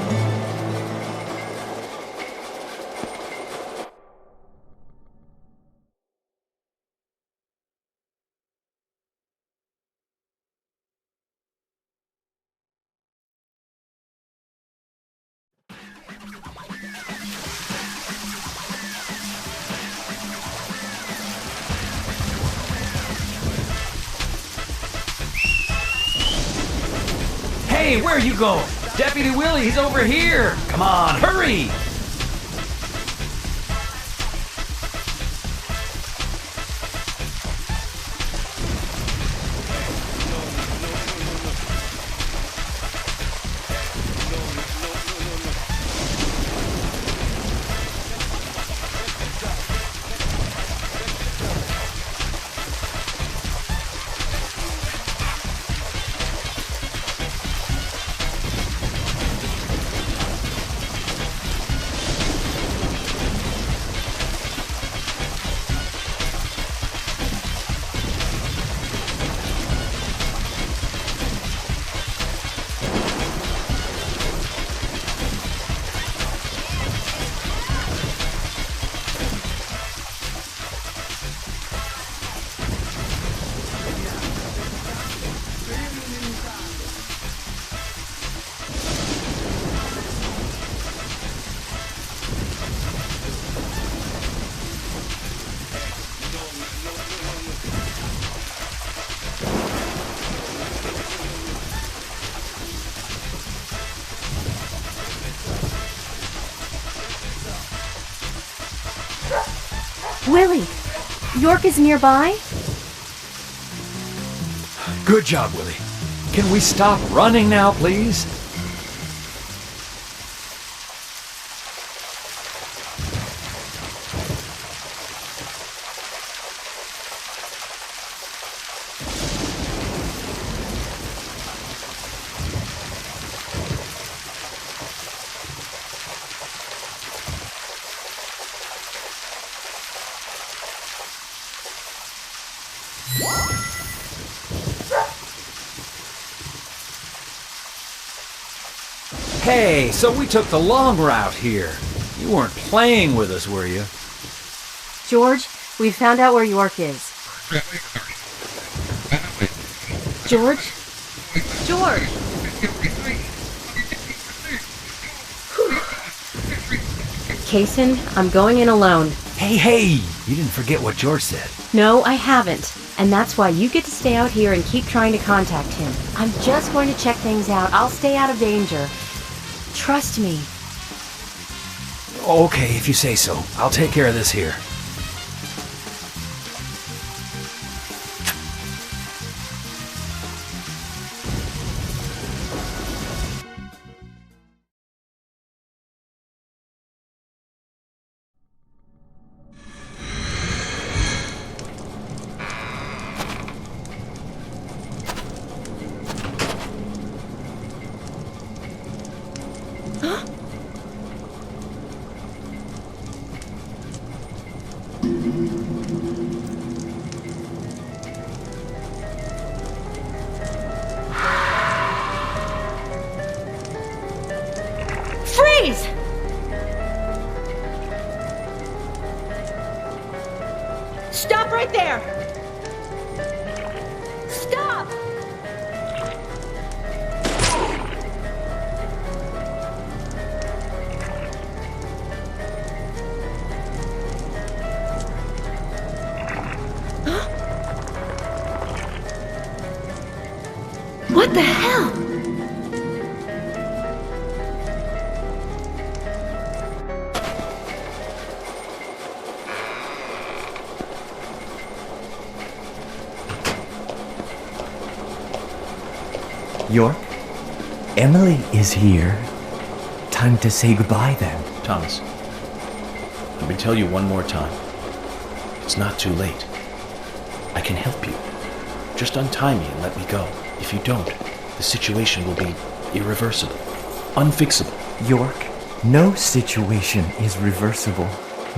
Hey, where are you going? Deputy Willie, he's over here. Come on, hurry! Willie, York is nearby? Good job, Willie. Can we stop running now, please? Hey, so we took the long route here. You weren't playing with us, were you? George, we found out where York is. George? George! Kaysen, I'm going in alone. Hey, you didn't forget what George said. No, I haven't. And that's why you get to stay out here and keep trying to contact him. I'm just going to check things out. I'll stay out of danger. Trust me. Okay, if you say so. I'll take care of this here. Freeze! Stop right there! Stop! What the hell? York? Emily is here. Time to say goodbye then. Thomas, let me tell you one more time. It's not too late. I can help you. Just untie me and let me go. If you don't, the situation will be irreversible, unfixable. York, no situation is reversible.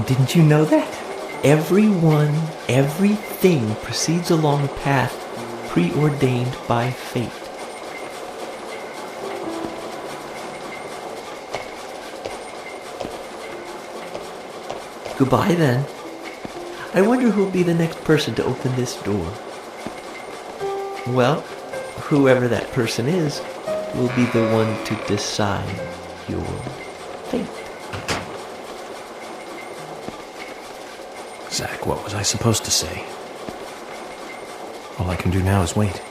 Didn't you know that? Everyone, everything proceeds along a path preordained by fate. Goodbye then. I wonder who'll be the next person to open this door. Well, whoever that person is will be the one to decide your fate. Zach, what was I supposed to say? All I can do now is wait.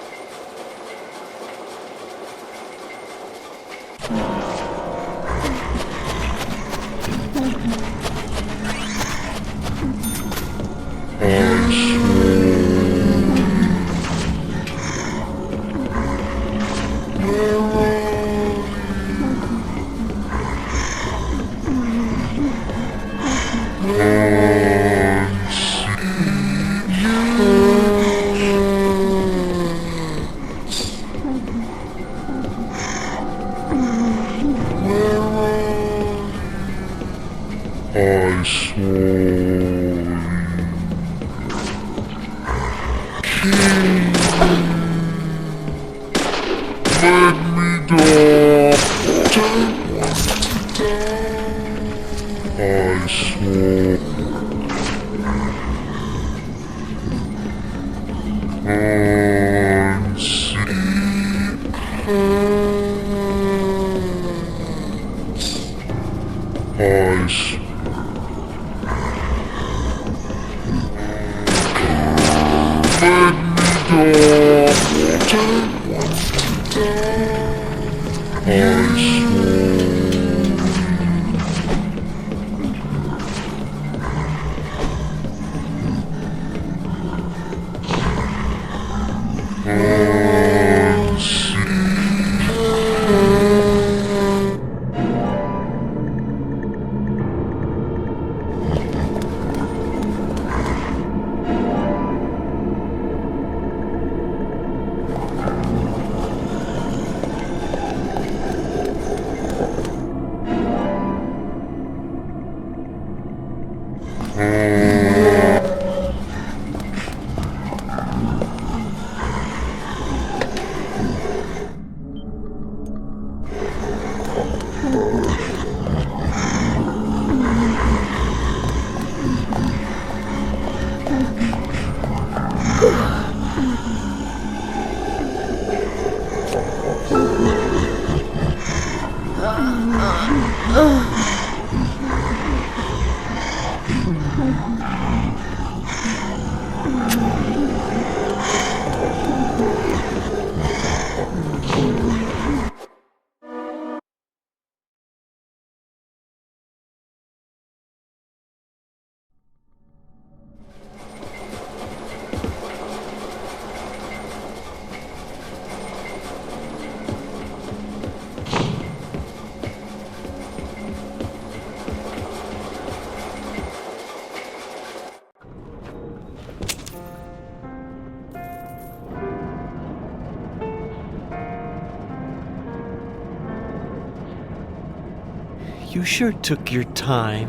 You sure took your time.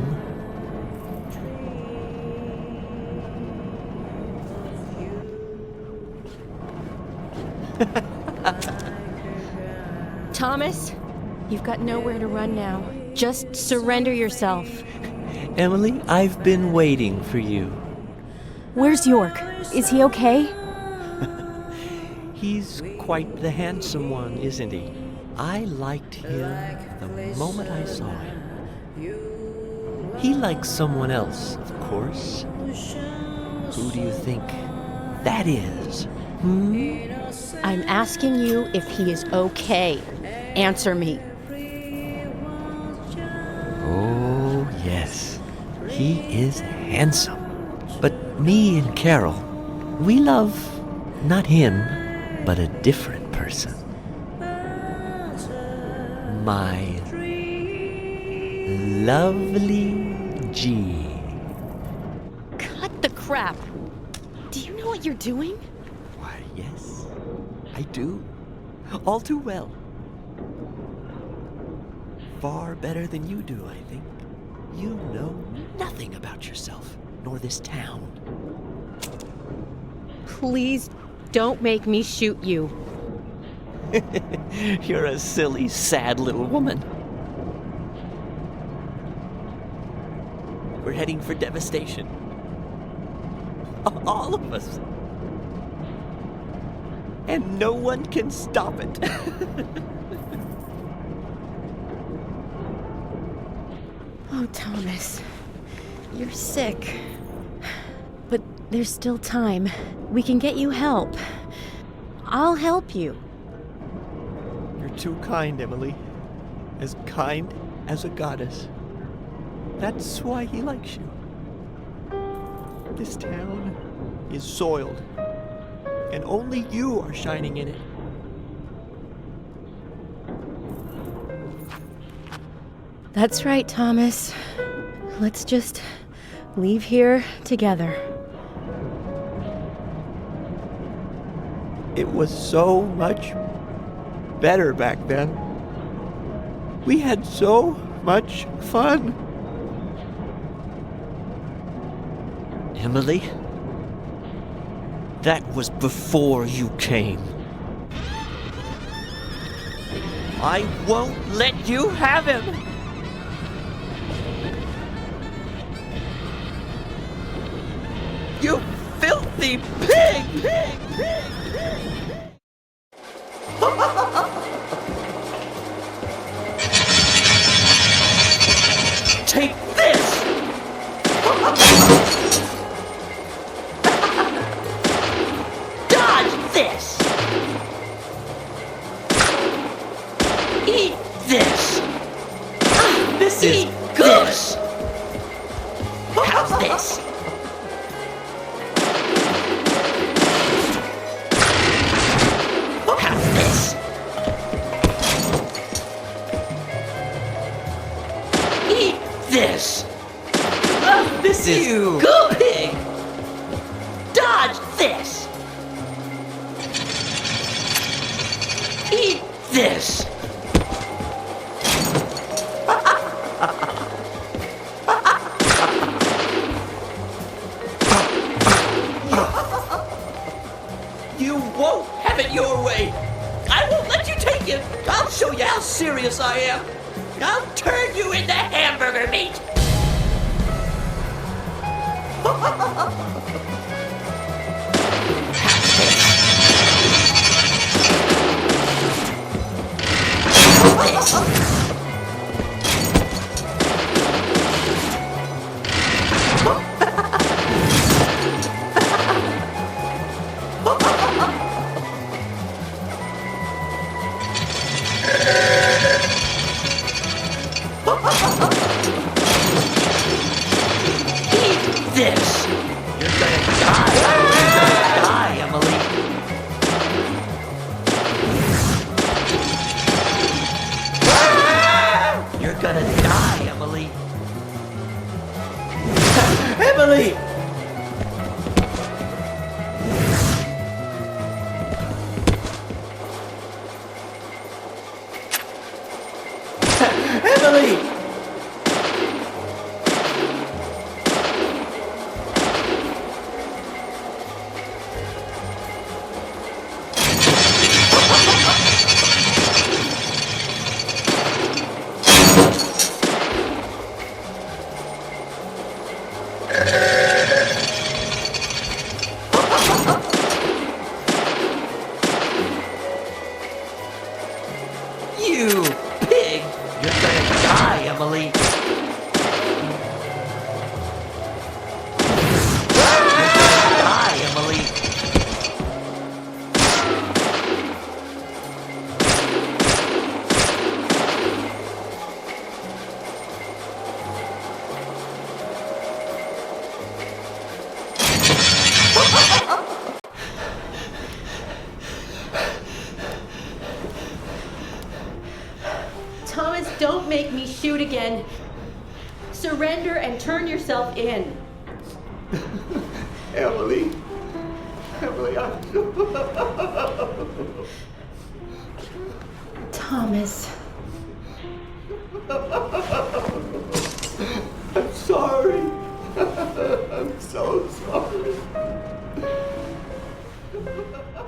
Thomas, you've got nowhere to run now. Just surrender yourself. Emily, I've been waiting for you. Where's York? Is he okay? He's quite the handsome one, isn't he? I liked him the moment I saw him. He likes someone else, of course. Who do you think that is? I'm asking you if he is okay. Answer me. Oh, yes. He is handsome. But me and Carol, we love not him, but a different person. My lovely G. Cut the crap. Do you know what you're doing? Why, yes, I do. All too well. Far better than you do, I think. You know nothing about yourself, nor this town. Please don't make me shoot you. You're a silly, sad little woman. We're heading for devastation. All of us. And no one can stop it. Oh, Thomas. You're sick. But there's still time. We can get you help. I'll help you. You're too kind, Emily. As kind as a goddess. That's why he likes you. This town is soiled, and only you are shining in it. That's right, Thomas. Let's just leave here together. It was so much better back then. We had so much fun. Emily, that was before you came. I won't let you have him! You filthy pig! Take this! Dodge this! Eat this! This is good! This. How's this? How's this? Eat this! This is good! Pig! Dodge this! Eat this! You won't have it your way! I won't let you take it! I'll show you how serious I am! I'll turn you into hamburger meat! gonna die, Emily. Emily! Emily! You pig! You're gonna die, Emily! Die, Emily! Thomas, don't make me shoot again. Surrender and turn yourself in. Emily! Emily, Thomas. I'm sorry. I'm so sorry.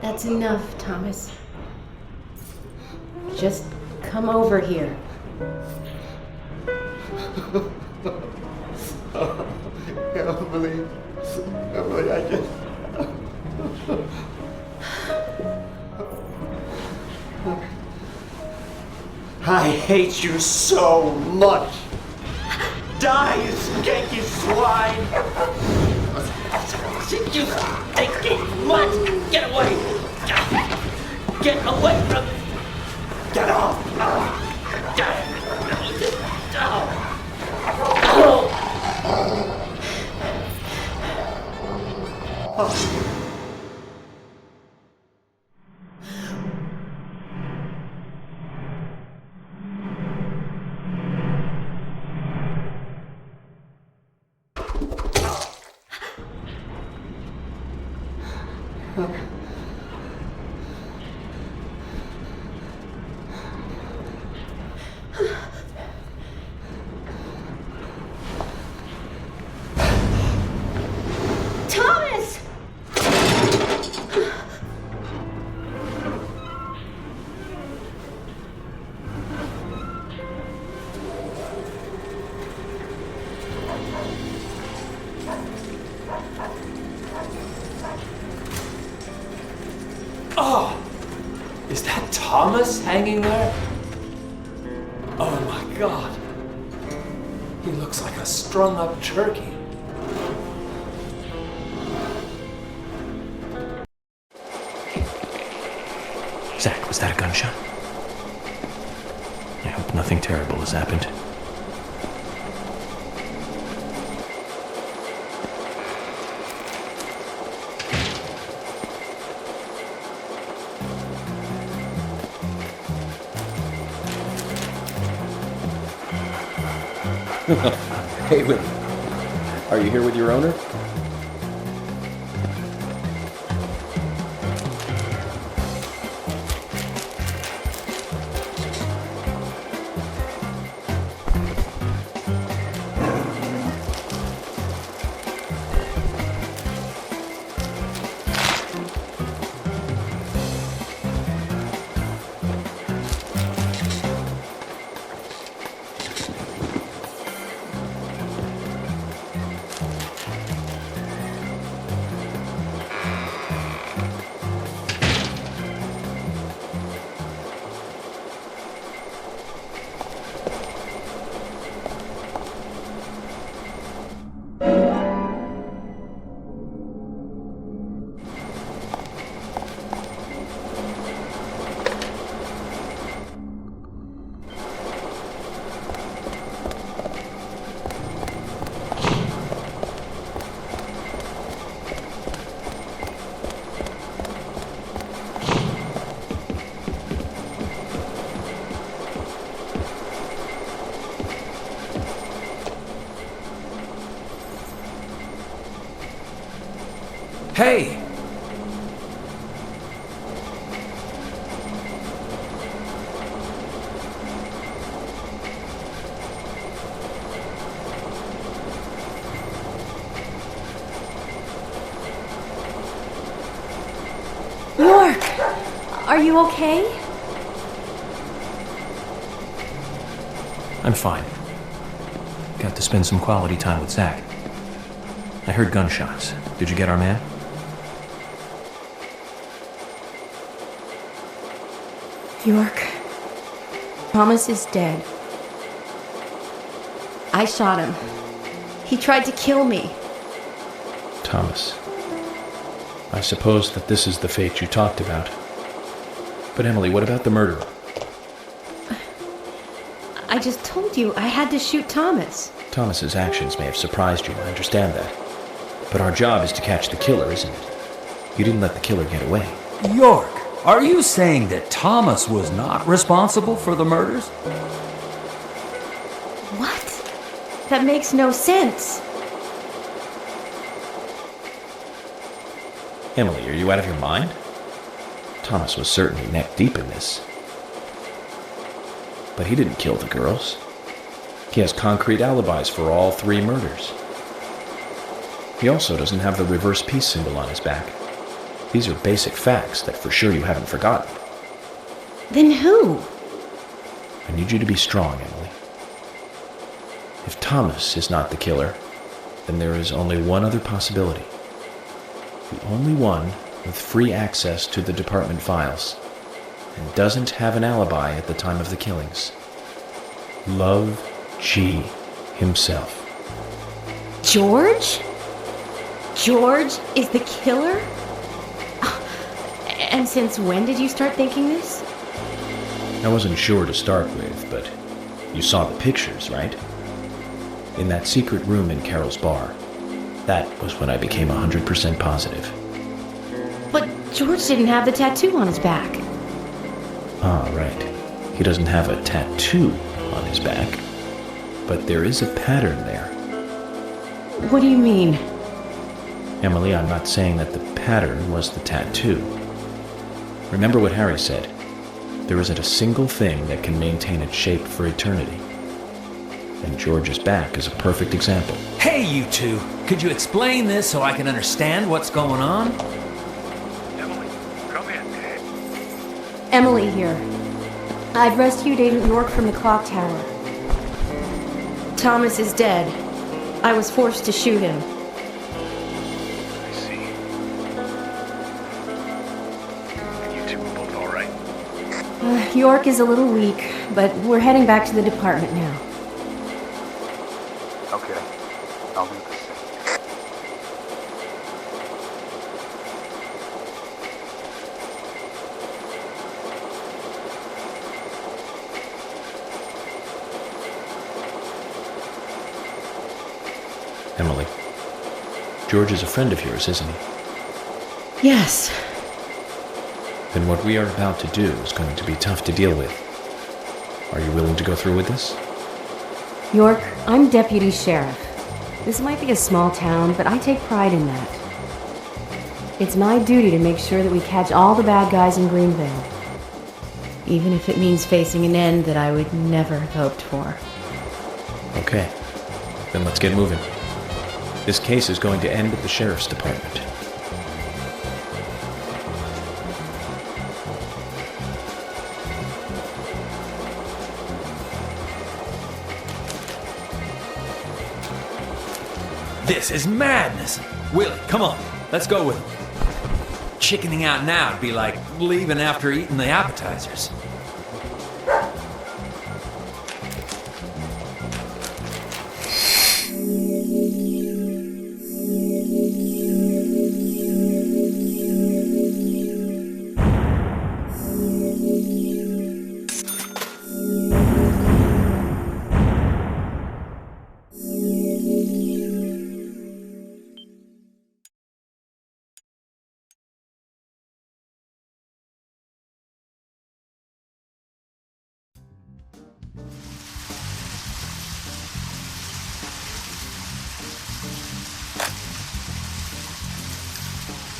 That's enough, Thomas. Just come over here. Emily, Emily, I just... I hate you so much. Die, you skanky swine! You stinky mutt! Get away! Get away from me! Get off! Thomas! Oh! Is that Thomas hanging there? Oh my god. He looks like a strung up turkey. Zach, was that a gunshot? I hope nothing terrible has happened. Hey, Willie. Are you here with your owner? Hey! York! Are you okay? I'm fine. Got to spend some quality time with Zach. I heard gunshots. Did you get our man? York. Thomas is dead. I shot him. He tried to kill me. Thomas. I suppose that this is the fate you talked about. But Emily, what about the murderer? I just told you I had to shoot Thomas. Thomas's actions may have surprised you, I understand that. But our job is to catch the killer, isn't it? You didn't let the killer get away. York, are you saying that Thomas was not responsible for the murders? What? That makes no sense. Emily, are you out of your mind? Thomas was certainly neck deep in this. But he didn't kill the girls. He has concrete alibis for all 3 murders. He also doesn't have the reverse peace symbol on his back. These are basic facts that for sure you haven't forgotten. Then who? I need you to be strong, Emily. If Thomas is not the killer, then there is only one other possibility. The only one with free access to the department files and doesn't have an alibi at the time of the killings. Love G himself. George? George is the killer? And since when did you start thinking this? I wasn't sure to start with, but you saw the pictures, right? In that secret room in Carol's bar. That was when I became 100% positive. But George didn't have the tattoo on his back. Ah, right. He doesn't have a tattoo on his back. But there is a pattern there. What do you mean? Emily, I'm not saying that the pattern was the tattoo. Remember what Harry said. There isn't a single thing that can maintain its shape for eternity. And George's back is a perfect example. Hey, you two! Could you explain this so I can understand what's going on? Emily, come in. Emily here. I've rescued Agent York from the clock tower. Thomas is dead. I was forced to shoot him. I see. And you two are both all right? York is a little weak, but we're heading back to the department now. Okay. I'll do the same. Emily, George is a friend of yours, isn't he? Yes. Then what we are about to do is going to be tough to deal with. Are you willing to go through with this? York, I'm deputy sheriff. This might be a small town, but I take pride in that. It's my duty to make sure that we catch all the bad guys in Greenvale. Even if it means facing an end that I would never have hoped for. Okay. Then let's get moving. This case is going to end at the sheriff's department. This is madness! Willie, come on, let's go with him. Chickening out now would be like leaving after eating the appetizers.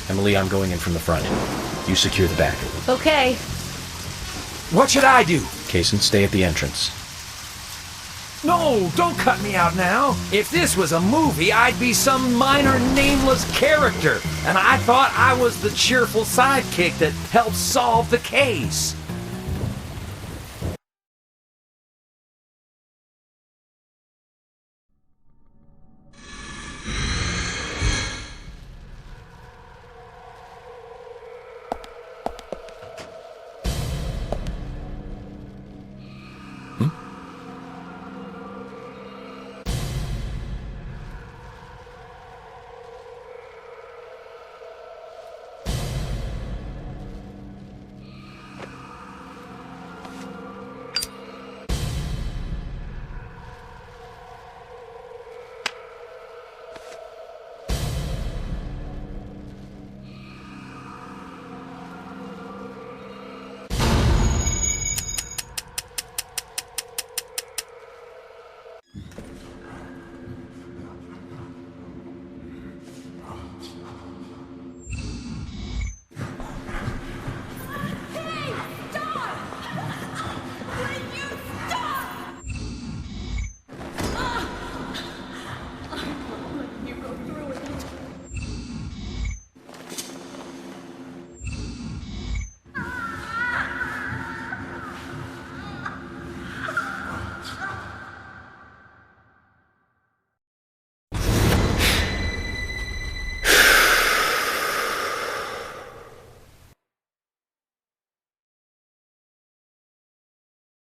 Emily, I'm going in from the front. You secure the back. Okay. What should I do? Kaysen, stay at the entrance. No, don't cut me out now. If this was a movie, I'd be some minor nameless character, and I thought I was the cheerful sidekick that helps solve the case.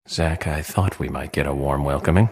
Zach, I thought we might get a warm welcoming.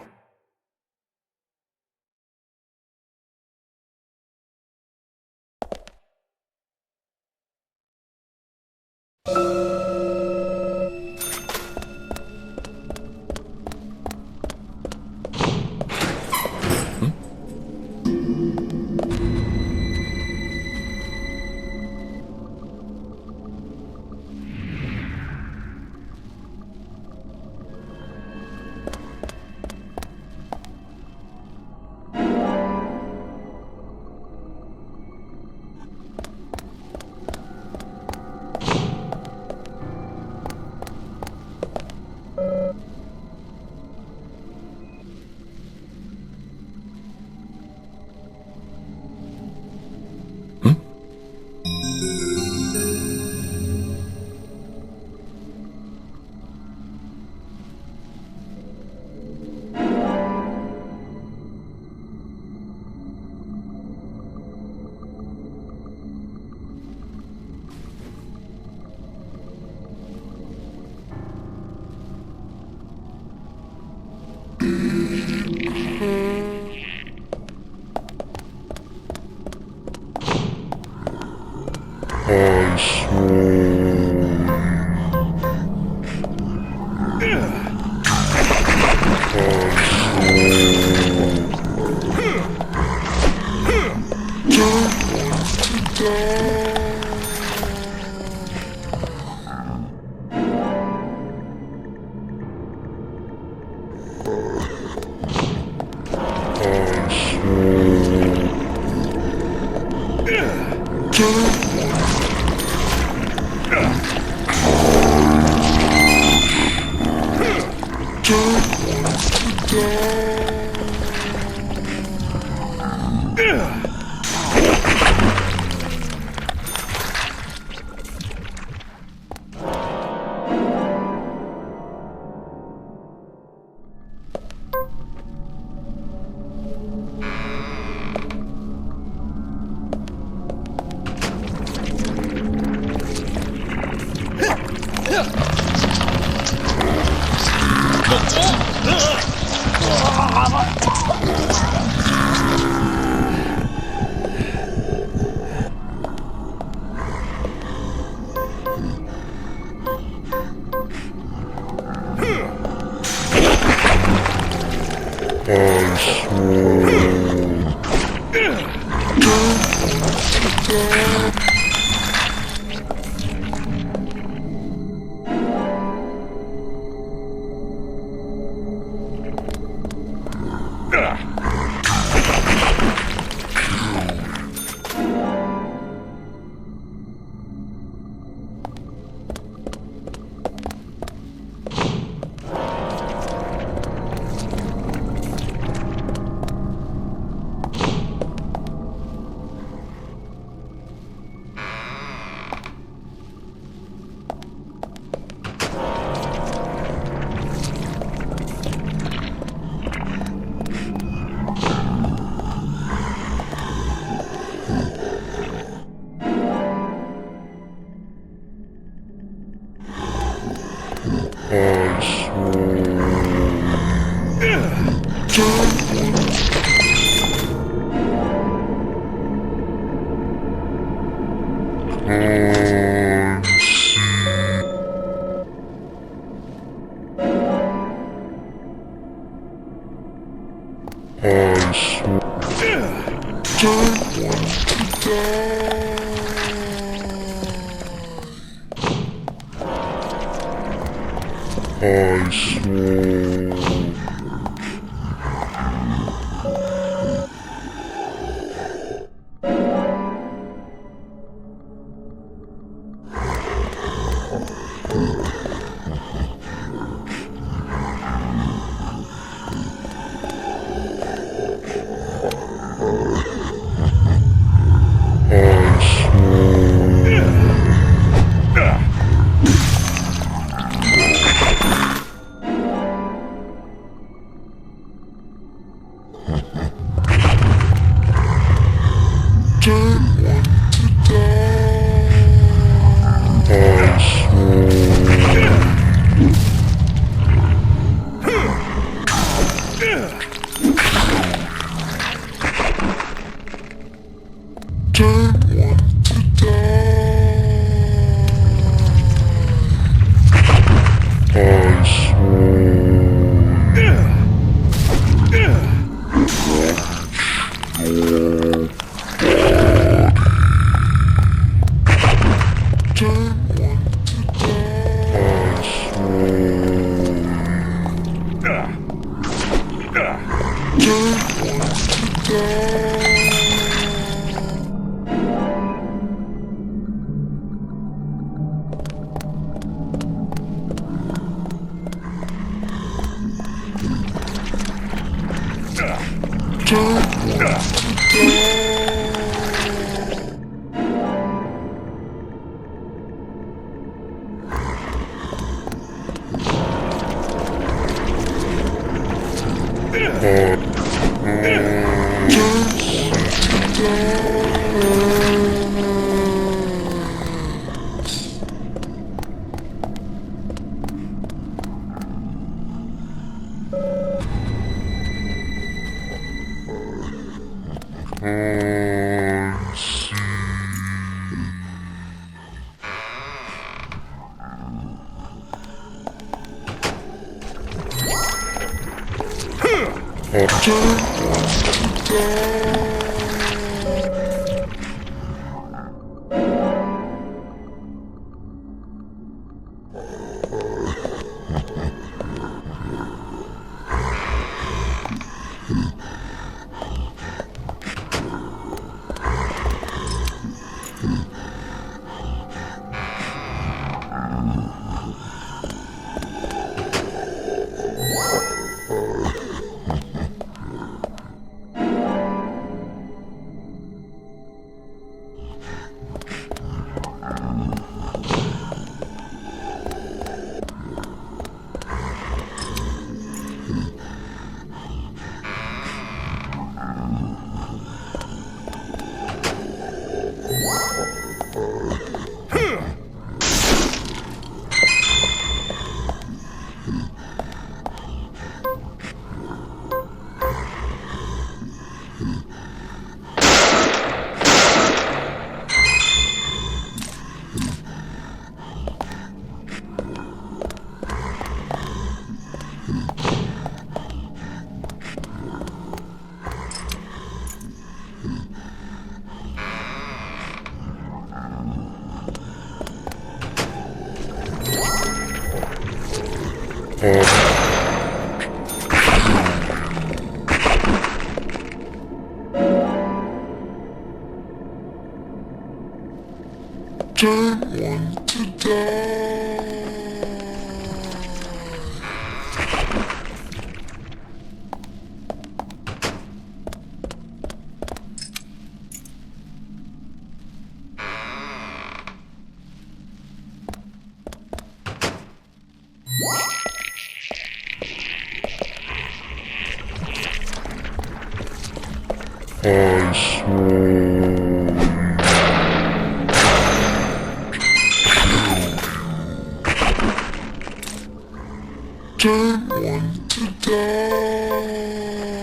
Don't want to die.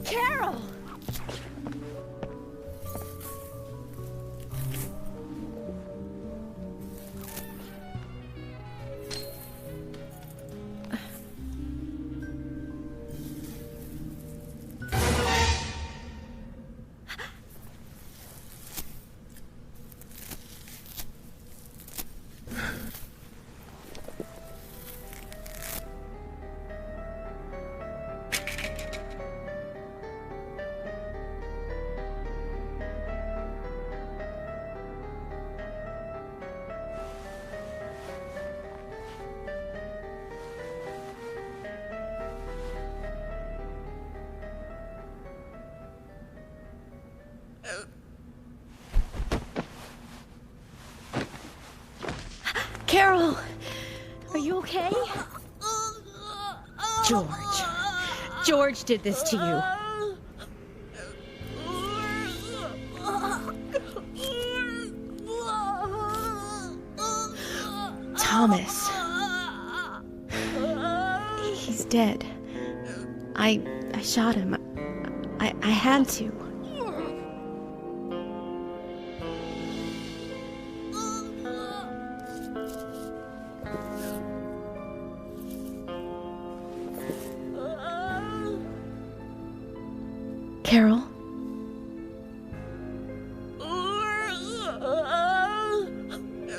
Carol! Carol, are you okay? George did this to you. Thomas. He's dead. I shot him. I had to. Carol?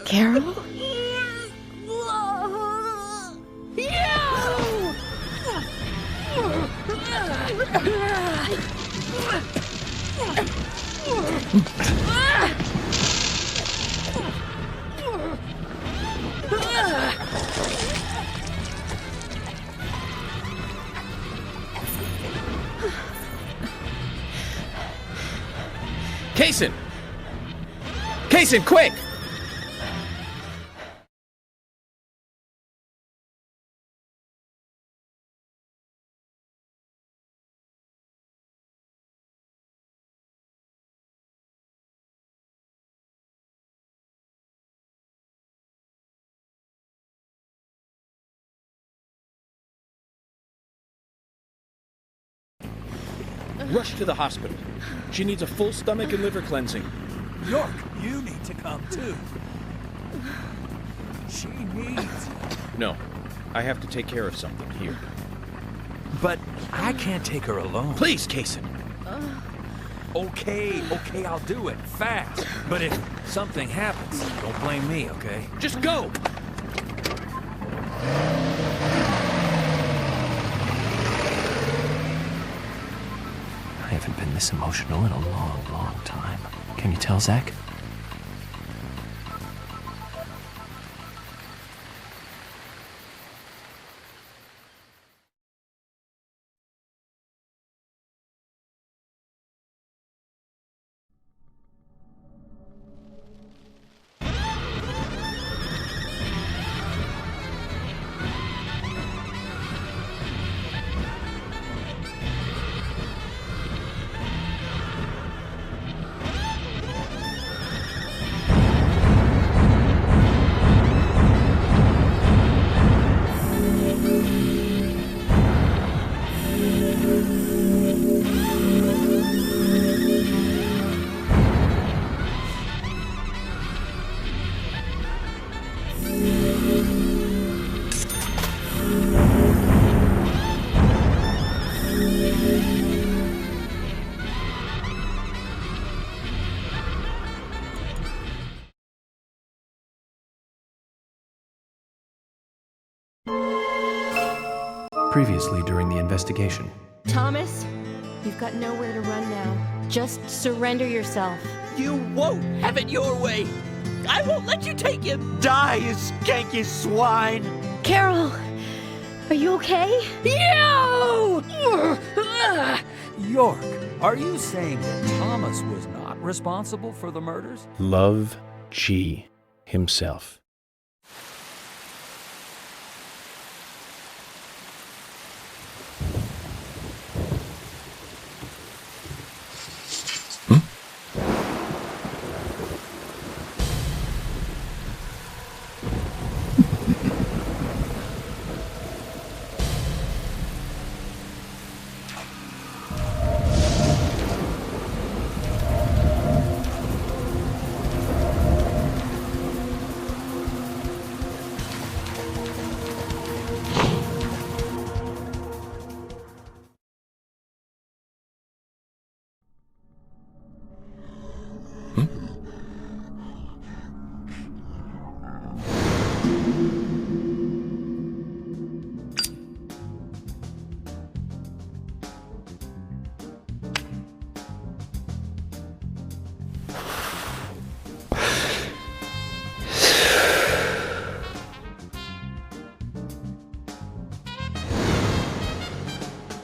Carol? Kaysen! Kaysen, quick! Rush to the hospital. She needs a full stomach and liver cleansing. York, you need to come too. She needs... No, I have to take care of something here. But I can't take her alone. Please, Kaysen. Okay, I'll do it. Fast. But if something happens, don't blame me, okay? Just go! I haven't been this emotional in a long, long time. Can you tell, Zach? Previously during the investigation. Thomas, you've got nowhere to run now. Just surrender yourself. You won't have it your way. I won't let you take him. Die, you skanky swine. Carol, are you okay? You! York, are you saying that Thomas was not responsible for the murders? Love G himself.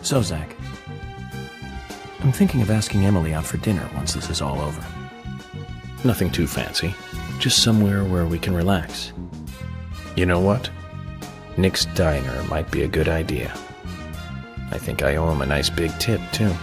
So, Zach, I'm thinking of asking Emily out for dinner once this is all over. Nothing too fancy. Just somewhere where we can relax. You know what? Nick's Diner might be a good idea. I think I owe him a nice big tip, too.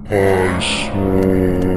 I swear.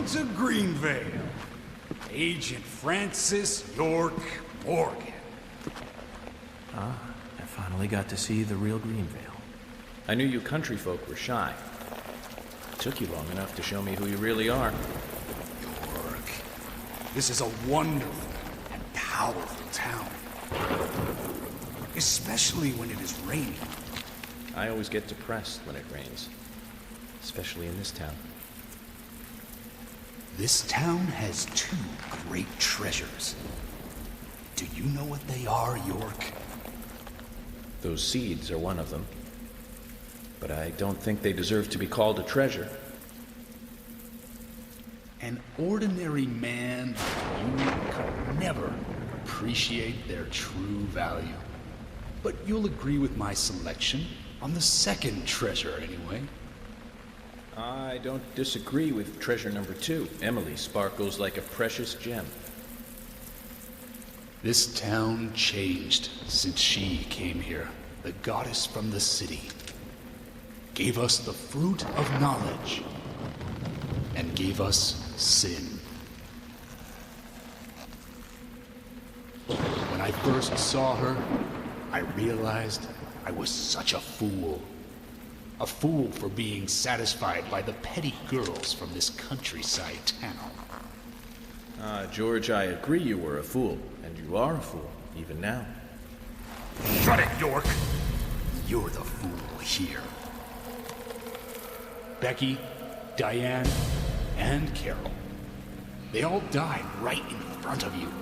roads of Greenvale. Agent Francis York Morgan. Ah, I finally got to see the real Greenvale. I knew you country folk were shy. It took you long enough to show me who you really are. York, this is a wonderful and powerful town. Especially when it is raining. I always get depressed when it rains. Especially in this town. This town has two great treasures. Do you know what they are, York? Those seeds are one of them. But I don't think they deserve to be called a treasure. An ordinary man like you could never appreciate their true value. But you'll agree with my selection on the second treasure anyway. I don't disagree with treasure number 2. Emiliy sparkles like a precious gem. This town changed since she came here, the goddess from the city. Gave us the fruit of knowledge, and gave us sin. When I first saw her, I realized I was such a fool. A fool for being satisfied by the petty girls from this countryside town. George, I agree you were a fool, and you are a fool, even now. Shut it, York! You're the fool here. Becky, Diane, and Carol. They all died right in front of you.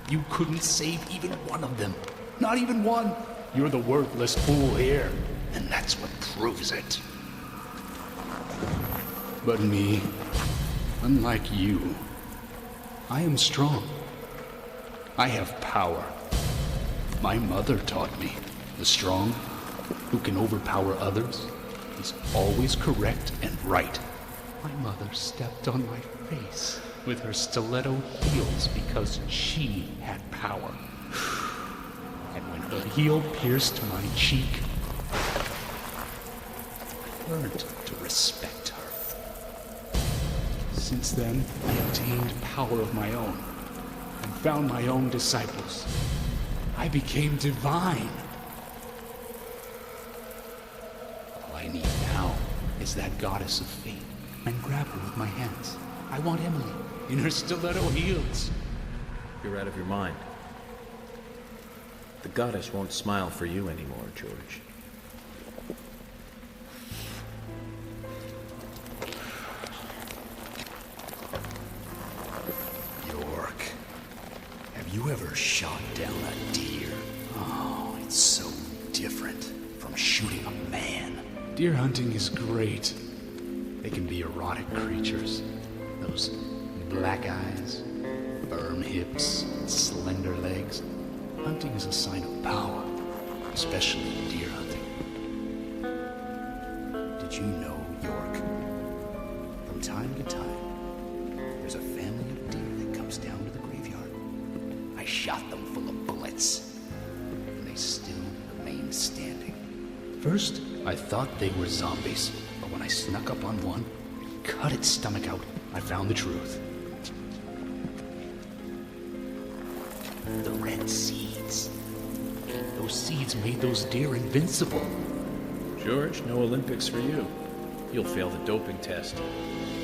You couldn't save even one of them. Not even one. You're the worthless fool here, and that's what proves it. But me, unlike you, I am strong. I have power. My mother taught me, the strong, who can overpower others, is always correct and right. My mother stepped on my face with her stiletto heels because she had power. And when her heel pierced my cheek, I learned to respect her. Since then, I obtained power of my own and found my own disciples. I became divine. All I need now is that goddess of fate, and grab her with my hands. I want Emiliy in her stiletto heels. You're out of your mind. The goddess won't smile for you anymore, George. York, have you ever shot down a deer? Oh, it's so different from shooting a man. Deer hunting is great. They can be erotic creatures. Those black eyes, firm hips, and slender legs. Hunting is a sign of power, especially deer hunting. Did you know, York? From time to time, there's a family of deer that comes down to the graveyard. I shot them full of bullets, and they still remain standing. First, I thought they were zombies, but when I snuck up on one, cut its stomach out, I found the truth. The red seeds. Those seeds made those deer invincible. George, no Olympics for you. You'll fail the doping test.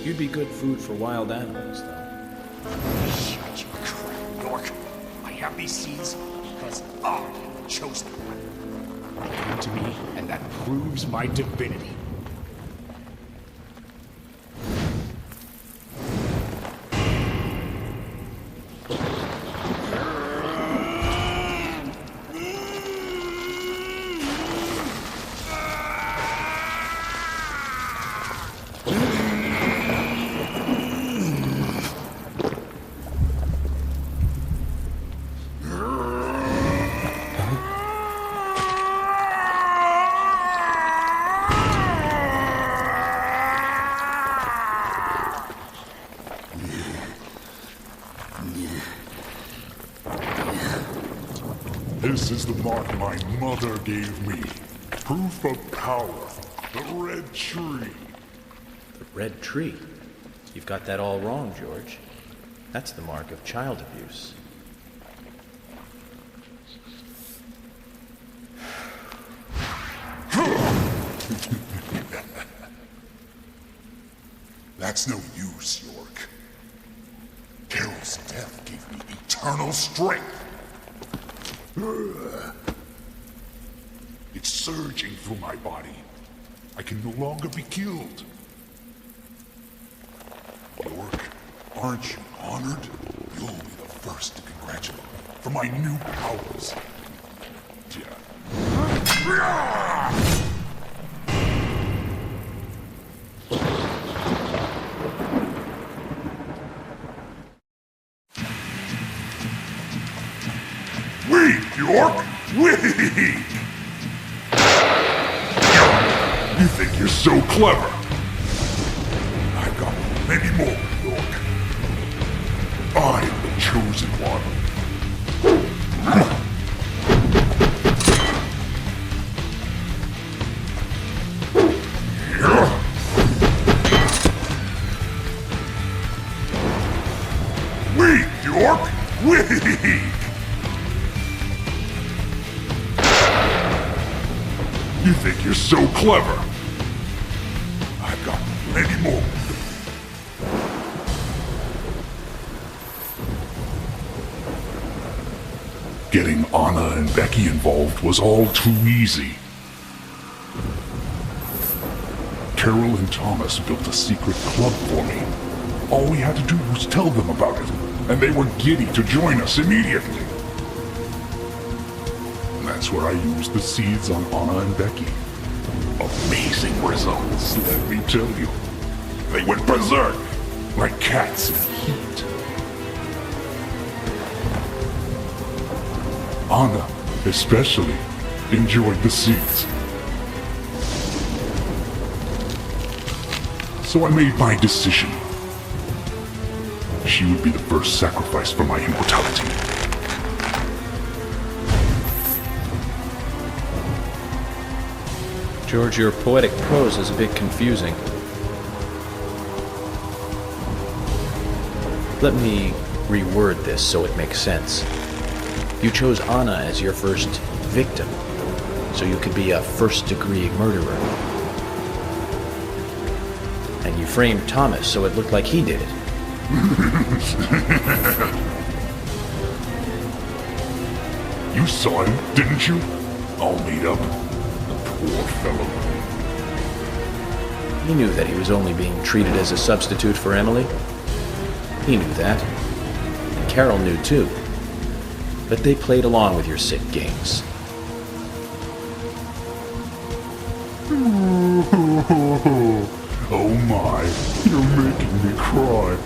You'd be good food for wild animals, though. Shut your crap, York. I have these seeds because I am the chosen one. They came to me, and that proves my divinity. This is the mark my mother gave me. Proof of power. The red tree. The red tree. You've got that all wrong, George. That's the mark of child abuse. That's no use, York. Carol's death gave me eternal strength. It's surging through my body. I can no longer be killed. York, aren't you honored? You'll be the first to congratulate me for my new powers. Weak, York! Weak! You think you're so clever? I've got many more, York. I'm the chosen one. Weak, York! Weak! You think you're so clever? I've got many more. Getting Anna and Becky involved was all too easy. Carol and Thomas built a secret club for me. All we had to do was tell them about it, and they were giddy to join us immediately. That's where I used the seeds on Anna and Becky. Amazing results, let me tell you. They went berserk, like cats in heat. Anna, especially, enjoyed the seeds. So I made my decision. She would be the first sacrifice for my immortality. George, your poetic prose is a bit confusing. Let me reword this so it makes sense. You chose Anna as your first victim, so you could be a first-degree murderer. And you framed Thomas so it looked like he did it. You saw him, didn't you? All made up. Poor fellow. He knew that he was only being treated as a substitute for Emily. He knew that. And Carol knew too. But they played along with your sick games. Oh my, you're making me cry.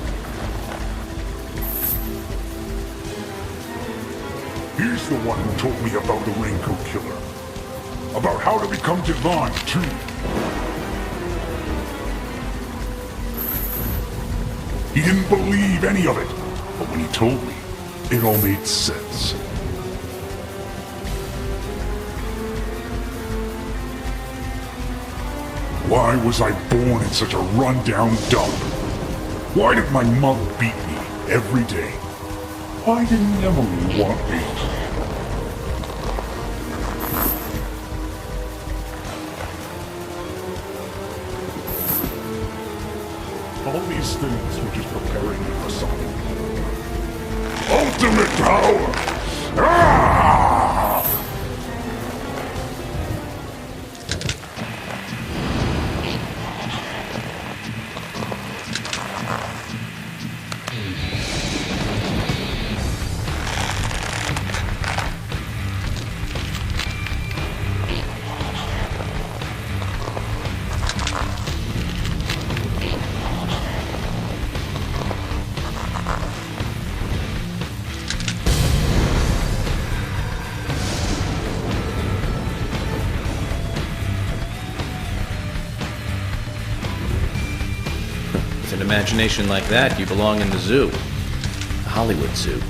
He's the one who told me about the Raincoat Killer. About how to become divine, too. He didn't believe any of it, but when he told me, it all made sense. Why was I born in such a run-down dump? Why did my mother beat me every day? Why didn't Emily want me? All these things were just preparing me for something. Ultimate power! Ah! With an imagination like that, you belong in the zoo. The Hollywood Zoo.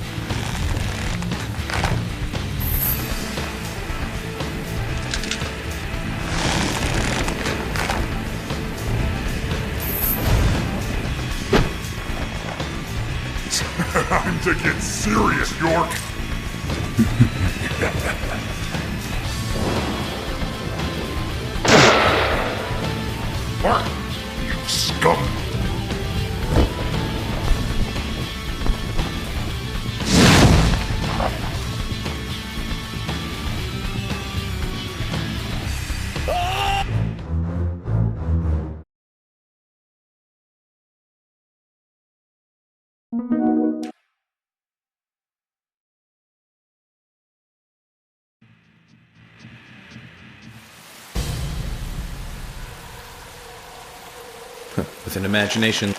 to get serious, York. What? You scum. With an imagination...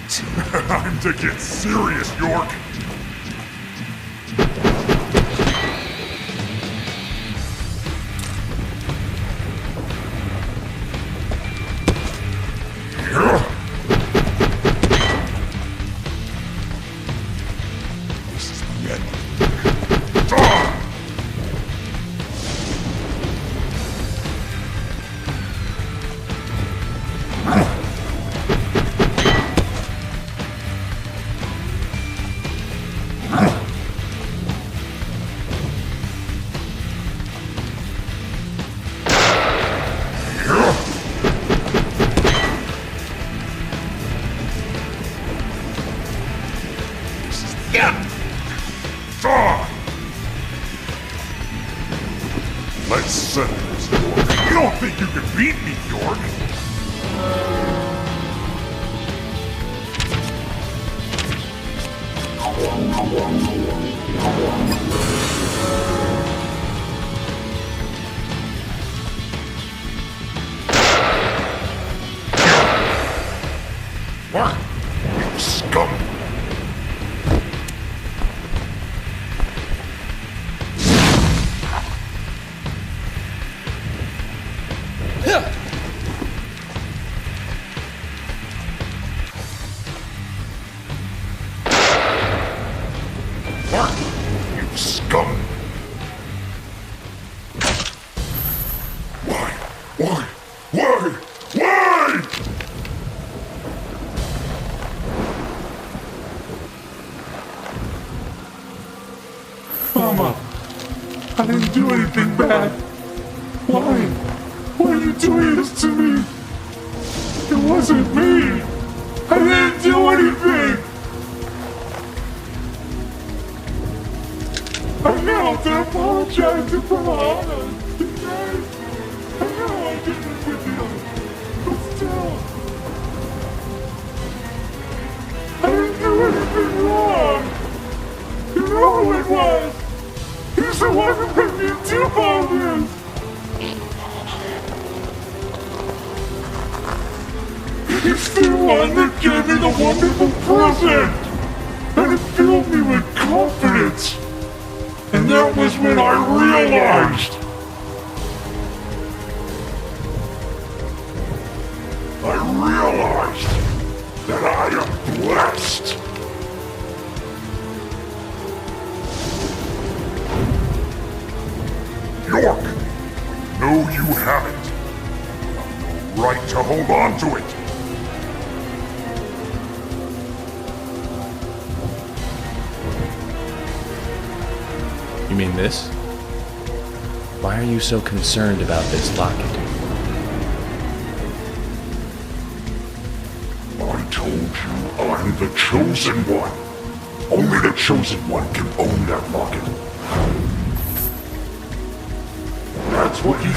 Time to get serious, York. This is the end. Let's settle this, York. You don't think you can beat me, York? What? You scum! You scum! Why? Mama, I didn't do anything bad. Why? Why are you doing this to me? It wasn't me. I didn't do anything. I know to apologize to Premonition. I know I did it with you, but still, I didn't do anything wrong. You know who it was. He's the one who made me do all this. He's the one that gave me the wonderful present, and it filled me with confidence. And that was when I realized that I am blessed. York, no you haven't. I've no right to hold on to it. You mean this? Why are you so concerned about this locket? I told you I'm the chosen one. Only the chosen one can own that locket. That's what he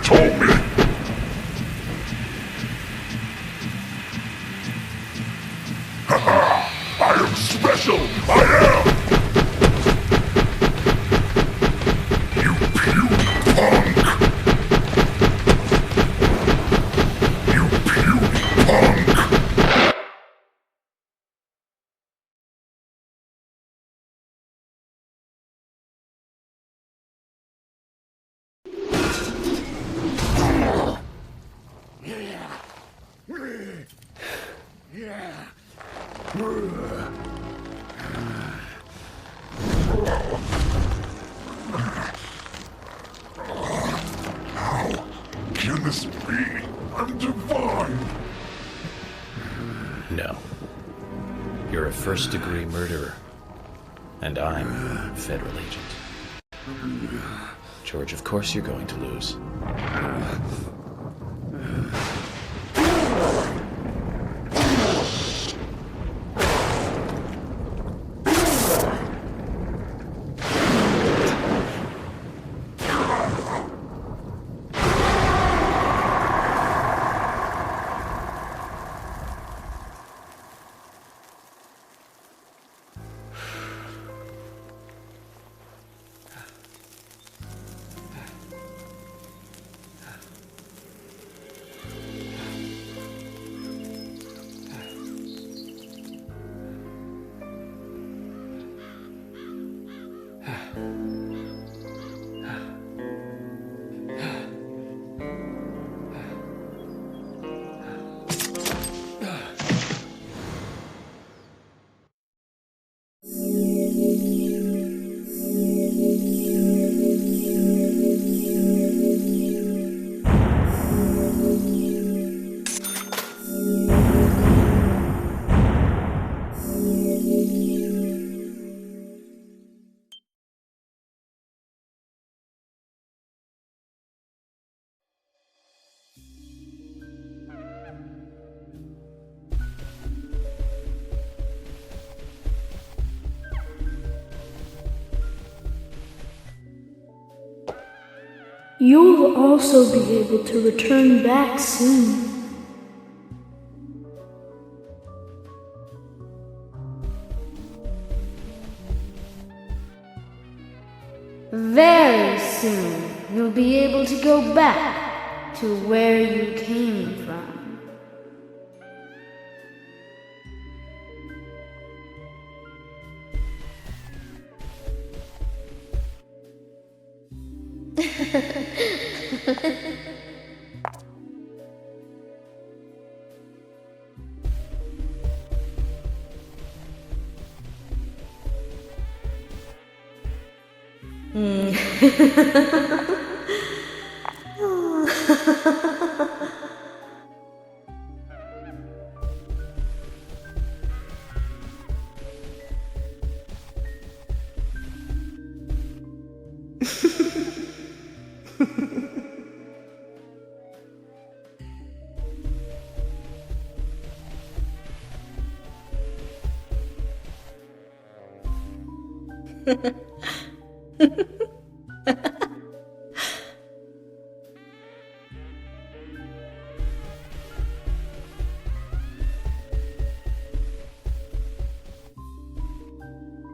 told me. Haha! I am special! I am! You puny punk! You puny punk! How can this be? I'm divine! No. You're a a first-degree murderer. And I'm a federal agent. George, of course you're going to lose. You'll also be able to return back soon. Very soon, you'll be able to go back to where you came from.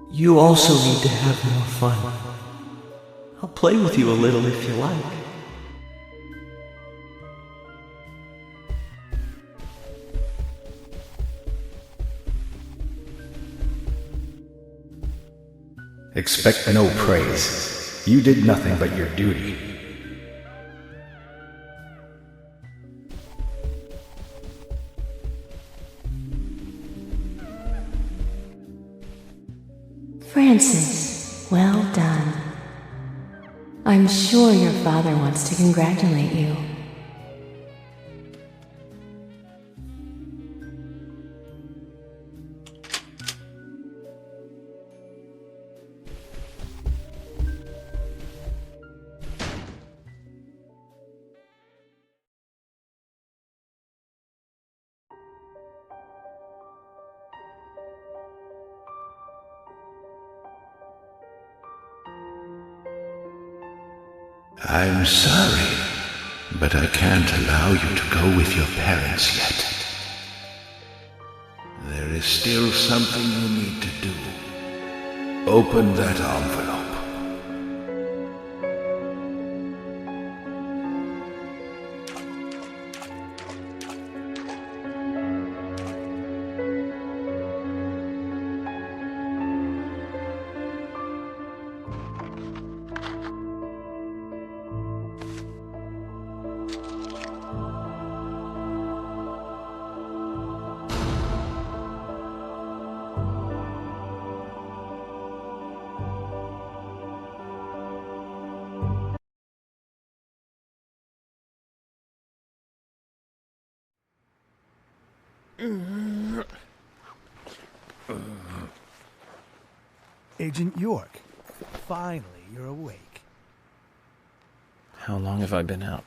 You also need to have more fun. I'll play with you a little if you like. Expect no praise. You did nothing but your duty. Francis, well done. I'm sure your father wants to congratulate you. I'm sorry, but I can't allow you to go with your parents yet. There is still something you need to do. Open that envelope. Agent York, finally you're awake. How long have I been out?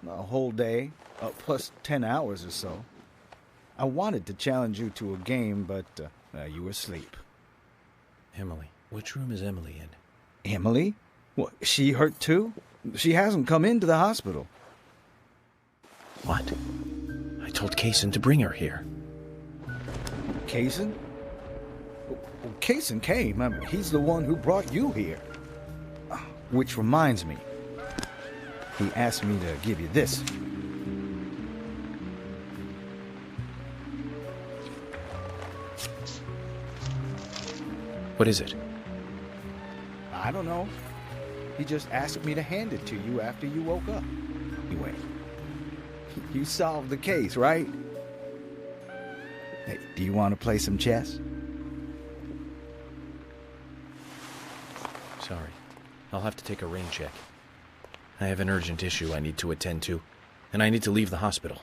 A whole day, plus 10 hours or so. I wanted to challenge you to a game, but you were asleep. Emily. Which room is Emily in? Emily? What, she hurt too? She hasn't come into the hospital. What? I told Kaysen to bring her here. Kaysen? Well, Kaysen came. I mean, he's the one who brought you here. Which reminds me. He asked me to give you this. What is it? I don't know. He just asked me to hand it to you after you woke up. Anyway, you solved the case, right? Hey, do you want to play some chess? Sorry. I'll have to take a rain check. I have an urgent issue I need to attend to, and I need to leave the hospital.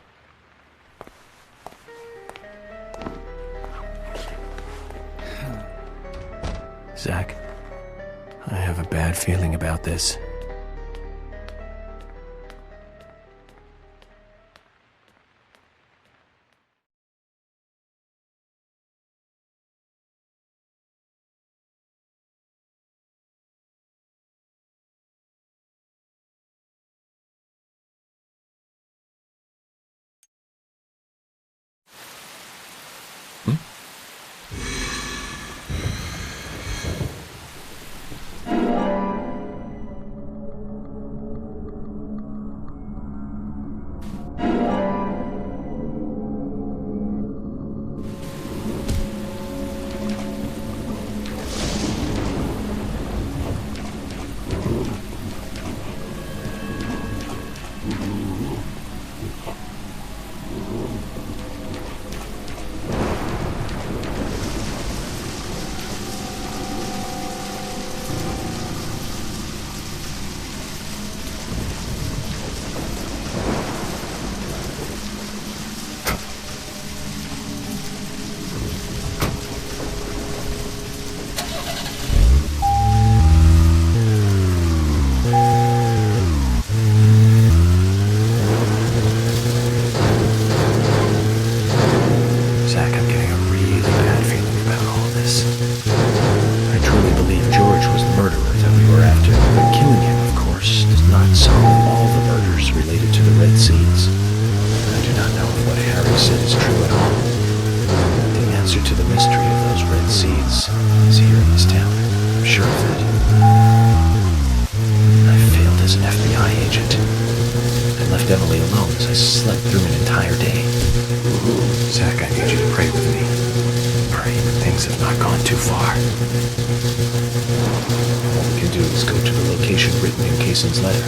Zach, I have a bad feeling about this. Emily alone as I slept through an entire day. Zach, I need you to pray with me. Pray that things have not gone too far. All we can do is go to the location written in Kaysen's letter.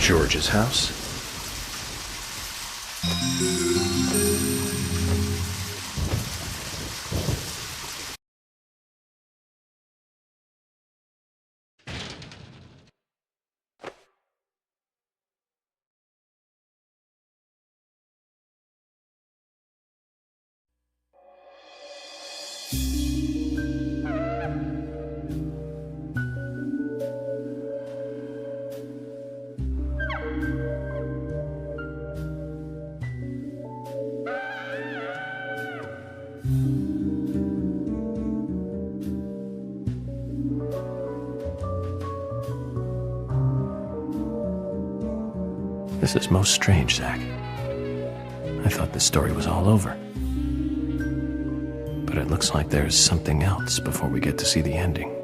George's house? This is most strange, Zach. I thought this story was all over. But it looks like there's something else before we get to see the ending.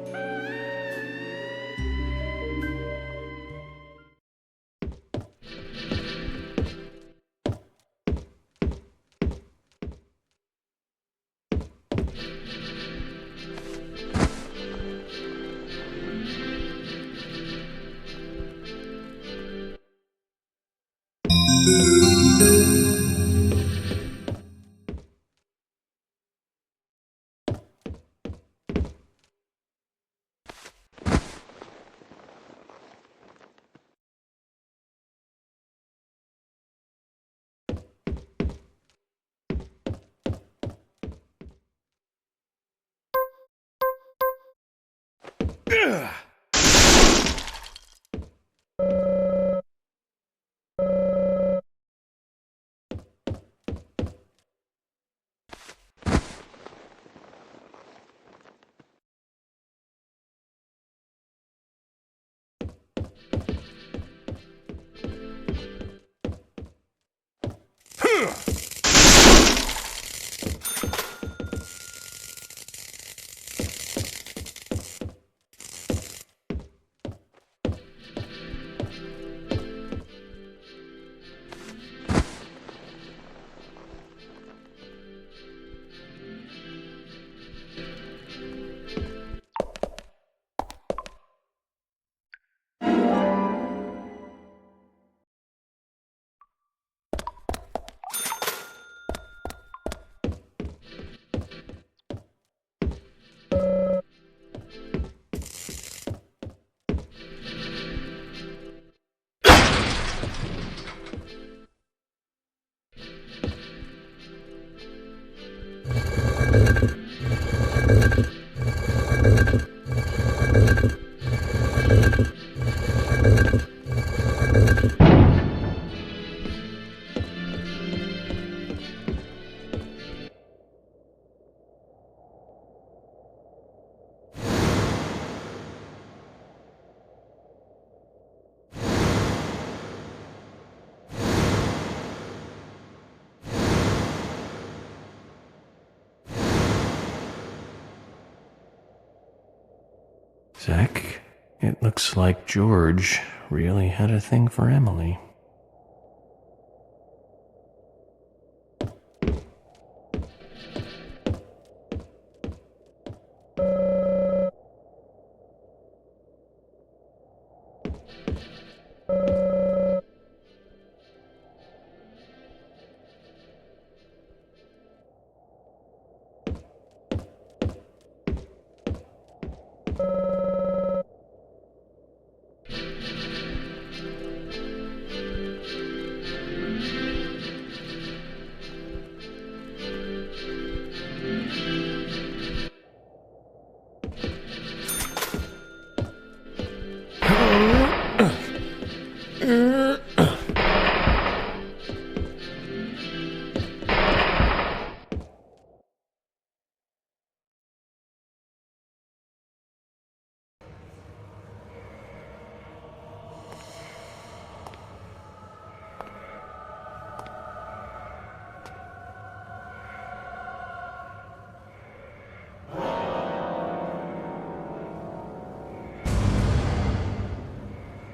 Zach, it looks like George really had a thing for Emily.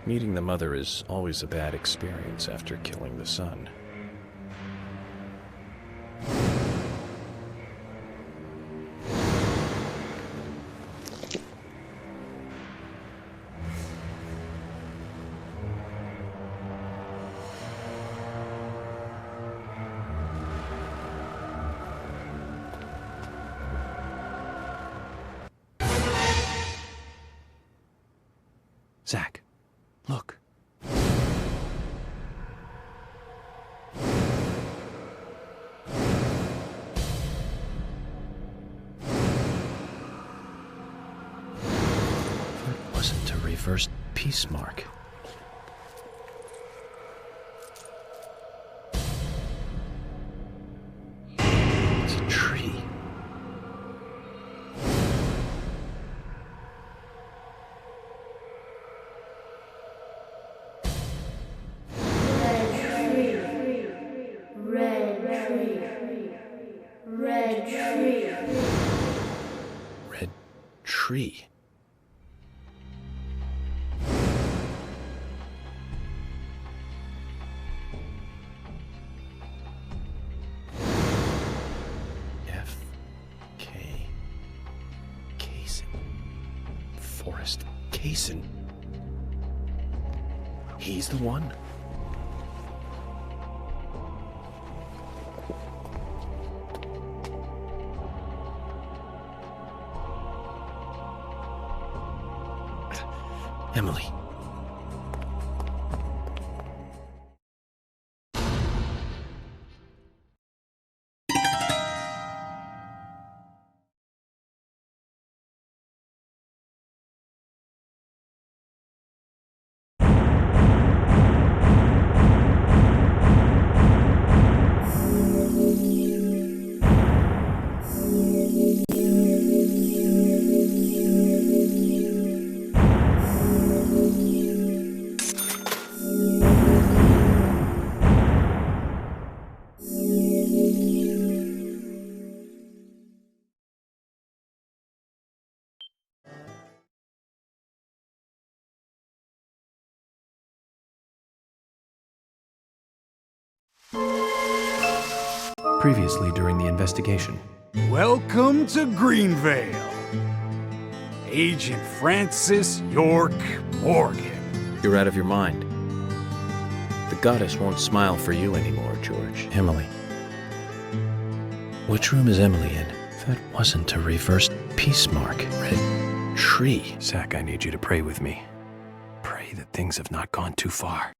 Meeting the mother is always a bad experience after killing the son. Zach, look. That wasn't a reversed peace mark. It's a tree. Red tree. Forrest Kaysen. He's the one. Emily. Previously during the investigation. Welcome to Greenvale. Agent Francis York Morgan. You're out of your mind. The goddess won't smile for you anymore, George. Emily. Which room is Emily in? That wasn't a reversed peace mark. Red tree. Zach, I need you to pray with me. Pray that things have not gone too far.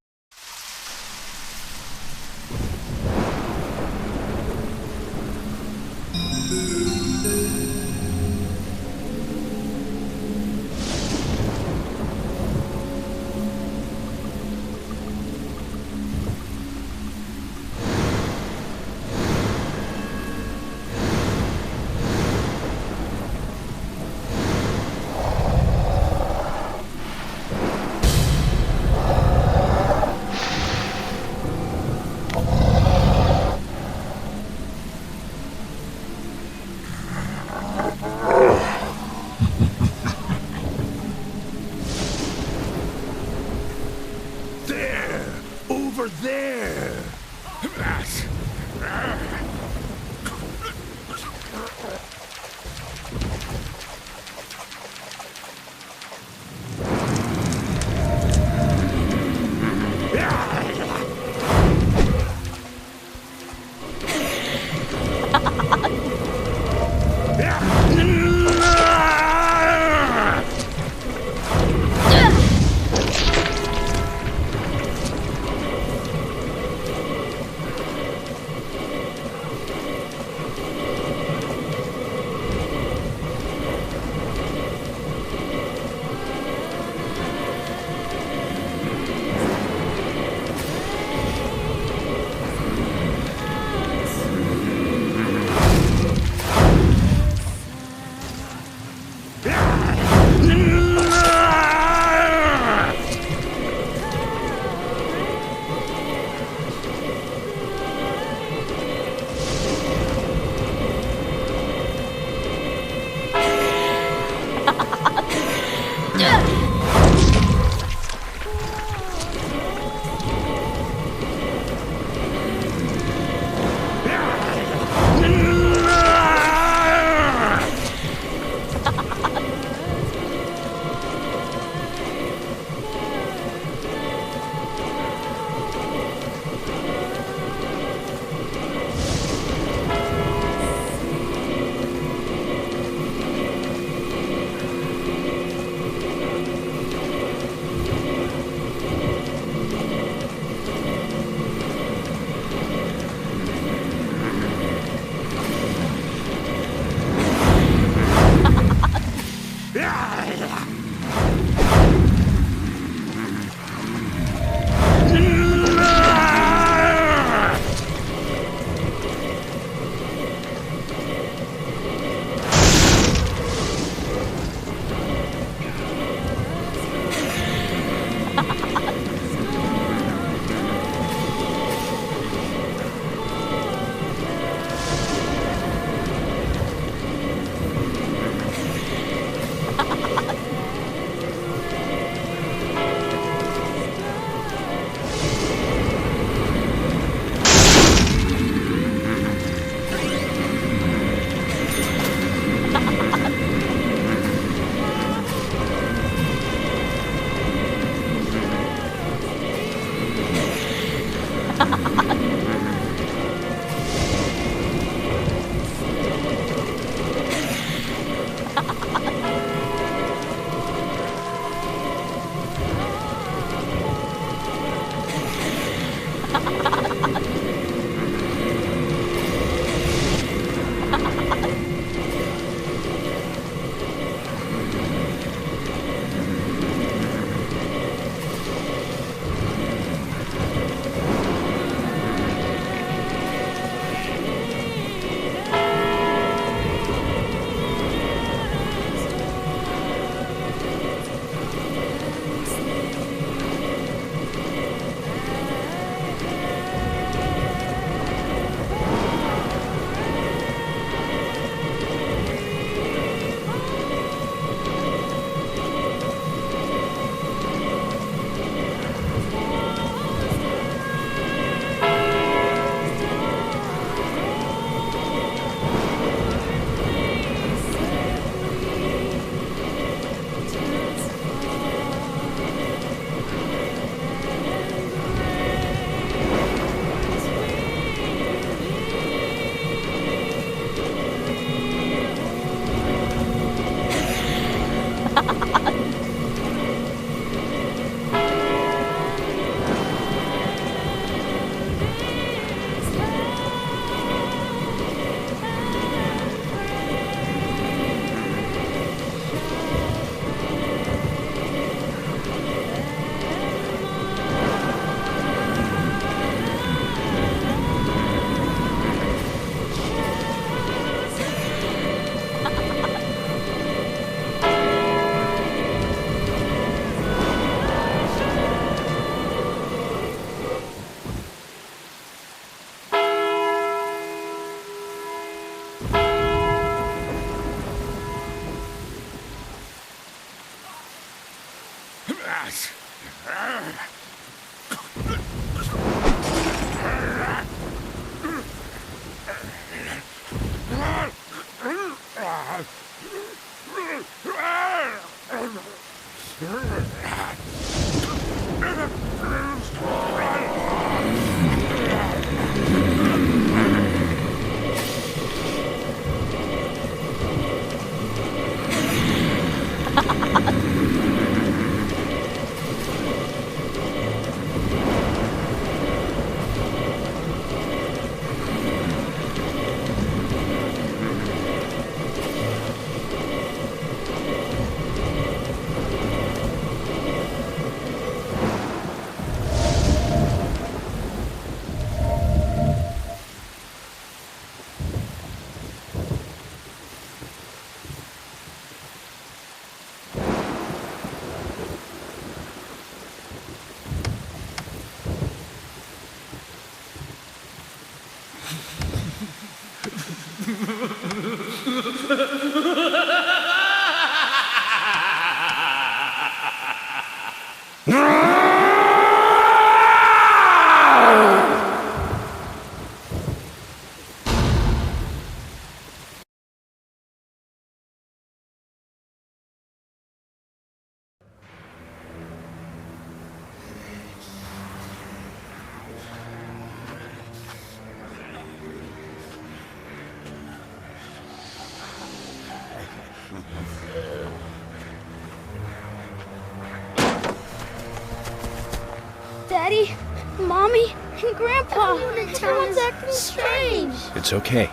Daddy, Mommy, and Grandpa. Everyone's acting strange. It's okay.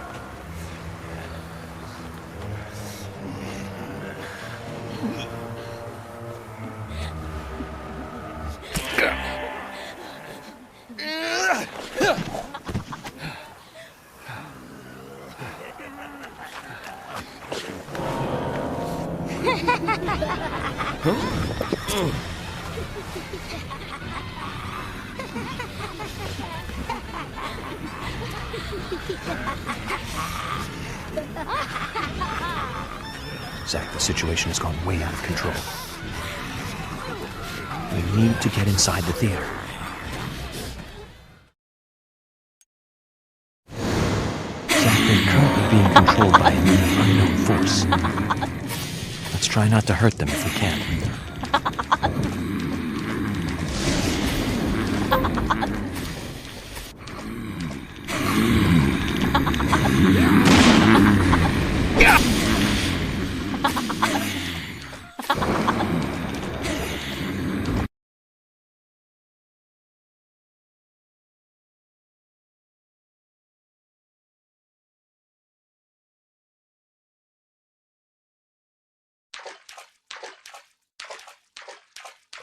Zach, the situation has gone way out of control. We need to get inside the theater. Zach, they're currently being controlled by a new unknown force. Let's try not to hurt them if we can.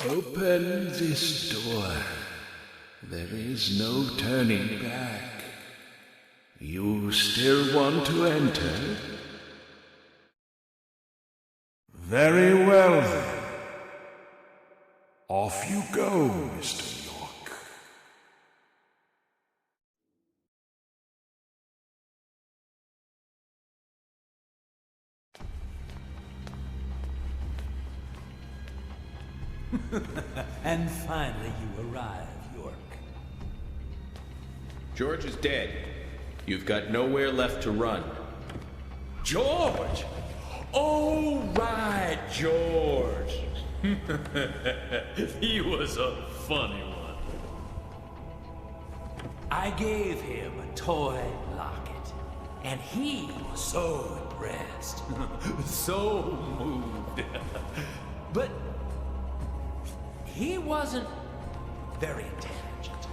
Open this door. There is no turning back. You still want to enter? Very well then. Off you go, Mr. York. And finally you arrive, York. George is dead. You've got nowhere left to run. George! Oh, right, George. He was a funny one. I gave him a toy locket, and he was so impressed, so moved. But he wasn't very intelligent.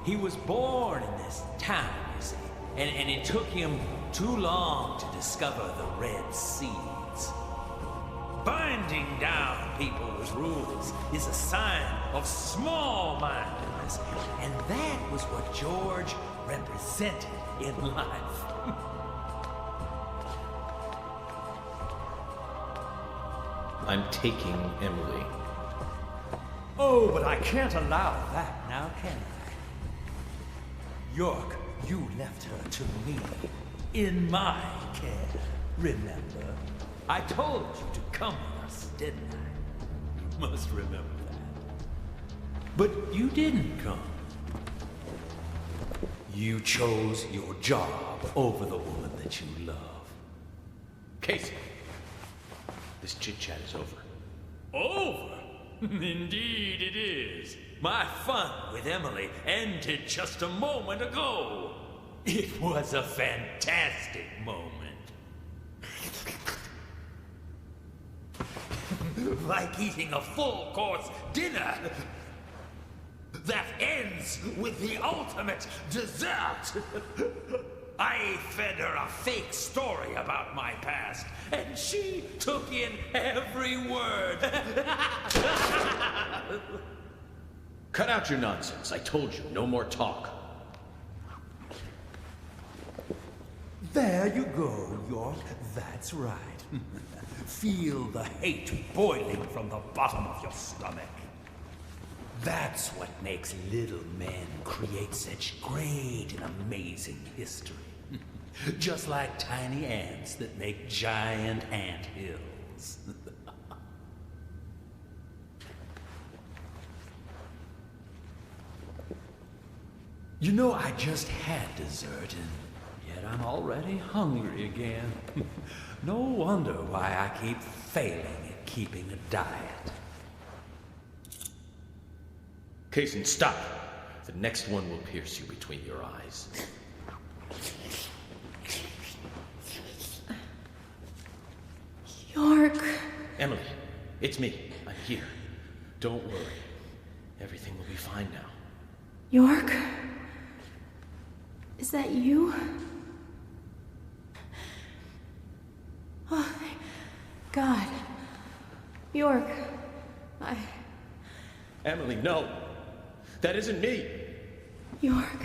He was born in this town, you see, and it took him too long to discover the red seeds. Binding down people with rules is a sign of small-mindedness, and that was what George represented in life. I'm taking Emily. Oh, but I can't allow that now, can I? York, you left her to me, in my care, remember? I told you to come with us, didn't I? You must remember that. But you didn't come. You chose your job over the woman that you love. Casey, this chit-chat is over. Over? Indeed it is. My fun with Emily ended just a moment ago. It was a fantastic moment. Like eating a full-course dinner that ends with the ultimate dessert. I fed her a fake story about my past, and she took in every word. Cut out your nonsense. I told you, no more talk. There you go, York. That's right. Feel the hate boiling from the bottom of your stomach. That's what makes little men create such great and amazing history. Just like tiny ants that make giant ant hills. You know, I just had dessert, and yet I'm already hungry again. No wonder why I keep failing at keeping a diet. Kaysen, stop. The next one will pierce you between your eyes. York. Emily, it's me. I'm here. Don't worry. Everything will be fine now. York? Is that you? Oh, thank God. York, Emily, no. That isn't me. York.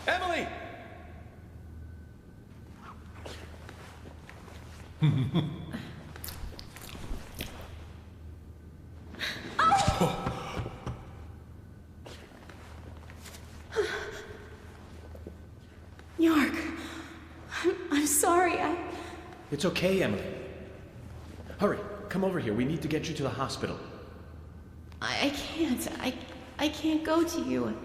Emily! York, I'm sorry. It's okay, Emily. Hurry, come over here. We need to get you to the hospital. I can't. I can't go to you.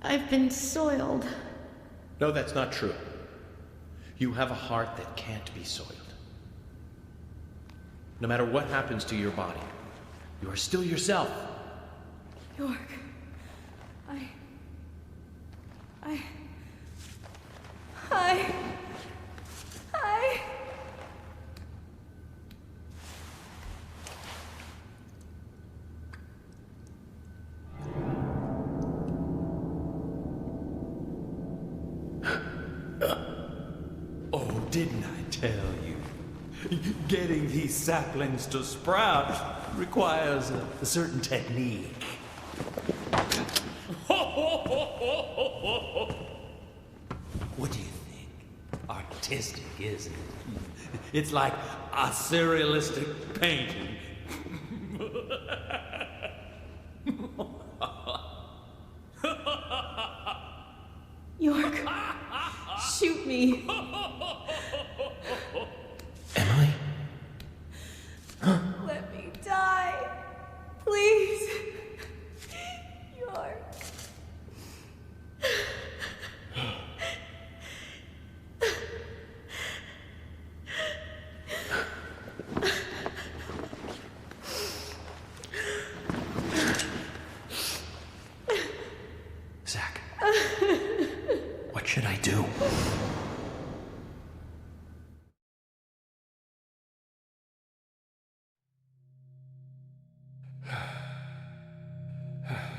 I've been soiled. No, that's not true. You have a heart that can't be soiled. No matter what happens to your body, you are still yourself. York, Didn't I tell you? Getting these saplings to sprout requires a certain technique. What do you think? Artistic, isn't it? It's like a surrealistic painting. York, shoot me. Emily? Let me die. Please. York. Zach, what should I do?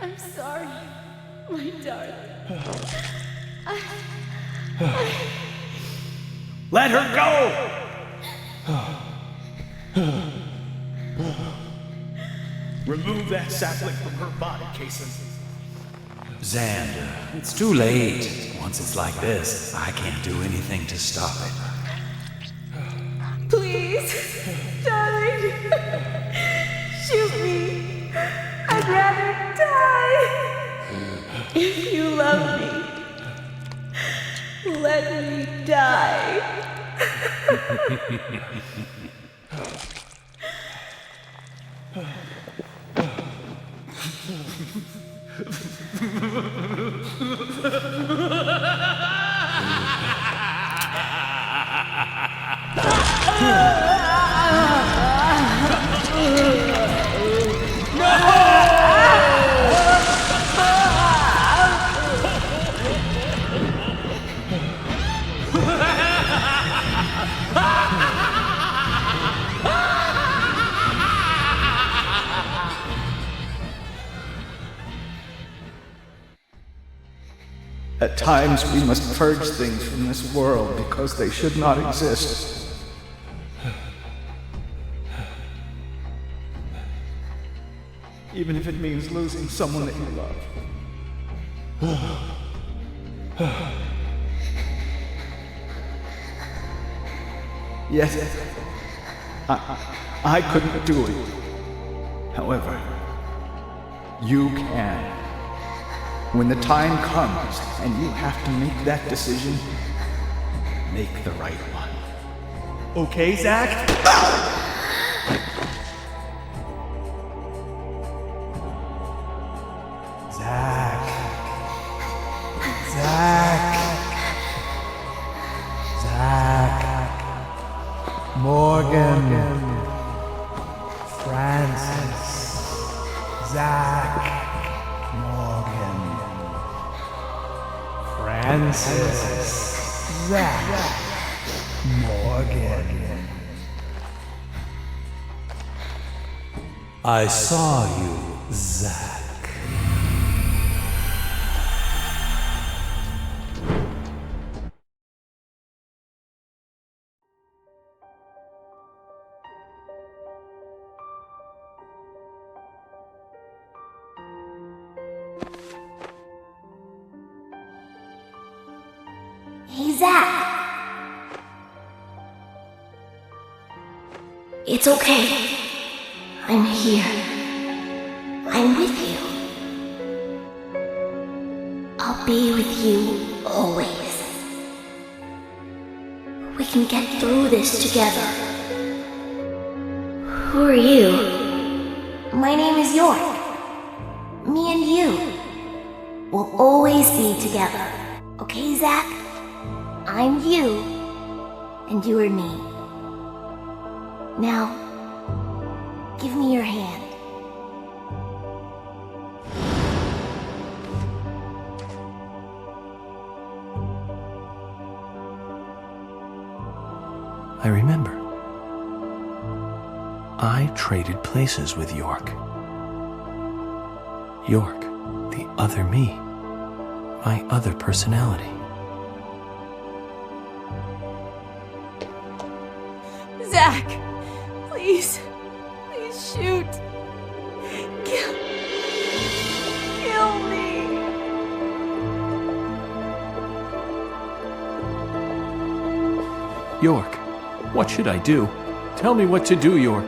I'm sorry, my darling. Let her go! Remove that sapling from her body, Kason. Xander, it's too late. Once it's like this, I can't do anything to stop it. Please, darling. Shoot me. I'd rather die. If you love me, let me die. At times we must purge things from this world because they should not exist. Even if it means losing someone that you love. Yes, I couldn't do it. However, you can. When the time comes and you have to make that decision, make the right one. Okay, Zach? Zach. Zach. Zach. Morgan. Francis. Zach. Morgan. Francis. Zach. Morgan. I saw you, Zach. Hey, Zach. It's okay. I'm here. I'm with you. I'll be with you always. We can get through this together. Who are you? My name is York. Me and you. We'll always be together. Okay, Zach? I'm you, and you are me. Now, give me your hand. I remember. I traded places with York. York, the other me. My other personality. Zach, please. Please shoot. Kill me. York, what should I do? Tell me what to do, York.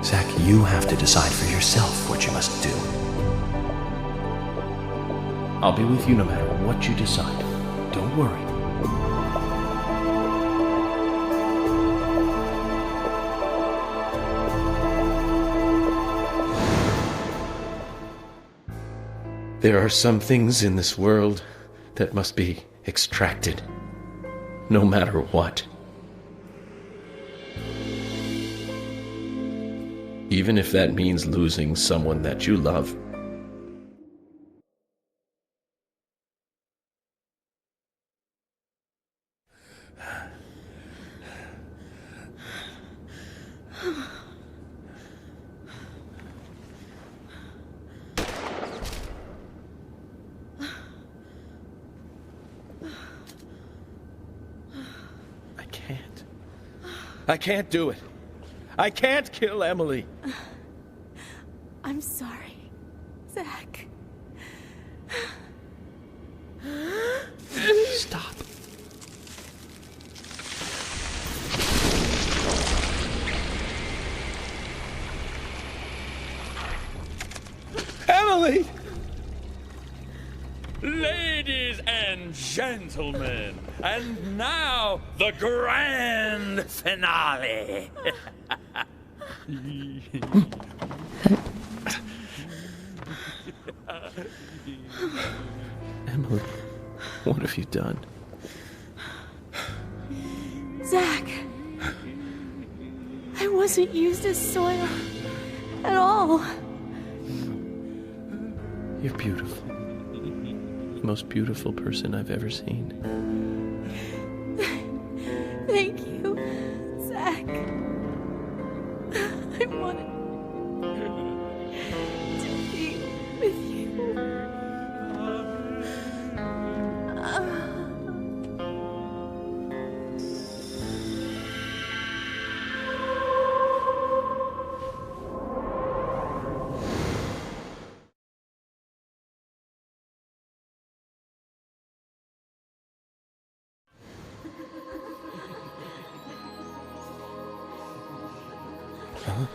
Zach, you have to decide for yourself what you must do. I'll be with you no matter what you decide. Don't worry. There are some things in this world that must be extracted, no matter what. Even if that means losing someone that you love. I can't do it. I can't kill Emily. I'm sorry, Zach. Stop. Emily! Ladies and gentlemen, and now the grand finale. Emily, what have you done? Zach, I wasn't used as soil at all. You're beautiful. The most beautiful person I've ever seen. Thank you, Zach. I wanted to be with you. Huh?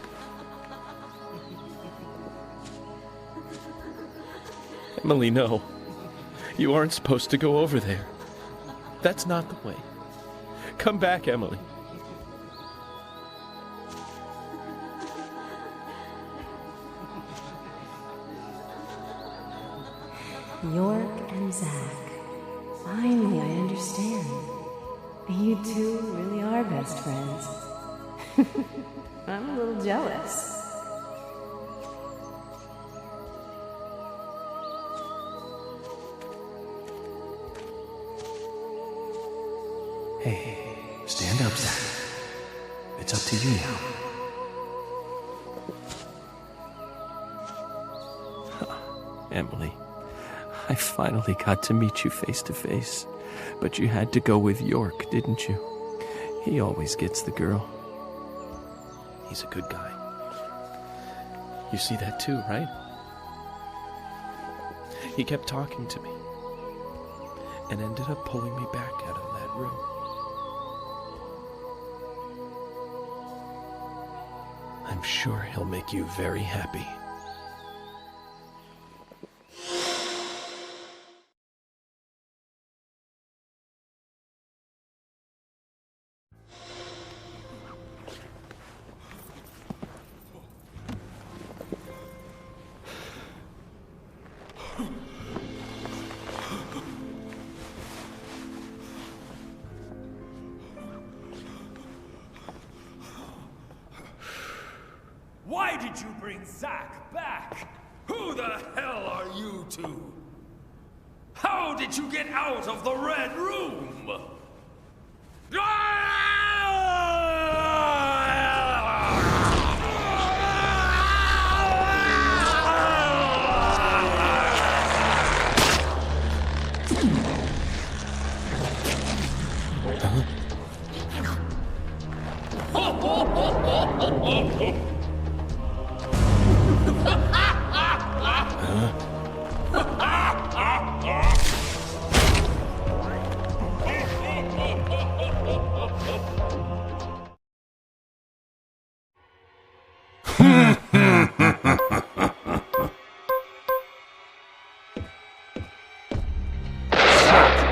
Emily, no. You aren't supposed to go over there. That's not the way. Come back, Emily. York and Zach. Finally, I understand. You two really are best friends. I'm a little jealous. Hey, stand up, Zach. It's up to you now. Emily, I finally got to meet you face to face. But you had to go with York, didn't you? He always gets the girl. He's a good guy. You see that too, right? He kept talking to me and ended up pulling me back out of that room. I'm sure he'll make you very happy. Why did you bring Zach back? Who the hell are you two? How did you get out of the Red Room?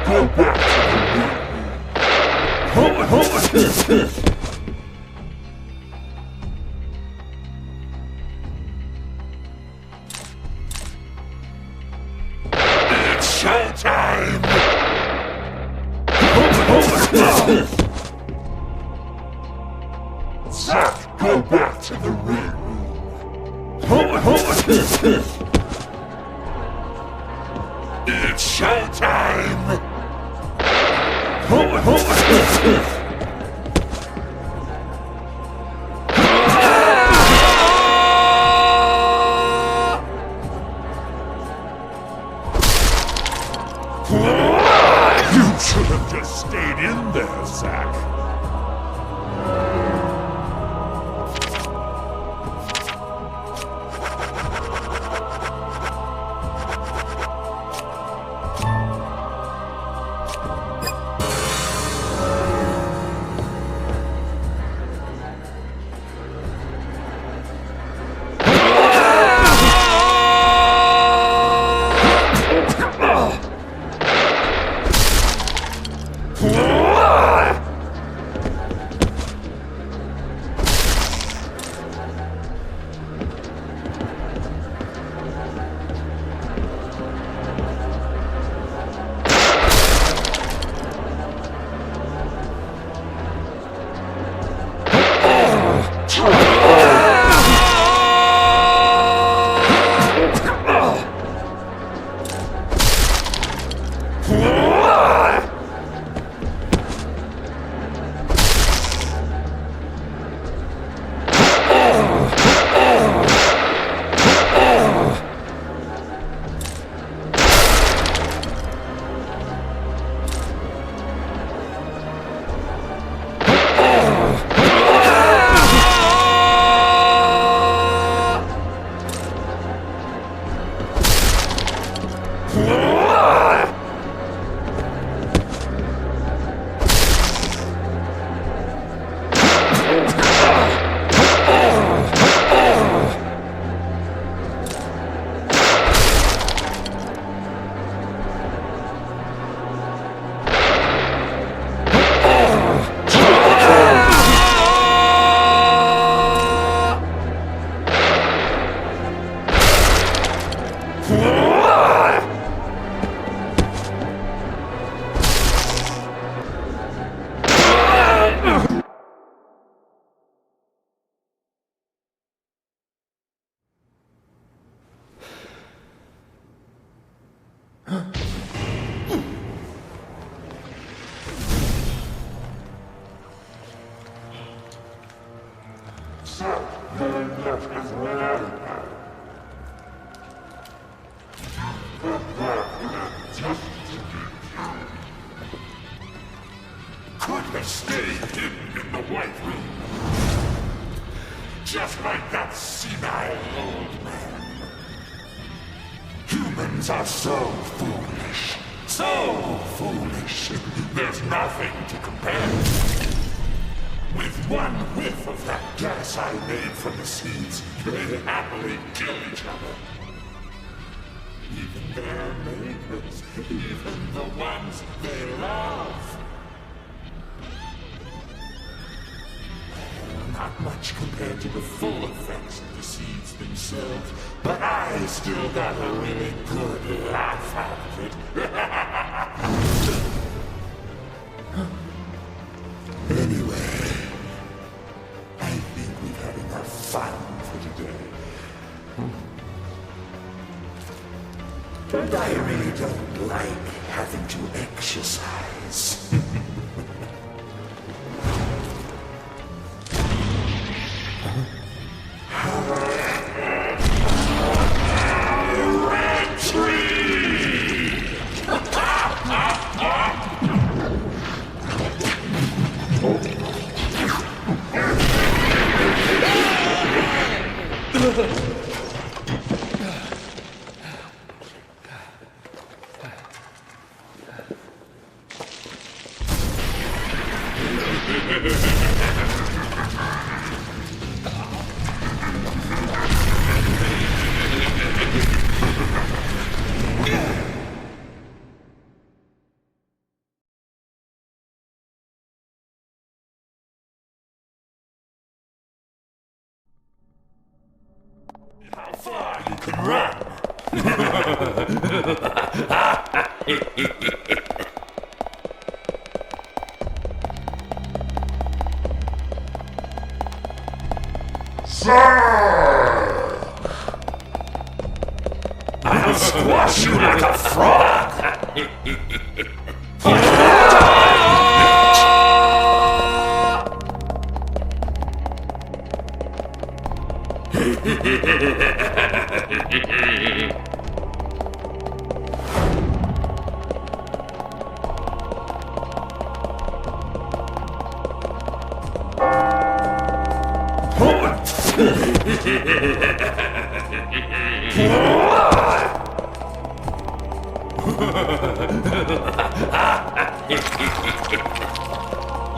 Go back to the room. It's showtime! Zack, go back to the ring. It's showtime! You should have just stayed in there, Zack. Could have stayed hidden in the White Room. Just like that senile old man. Humans are so foolish. So foolish. There's nothing to compare. With one whiff of that gas I made from the seeds, they happily kill each other. Even their neighbors, even the ones they love. Not much compared to the full effects of the seeds themselves, but I still got a really good laugh out of it. Anyway, I think we've had enough fun for today. But I really don't like having to exercise. I'll squash you like a frog!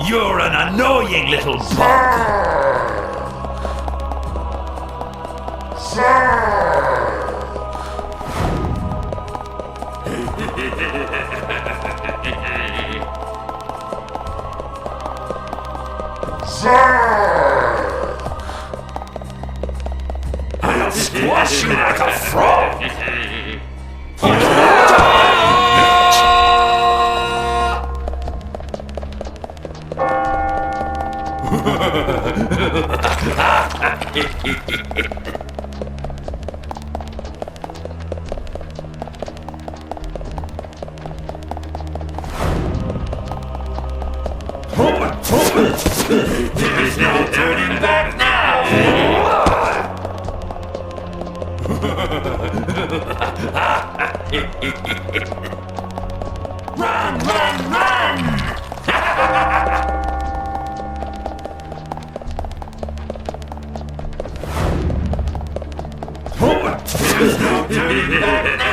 You're an annoying little bug. I'll squash you like a frog! There's no turning back now! Run, run, run! There's no turning back now!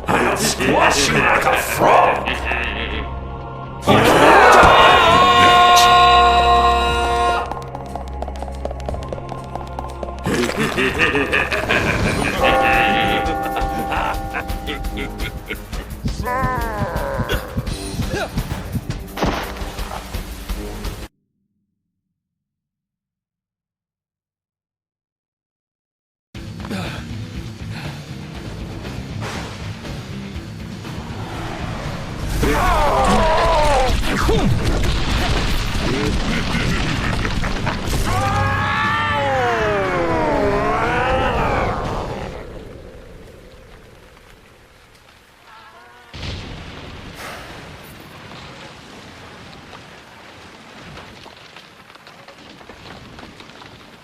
I'll squash you like a frog!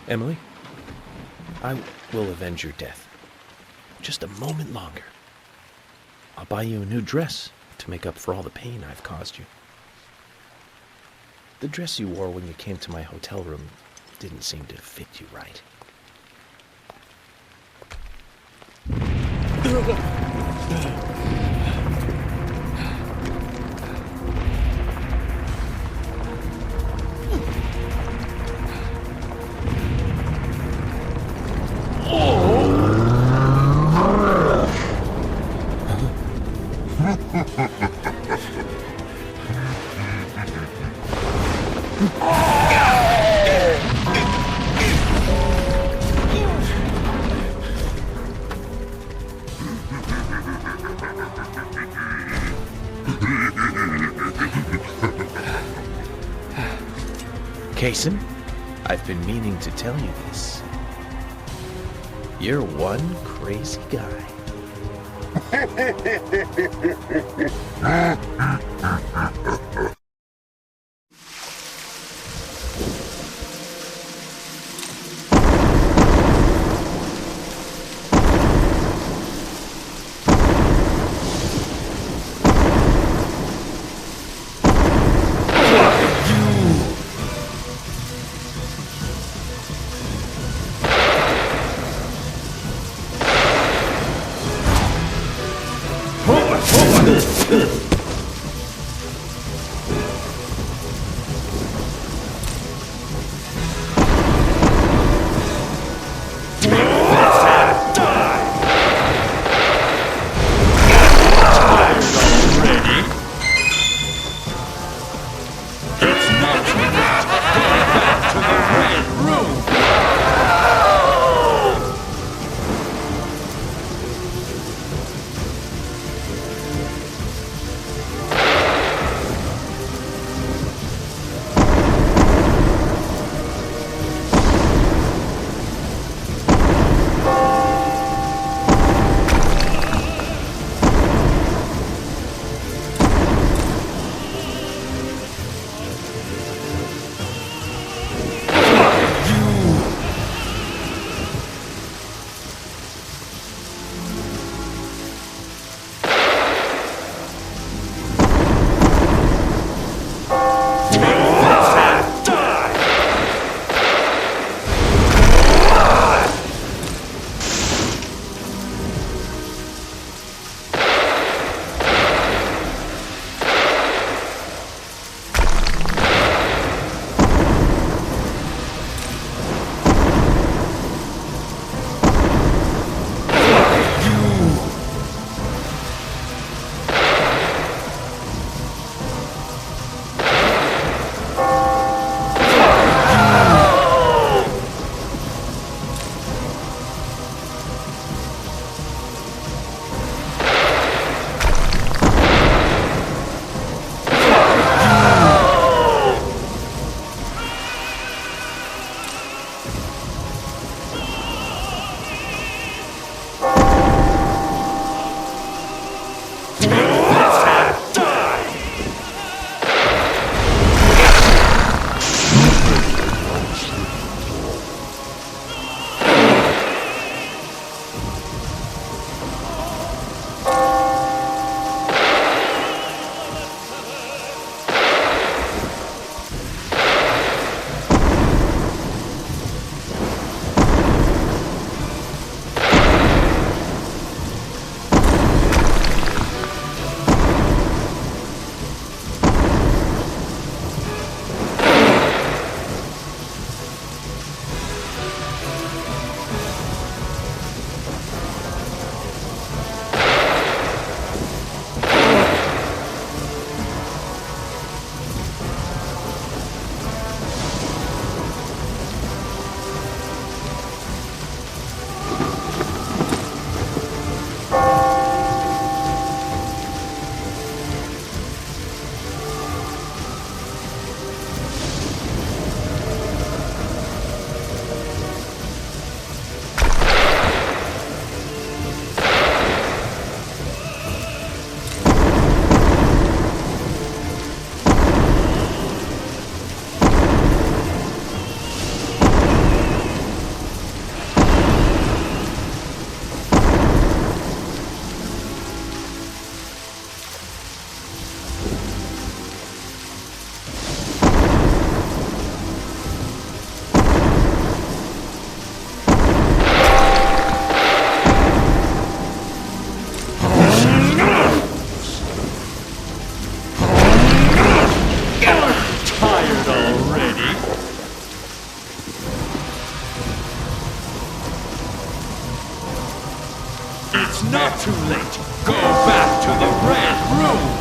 Emily, I will avenge your death. Just a moment longer. I'll buy you a new dress to make up for all the pain I've caused you. The dress you wore when you came to my hotel room didn't seem to fit you right. Kason, I've been meaning to tell you this. You're one crazy guy. It's not too late. Go back to the Red Room.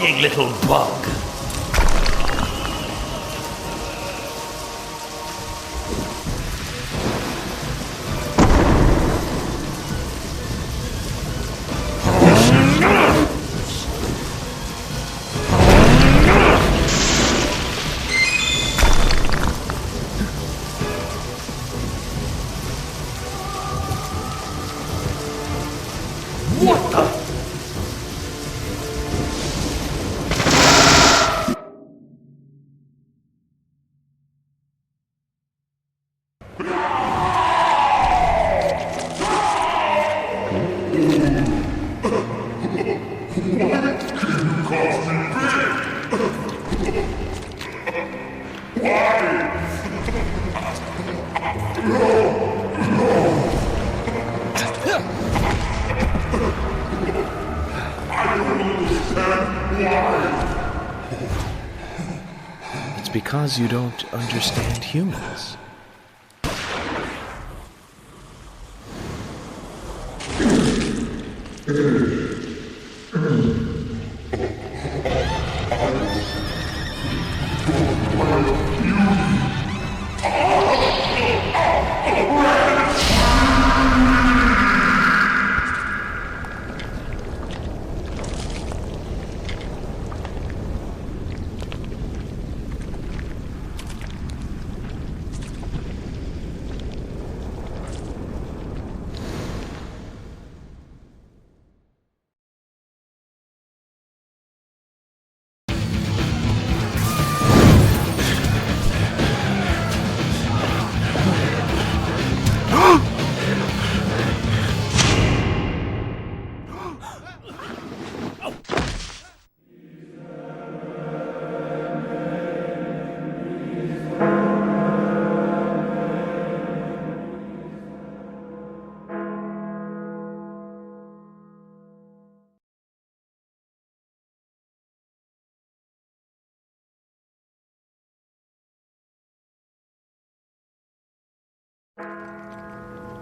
annoying little bug. What the? It's because you don't understand humans.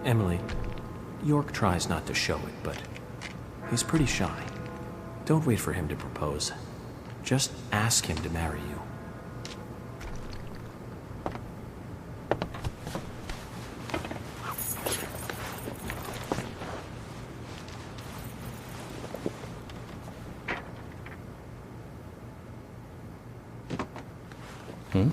Emily, York tries not to show it, but he's pretty shy. Don't wait for him to propose. Just ask him to marry you. Hmm?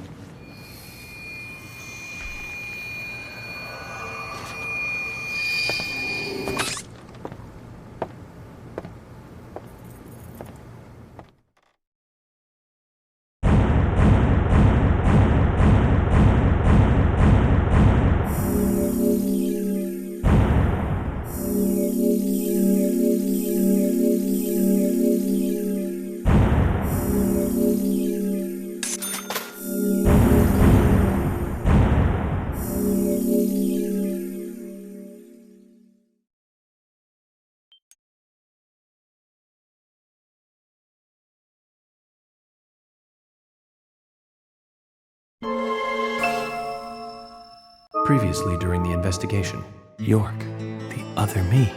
Previously during the investigation, York, the other me,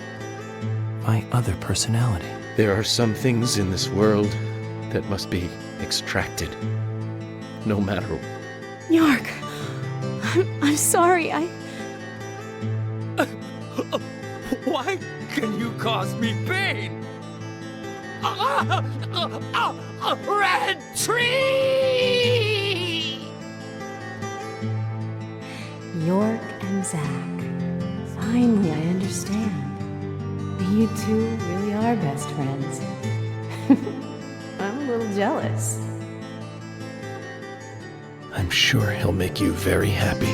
my other personality. There are some things in this world that must be extracted. No matter. York, I'm sorry. Why can you cause me pain? A red tree! York and Zach. Finally, I understand. You two really are best friends. I'm a little jealous. I'm sure he'll make you very happy.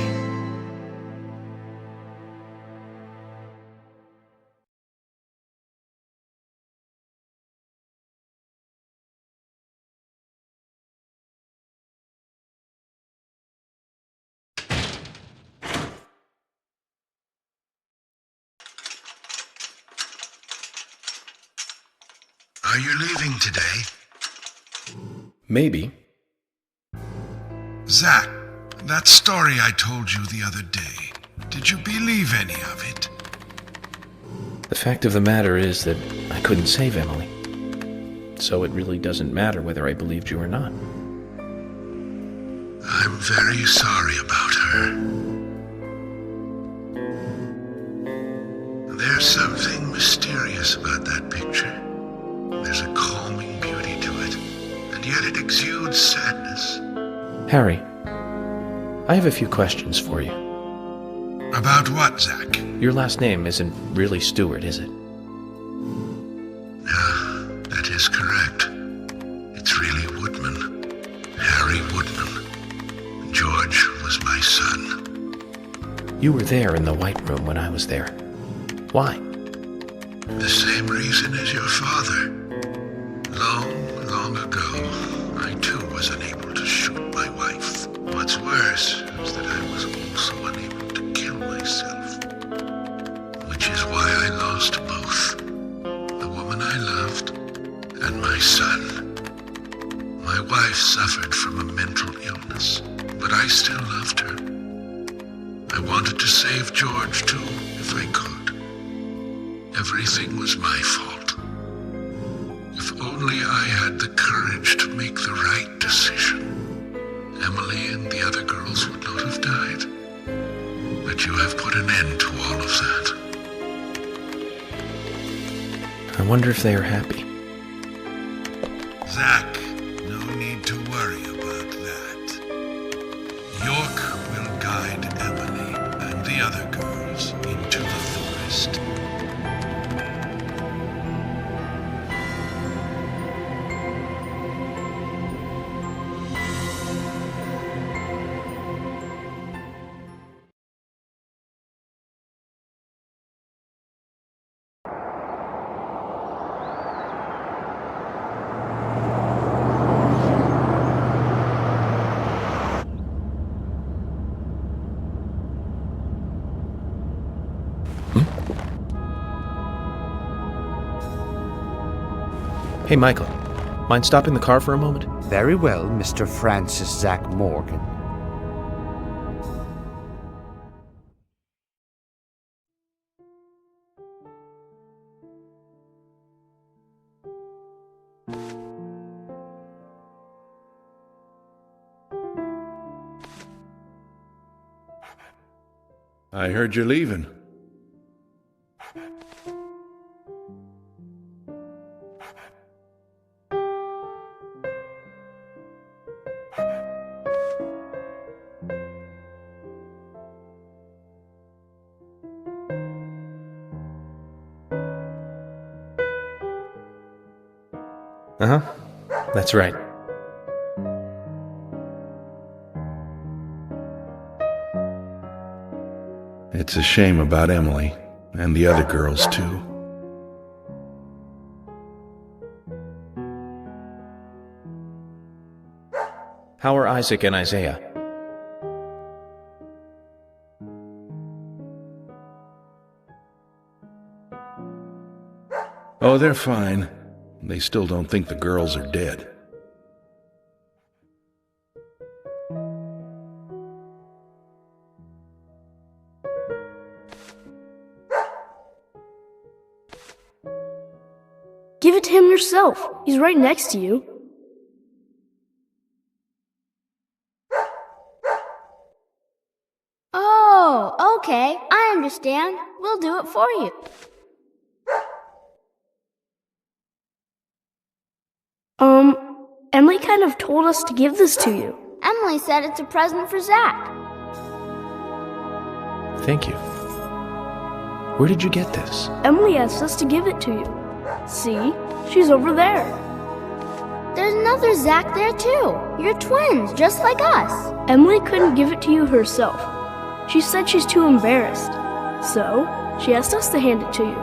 Are you leaving today? Maybe. Zach, that story I told you the other day, did you believe any of it? The fact of the matter is that I couldn't save Emily. so it really doesn't matter whether I believed you or not. I'm very sorry about her. There's something mysterious about that picture. There's a calming beauty to it, and yet it exudes sadness. Harry, I have a few questions for you. About what, Zach? Your last name isn't really Stewart, is it? That is correct. It's really Woodman. Harry Woodman. George was my son. You were there in the White Room when I was there. Why? The same reason as your father. Long, long ago, I too was unable to shoot my wife. What's worse is that I was also unable to kill myself. Which is why I lost both. The woman I loved and my son. My wife suffered from a mental illness, but I still loved her. I wanted to save George too, if I could. Everything was my fault. If only I had the courage to make the right decision, Emily and the other girls would not have died. But you have put an end to all of that. I wonder if they are happy. Zach, no need to worry about that. York will guide Emily and the other girls into the forest. Hey, Michael. Mind stopping the car for a moment? Very well, Mr. Francis Zach Morgan. I heard you're leaving. Uh-huh. That's right. It's a shame about Emily, and the other girls too. How are Isaac and Isaiah? Oh, they're fine. They still don't think the girls are dead. Give it to him yourself. He's right next to you. Oh, okay. I understand. We'll do it for you. Emily kind of told us to give this to you. Emily said it's a present for Zach. Thank you. Where did you get this? Emily asked us to give it to you. See? She's over there. There's another Zach there too. You're twins, just like us. Emily couldn't give it to you herself. She said she's too embarrassed. So, she asked us to hand it to you.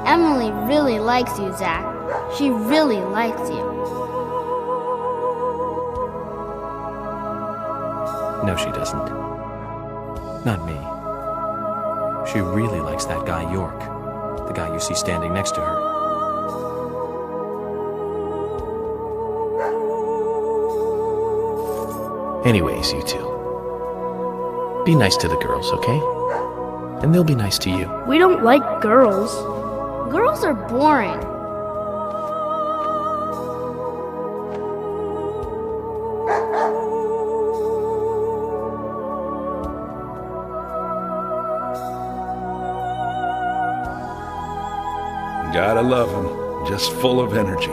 Emily really likes you, Zach. She really likes you. No, she doesn't. Not me. She really likes that guy York, the guy you see standing next to her. Anyways, you two. Be nice to the girls, okay? And they'll be nice to you. We don't like girls. Girls are boring. Gotta love him. Just full of energy.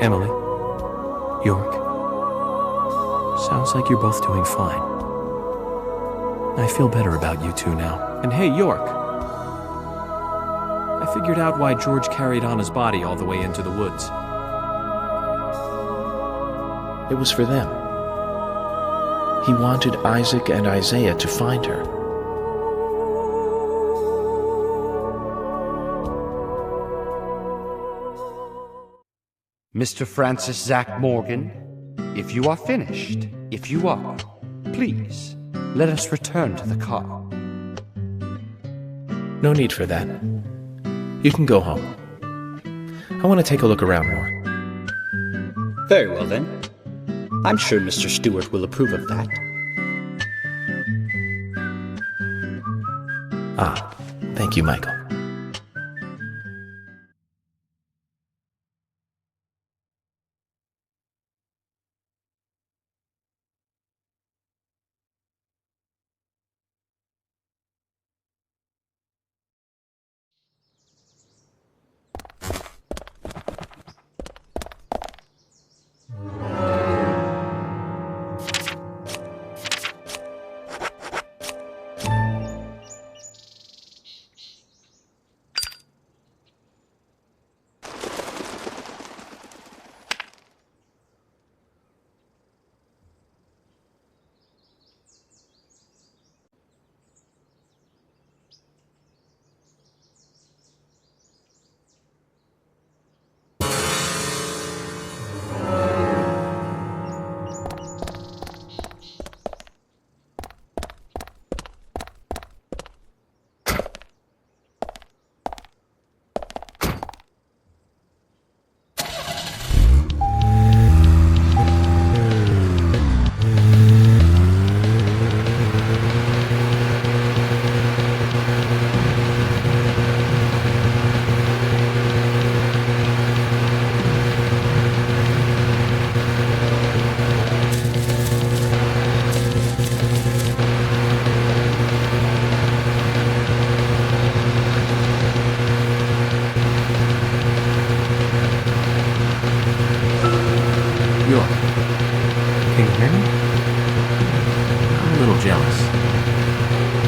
Emily, York, sounds like you're both doing fine. I feel better about you two now. And hey, York, I figured out why George carried Anna's body all the way into the woods. It was for them. He wanted Isaac and Isaiah to find her. Mr. Francis Zach Morgan, if you are finished, if you are, please, let us return to the car. No need for that. You can go home. I want to take a look around more. Very well, then. I'm sure Mr. Stewart will approve of that. Ah, thank you, Michael.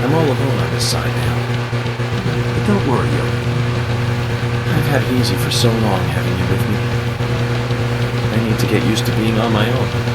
I'm all alone on this side now. But don't worry, Yogi. I've had it easy for so long having you with me. I need to get used to being on my own.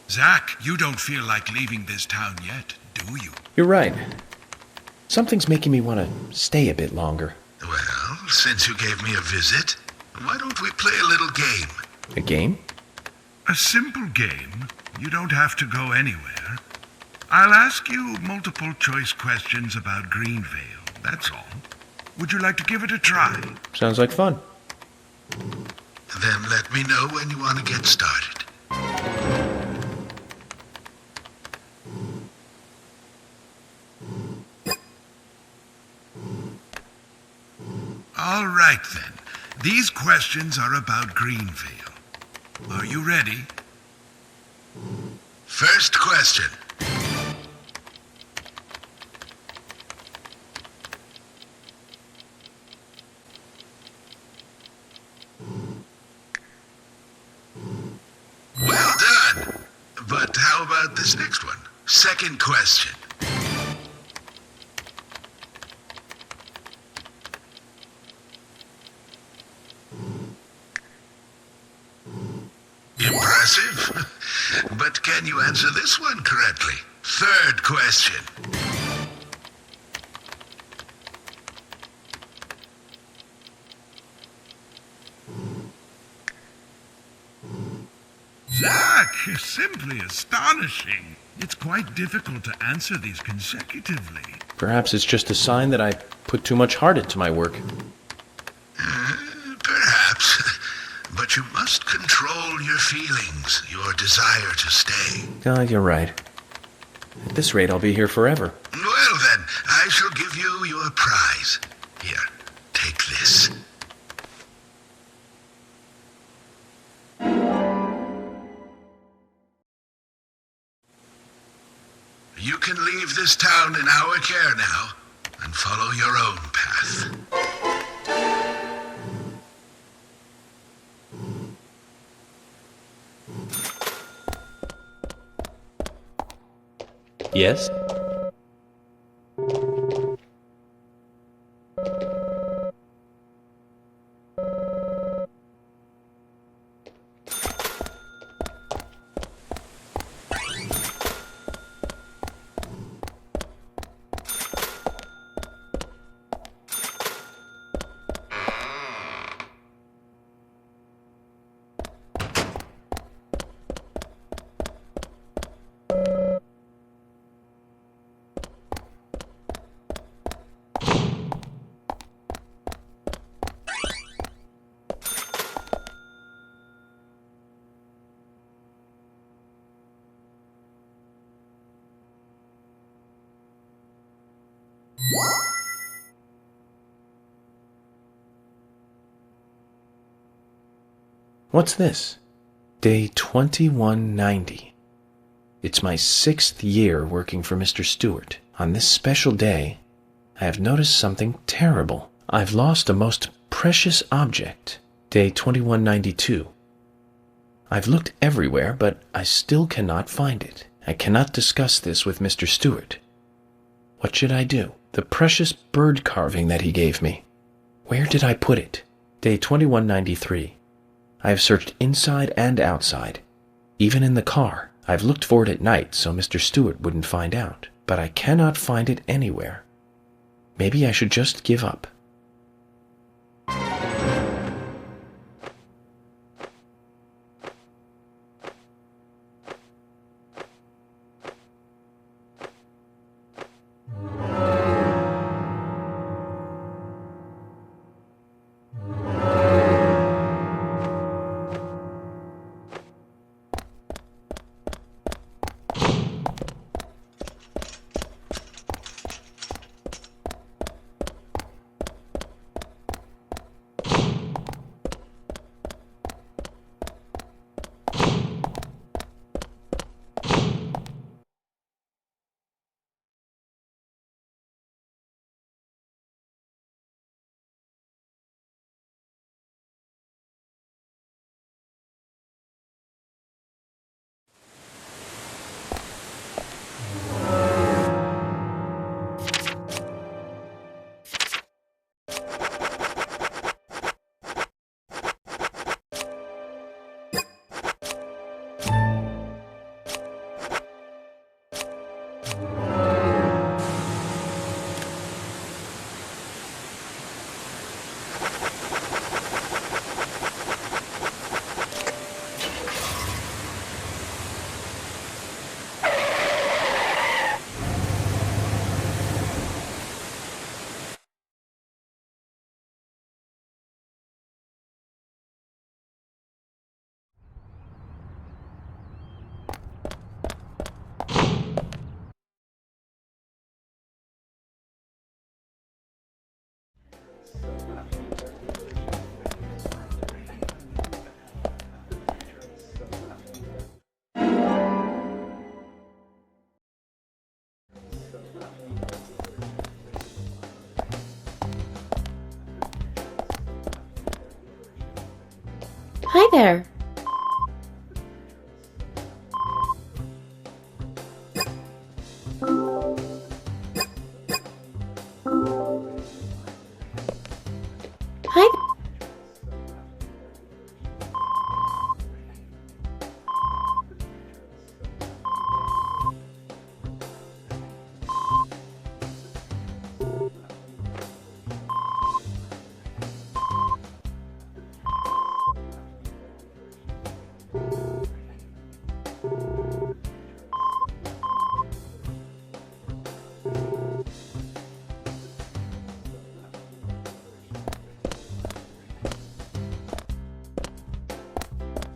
Zach, you don't feel like leaving this town yet, do you? You're right. Something's making me want to stay a bit longer. Well, since you gave me a visit, why don't we play a little game? A game? A simple game. You don't have to go anywhere. I'll ask you multiple choice questions about Greenvale, that's all. Would you like to give it a try? Sounds like fun. Then let me know when you want to get started. All right then. These questions are about Greenvale. Are you ready? First question. Well done. But how about this next one? Second question. Impressive. But can you answer this one correctly? Third question. Zach, simply astonishing. It's quite difficult to answer these consecutively. Perhaps it's just a sign that I put too much heart into my work. Perhaps. But you must control your feelings, your desire to stay. You're right. At this rate, I'll be here forever. Well then, I shall give you your prize. Here, take this. You can leave this town in our care now, and follow your own path. Yes? What's this? Day 2190. It's my 6th year working for Mr. Stewart. On this special day, I have noticed something terrible. I've lost a most precious object. Day 2192. I've looked everywhere, but I still cannot find it. I cannot discuss this with Mr. Stewart. What should I do? The precious bird carving that he gave me. Where did I put it? Day 2193. I have searched inside and outside. Even in the car. I've looked for it at night so Mr. Stewart wouldn't find out. But I cannot find it anywhere. Maybe I should just give up. Hi there. Hi.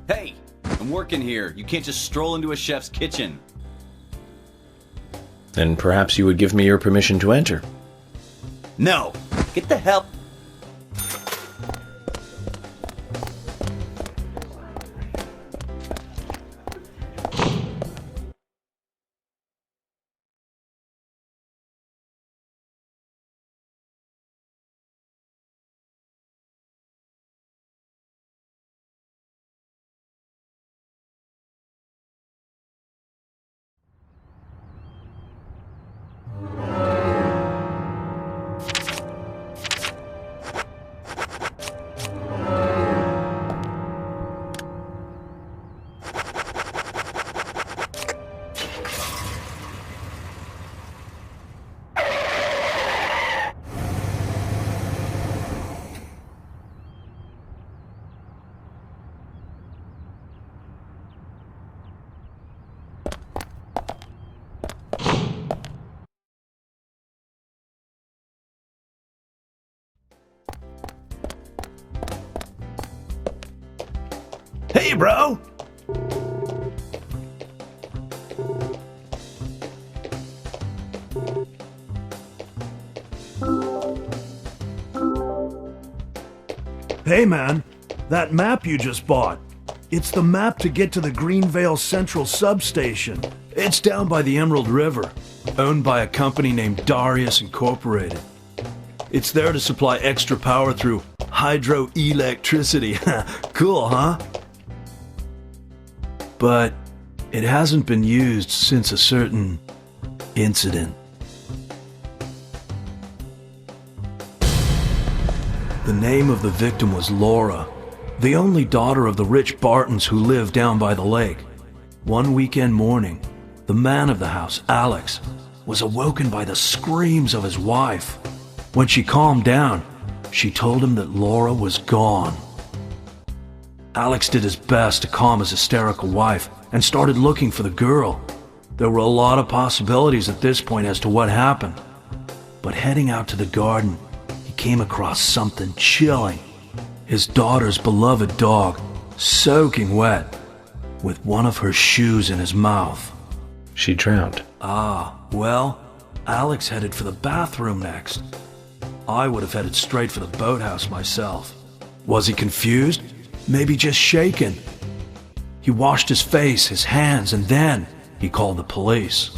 Hey, I'm working here. You can't just stroll into a chef's kitchen. Then perhaps you would give me your permission to enter. No! Get the hell... Hey, bro! Hey, man. That map you just bought. It's the map to get to the Greenvale Central Substation. It's down by the Emerald River, owned by a company named Darius Incorporated. It's there to supply extra power through hydroelectricity. Cool, huh? But it hasn't been used since a certain incident. The name of the victim was Laura, the only daughter of the rich Bartons who lived down by the lake. One weekend morning, the man of the house, Alex, was awoken by the screams of his wife. When she calmed down, she told him that Laura was gone. Alex did his best to calm his hysterical wife and started looking for the girl. There were a lot of possibilities at this point as to what happened. But heading out to the garden, he came across something chilling. His daughter's beloved dog, soaking wet, with one of her shoes in his mouth. She drowned. Well, Alex headed for the bathroom next. I would have headed straight for the boathouse myself. Was he confused? Maybe just shaken. He washed his face, his hands, and then he called the police.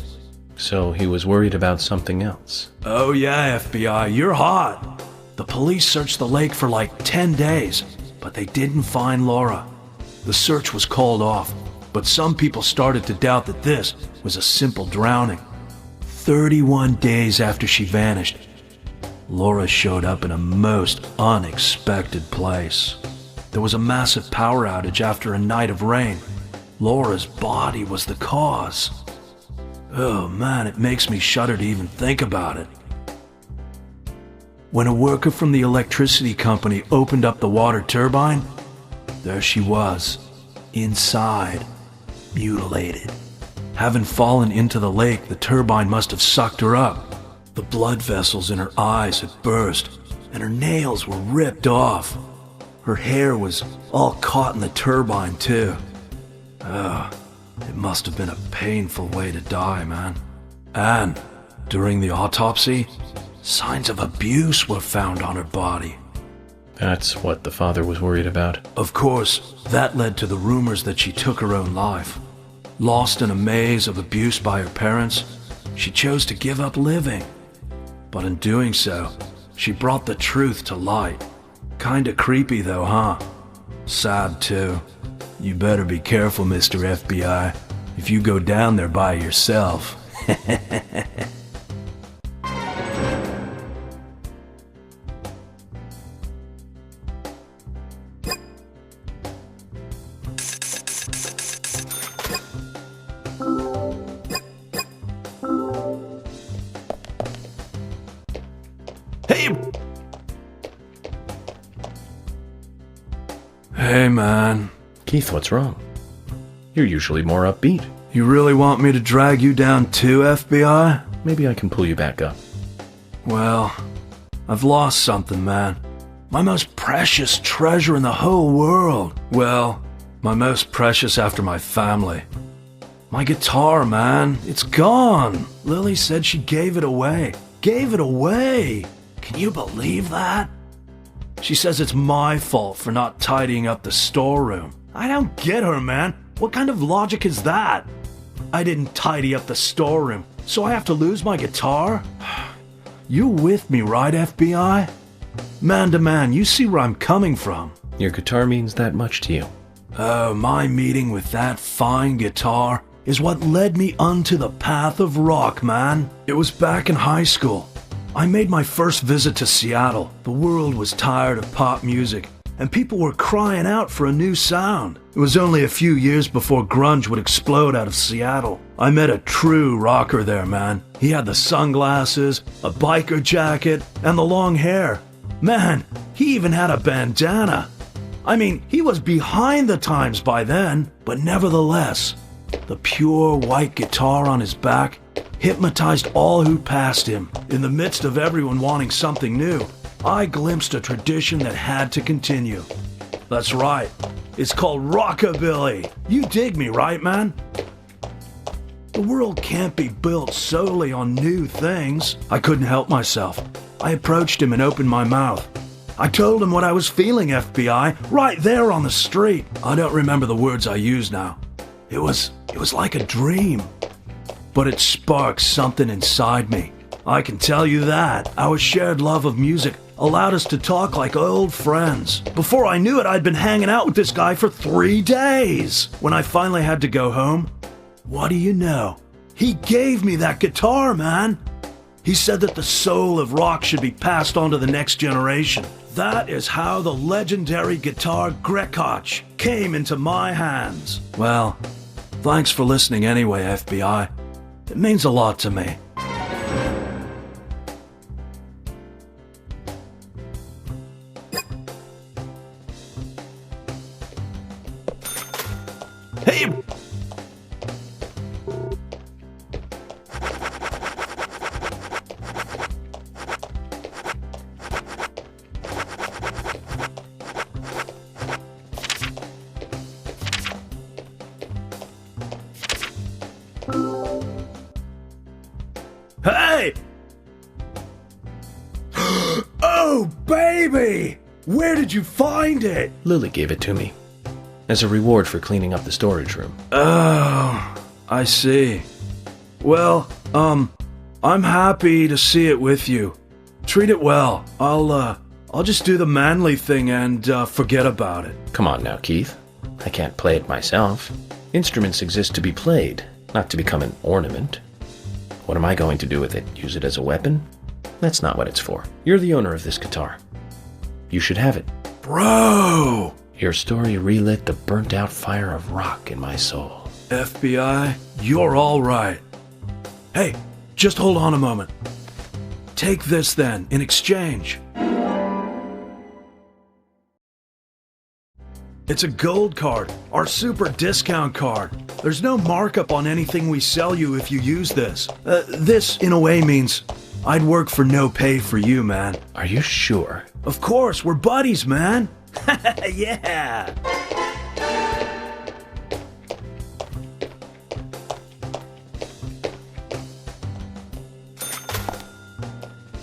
So he was worried about something else. Oh yeah, FBI, you're hot. The police searched the lake for like 10 days, but they didn't find Laura. The search was called off, but some people started to doubt that this was a simple drowning. 31 days after she vanished, Laura showed up in a most unexpected place. There was a massive power outage after a night of rain. Laura's body was the cause. Oh man, it makes me shudder to even think about it. When a worker from the electricity company opened up the water turbine, there she was, inside, mutilated. Having fallen into the lake, the turbine must have sucked her up. The blood vessels in her eyes had burst, and her nails were ripped off. Her hair was all caught in the turbine, too. It must have been a painful way to die, man. And during the autopsy, signs of abuse were found on her body. That's what the father was worried about. Of course, that led to the rumors that she took her own life. Lost in a maze of abuse by her parents, she chose to give up living. But in doing so, she brought the truth to light. Kinda creepy though, huh? Sad too. You better be careful, Mr. FBI, if you go down there by yourself. Hey, man. Keith, what's wrong? You're usually more upbeat. You really want me to drag you down too, FBI? Maybe I can pull you back up. Well, I've lost something, man. My most precious treasure in the whole world. Well, my most precious after my family. My guitar, man. It's gone. Lily said she gave it away. Gave it away! Can you believe that? She says it's my fault for not tidying up the storeroom. I don't get her, man. What kind of logic is that? I didn't tidy up the storeroom, so I have to lose my guitar? You with me, right, FBI? Man to man, you see where I'm coming from. Your guitar means that much to you. Oh, my meeting with that fine guitar is what led me onto the path of rock, man. It was back in high school. I made my first visit to Seattle. The world was tired of pop music, and people were crying out for a new sound. It was only a few years before grunge would explode out of Seattle. I met a true rocker there, man. He had the sunglasses, a biker jacket, and the long hair. Man, he even had a bandana. I mean, he was behind the times by then, but nevertheless, the pure white guitar on his back hypnotized all who passed him. In the midst of everyone wanting something new, I glimpsed a tradition that had to continue. That's right, it's called rockabilly. You dig me, right, man? The world can't be built solely on new things. I couldn't help myself. I approached him and opened my mouth. I told him what I was feeling, FBI, right there on the street. I don't remember the words I used now. It was like a dream. But it sparked something inside me. I can tell you that. Our shared love of music allowed us to talk like old friends. Before I knew it, I'd been hanging out with this guy for 3 days. When I finally had to go home, what do you know? He gave me that guitar, man. He said that the soul of rock should be passed on to the next generation. That is how the legendary guitar Greenvale came into my hands. Well, thanks for listening anyway, FBI. It means a lot to me. Hey! Hey! Oh, baby! Where did you find it? Lily gave it to me, as a reward for cleaning up the storage room. Oh, I see. Well, I'm happy to see it with you. Treat it well. I'll just do the manly thing and forget about it. Come on now, Keith. I can't play it myself. Instruments exist to be played, not to become an ornament. What am I going to do with it? Use it as a weapon? That's not what it's for. You're the owner of this guitar. You should have it. Bro! Your story relit the burnt-out fire of rock in my soul. FBI, you're all right. Hey, just hold on a moment. Take this then, in exchange. It's a gold card, our super discount card. There's no markup on anything we sell you if you use this. This, in a way, means I'd work for no pay for you, man. Are you sure? Of course, we're buddies, man. Yeah.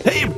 Hey!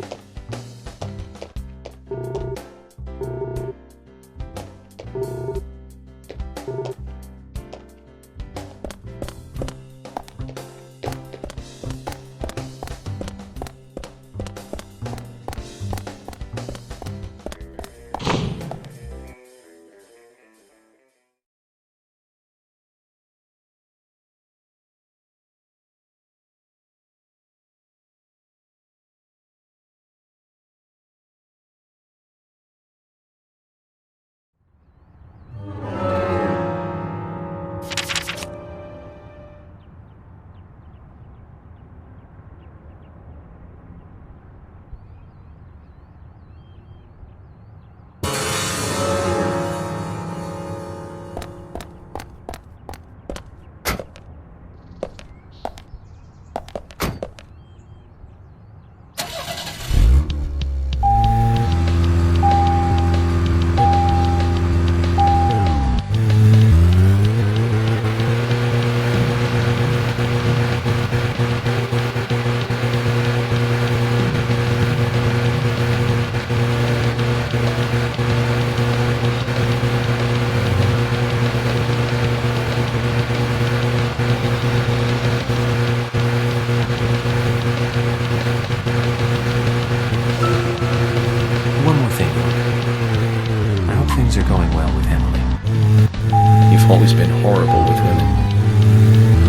always been horrible with women.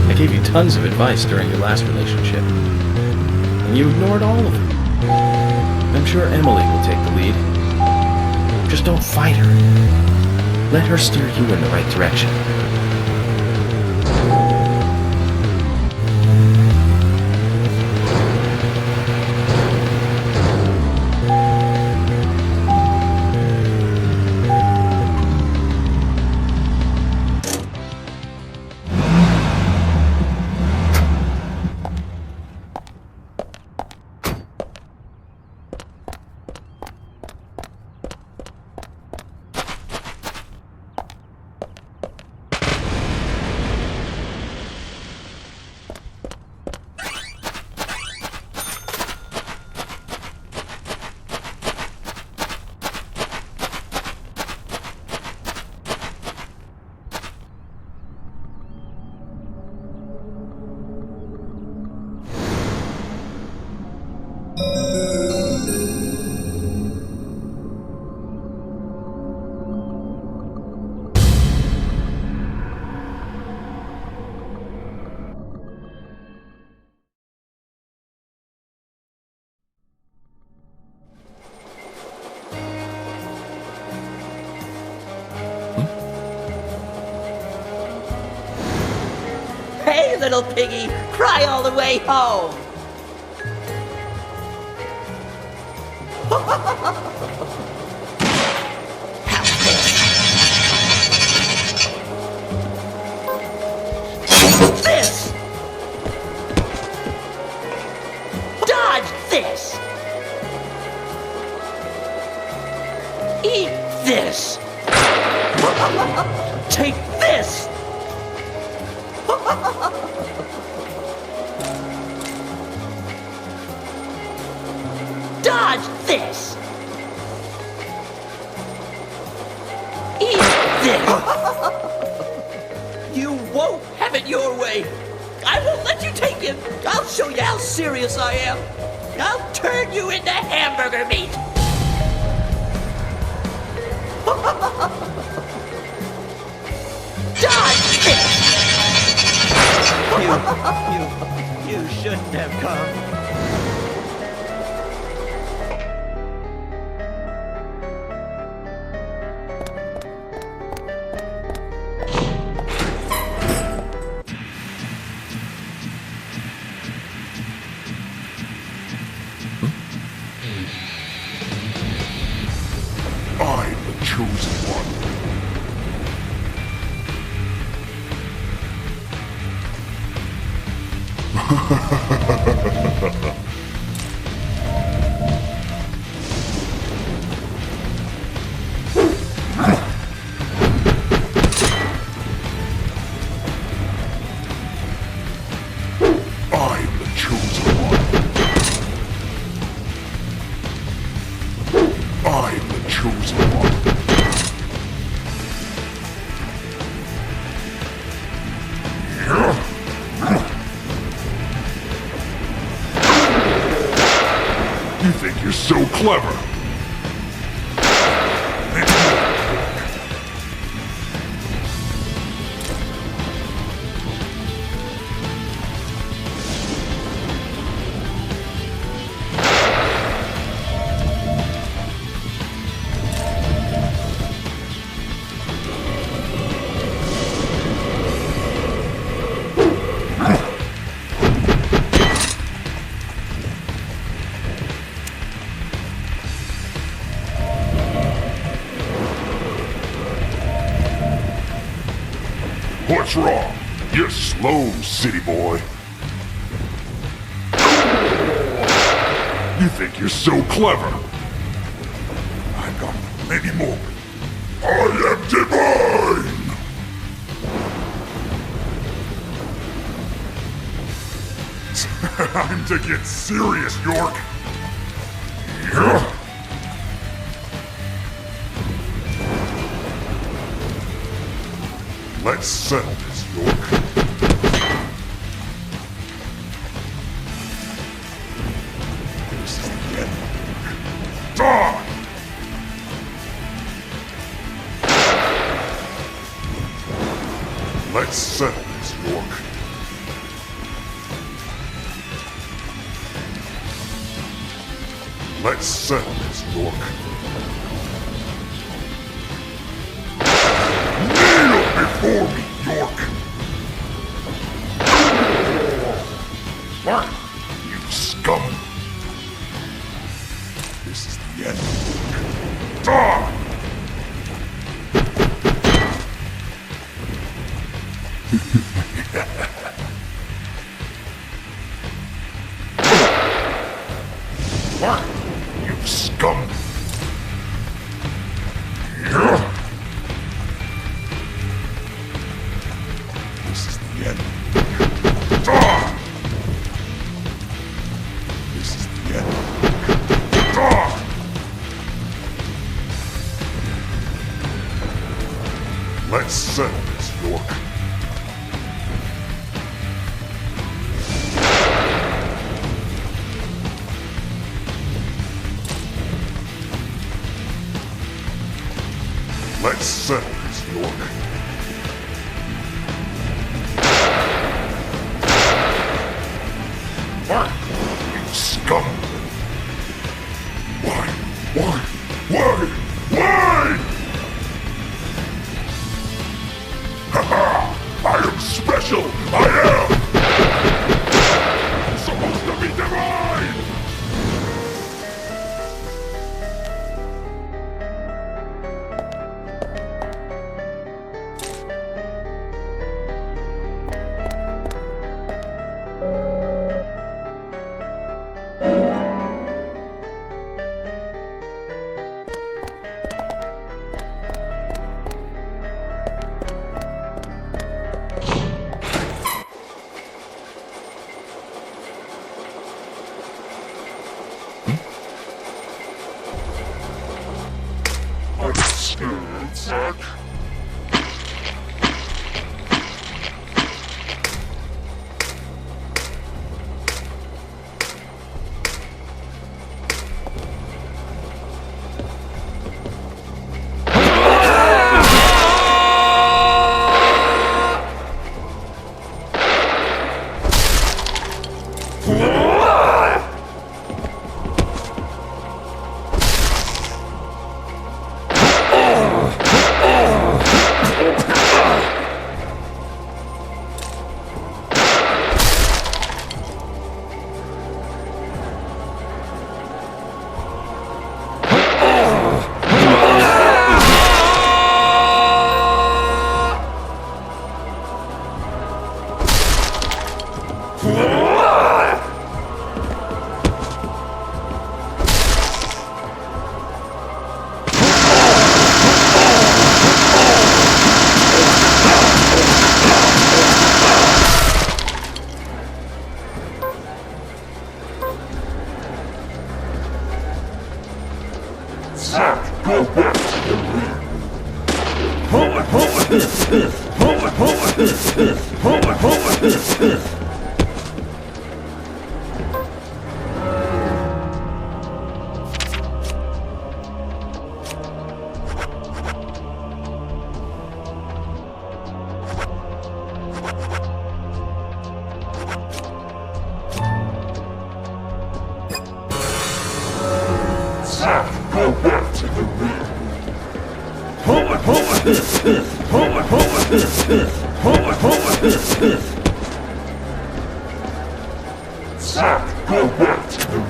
I gave you tons of advice during your last relationship, and you ignored all of it. I'm sure Emily will take the lead. Just don't fight her. Let her steer you in the right direction. Hey, little piggy, cry all the way home. This! Dodge this! Eat this! Take this! Dodge this! Eat this! You won't have it your way! I won't let you take it! I'll show you how serious I am! I'll turn you into hamburger meat! Dodge this! You shouldn't have come. I'm the chosen one. I'm the chosen one. I'm the chosen one. You think you're so clever? What's wrong? You're slow, city boy. You think you're so clever? I've got many more. I am divine! Time to get serious, York. Let's settle this, York. This is the end. Die! Let's settle this, York. Let's settle this, York. Kneel before me, York! What? You scum! This is the end, York. Die! What? You scum! This is the end. Ah! This is the end. Ah! Let's settle this, York. Let's settle this, York. What? You scum! Why? Why? Haha! I am special! I am! I'm supposed to be divine! I'm scared, Zach. Zach, go back to the ring. Zach, go back to the ring. Zach, go back to the ring. Zach, go back to the ring.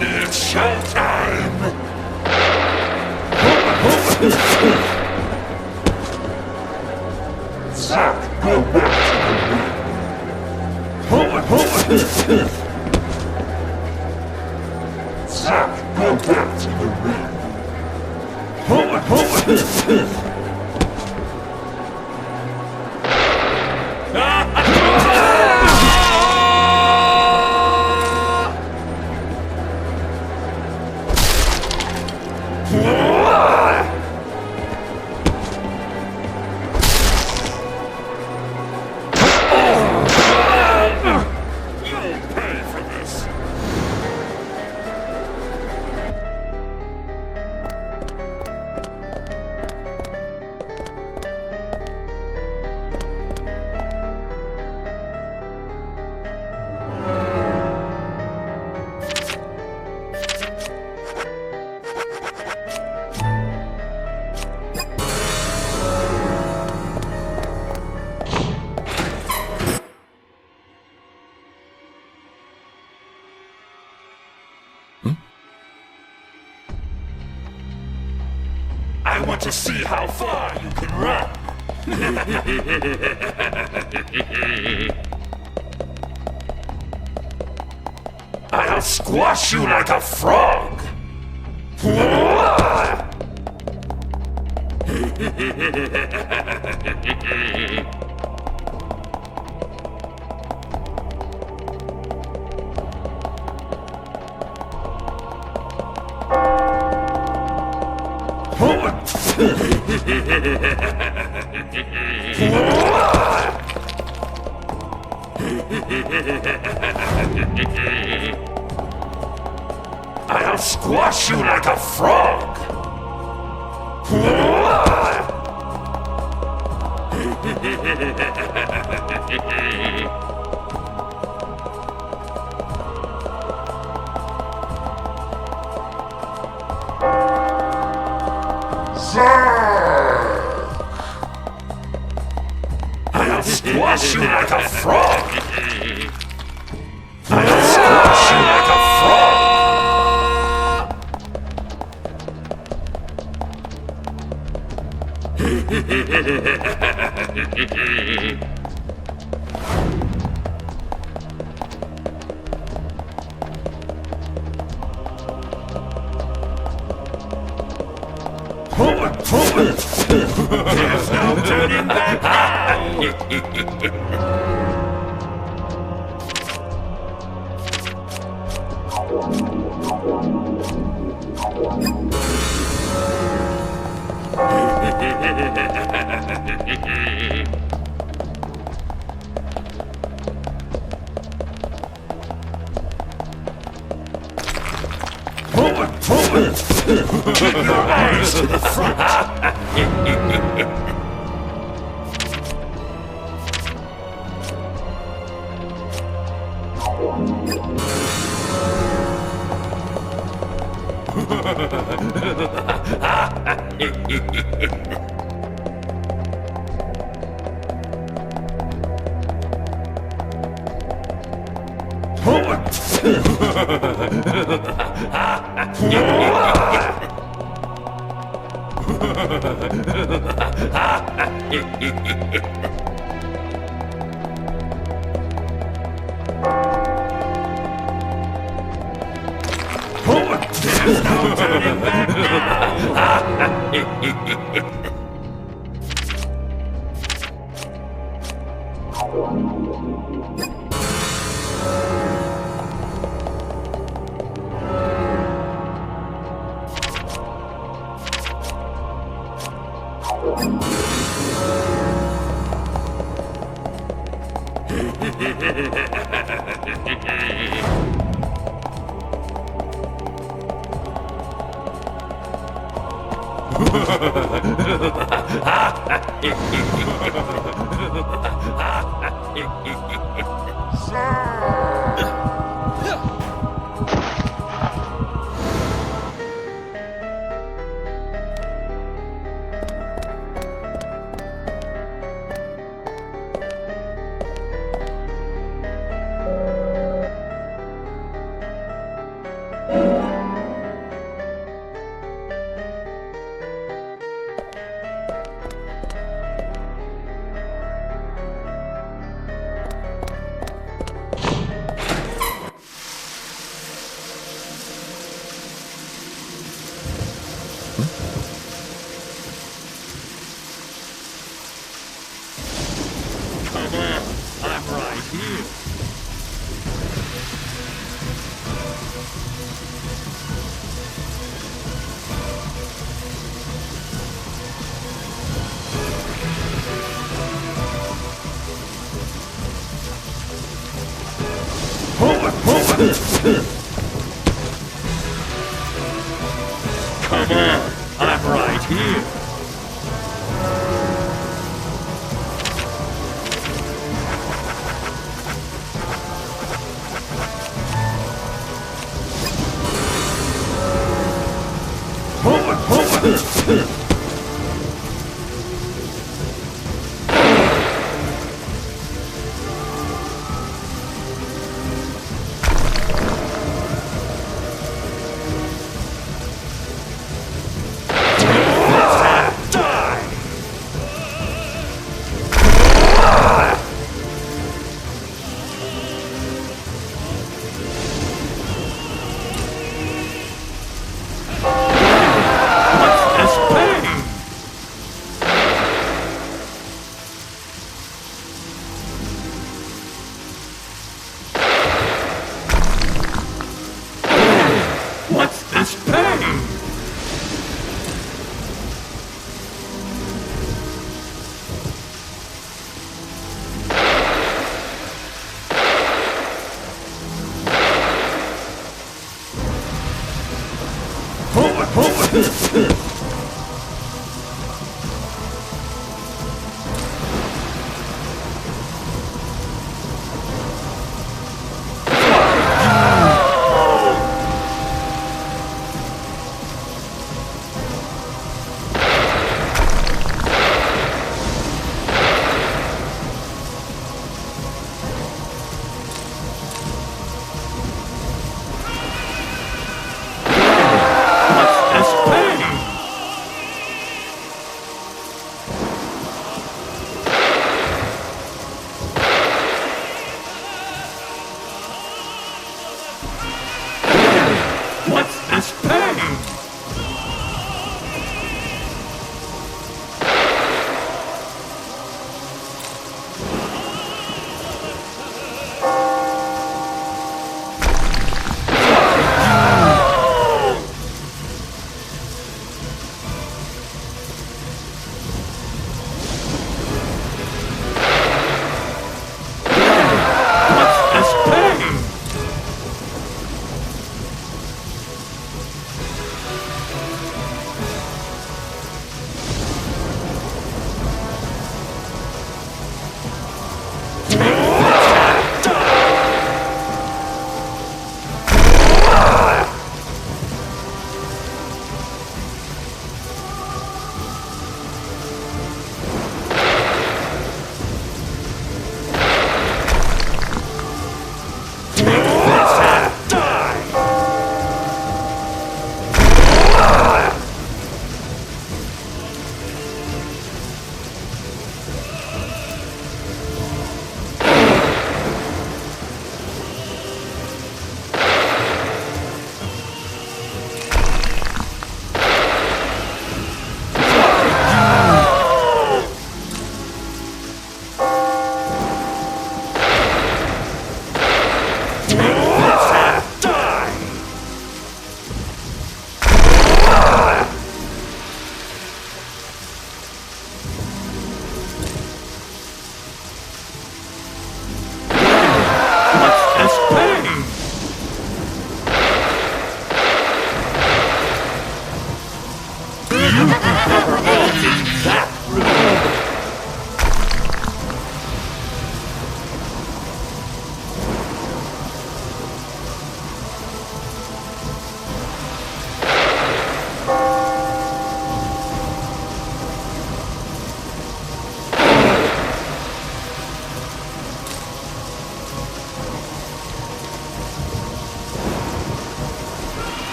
It's showtime! Zack, go back to the ring! Zack, go back to the ring! I want to see how far you can run. I'll squash you like a frog. I'll squash you like a frog. I'll squash you like a frog. I'll squash you like a frog. There's no turning back now! Keep your eyes to the front! There's no turning back now! Come on, I'm right here. What's this thing?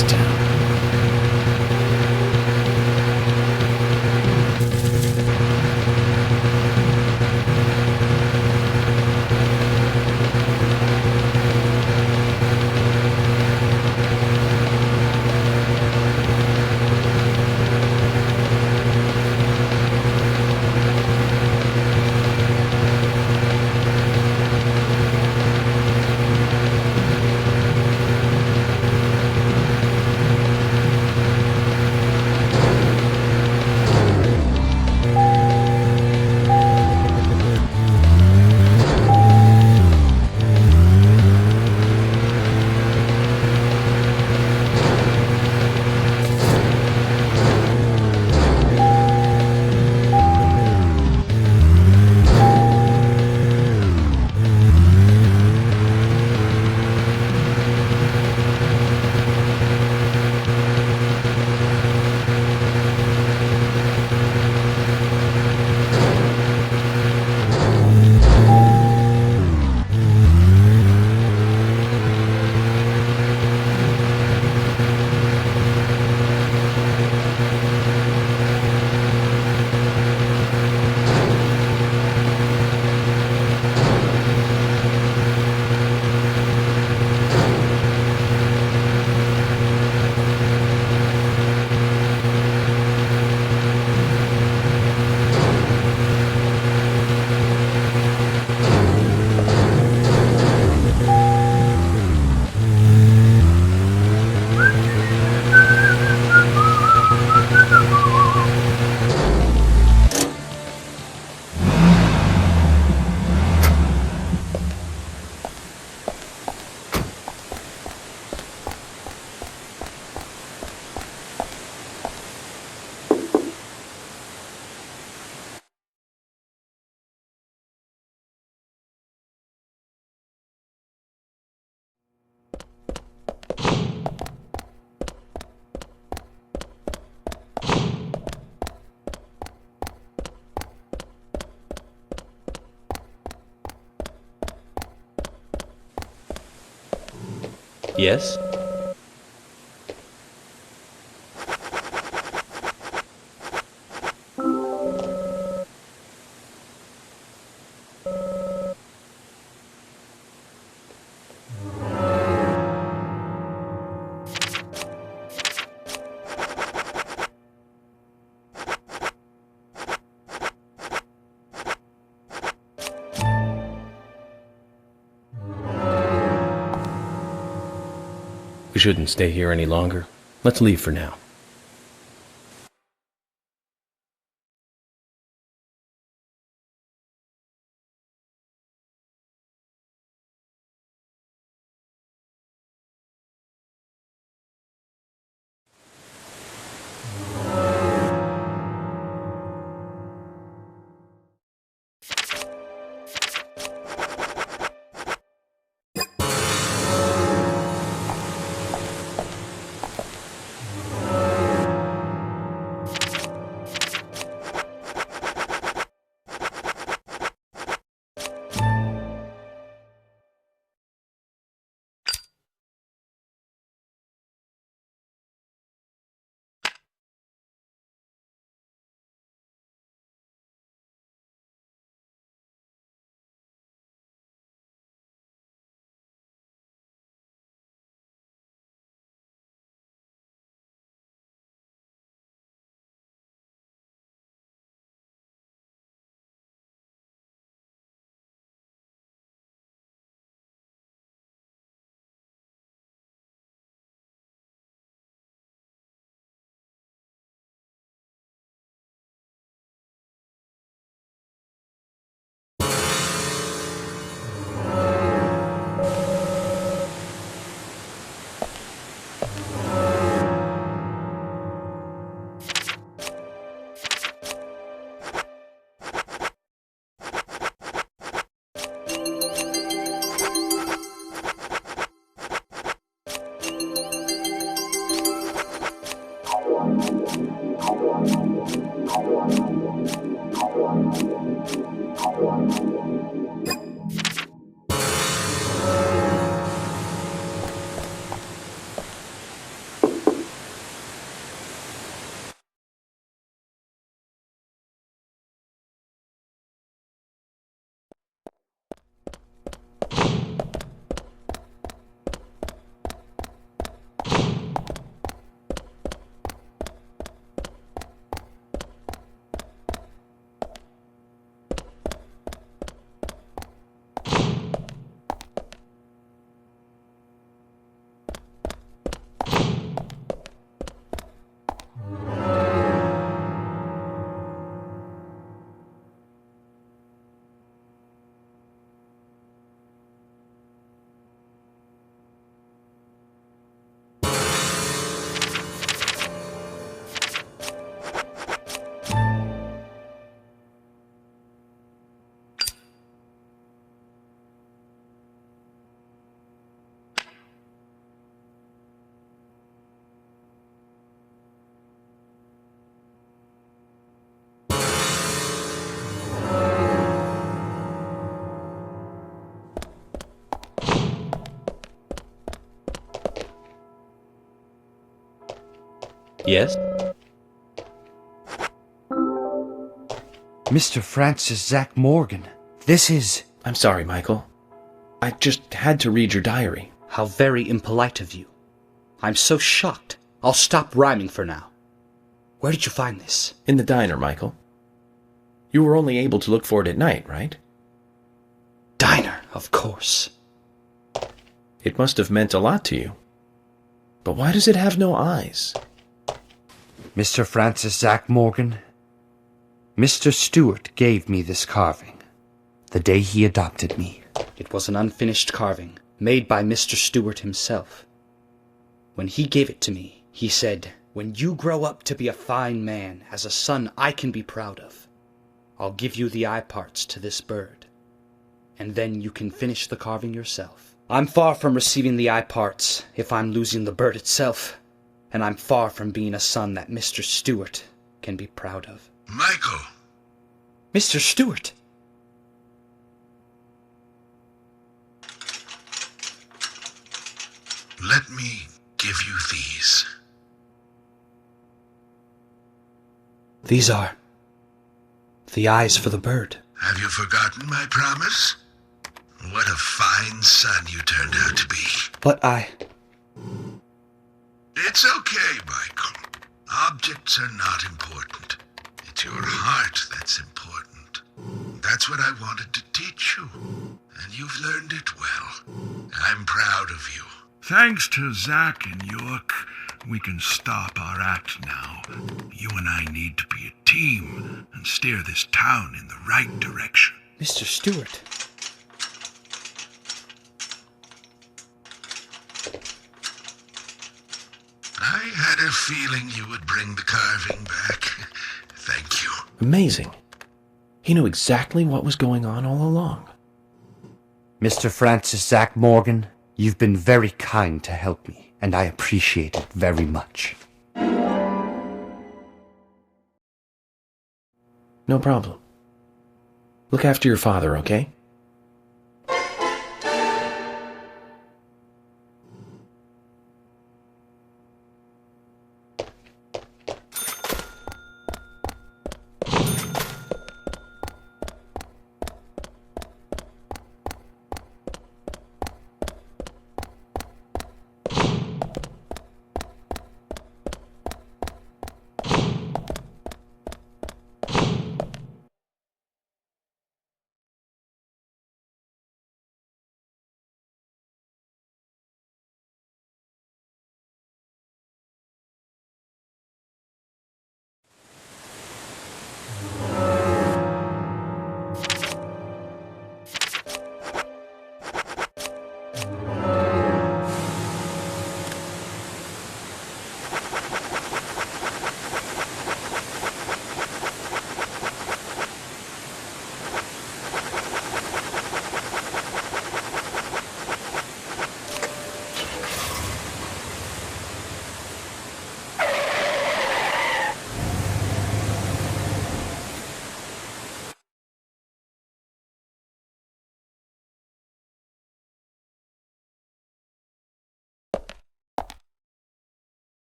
this town. Yes? We shouldn't stay here any longer. Let's leave for now. Yes? Mr. Francis Zach Morgan, this is... I'm sorry, Michael. I just had to read your diary. How very impolite of you. I'm so shocked. I'll stop rhyming for now. Where did you find this? In the diner, Michael. You were only able to look for it at night, right? Diner, of course. It must have meant a lot to you. But why does it have no eyes? Mr. Francis Zach Morgan, Mr. Stewart gave me this carving the day he adopted me. It was an unfinished carving, made by Mr. Stewart himself. When he gave it to me, he said, "When you grow up to be a fine man, as a son I can be proud of, I'll give you the eye parts to this bird, and then you can finish the carving yourself." I'm far from receiving the eye parts if I'm losing the bird itself, and I'm far from being a son that Mr. Stewart can be proud of. Michael! Mr. Stewart! Let me give you these. These are the eyes for the bird. Have you forgotten my promise? What a fine son you turned out to be. But It's okay, Michael. Objects are not important. It's your heart that's important. That's what I wanted to teach you. And you've learned it well. I'm proud of you. Thanks to Zach and York, we can stop our act now. You and I need to be a team and steer this town in the right direction. Mr. Stewart. I had a feeling you would bring the carving back. Thank you. Amazing. He knew exactly what was going on all along. Mr. Francis Zach Morgan, you've been very kind to help me, and I appreciate it very much. No problem. Look after your father, okay?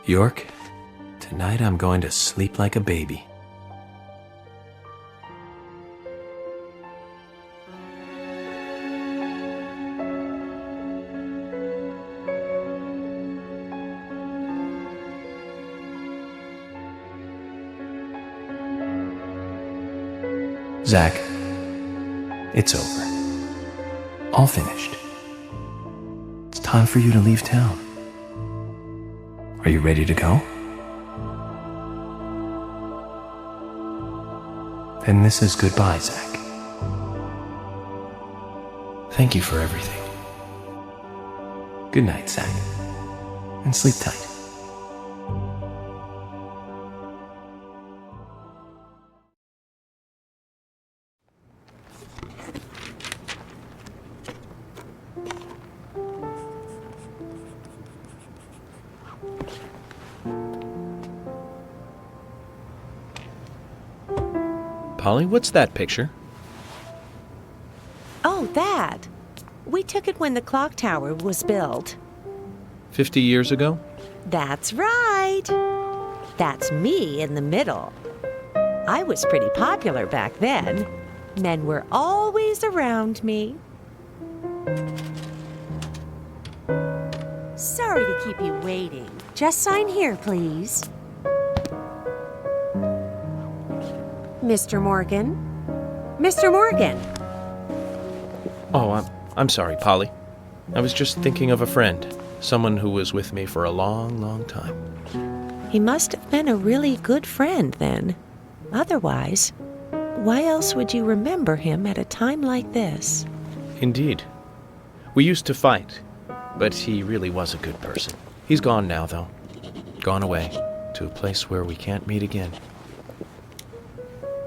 York, tonight I'm going to sleep like a baby. Zach, it's over. All finished. It's time for you to leave town. Are you ready to go? Then this is goodbye, Zach. Thank you for everything. Good night, Zach. And sleep tight. Polly, what's that picture? Oh, that. We took it when the clock tower was built. 50 years ago? That's right. That's me in the middle. I was pretty popular back then. Men were always around me. Sorry to keep you waiting. Just sign here, please. Mr. Morgan? Mr. Morgan! Oh, I'm sorry, Polly. I was just thinking of a friend. Someone who was with me for a long, long time. He must have been a really good friend then. Otherwise, why else would you remember him at a time like this? Indeed. We used to fight, but he really was a good person. He's gone now, though. Gone away to a place where we can't meet again.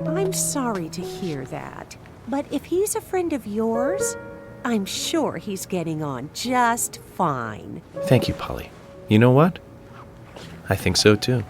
I'm sorry to hear that, but if he's a friend of yours, I'm sure he's getting on just fine. Thank you, Polly. You know what? I think so, too.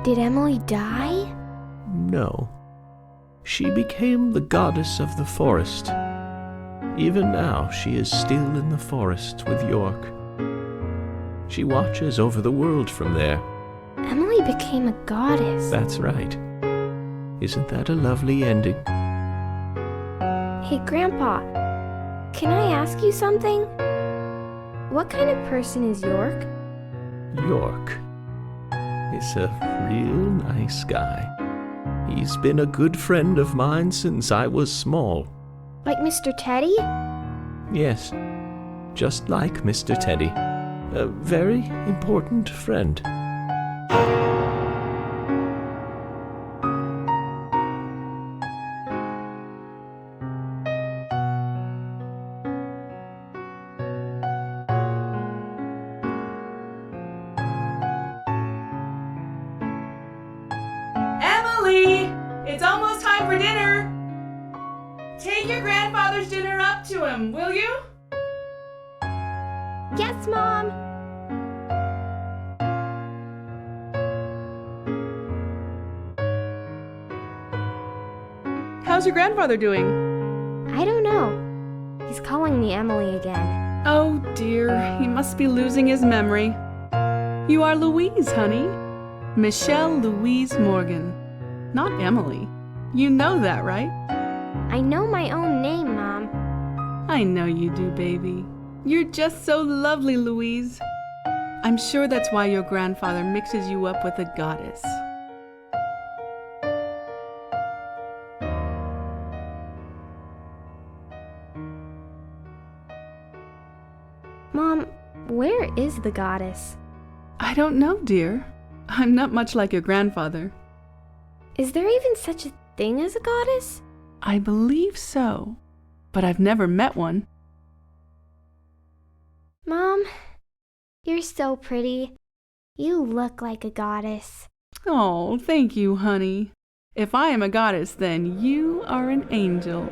Did Emily die? No. She became the goddess of the forest. Even now, she is still in the forest with York. She watches over the world from there. Emily became a goddess. That's right. Isn't that a lovely ending? Hey, Grandpa, can I ask you something? What kind of person is York? York is a real nice guy. He's been a good friend of mine since I was small. Like Mr. Teddy? Yes, just like Mr. Teddy. A very important friend. Emily! It's almost time for dinner! Take your grandfather's dinner up to him, will you? Yes, Mom! How's your grandfather doing? I don't know. He's calling me Emily again. Oh dear, he must be losing his memory. You are Louise, honey. Michelle Louise Morgan. Not Emily. You know that, right? I know my own name, Mom. I know you do, baby. You're just so lovely, Louise. I'm sure that's why your grandfather mixes you up with a goddess. Mom, where is the goddess? I don't know, dear. I'm not much like your grandfather. Is there even such a thing as a goddess? I believe so, but I've never met one. Mom, you're so pretty. You look like a goddess. Oh, thank you, honey. If I am a goddess, then you are an angel.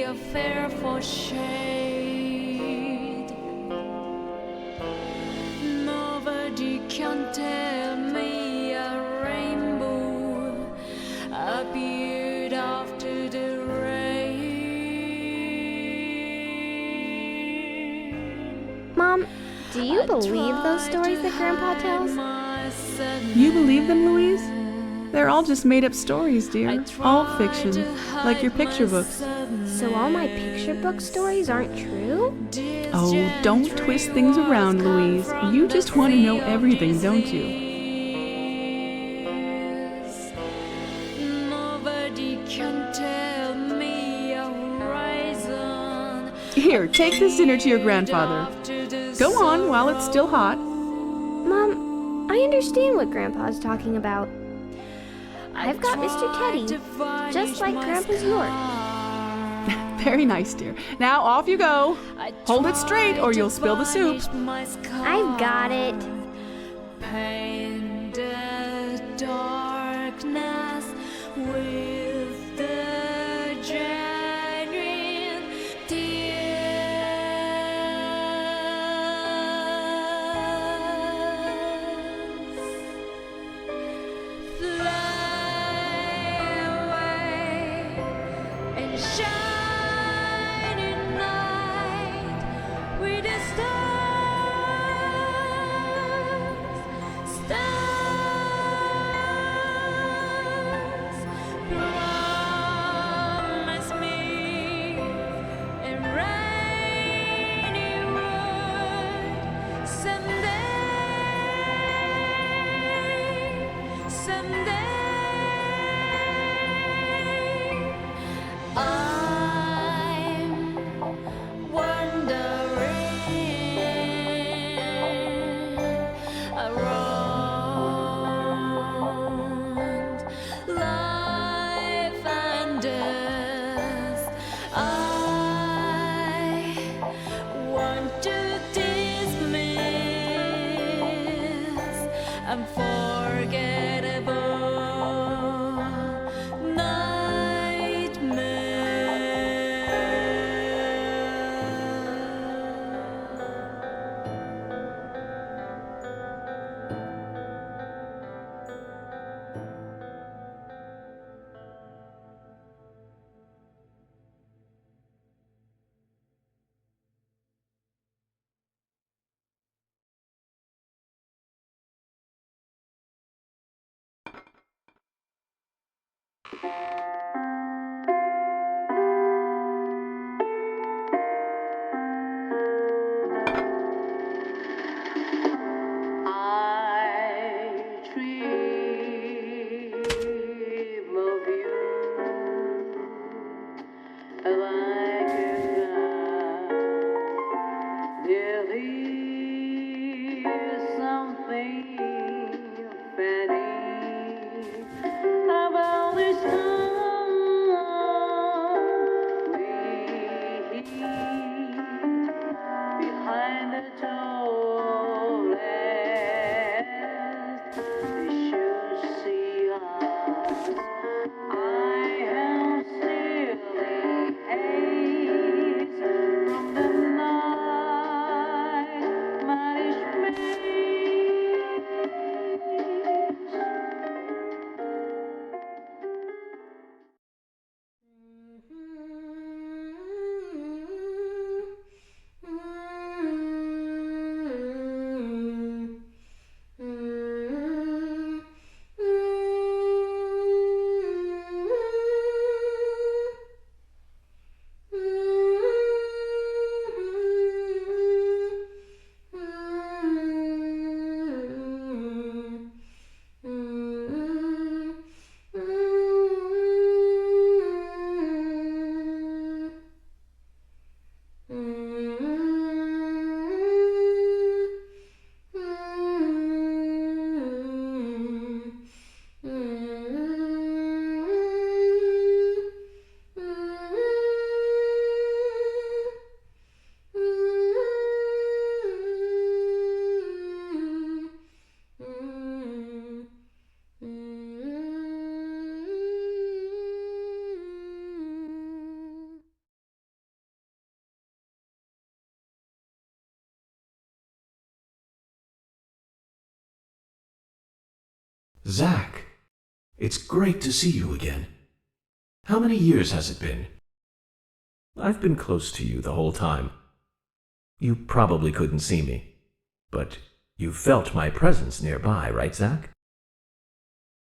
a fearful shade. Nobody can tell me a rainbow appeared after the rain. Mom, do you believe those stories that Grandpa tells? You believe them, Louise? They're all just made-up stories, dear. All fiction, like your picture books. So all my picture book stories aren't true? Oh, don't twist things around, Louise. You just want to know everything, don't you? Nobody can tell me a horizon. Here, take this dinner to your grandfather. Go on while it's still hot. Mom, I understand what Grandpa's talking about. I've got Mr. Teddy, just like Grandpa's York. Very nice, dear. Now off you go. Hold it straight or you'll spill the soup. I've got it. Paint the darkness with the genuine tears. Fly away and shine in night with the stars. Stars, promise me a rainy world someday, someday. I'm wandering around life and death. I want to dismiss unforgettable Zach, it's great to see you again. How many years has it been? I've been close to you the whole time. You probably couldn't see me, but you felt my presence nearby, right, Zach?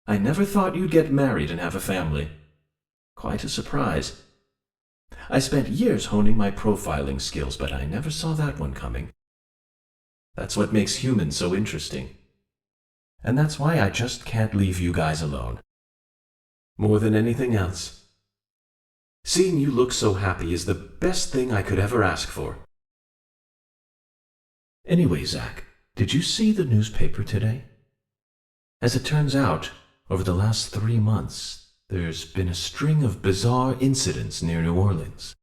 I never thought you'd get married and have a family. Quite a surprise. I spent years honing my profiling skills, but I never saw that one coming. That's what makes humans so interesting. And that's why I just can't leave you guys alone. More than anything else. Seeing you look so happy is the best thing I could ever ask for. Anyway, Zach, did you see the newspaper today? As it turns out, over the last 3 months, there's been a string of bizarre incidents near New Orleans.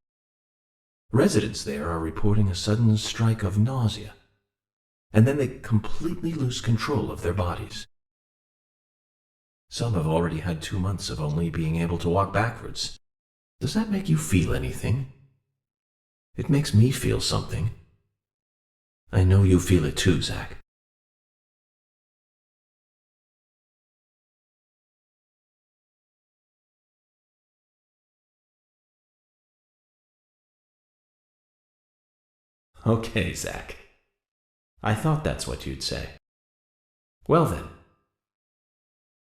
Residents there are reporting a sudden strike of nausea, and then they completely lose control of their bodies. Some have already had 2 months of only being able to walk backwards. Does that make you feel anything? It makes me feel something. I know you feel it too, Zach. Okay, Zach. I thought that's what you'd say. Well then,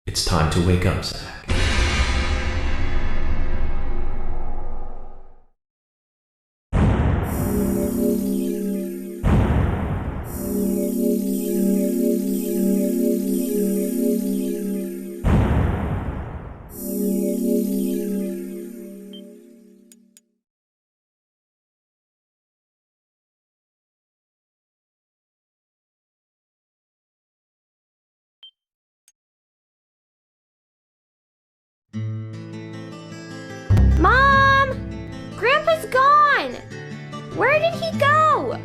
it's time to wake up, Zach. Mom! Grandpa's gone! Where did he go?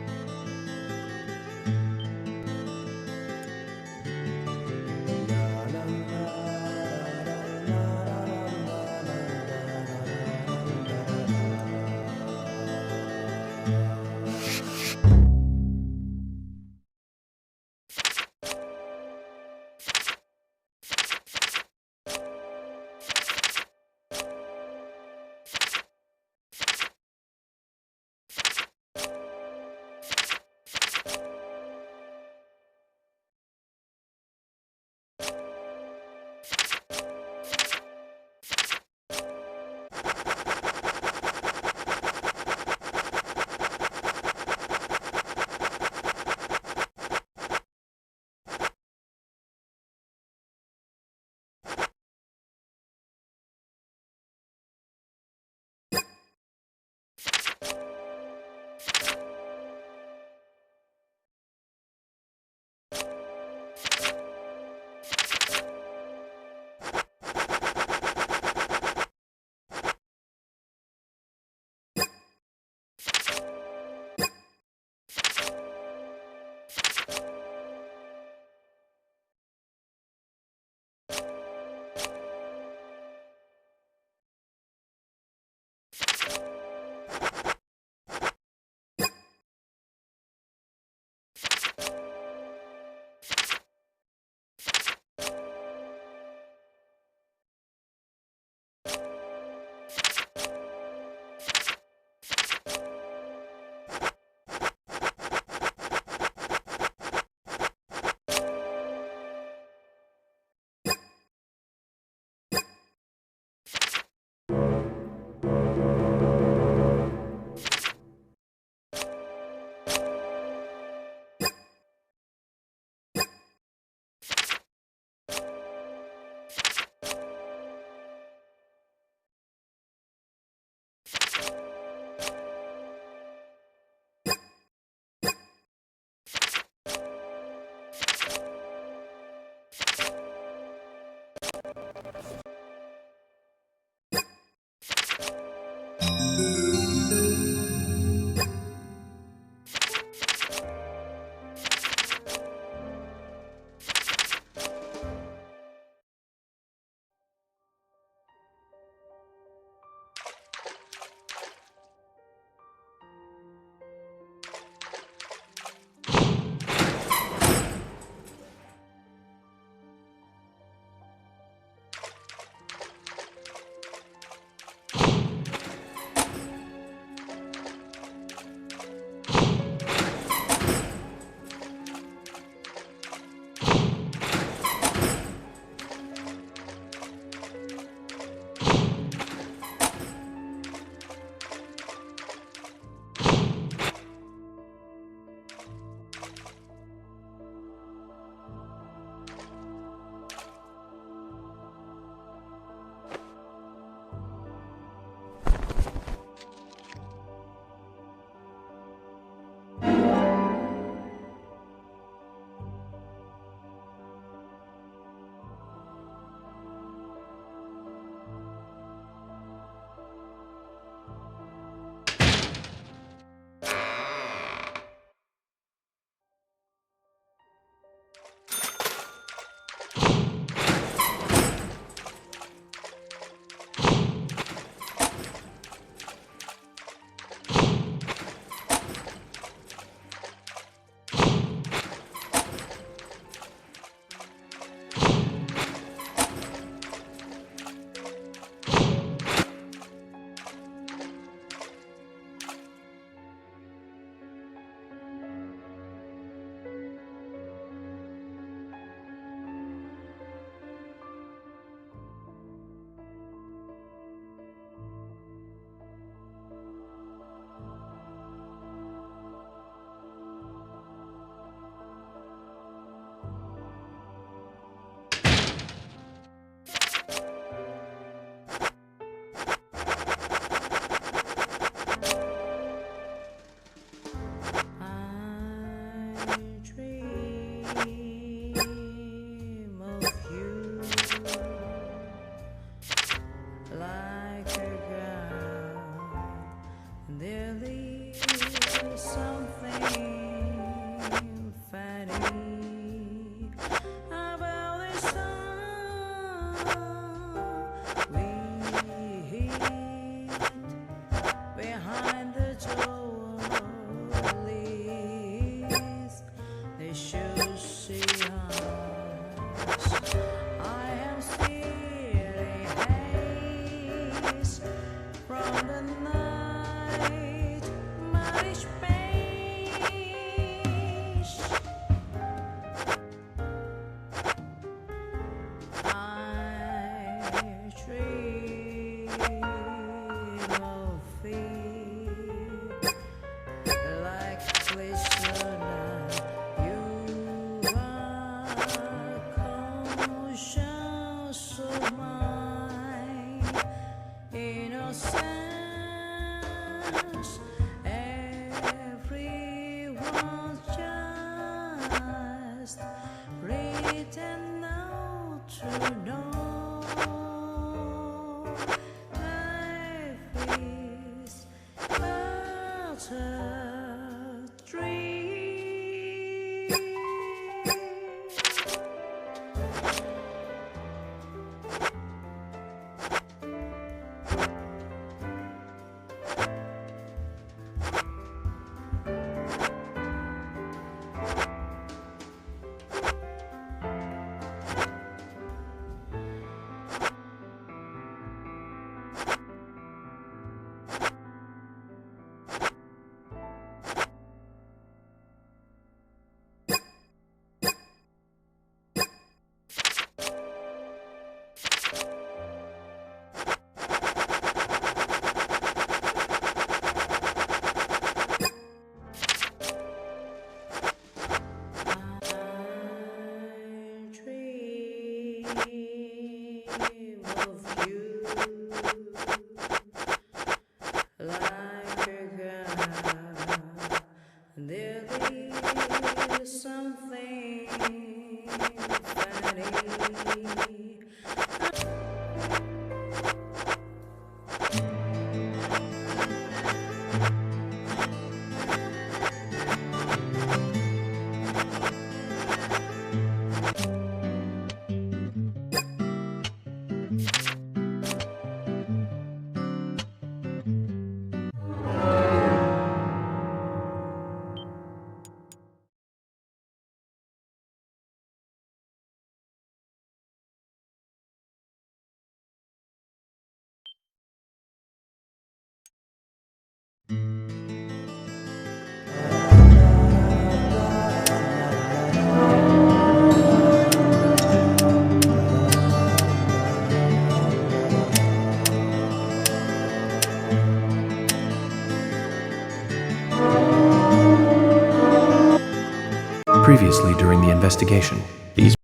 Previously during the investigation, these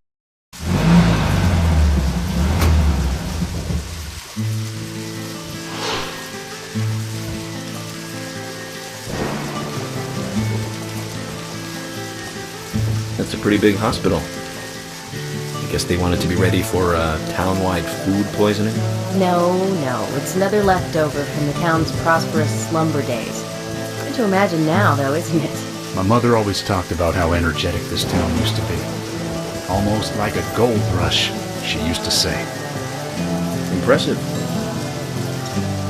That's a pretty big hospital. I guess they wanted to be ready for town-wide food poisoning? No, it's another leftover from the town's prosperous slumber days. Hard to imagine now, though, isn't it? My mother always talked about how energetic this town used to be. Almost like a gold rush, she used to say. Impressive.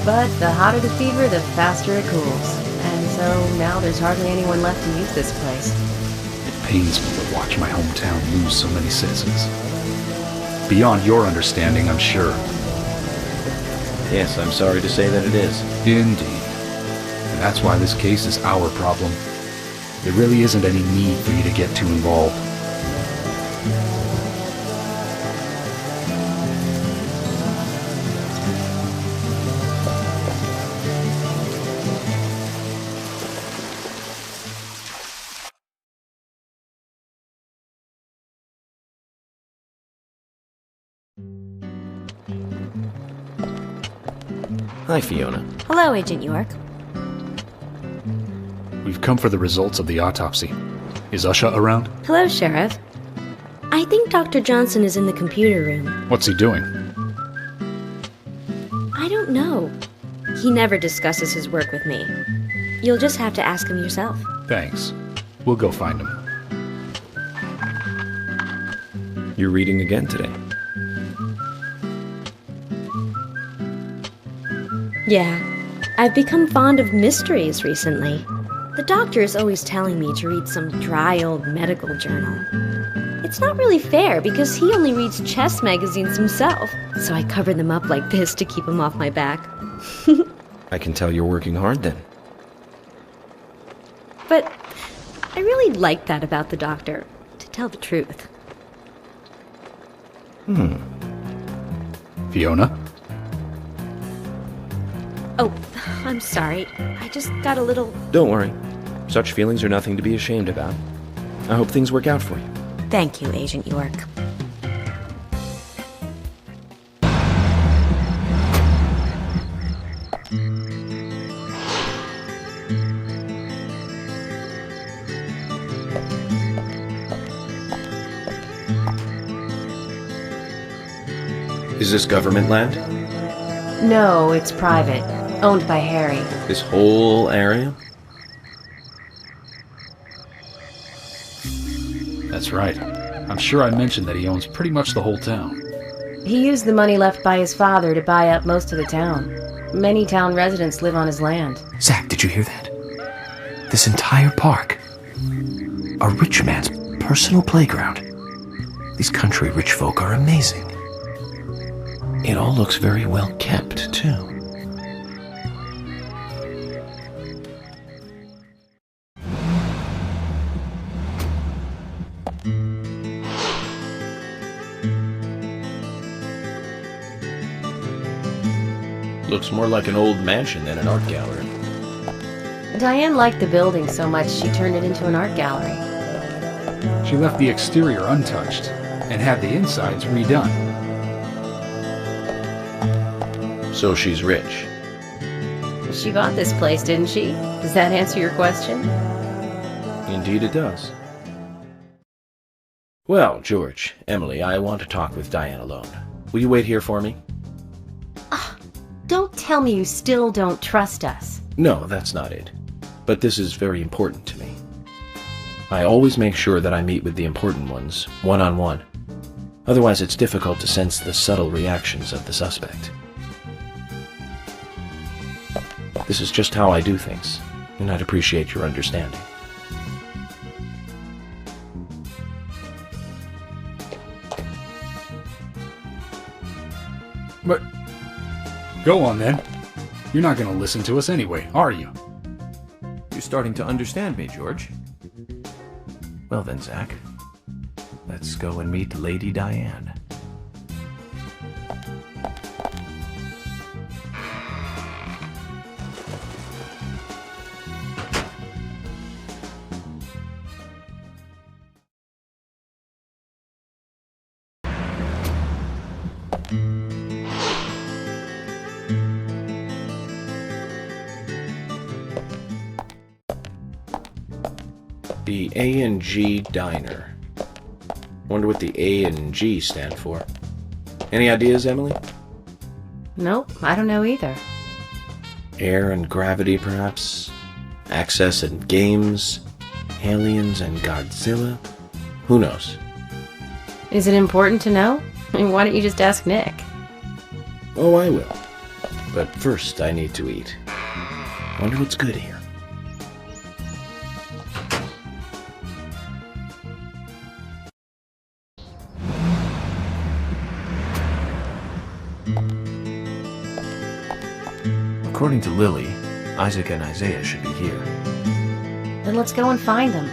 But the hotter the fever, the faster it cools. And so now there's hardly anyone left to use this place. It pains me to watch my hometown lose so many citizens. Beyond your understanding, I'm sure. Yes, I'm sorry to say that it is. Indeed. And that's why this case is our problem. There really isn't any need for you to get too involved. Hi, Fiona. Hello, Agent York. We've come for the results of the autopsy. Is Usha around? Hello, Sheriff. I think Dr. Johnson is in the computer room. What's he doing? I don't know. He never discusses his work with me. You'll just have to ask him yourself. Thanks. We'll go find him. You're reading again today. Yeah, I've become fond of mysteries recently. The doctor is always telling me to read some dry old medical journal. It's not really fair because he only reads chess magazines himself, so I cover them up like this to keep him off my back. I can tell you're working hard then. But I really like that about the doctor, to tell the truth. Fiona? Oh, I'm sorry. I just got a little... Don't worry. Such feelings are nothing to be ashamed about. I hope things work out for you. Thank you, Agent York. Is this government land? No, it's private. Owned by Harry. This whole area? That's right. I'm sure I mentioned that he owns pretty much the whole town. He used the money left by his father to buy up most of the town. Many town residents live on his land. Zach, did you hear that? This entire park. A rich man's personal playground. These country rich folk are amazing. It all looks very well kept, too. Looks more like an old mansion than an art gallery. Diane liked the building so much she turned it into an art gallery. She left the exterior untouched and had the insides redone. So she's rich. She bought this place, didn't she? Does that answer your question? Indeed it does. Well, George, Emily, I want to talk with Diane alone. Will you wait here for me? Don't tell me you still don't trust us. No, that's not it. But this is very important to me. I always make sure that I meet with the important ones, one-on-one. Otherwise, it's difficult to sense the subtle reactions of the suspect. This is just how I do things, and I'd appreciate your understanding. But go on then. You're not going to listen to us anyway, are you? You're starting to understand me, George. Well then, Zach. Let's go and meet Lady Diane. The A&G Diner. Wonder what the A and G stand for. Any ideas, Emily? Nope, I don't know either. Air and gravity, perhaps? Access and games? Aliens and Godzilla? Who knows? Is it important to know? I mean, why don't you just ask Nick? Oh, I will. But first, I need to eat. Wonder what's good here. According to Lily, Isaac and Isaiah should be here. Then let's go and find them.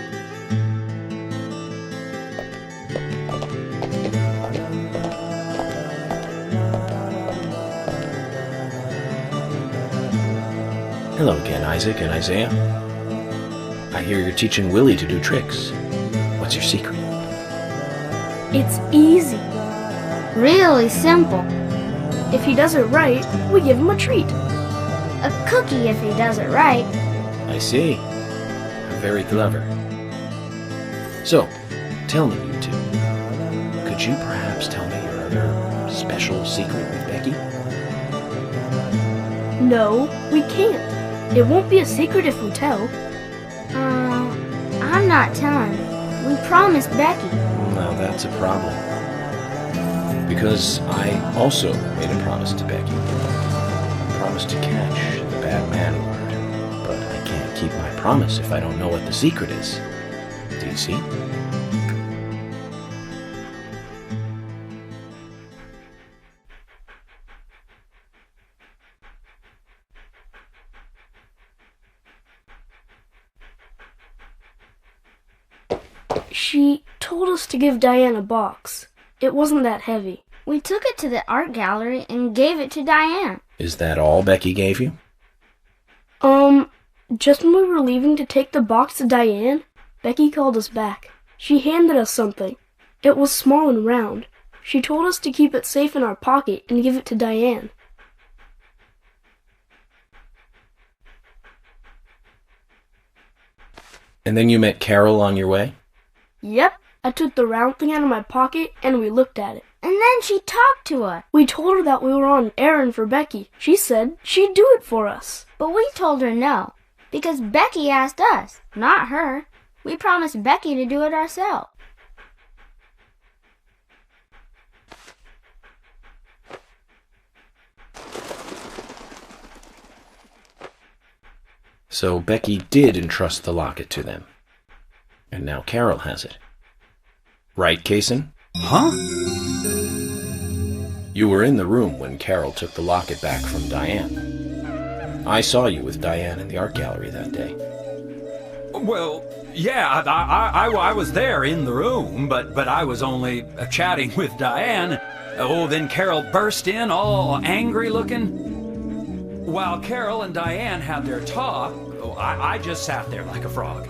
Hello again, Isaac and Isaiah. I hear you're teaching Willie to do tricks. What's your secret? It's easy. Really simple. If he does it right, we give him a treat. A cookie if he does it right. I see. Very clever. So, tell me, you two. Could you perhaps tell me your other special secret with Becky? No, we can't. It won't be a secret if we tell. I'm not telling. We promised Becky. Now that's a problem. Because I also made a promise to Becky. I promised to catch the bad man word. But I can't keep my promise if I don't know what the secret is. Do you see? She told us to give Diane a box. It wasn't that heavy. We took it to the art gallery and gave it to Diane. Is that all Becky gave you? Just when we were leaving to take the box to Diane, Becky called us back. She handed us something. It was small and round. She told us to keep it safe in our pocket and give it to Diane. And then you met Carol on your way? Yep, I took the round thing out of my pocket and we looked at it. And then she talked to us. We told her that we were on an errand for Becky. She said she'd do it for us. But we told her no, because Becky asked us, not her. We promised Becky to do it ourselves. So Becky did entrust the locket to them. And now Carol has it. Right, Kaysen? Huh? You were in the room when Carol took the locket back from Diane. I saw you with Diane in the art gallery that day. Well, yeah, I was there in the room, but I was only chatting with Diane. Oh, then Carol burst in, all angry looking. While Carol and Diane had their talk, I just sat there like a frog.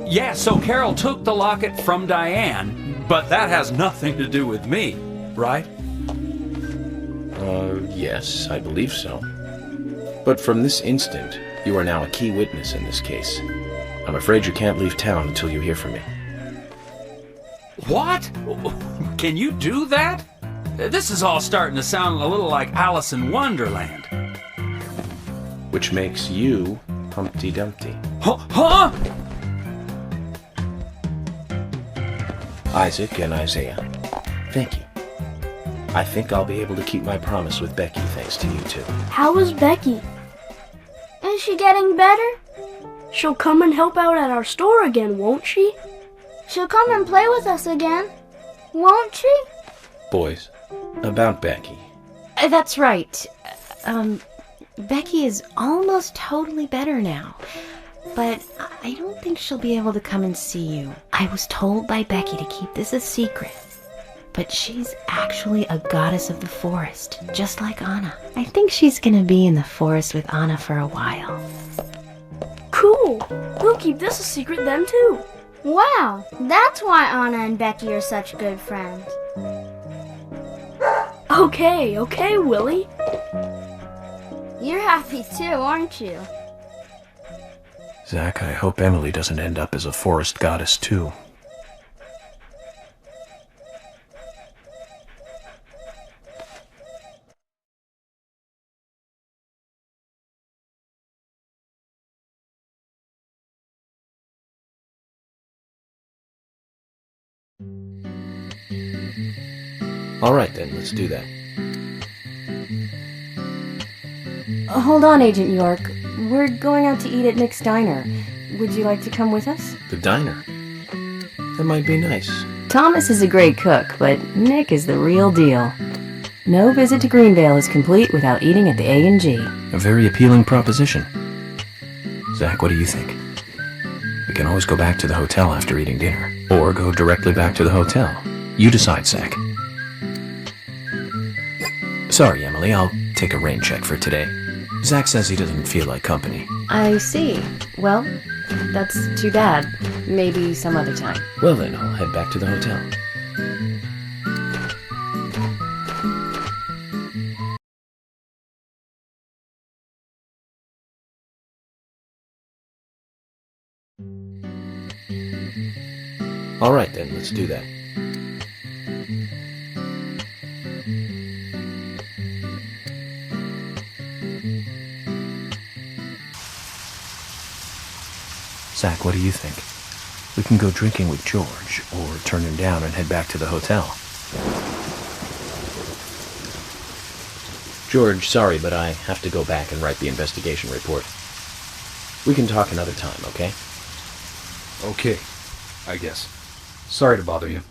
Yeah, so Carol took the locket from Diane, but that has nothing to do with me, right? Yes, I believe so. But from this instant, you are now a key witness in this case. I'm afraid you can't leave town until you hear from me. What? Can you do that? This is all starting to sound a little like Alice in Wonderland. Which makes you Humpty Dumpty. Huh? Isaac and Isaiah, thank you. I think I'll be able to keep my promise with Becky thanks to you two. How is Becky? Is she getting better? She'll come and help out at our store again, won't she? She'll come and play with us again, won't she? Boys, about Becky. That's right. Becky is almost totally better now. But I don't think she'll be able to come and see you. I was told by Becky to keep this a secret. But she's actually a goddess of the forest, just like Anna. I think she's gonna be in the forest with Anna for a while. Cool! We'll keep this a secret then too. Wow, that's why Anna and Becky are such good friends. Okay, Willie. You're happy too, aren't you? Zach, I hope Emily doesn't end up as a forest goddess too. All right then, let's do that. Hold on, Agent York. We're going out to eat at Nick's Diner. Would you like to come with us? The diner? That might be nice. Thomas is a great cook, but Nick is the real deal. No visit to Greenvale is complete without eating at the A&G. A very appealing proposition. Zach, what do you think? We can always go back to the hotel after eating dinner, or go directly back to the hotel. You decide, Zach. Sorry, Emily, I'll take a rain check for today. Zach says he doesn't feel like company. I see. Well, that's too bad. Maybe some other time. Well then, I'll head back to the hotel. All right then, let's do that. Zach, what do you think? We can go drinking with George, or turn him down and head back to the hotel. George, sorry, but I have to go back and write the investigation report. We can talk another time, okay? Okay, I guess. Sorry to bother you.